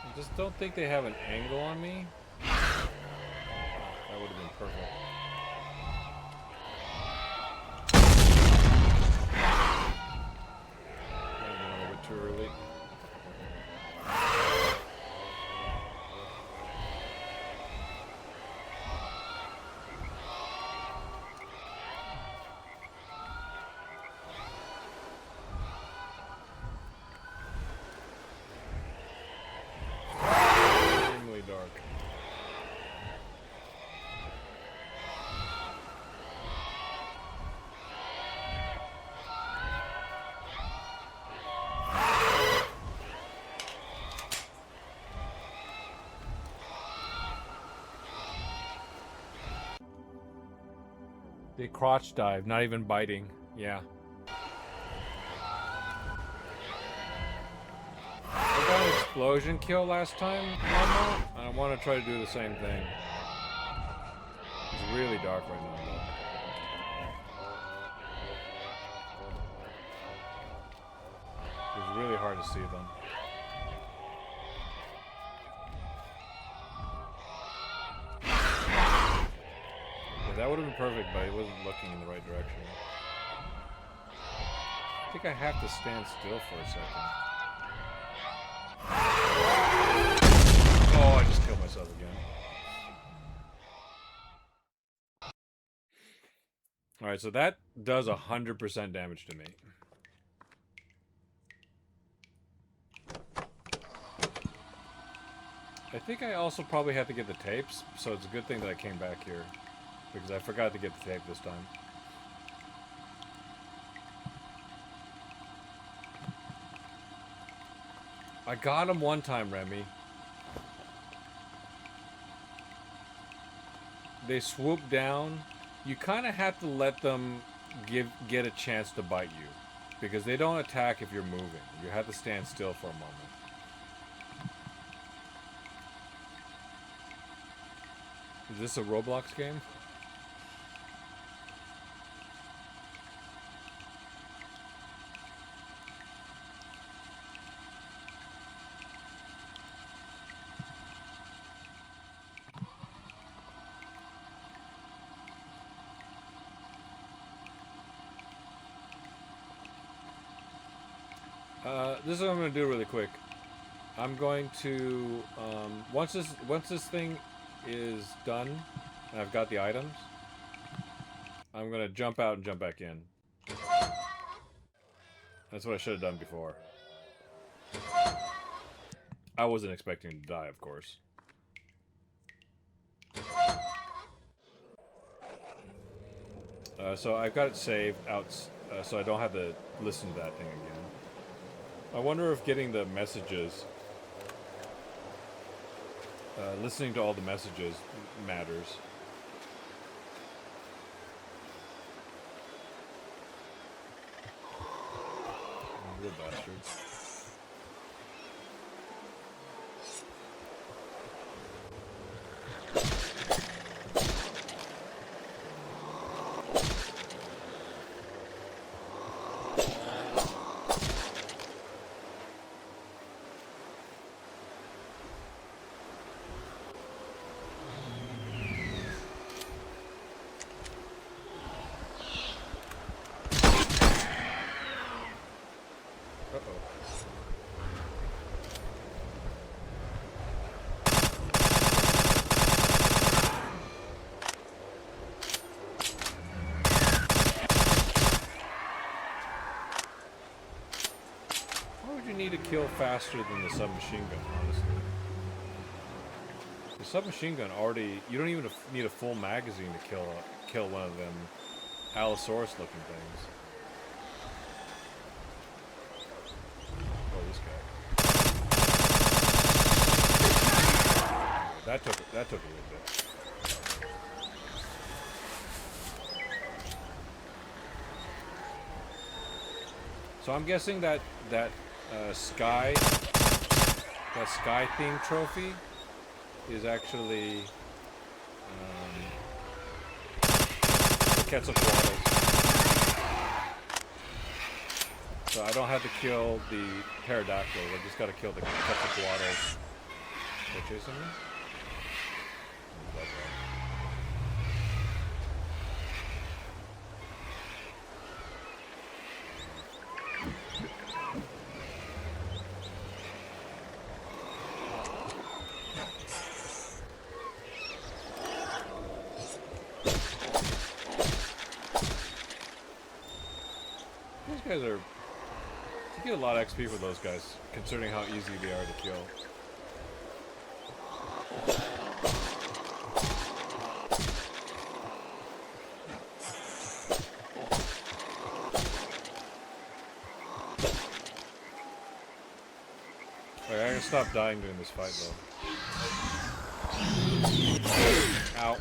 I just don't think they have an angle on me. That would have been perfect. Maybe a little bit too early. They crotch dive, not even biting. Yeah. I got an explosion kill last time, Mama. I want to try to do the same thing. It's really dark right now, though. It's really hard to see them. Yeah, that would have been perfect, but it wasn't looking in the right direction. I think I have to stand still for a second. Oh, I just killed myself again. Alright, so that does 100% damage to me. I think I also probably have to get the tapes, so it's a good thing that I came back here. Because I forgot to get the tape this time. I got him one time, Remy. They swoop down. You kind of have to let them get a chance to bite you. Because they don't attack if you're moving. You have to stand still for a moment. Is this a Roblox game? This is what I'm going to do really quick. I'm going to once this thing is done and I've got the items, I'm going to jump out and jump back in. That's what I should have done before. I wasn't expecting to die, of course. So I've got it saved out, so I don't have to listen to that thing again. I wonder if getting the messages, listening to all the messages matters. Little bastards. Need to kill faster than the submachine gun, honestly. The submachine gun already, you don't even need a full magazine to kill one of them Allosaurus looking things. Oh, this guy. That took a little bit. So I'm guessing that sky theme trophy is actually Quetzalcoatlus. So I don't have to kill the pterodactyls. I just got to kill the Quetzalcoatlus. They're chasing me? These guys are... You get a lot of XP for those guys, considering how easy they are to kill. Alright, I gotta stop dying during this fight, though. Ow.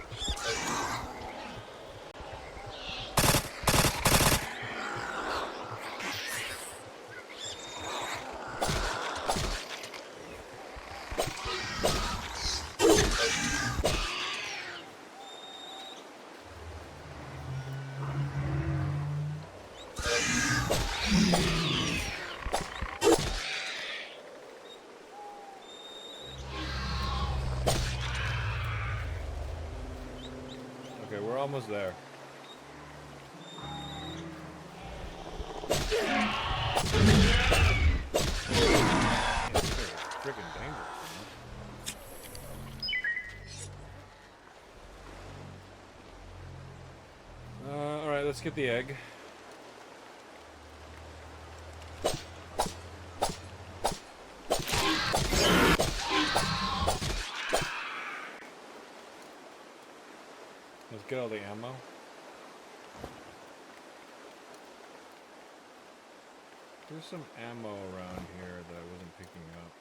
Okay, we're almost there. Freaking dangerous, man. Alright, let's get the egg. Let's get all the ammo. There's some ammo around here that I wasn't picking up.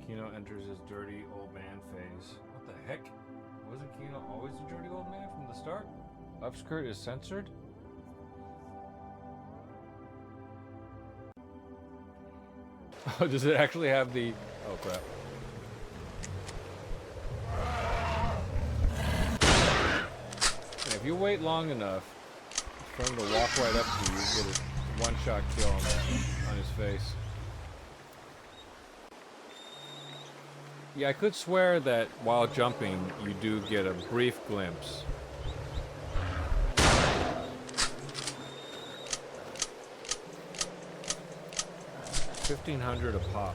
Kino enters his dirty old man phase. What the heck? Wasn't Kino always a dirty old man from the start? Upskirt is censored? Oh, does it actually have the... Oh, crap. And if you wait long enough for him to walk right up to you, you get a one-shot kill on his face. Yeah, I could swear that while jumping, you do get a brief glimpse. $1,500 a pop.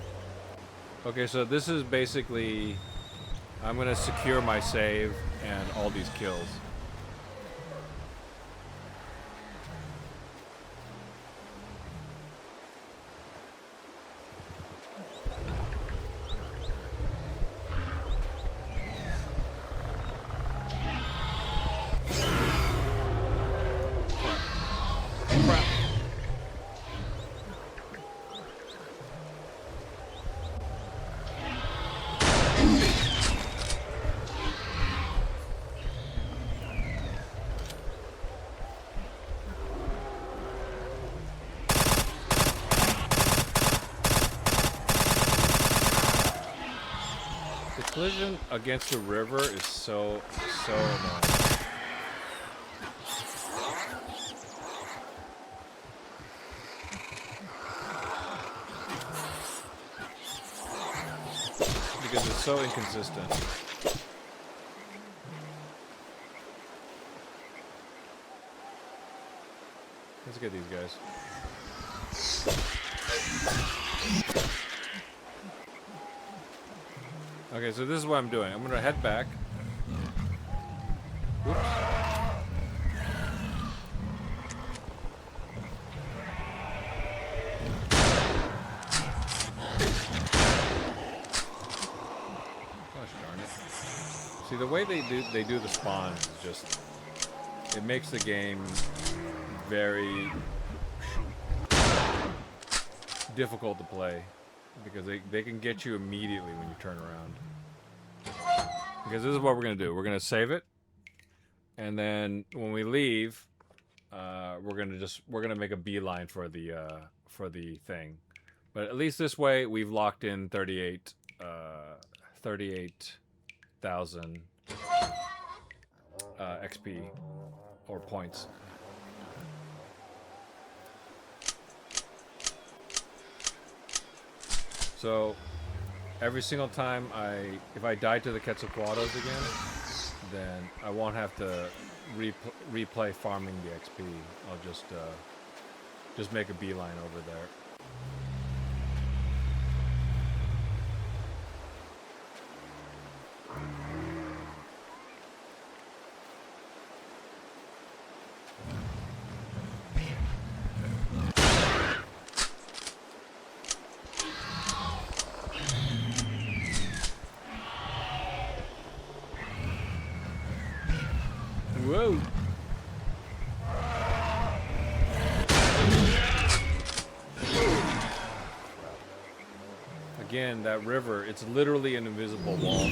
Okay, so this is basically... I'm gonna secure my save and all these kills. Collision against the river is so annoying. Because it's so inconsistent. Let's get these guys. Okay, so this is what I'm doing. I'm gonna head back. Whoops. Gosh darn it. See, the way they do the spawns is just... It makes the game very difficult to play. Because they can get you immediately when you turn around. Because this is what we're gonna do. We're gonna save it, and then when we leave, we're gonna make a beeline for the thing. But at least this way, we've locked in 38,000 XP or points. So, every single time if I die to the Quetzalcoatls again, then I won't have to replay farming the XP. I'll just make a beeline over there. Whoa! Again, that river, it's literally an invisible wall.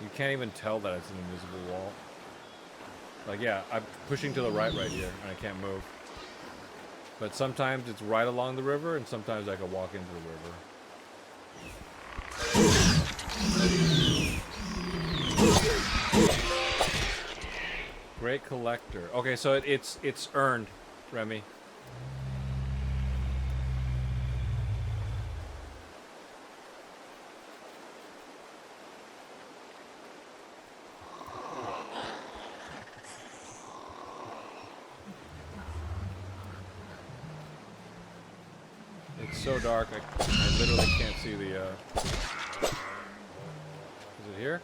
You can't even tell that it's an invisible wall. Like, yeah, I'm pushing to the right here, and I can't move. But sometimes it's right along the river, and sometimes I can walk into the river. Great collector. Okay, so it's earned, Remy. It's so dark, I literally can't see the, Is it here?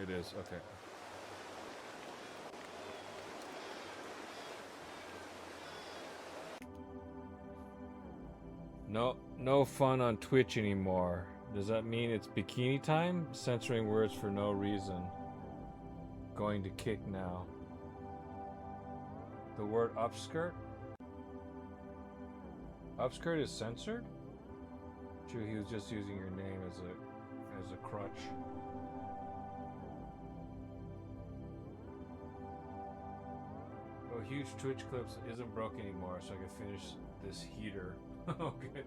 It is, okay. No fun on Twitch anymore. Does that mean it's bikini time? Censoring words for no reason. Going to kick now. The word upskirt? Upskirt is censored? True, he was just using your name as a crutch. Oh, huge Twitch clips isn't broke anymore, so I can finish this heater. Okay.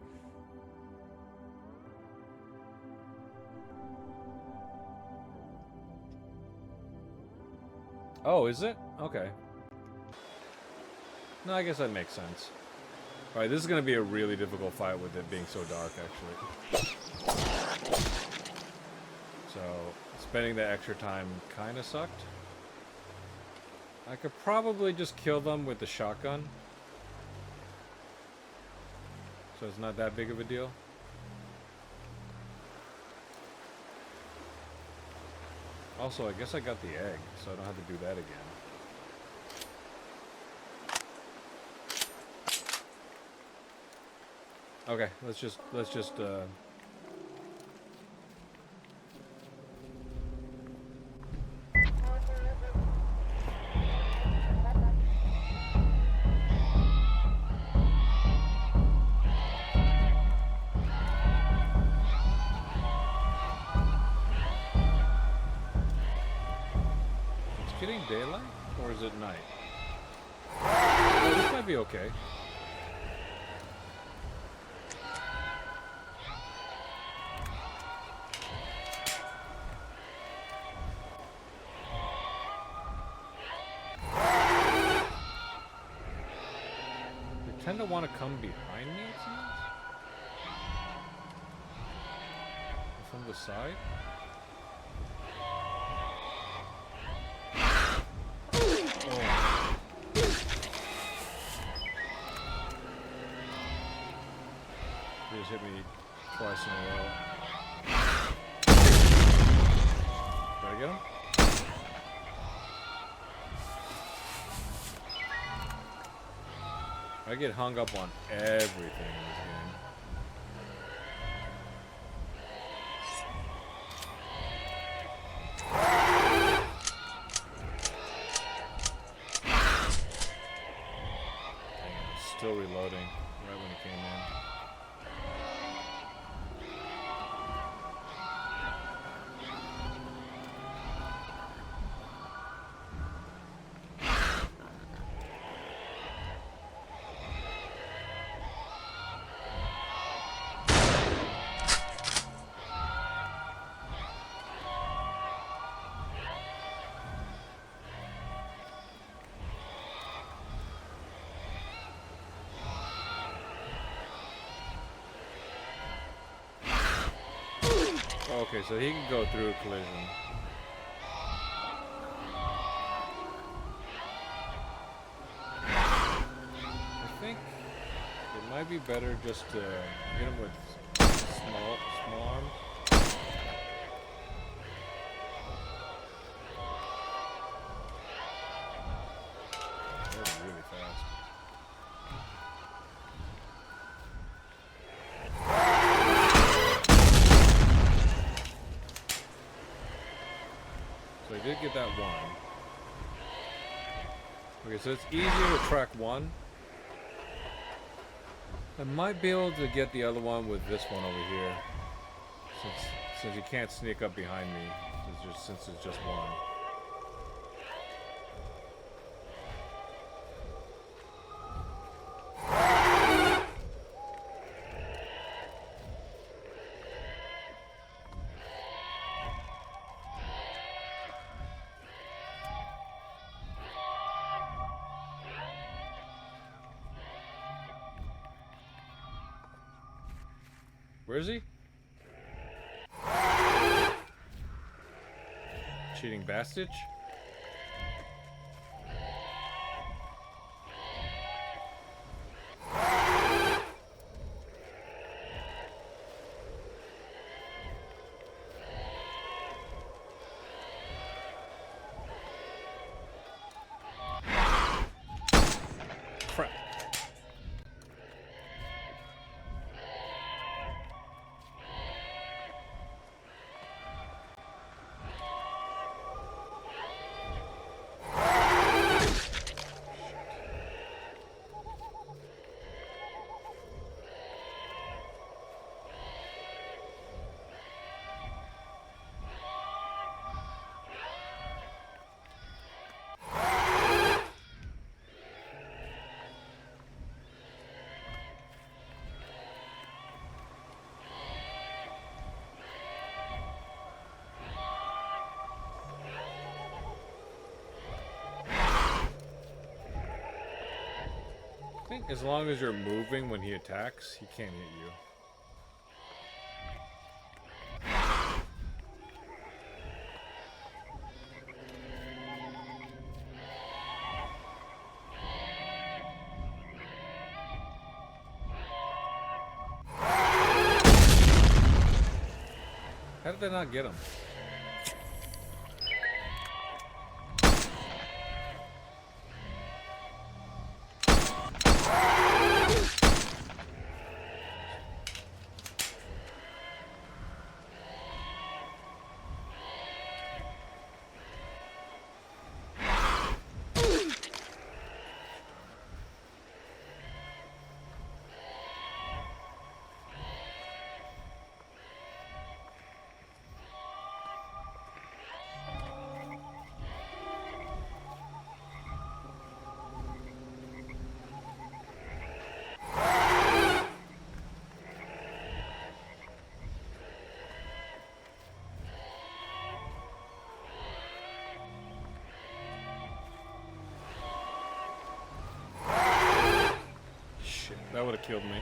Oh, is it? Okay. No, I guess that makes sense. Alright, this is going to be a really difficult fight with it being so dark, actually. So, spending that extra time kind of sucked. I could probably just kill them with the shotgun. So it's not that big of a deal. Also, I guess I got the egg, so I don't have to do that again. Okay, let's just It's getting daylight, or is it night? Oh, this might be okay. Tend to want to come behind me, it seems? From the side? Oh. He just hit me twice in a row. Did I get him? I get hung up on everything in this game. Dang, still reloading right when it came in. Okay, so he can go through a collision. I think it might be better just to hit him with small arms. They're really fast. So I did get that one. Okay, so it's easier to track one. I might be able to get the other one with this one over here. Since you can't sneak up behind me, since it's just one. Where is he? Cheating bastard. Crap. I think as long as you're moving when he attacks, he can't hit you. How did they not get him? That would have killed me.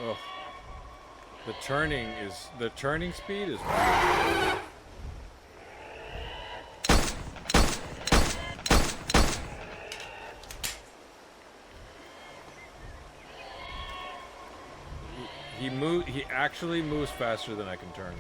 Oh. The turning speed is weird. He actually moves faster than I can turn.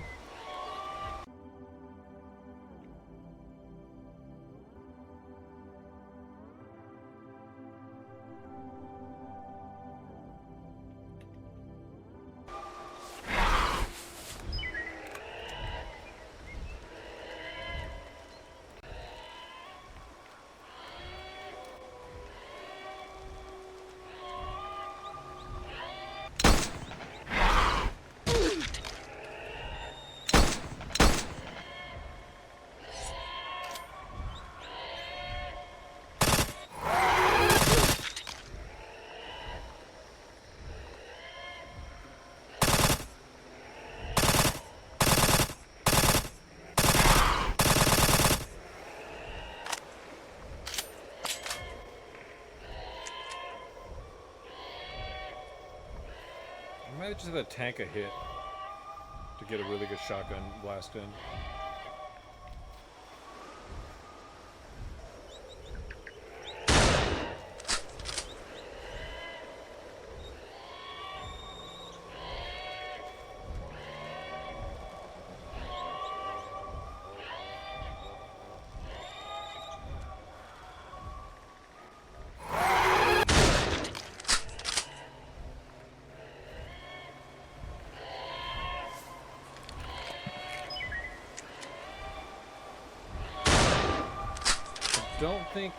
I might just have to tank a hit to get a really good shotgun blast in. don't think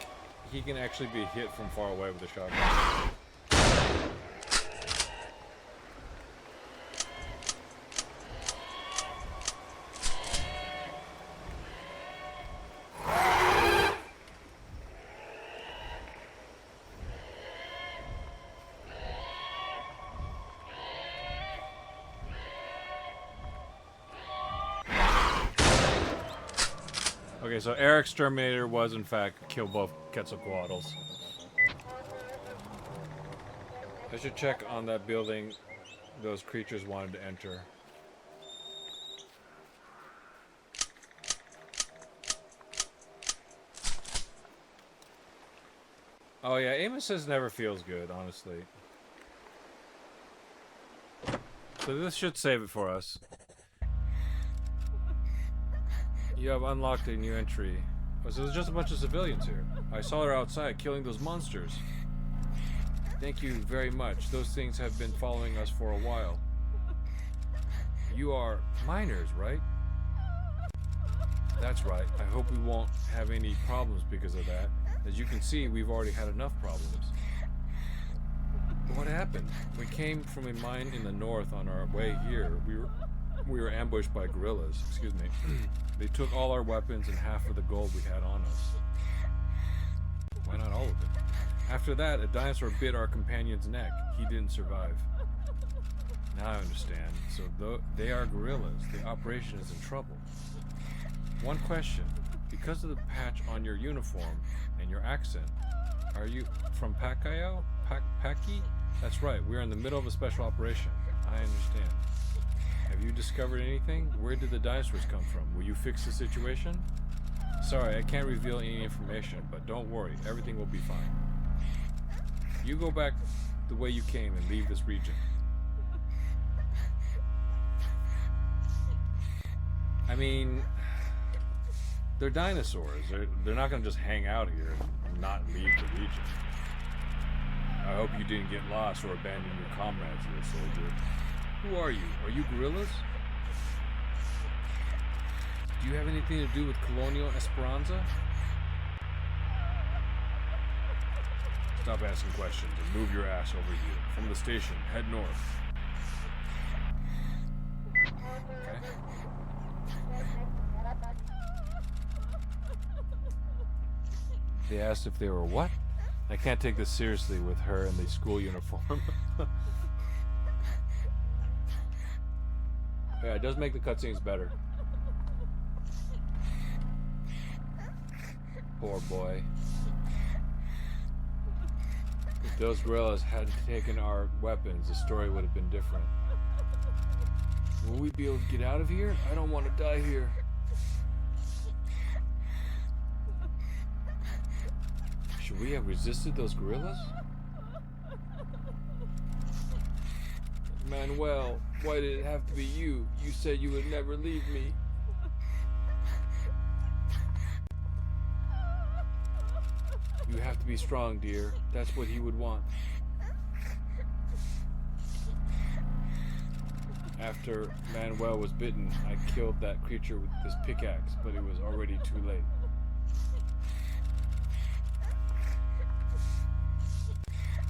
he can actually be hit from far away with a shotgun. Okay, so Eric's Terminator was in fact kill both Quetzalcoatls. I should check on that building those creatures wanted to enter. Oh yeah, Amos says never feels good, honestly. So this should save it for us. You have unlocked a new entry. Oh, so there's just a bunch of civilians here. I saw her outside killing those monsters. Thank you very much. Those things have been following us for a while. You are miners, right? That's right. I hope we won't have any problems because of that. As you can see, we've already had enough problems. What happened? We came from a mine in the north on our way here. We were ambushed by guerrillas. Excuse me. They took all our weapons and half of the gold we had on us. Why not all of it? After that, a dinosaur bit our companion's neck. He didn't survive. Now I understand. So they are guerrillas. The operation is in trouble. One question. Because of the patch on your uniform and your accent, are you from Pacquiao? Paki? That's right. We're in the middle of a special operation. I understand. Have you discovered anything? Where did the dinosaurs come from? Will you fix the situation? Sorry, I can't reveal any information, but don't worry. Everything will be fine. You go back the way you came and leave this region. I mean, they're dinosaurs. They're not going to just hang out here and not leave the region. I hope you didn't get lost or abandon your comrades here, soldier. Who are you? Are you guerrillas? Do you have anything to do with Colonial Esperanza? Stop asking questions and move your ass over here. From the station, head north. Okay. They asked if they were what? I can't take this seriously with her in the school uniform. Yeah, it does make the cutscenes better. Poor boy. If those guerrillas hadn't taken our weapons, the story would have been different. Will we be able to get out of here? I don't want to die here. Should we have resisted those guerrillas? Manuel, why did it have to be you? You said you would never leave me. You have to be strong, dear. That's what he would want. After Manuel was bitten, I killed that creature with this pickaxe, but it was already too late.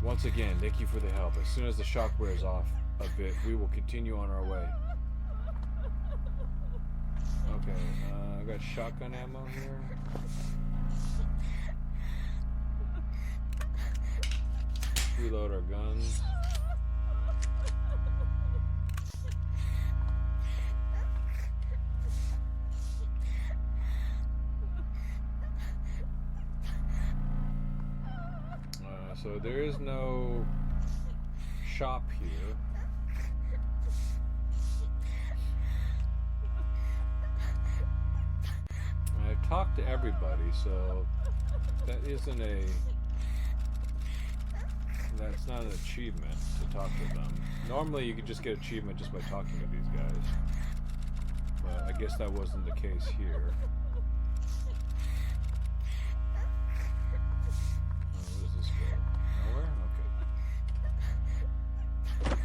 Once again, thank you for the help. As soon as the shock wears off a bit, we will continue on our way. Okay, I got shotgun ammo here. Reload our guns. So there is no shop here. I've talked to everybody, so that isn't a... That's not an achievement to talk to them. Normally you could just get achievement just by talking to these guys. But I guess that wasn't the case here. Where does this go? Nowhere? Okay.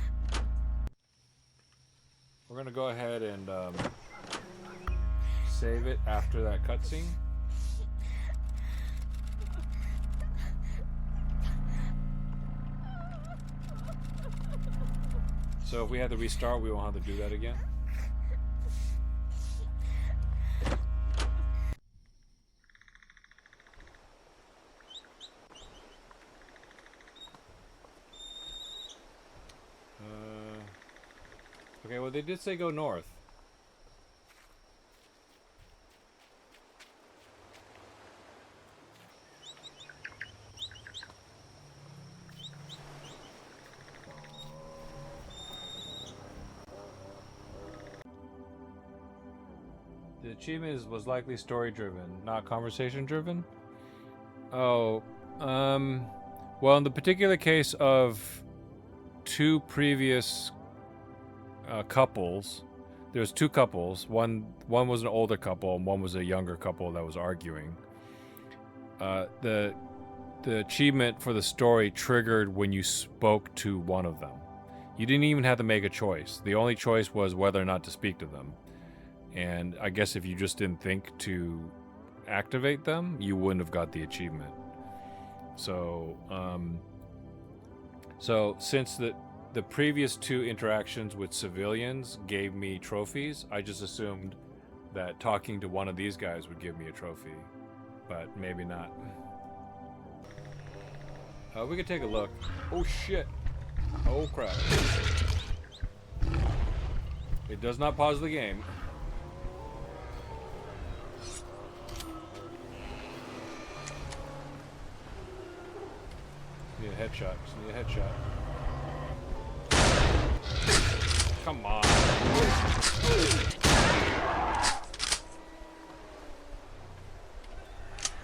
We're gonna go ahead and save it after that cutscene. So if we had to restart, we won't have to do that again. Okay, well they did say go north. The achievement was likely story driven, not conversation driven. Oh, well, in the particular case of two previous couples, there's two couples. One was an older couple, and one was a younger couple that was arguing. The achievement for the story triggered when you spoke to one of them. You didn't even have to make a choice. The only choice was whether or not to speak to them. And I guess if you just didn't think to activate them, you wouldn't have got the achievement. So, since the previous two interactions with civilians gave me trophies, I just assumed that talking to one of these guys would give me a trophy, but maybe not. We could take a look. Oh shit! Oh crap! It does not pause the game. Need a headshot. Just need a headshot. Come on.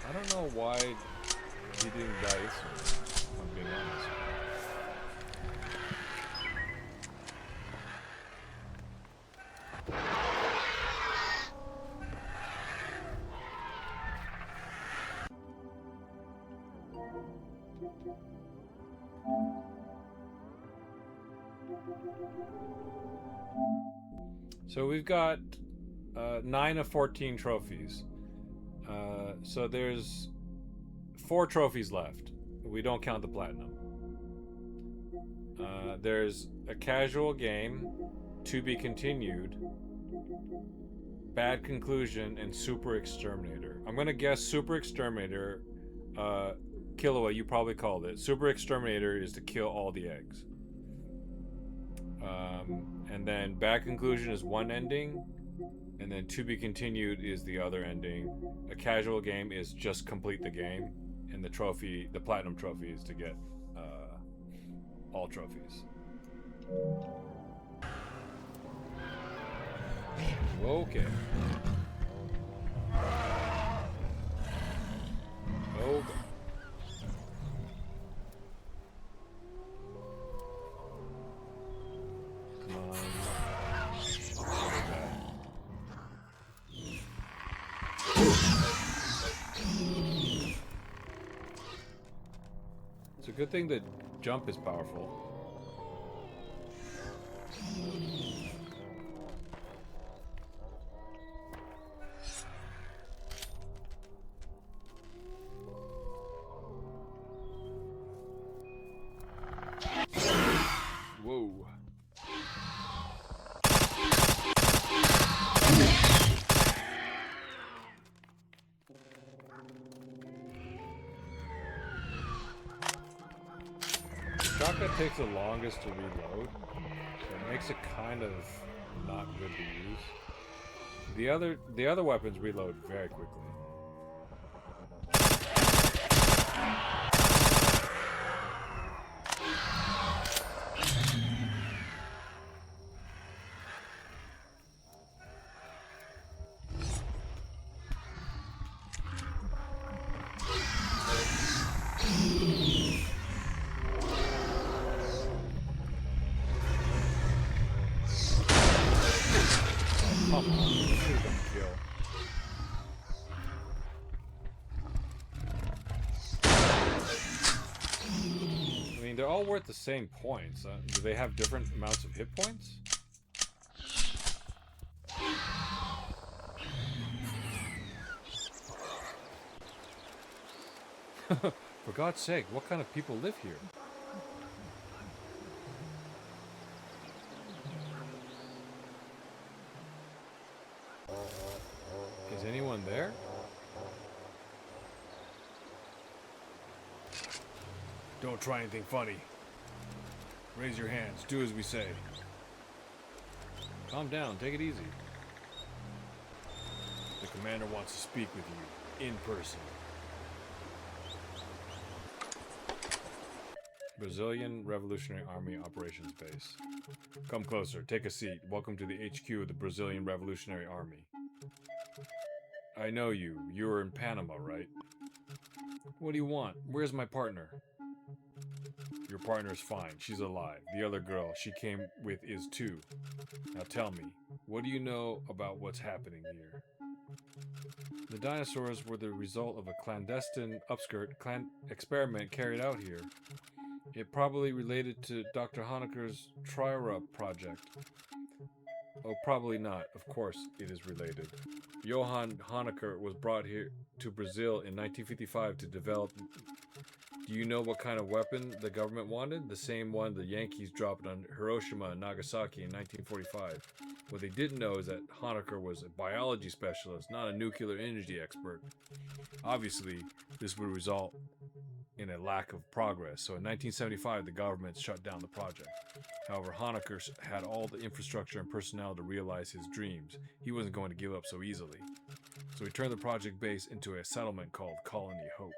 I don't know why he didn't die this one, if I'm being honest. So we've got 9 of 14 trophies. So there's 4 trophies left. We don't count the platinum. There's a casual game, to be continued, bad conclusion, and super exterminator. I'm gonna guess super exterminator. Kilowatt, you probably called it. Super exterminator is to kill all the eggs. And then bad conclusion is one ending, and then to be continued is the other ending. A casual game is just complete the game, and the trophy, the platinum trophy, is to get all trophies. Okay. Okay. It's a good thing that jump is powerful. Whoa. Shotgun takes the longest to reload, so it makes it kind of not good to use. The other weapons reload very quickly. Come on, this is gonna kill. I mean, they're all worth the same points. Do they have different amounts of hit points? For God's sake, what kind of people live here? Don't try anything funny. Raise your hands. Do as we say. Calm down. Take it easy. The commander wants to speak with you in person. Brazilian Revolutionary Army Operations Base. Come closer. Take a seat. Welcome to the HQ of the Brazilian Revolutionary Army. I know you. You were in Panama, right? What do you want? Where's my partner? Your partner's fine. She's alive. The other girl she came with is too. Now tell me, what do you know about what's happening here? The dinosaurs were the result of a clandestine upskirt experiment carried out here. It probably related to Dr. Honecker's Triora project. Oh, probably not. Of course it is related. Johann Honecker was brought here to Brazil in 1955 to develop... Do you know what kind of weapon the government wanted? The same one the Yankees dropped on Hiroshima and Nagasaki in 1945. What they didn't know is that Honecker was a biology specialist, not a nuclear energy expert. Obviously, this would result in a lack of progress, so in 1975 the government shut down the project. However, Honecker had all the infrastructure and personnel to realize his dreams. He wasn't going to give up so easily. So he turned the project base into a settlement called Colony Hope.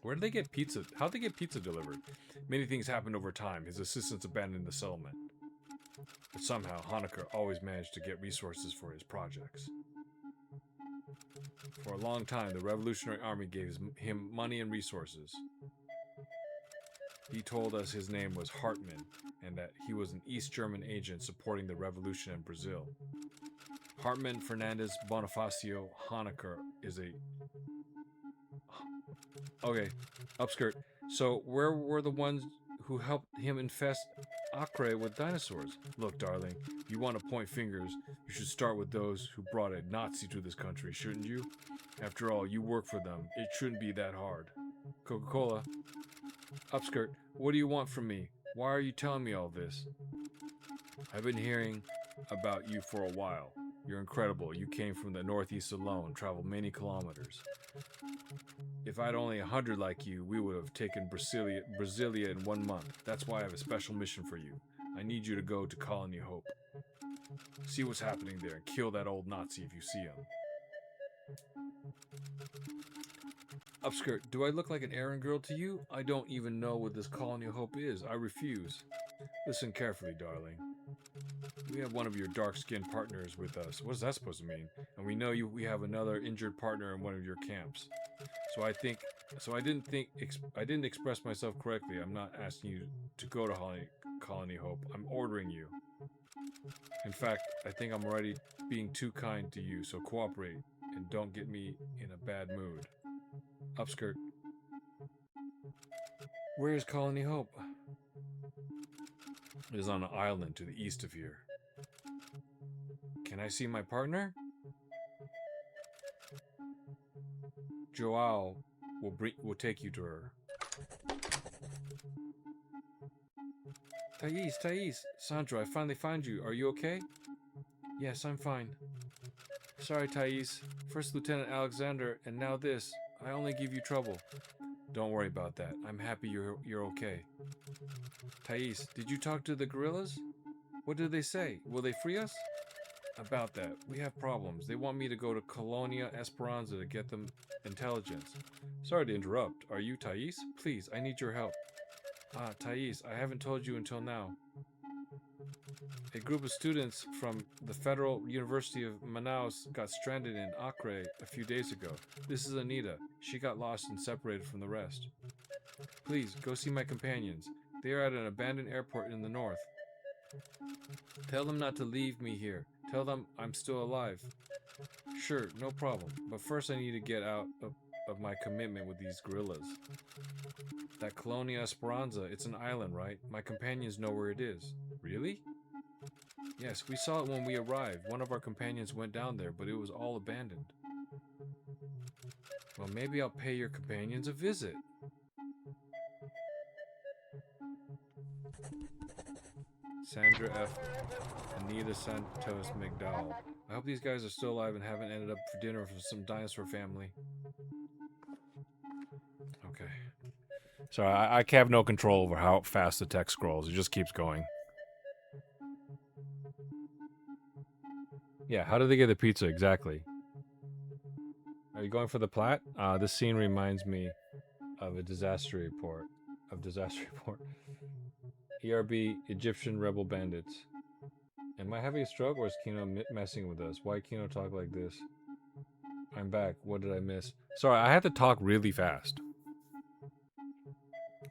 Where did they get pizza? How'd they get pizza delivered? Many things happened over time. His assistants abandoned the settlement. But somehow, Honecker always managed to get resources for his projects. For a long time, the Revolutionary Army gave him money and resources. He told us his name was Hartmann, and that he was an East German agent supporting the revolution in Brazil. Hartmann Fernandez Bonifacio Honecker is a... Okay, upskirt. So where were the ones who helped him infest Acre with dinosaurs? Look, darling, you want to point fingers, you should start with those who brought a Nazi to this country, shouldn't you? After all, you work for them. It shouldn't be that hard. Coca-Cola. Upskirt, what do you want from me? Why are you telling me all this? I've been hearing about you for a while. You're incredible. You came from the Northeast alone, traveled many kilometers. If I had only 100 like you, we would have taken Brasilia in 1 month. That's why I have a special mission for you. I need you to go to Colony Hope. See what's happening there and kill that old Nazi if you see him. Upskirt, do I look like an errand girl to you? I don't even know what this Colony Hope is. I refuse. Listen carefully, darling. We have one of your dark-skinned partners with us. What is that supposed to mean? And we know we have another injured partner in one of your camps. So I didn't express myself correctly. I'm not asking you to go to Colony Hope. I'm ordering you. In fact, I think I'm already being too kind to you, so cooperate and don't get me in a bad mood. Upskirt. Where is Colony Hope? It is on an island to the east of here. Can I see my partner? Joao will take you to her. Thais, Sandra, I finally found you. Are you okay? Yes, I'm fine. Sorry, Thais. First Lieutenant Alexander, and now this. I only give you trouble. Don't worry about that. I'm happy you're okay. Thais, did you talk to the guerrillas? What did they say? Will they free us? About that, we have problems. They want me to go to Colonia Esperanza to get them intelligence. Sorry to interrupt. Are you Thais? Please, I need your help. Ah, Thais, I haven't told you until now. A group of students from the Federal University of Manaus got stranded in Acre a few days ago. This is Anita. She got lost and separated from the rest. Please, go see my companions. They are at an abandoned airport in the north. Tell them not to leave me here. Tell them I'm still alive. Sure, no problem. But first I need to get out of my commitment with these guerrillas. That Colonia Esperanza, it's an island, right? My companions know where it is. Really? Yes, we saw it when we arrived. One of our companions went down there, but it was all abandoned. Well, maybe I'll pay your companions a visit. Sandra F. Anita Santos McDowell. I hope these guys are still alive and haven't ended up for dinner with some dinosaur family. Okay. So I have no control over how fast the text scrolls. It just keeps going. Yeah, how did they get the pizza exactly? Are you going for the plat? This scene reminds me of a disaster report. ERB, Egyptian rebel bandits. Am I having a stroke or is Kino messing with us? Why Kino talk like this? I'm back. What did I miss? Sorry, I had to talk really fast.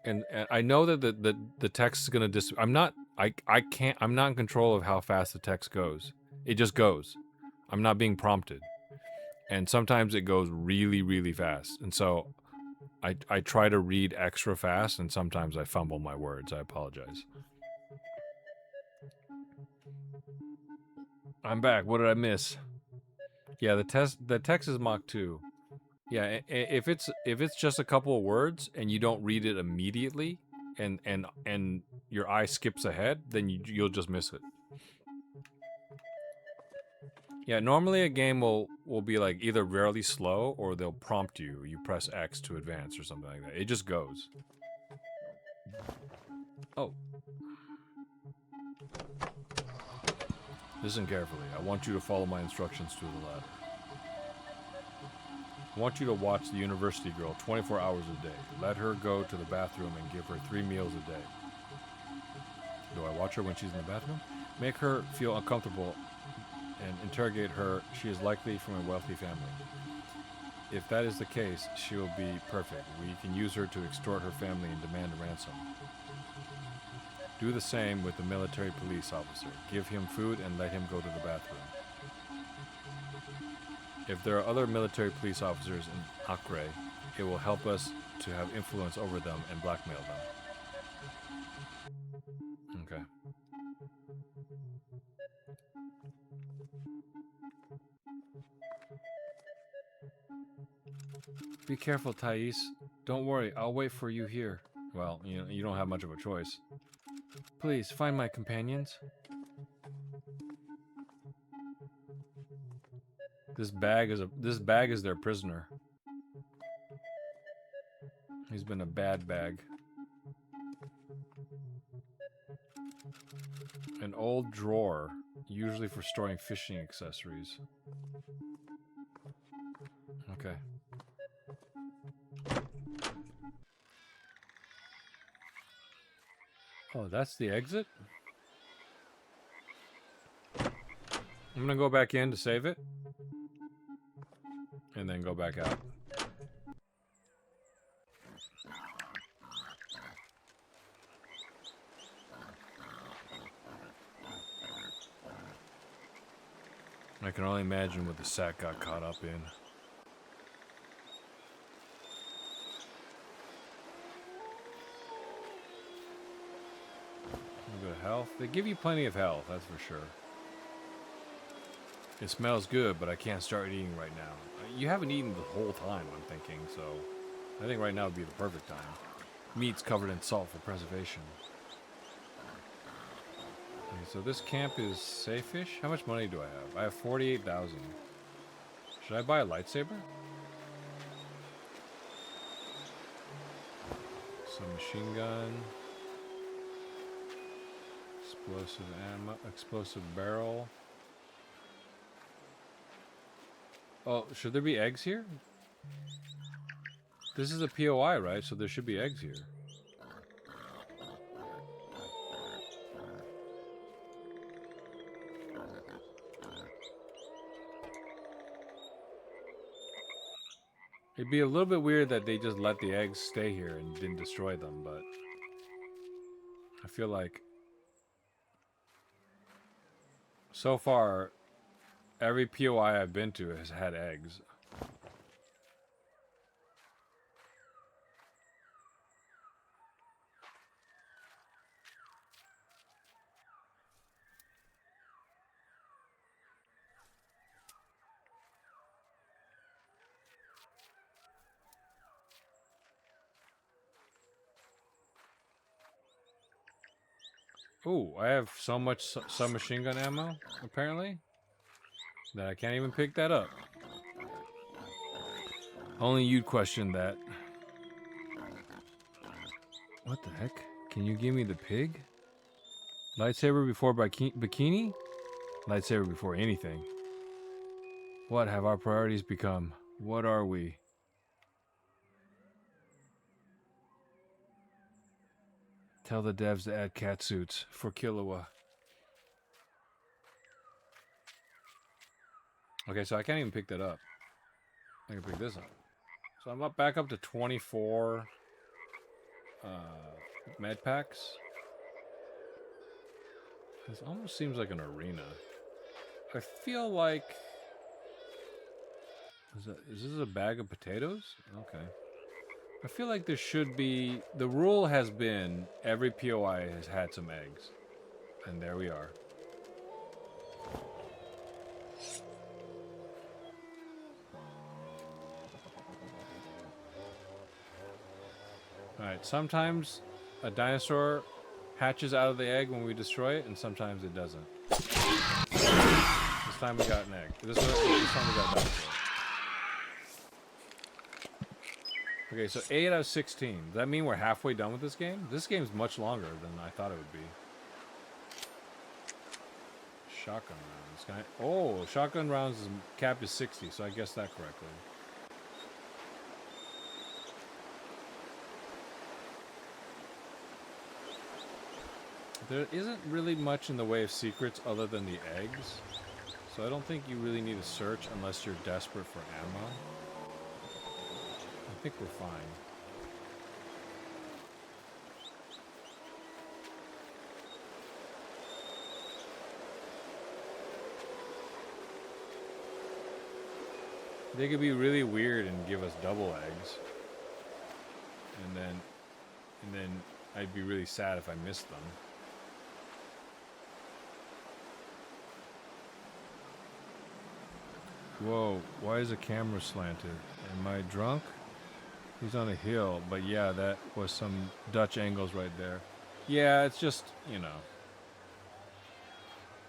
And I know that the text is gonna I'm not in control of how fast the text goes. It just goes. I'm not being prompted. And sometimes it goes really, really fast. And so I try to read extra fast and sometimes I fumble my words. I apologize. I'm back. What did I miss? Yeah, the text is Mach 2. Yeah, if it's just a couple of words and you don't read it immediately and your eye skips ahead, then you'll just miss it. Yeah, normally a game will be like either really slow or they'll prompt you. You press X to advance or something like that. It just goes. Oh. Listen carefully. I want you to follow my instructions to the ladder. I want you to watch the university girl 24 hours a day. Let her go to the bathroom and give her 3 meals a day. Do I watch her when she's in the bathroom? Make her feel uncomfortable and interrogate her. She is likely from a wealthy family. If that is the case, she will be perfect. We can use her to extort her family and demand a ransom. Do the same with the military police officer. Give him food and let him go to the bathroom. If there are other military police officers in Acre, it will help us to have influence over them and blackmail them. Okay. Be careful, Thais. Don't worry, I'll wait for you here. Well, you don't have much of a choice. Please, find my companions. This bag is their prisoner. He's been a bad bag. An old drawer, usually for storing fishing accessories. Okay. Oh, that's the exit? I'm gonna go back in to save it. And then go back out. I can only imagine what the sack got caught up in. A little bit of health. They give you plenty of health, that's for sure. It smells good, but I can't start eating right now. You haven't eaten the whole time, I'm thinking, so I think right now would be the perfect time. Meat's covered in salt for preservation. Okay, so this camp is safe-ish? How much money do I have? I have 48,000. Should I buy a lightsaber? Some machine gun. Explosive ammo. Explosive barrel. Oh, should there be eggs here? This is a POI, right? So there should be eggs here. It'd be a little bit weird that they just let the eggs stay here and didn't destroy them, but I feel like so far every POI I've been to has had eggs. Ooh, I have so much submachine gun ammo, apparently, that I can't even pick that up. Only you'd question that. What the heck? Can you give me the pig? Lightsaber before bikini? Lightsaber before anything. What have our priorities become? What are we? Tell the devs to add cat suits for Killua. Okay, so I can't even pick that up. I can pick this up. So I'm back up to 24 med packs. This almost seems like an arena. I feel like... Is this a bag of potatoes? Okay. I feel like there should be... The rule has been every POI has had some eggs. And there we are. Alright, sometimes a dinosaur hatches out of the egg when we destroy it, and sometimes it doesn't. This time we got an egg. This time we got a dinosaur. Okay, so 8 out of 16. Does that mean we're halfway done with this game? This game's much longer than I thought it would be. Shotgun rounds. Oh, shotgun rounds cap is 60, so I guessed that correctly. There isn't really much in the way of secrets other than the eggs, so I don't think you really need to search unless you're desperate for ammo. I think we're fine. They could be really weird and give us double eggs, and then I'd be really sad if I missed them. Whoa, why is the camera slanted? Am I drunk? He's on a hill, but yeah, that was some Dutch angles right there. Yeah, it's just, you know,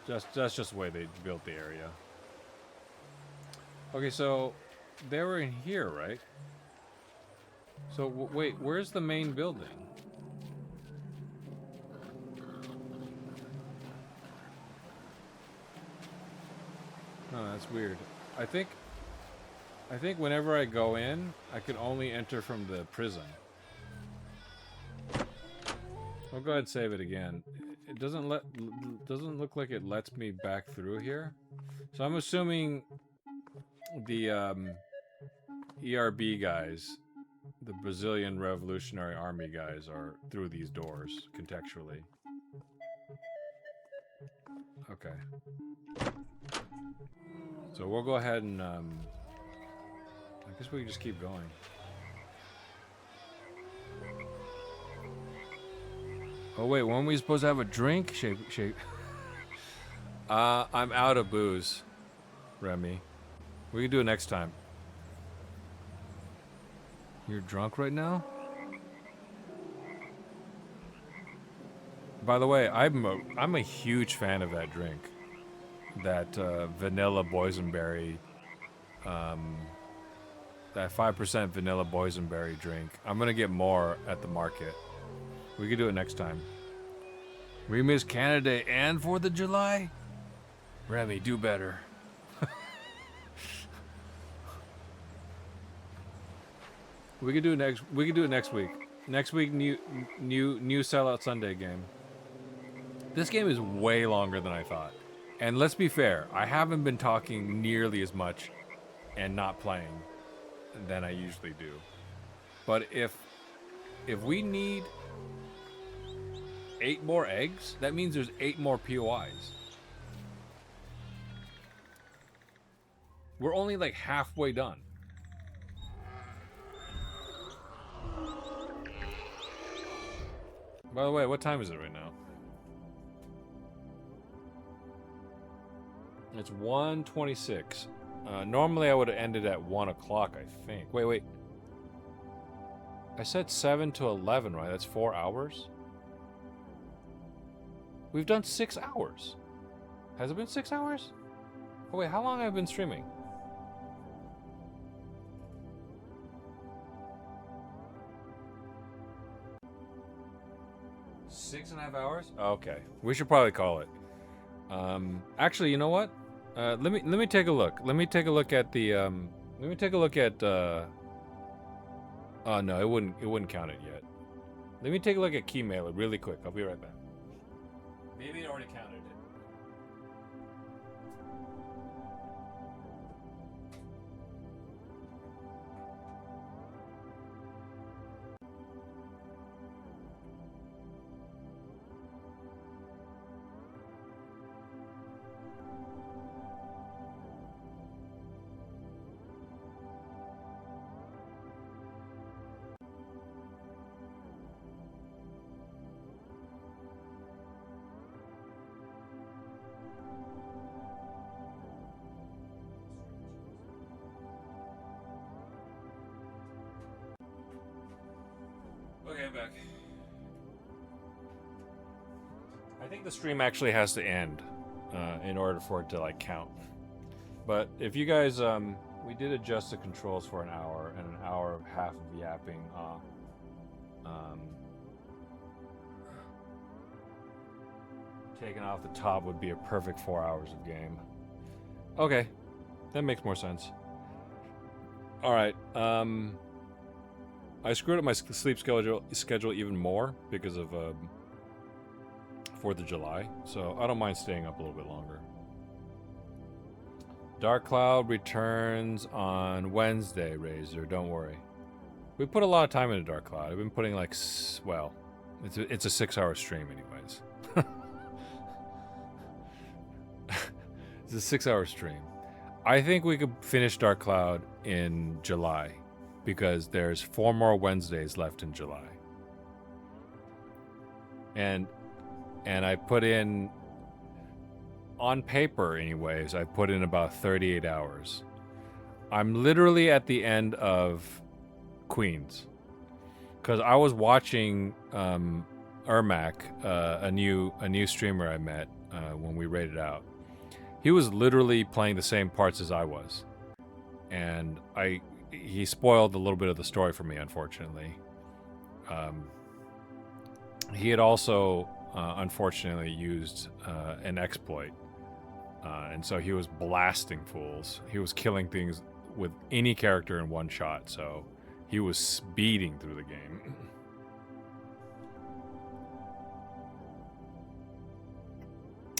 that's just the way they built the area. Okay, so they were in here, right? So wait, where's the main building? Oh, that's weird. I think whenever I go in, I can only enter from the prison. I'll go ahead and save it again. It doesn't look like it lets me back through here. So I'm assuming the ERB guys, the Brazilian Revolutionary Army guys, are through these doors contextually. Okay. So we'll go ahead and, I guess we can just keep going. Oh wait, weren't we supposed to have a drink? Shape. I'm out of booze, Remy. We can do it next time. You're drunk right now? By the way, I'm a huge fan of that drink. That vanilla boysenberry, that 5% vanilla boysenberry drink. I'm gonna get more at the market. We could do it next time. We missed Canada Day and 4th of July? Remy, do better. We could do it next week. Next week, new Sellout Sunday game. This game is way longer than I thought. And let's be fair, I haven't been talking nearly as much and not playing than I usually do. But if we need 8 more eggs, that means there's 8 more POIs. We're only like halfway done. By the way, what time is it right now? It's 1:26. Normally I would have ended at 1 o'clock, I think. Wait. I said 7 to 11, right? That's 4 hours? We've done 6 hours. Has it been 6 hours? Oh wait, how long have I been streaming? 6.5 hours? Okay, we should probably call it. Actually, you know what? Let me take a look. Let me take a look at the Let me take a look at. Oh no, it wouldn't count it yet. Let me take a look at Keymailer really quick. I'll be right back. Maybe it already counted it. Okay, I'm back. I think the stream actually has to end in order for it to like count. But if you guys, we did adjust the controls for an hour and an hour of half of yapping. Taken off the top would be a perfect 4 hours of game. Okay, that makes more sense. All right. I screwed up my sleep schedule even more because of 4th of July, so I don't mind staying up a little bit longer. Dark Cloud returns on Wednesday, Razor. Don't worry. We put a lot of time into Dark Cloud. I've been putting like, well, it's a 6-hour stream, anyways. It's a 6-hour stream. I think we could finish Dark Cloud in July because there's 4 more Wednesdays left in July. And I put in, on paper anyways, I put in about 38 hours. I'm literally at the end of Queens. Because I was watching Ermac, a new streamer I met when we raided out. He was literally playing the same parts as I was. And he spoiled a little bit of the story for me, unfortunately. He had also, unfortunately, used an exploit. And so he was blasting fools. He was killing things with any character in one shot, so he was speeding through the game.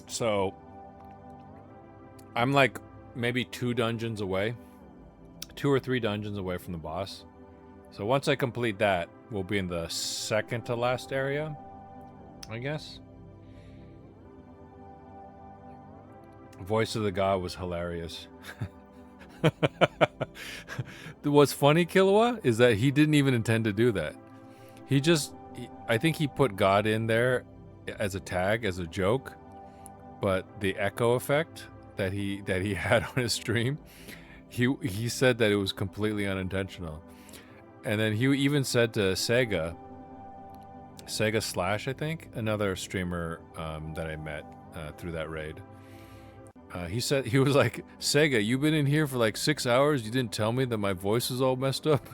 So I'm like maybe 2 dungeons away. 2 or 3 dungeons away from the boss. So once I complete that, we'll be in the second to last area, I guess. Voice of the God was hilarious. What's funny, Killua, is that he didn't even intend to do that. I think he put God in there as a tag, as a joke, but the echo effect that he had on his stream, he said that it was completely unintentional. And then he even said to Sega Slash, I think, another streamer that I met through that raid. He said, he was like, Sega, you've been in here for like 6 hours. You didn't tell me that my voice is all messed up.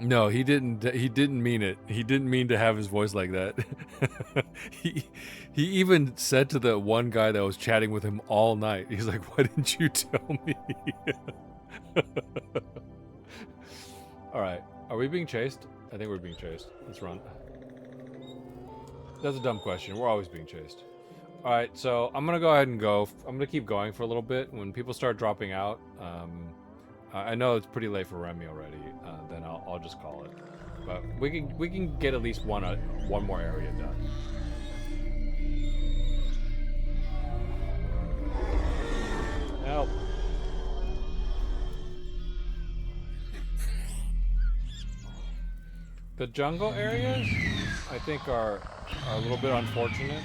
No, he didn't mean it. He didn't mean to have his voice like that. He even said to the one guy that was chatting with him all night, he's like, why didn't you tell me? All right. Are we being chased? I think we're being chased. Let's run. That's a dumb question. We're always being chased. All right, so I'm gonna go ahead and go. I'm gonna keep going for a little bit. When people start dropping out, I know it's pretty late for Remy already. Then I'll just call it. But we can get at least one more area done. Help. The jungle areas, I think, are a little bit unfortunate,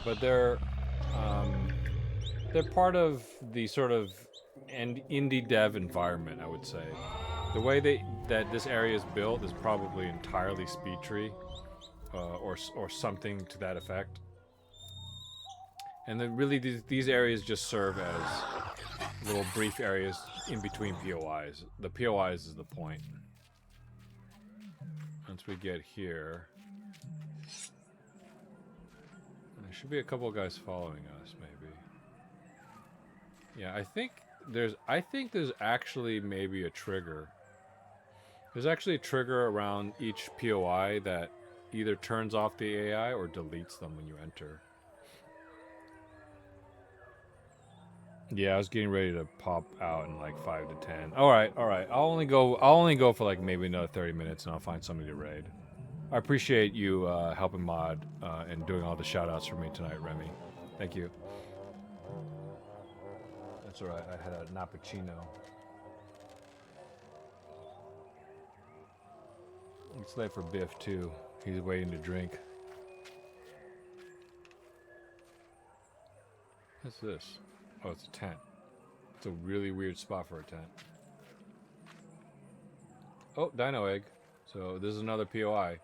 but they're part of the sort of indie dev environment, I would say. The way that this area is built is probably entirely speed tree, or something to that effect. And then really these areas just serve as little brief areas in between POIs. The POIs is the point. Once we get here, there should be a couple of guys following us, maybe. Yeah, I think there's actually maybe a trigger. There's actually a trigger around each POI that either turns off the AI or deletes them when you enter. Yeah, I was getting ready to pop out in like 5 to 10. All right. I'll only go for like maybe another 30 minutes, and I'll find somebody to raid. I appreciate you helping mod and doing all the shout-outs for me tonight, Remy. Thank you. That's all right. I had a nappuccino. It's late for Biff too. He's waiting to drink. What's this? Oh, it's a tent. It's a really weird spot for a tent. Oh, dino egg. So this is another POI.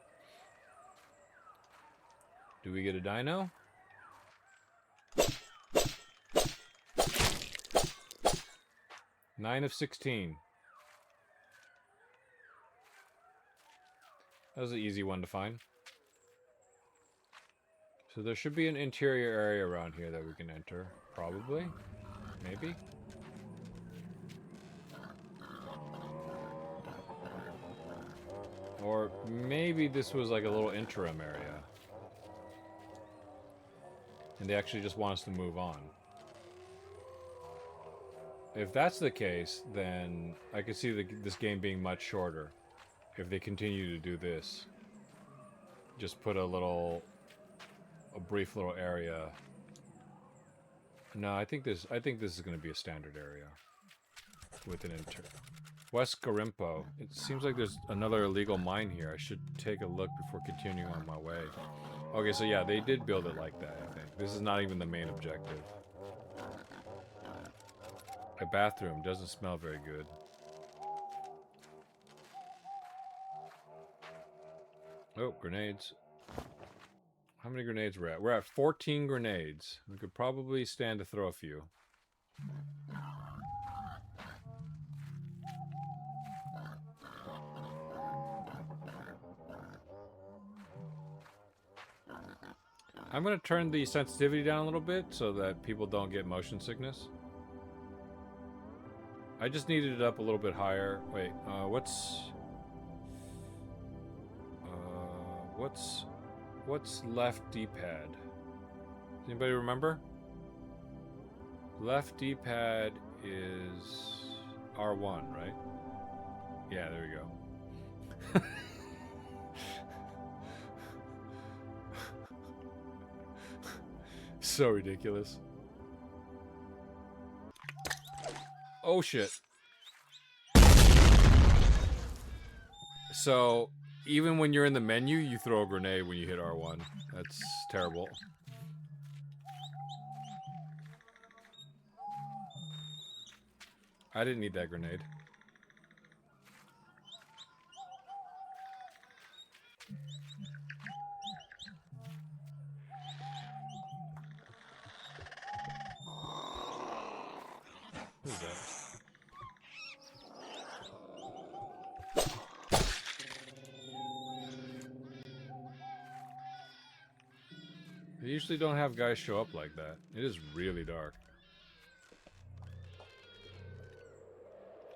Do we get a dino? Nine of 16. That was an easy one to find. So there should be an interior area around here that we can enter. Probably. Maybe. Or maybe this was like a little interim area. And they actually just want us to move on. If that's the case, then I could see this game being much shorter. If they continue to do this. Just put a brief little area. No, I think this is going to be a standard area. With an West Garimpo. It seems like there's another illegal mine here. I should take a look before continuing on my way. Okay, so yeah, they did build it like that, I think. This is not even the main objective. A bathroom doesn't smell very good. Oh, grenades. How many grenades we're at? We're at 14 grenades. We could probably stand to throw a few. I'm going to turn the sensitivity down a little bit so that people don't get motion sickness. I just needed it up a little bit higher. Wait, what's left D-pad? Does anybody remember? Left D-pad is R1, right? Yeah, there we go. So ridiculous. Oh shit. So, even when you're in the menu, you throw a grenade when you hit R1. That's terrible. I didn't need that grenade. Who's that? They usually don't have guys show up like that. It is really dark.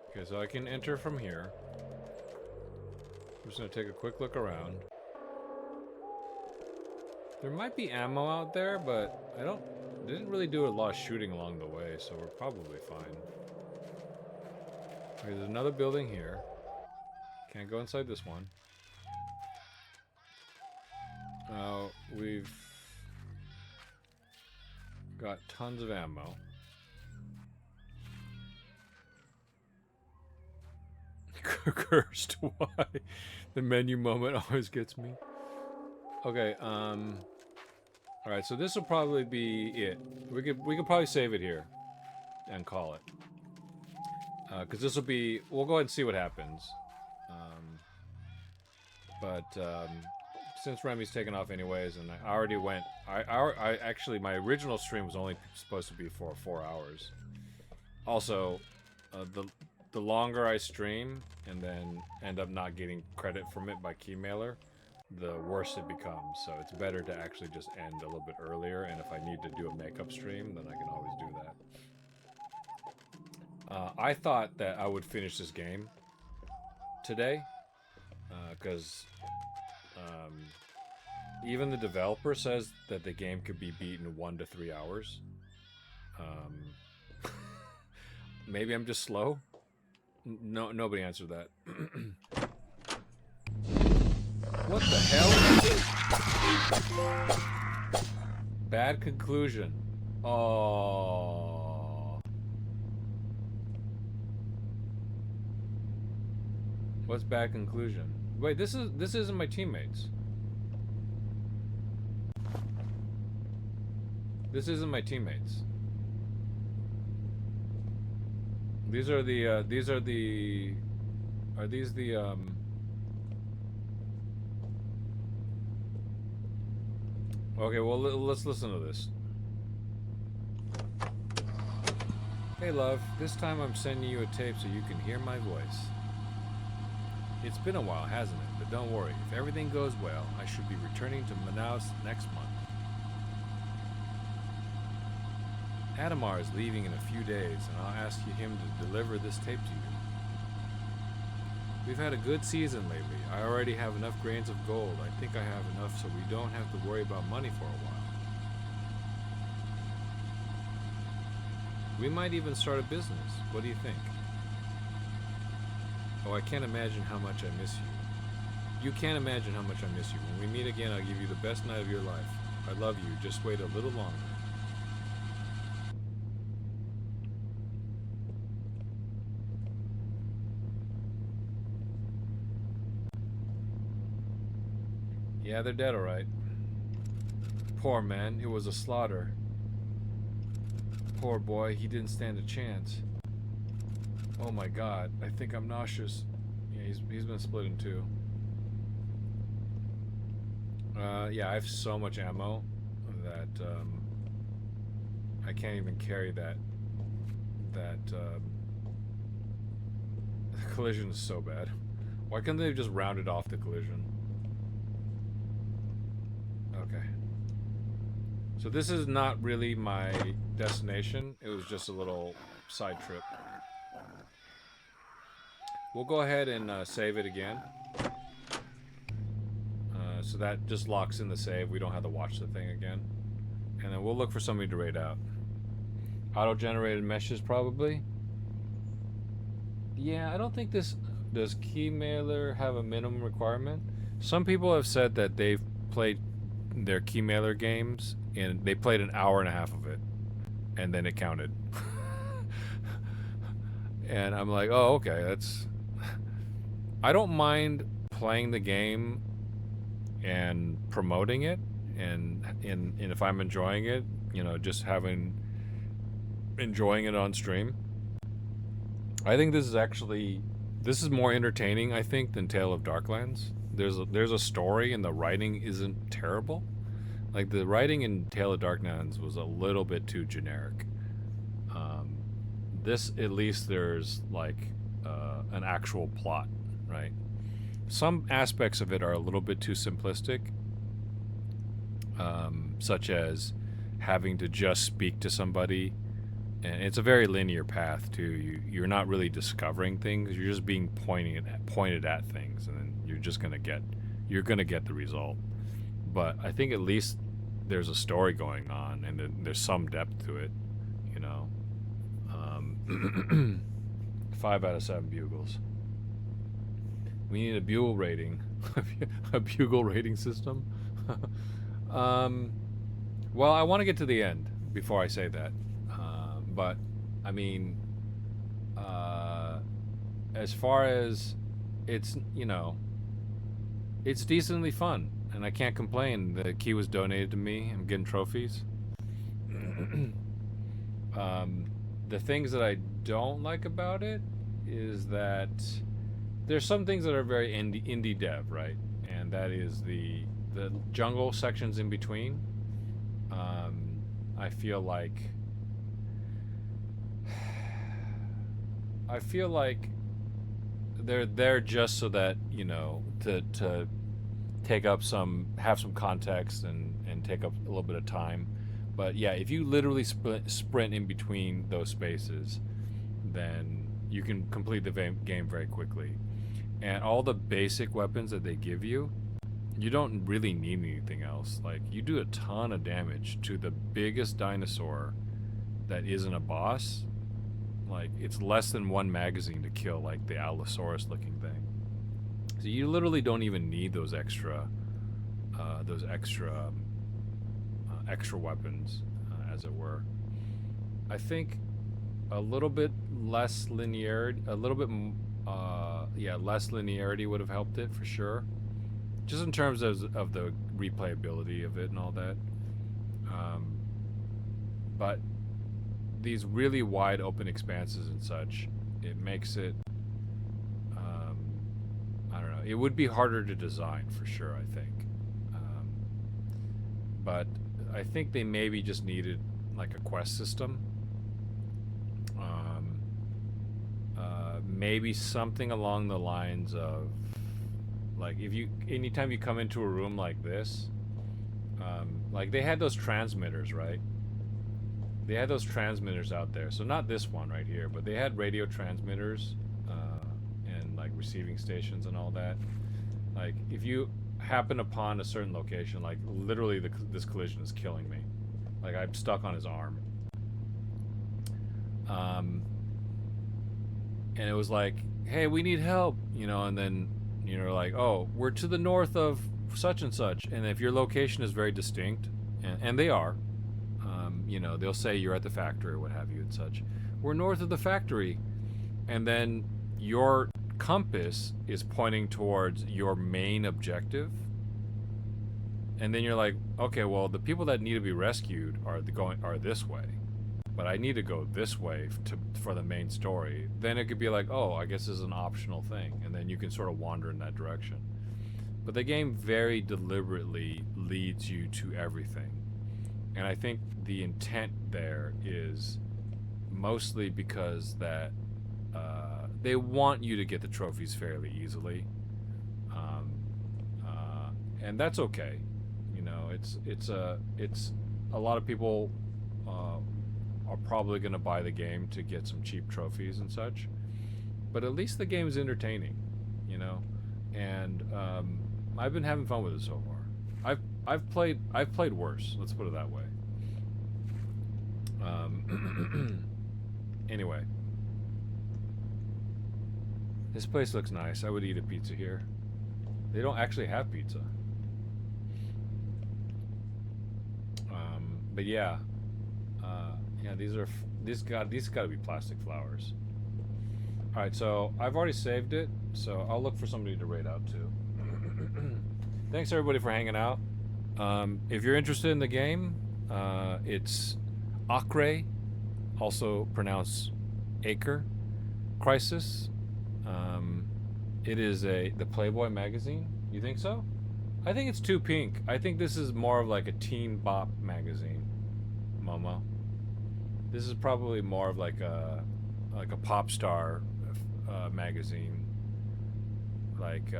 Okay, so I can enter from here. I'm just gonna take a quick look around. There might be ammo out there, but they didn't really do a lot of shooting along the way, so we're probably fine. Okay, there's another building here. Can't go inside this one. We've got tons of ammo. Cursed, why? The menu moment always gets me. Okay, alright, so this will probably be it. We could probably save it here and call it. Because this will be... We'll go ahead and see what happens. Since Remy's taken off anyways, and I already went... I actually, my original stream was only supposed to be for 4 hours. Also, the longer I stream and then end up not getting credit from it by Keymailer, the worse it becomes. So it's better to actually just end a little bit earlier. And if I need to do a makeup stream, then I can always do that. I thought that I would finish this game today, because even the developer says that the game could be beat in 1 to 3 hours. Maybe I'm just slow. No, nobody answered that. What the hell? Bad conclusion. Oh. What's bad conclusion? Wait, this isn't my teammates. This isn't my teammates. These are the are these the Okay, well, let's listen to this. Hey love, this time I'm sending you a tape so you can hear my voice. It's been a while, hasn't it? But don't worry, if everything goes well, I should be returning to Manaus next month. Adamar is leaving in a few days, and I'll ask him to deliver this tape to you. We've had a good season lately. I already have enough grains of gold. I think I have enough so we don't have to worry about money for a while. We might even start a business. What do you think? Oh, I can't imagine how much I miss you. You can't imagine how much I miss you. When we meet again, I'll give you the best night of your life. I love you. Just wait a little longer. Yeah, they're dead, alright. Poor man, it was a slaughter. Poor boy, he didn't stand a chance. Oh my god, I think I'm nauseous. Yeah, he's been split in two. Yeah, I have so much ammo that I can't even carry that. The collision is so bad. Why couldn't they have just rounded off the collision? Okay. So this is not really my destination. It was just a little side trip. We'll go ahead and save it again. So that just locks in the save. We don't have to watch the thing again. And then we'll look for somebody to raid out. Auto-generated meshes, probably. Yeah, I don't think this... Does Keymailer have a minimum requirement? Some people have said that they've played their Keymailer games and they played an hour and a half of it. And then it counted. And I'm like, oh, okay, that's... I don't mind playing the game and promoting it, and if I'm enjoying it, you know, just enjoying it on stream. I think this is more entertaining, I think, than Tale of Darklands. There's a story, and the writing isn't terrible. Like, the writing in Tale of Darklands was a little bit too generic. This, at least, there's like an actual plot, right? Some aspects of it are a little bit too simplistic, such as having to just speak to somebody, and it's a very linear path too. You're not really discovering things. You're just being pointed at things, and then you're gonna get the result. But I think at least there's a story going on, and then there's some depth to it, you know. 5 out of 7 bugles. We need a bugle rating. A bugle rating system? Well, I want to get to the end before I say that. But, I mean, as far as it's, you know, it's decently fun. And I can't complain. The key was donated to me. I'm getting trophies. The things that I don't like about it is that there's some things that are very indie dev, right? And that is the jungle sections in between. I feel like I feel like they're there just so that, you know, to take up have some context and take up a little bit of time. But yeah, if you literally sprint in between those spaces, then you can complete the game very quickly. And all the basic weapons that they give you don't really need anything else. Like, you do a ton of damage to the biggest dinosaur that isn't a boss. Like, it's less than one magazine to kill, like, the Allosaurus looking thing. So you literally don't even need those extra weapons, as it were. I think a little bit less linearity, less linearity would have helped it for sure. Just in terms of the replayability of it and all that. But these really wide open expanses and such, it makes it, I don't know, it would be harder to design for sure, I think. But I think they maybe just needed like a quest system. Maybe something along the lines of, like, anytime you come into a room like this, like they had those transmitters, right? They had those transmitters out there. So not this one right here, but they had radio transmitters and like receiving stations and all that. Like, if you happen upon a certain location, like literally this collision is killing me. Like, I'm stuck on his arm. And it was like, hey, we need help, you know, and then you're like, oh, we're to the north of such and such. And if your location is very distinct, and they are, you know, they'll say you're at the factory or what have you and such. We're north of the factory. And then your compass is pointing towards your main objective. And then you're like, okay, well, the people that need to be rescued are this way. But I need to go this way for the main story. Then it could be like, oh, I guess this is an optional thing. And then you can sort of wander in that direction. But the game very deliberately leads you to everything. And I think the intent there is mostly because that they want you to get the trophies fairly easily. And that's okay. You know, it's a lot of people are probably going to buy the game to get some cheap trophies and such, but at least the game is entertaining, you know. And I've been having fun with it so far. I've played worse. Let's put it that way. Anyway, this place looks nice. I would eat a pizza here. They don't actually have pizza. But yeah, these got to be plastic flowers. All right, so I've already saved it, so I'll look for somebody to raid out to. Thanks everybody for hanging out. If you're interested in the game, it's Acre, also pronounced Acre, Crisis. It is the Playboy magazine. You think so? I think it's too pink. I think this is more of like a teen bop magazine, Momo. This is probably more of like a pop star magazine, like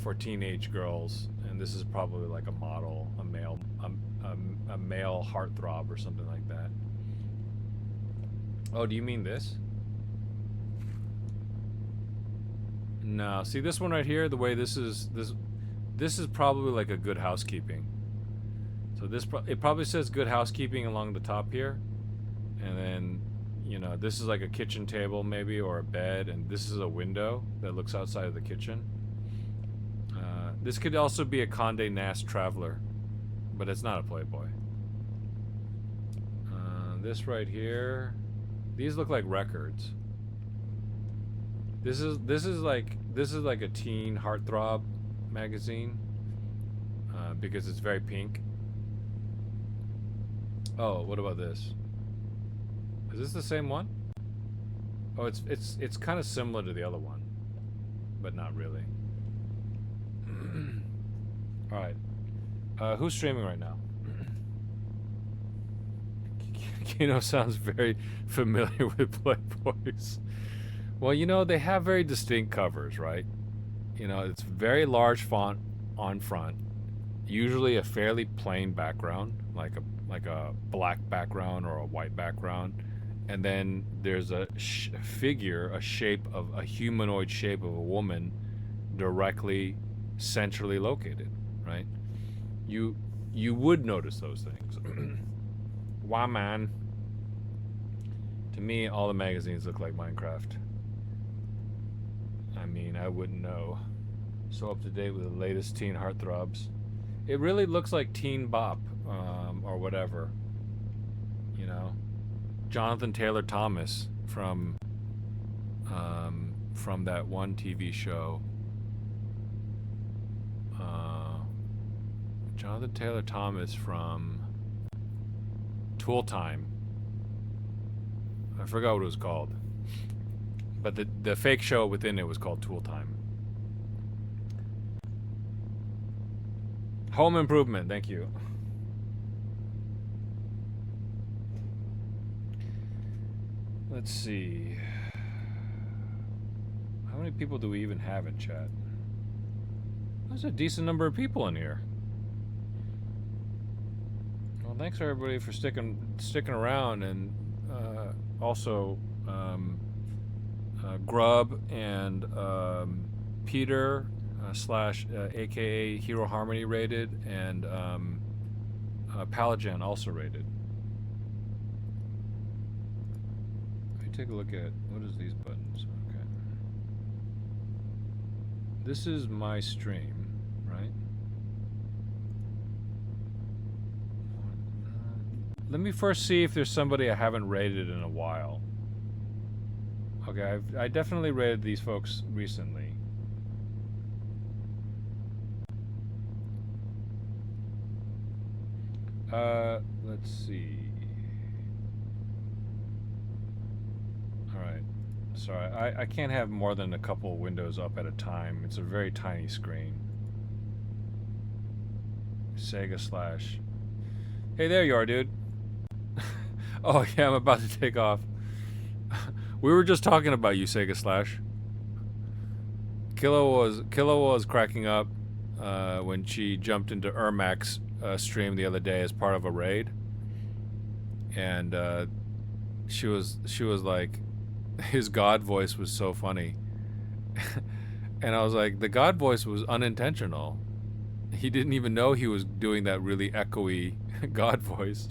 for teenage girls. And this is probably like a model, a male heartthrob or something like that. Oh, do you mean this? No, see this one right here. The way this is probably like a Good Housekeeping. So it probably says Good Housekeeping along the top here, and then, you know, this is like a kitchen table maybe, or a bed, and this is a window that looks outside of the kitchen. This could also be a Condé Nast Traveler, but it's not a Playboy. This right here, these look like records. This is like a teen heartthrob magazine, because it's very pink. Oh, what about this? Is this the same one? Oh, it's kind of similar to the other one, but not really. All right, who's streaming right now? Kino sounds very familiar with Playboys. Well, you know, they have very distinct covers, right? You know, it's very large font on front, usually a fairly plain background, like a black background or a white background, and then there's a figure, a shape of a humanoid shape of a woman directly centrally located, right? You you would notice those things. Why, man? To me, all the magazines look like Minecraft. I mean, I wouldn't know. So up to date with the latest teen heartthrobs. It really looks like Teen Bop, or whatever. You know, Jonathan Taylor Thomas from that one TV show. Jonathan Taylor Thomas from Tool Time. I forgot what it was called, but the fake show within it was called Tool Time. Home Improvement, thank you. Let's see. How many people do we even have in chat? There's a decent number of people in here. Well, thanks everybody for sticking around, and also Grub and Peter slash aka Hero Harmony rated, and Palagen also rated. Let me take a look at what is these buttons. Okay, this is my stream, right? Let me first see if there's somebody I haven't rated in a while. Okay, I definitely rated these folks recently. Let's see. Alright. Sorry, I can't have more than a couple windows up at a time. It's a very tiny screen. Sega slash. Hey, there you are, dude. Oh, yeah, I'm about to take off. We were just talking about you, Sega slash. Killa was cracking up when she jumped into Ermac's stream the other day as part of a raid, and she was like, his God voice was so funny, and I was like, the God voice was unintentional. He didn't even know he was doing that really echoey God voice.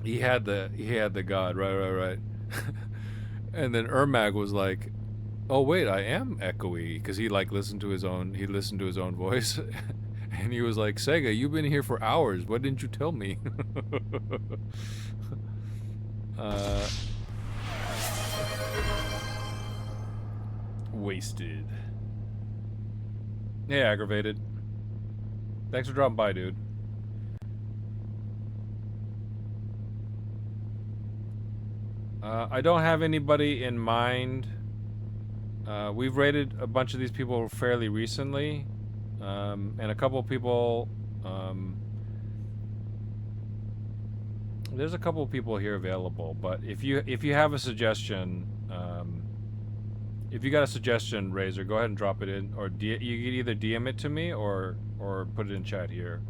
he had the God, right. And then Ermac was like, oh wait, I am echoey, because he listened to his own voice. And he was like, Sega, you've been here for hours, why didn't you tell me? Wasted. Yeah, aggravated. Thanks for dropping by, dude. I don't have anybody in mind. We've rated a bunch of these people fairly recently, and a couple of people. There's a couple of people here available, but if you have a suggestion, if you got a suggestion, Razor, go ahead and drop it in, or you could either DM it to me or put it in chat here.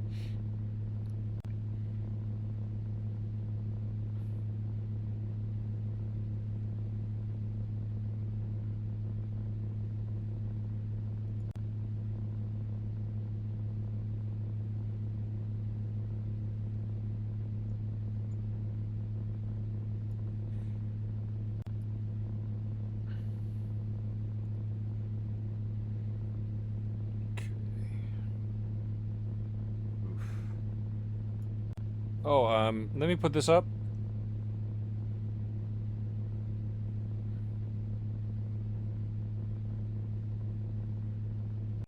Oh, let me put this up.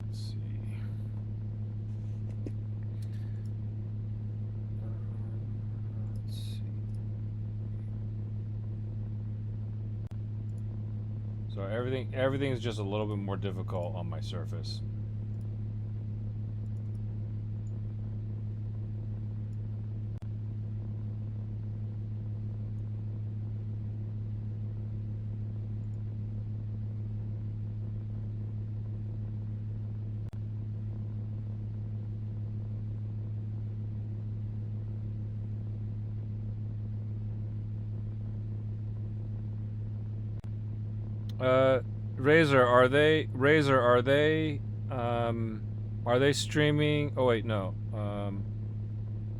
Let's see. Let's see. So everything's just a little bit more difficult on my Surface. Razor, are they streaming? Oh wait, no.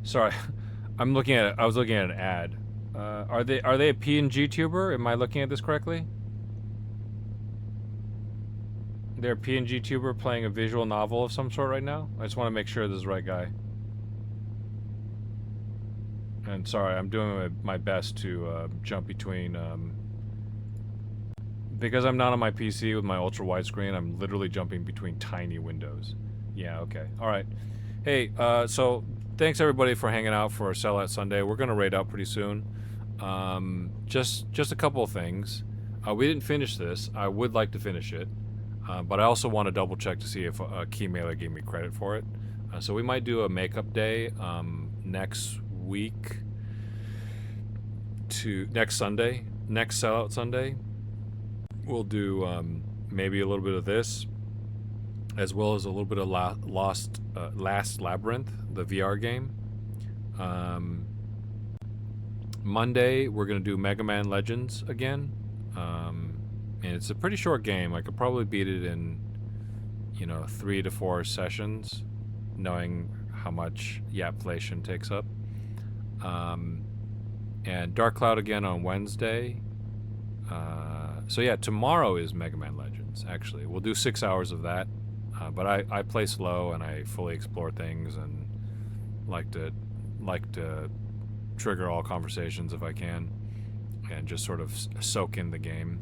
Sorry, I was looking at an ad. Are they a PNG tuber? Am I looking at this correctly? They're a PNG tuber playing a visual novel of some sort right now. I just want to make sure this is the right guy. And sorry, I'm doing my best to jump between. Because I'm not on my PC with my ultra widescreen, I'm literally jumping between tiny windows. Yeah, okay. Alright. Hey, so thanks everybody for hanging out for Sellout Sunday. We're gonna raid out pretty soon. Just a couple of things. We didn't finish this. I would like to finish it. But I also want to double check to see if Keymailer gave me credit for it. So we might do a makeup day next week to next Sunday, next Sellout Sunday. We'll do maybe a little bit of this, as well as a little bit of Last Labyrinth, the VR game. Monday, we're going to do Mega Man Legends again. And it's a pretty short game. I could probably beat it in, 3 to 4 sessions, knowing how much Yapflation takes up. And Dark Cloud again on Wednesday. So yeah, tomorrow is Mega Man Legends, actually. We'll do 6 hours of that. But I play slow and I fully explore things and like to trigger all conversations if I can and just sort of soak in the game.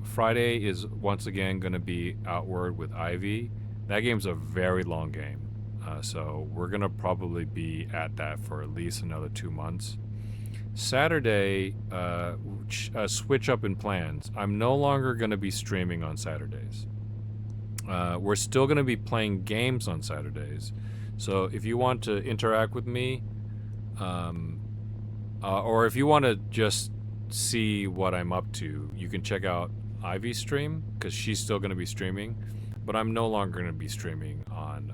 Friday is once again going to be Outward with Ivy. That game's a very long game. So we're going to probably be at that for at least another 2 months. Saturday, switch up in plans. I'm no longer going to be streaming on Saturdays. We're still going to be playing games on Saturdays. So if you want to interact with me, or if you want to just see what I'm up to, you can check out Ivy's stream, because she's still going to be streaming. But I'm no longer going to be streaming on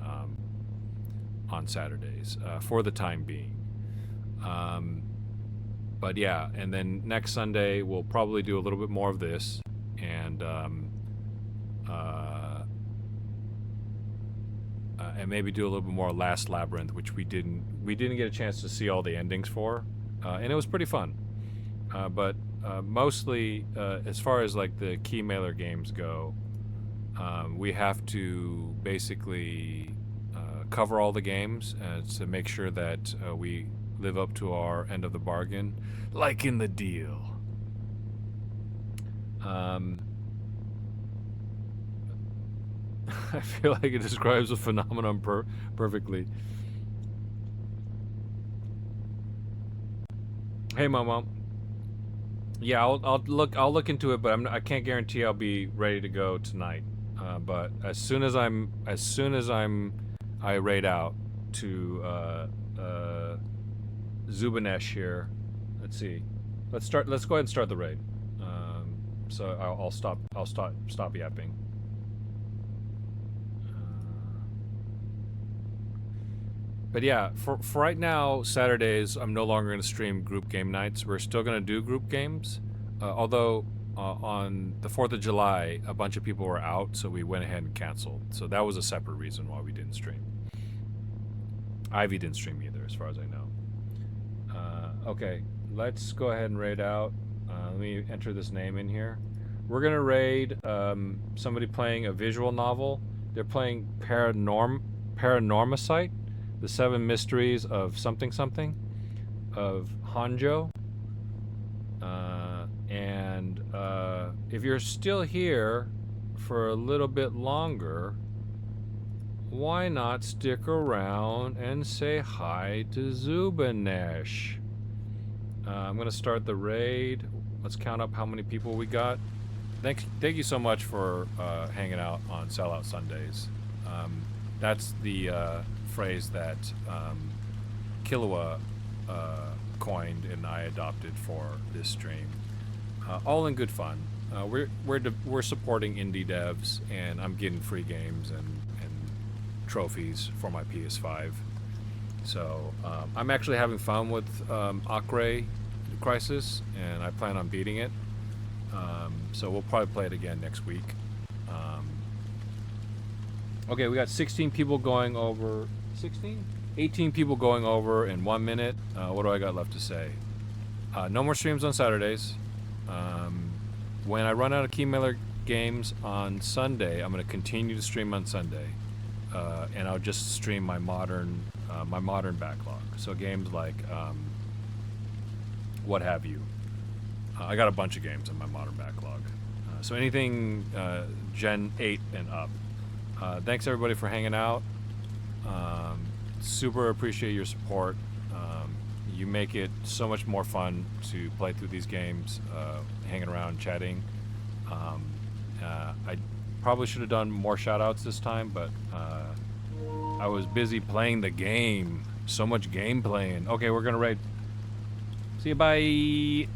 Saturdays for the time being. But yeah, and then next Sunday we'll probably do a little bit more of this, and maybe do a little bit more Last Labyrinth, which we didn't get a chance to see all the endings for, and it was pretty fun. But mostly, as far as like the Keymailer games go, we have to basically cover all the games to make sure that we live up to our end of the bargain, like in the deal. I feel like it describes the phenomenon perfectly. Hey, Momo. Yeah, I'll look into it, but I can't guarantee I'll be ready to go tonight. But as soon as I raid out to Zubanesh here. Let's see. Let's go ahead and start the raid. So I'll stop yapping. But yeah, for right now, Saturdays I'm no longer going to stream group game nights. We're still going to do group games, although on the 4th of July a bunch of people were out, so we went ahead and canceled. So that was a separate reason why we didn't stream. Ivy didn't stream either, as far as I know. Okay, let's go ahead and raid out. Let me enter this name in here. We're gonna raid somebody playing a visual novel. They're playing Paranormicite, the 7 Mysteries of something of Hanjo. And if you're still here for a little bit longer, why not stick around and say hi to Zubanesh? I'm gonna start the raid. Let's count up how many people we got. Thank you so much for hanging out on Sellout Sundays. That's the phrase that Killua coined and I adopted for this stream. All in good fun. We're supporting indie devs, and I'm getting free games and trophies for my PS5. So I'm actually having fun with Acre Crisis, and I plan on beating it. So we'll probably play it again next week. Okay, we got 16 people going over. 16? 18 people going over in 1 minute. What do I got left to say? No more streams on Saturdays. When I run out of Key Miller games on Sunday, I'm going to continue to stream on Sunday, and I'll just stream my modern backlog. So games like what have you. I got a bunch of games in my modern backlog. So anything Gen 8 and up. Thanks everybody for hanging out. Super appreciate your support. You make it so much more fun to play through these games, hanging around, chatting. I probably should have done more shout-outs this time, but I was busy playing the game. So much game playing. Okay, we're gonna raid. See you, bye.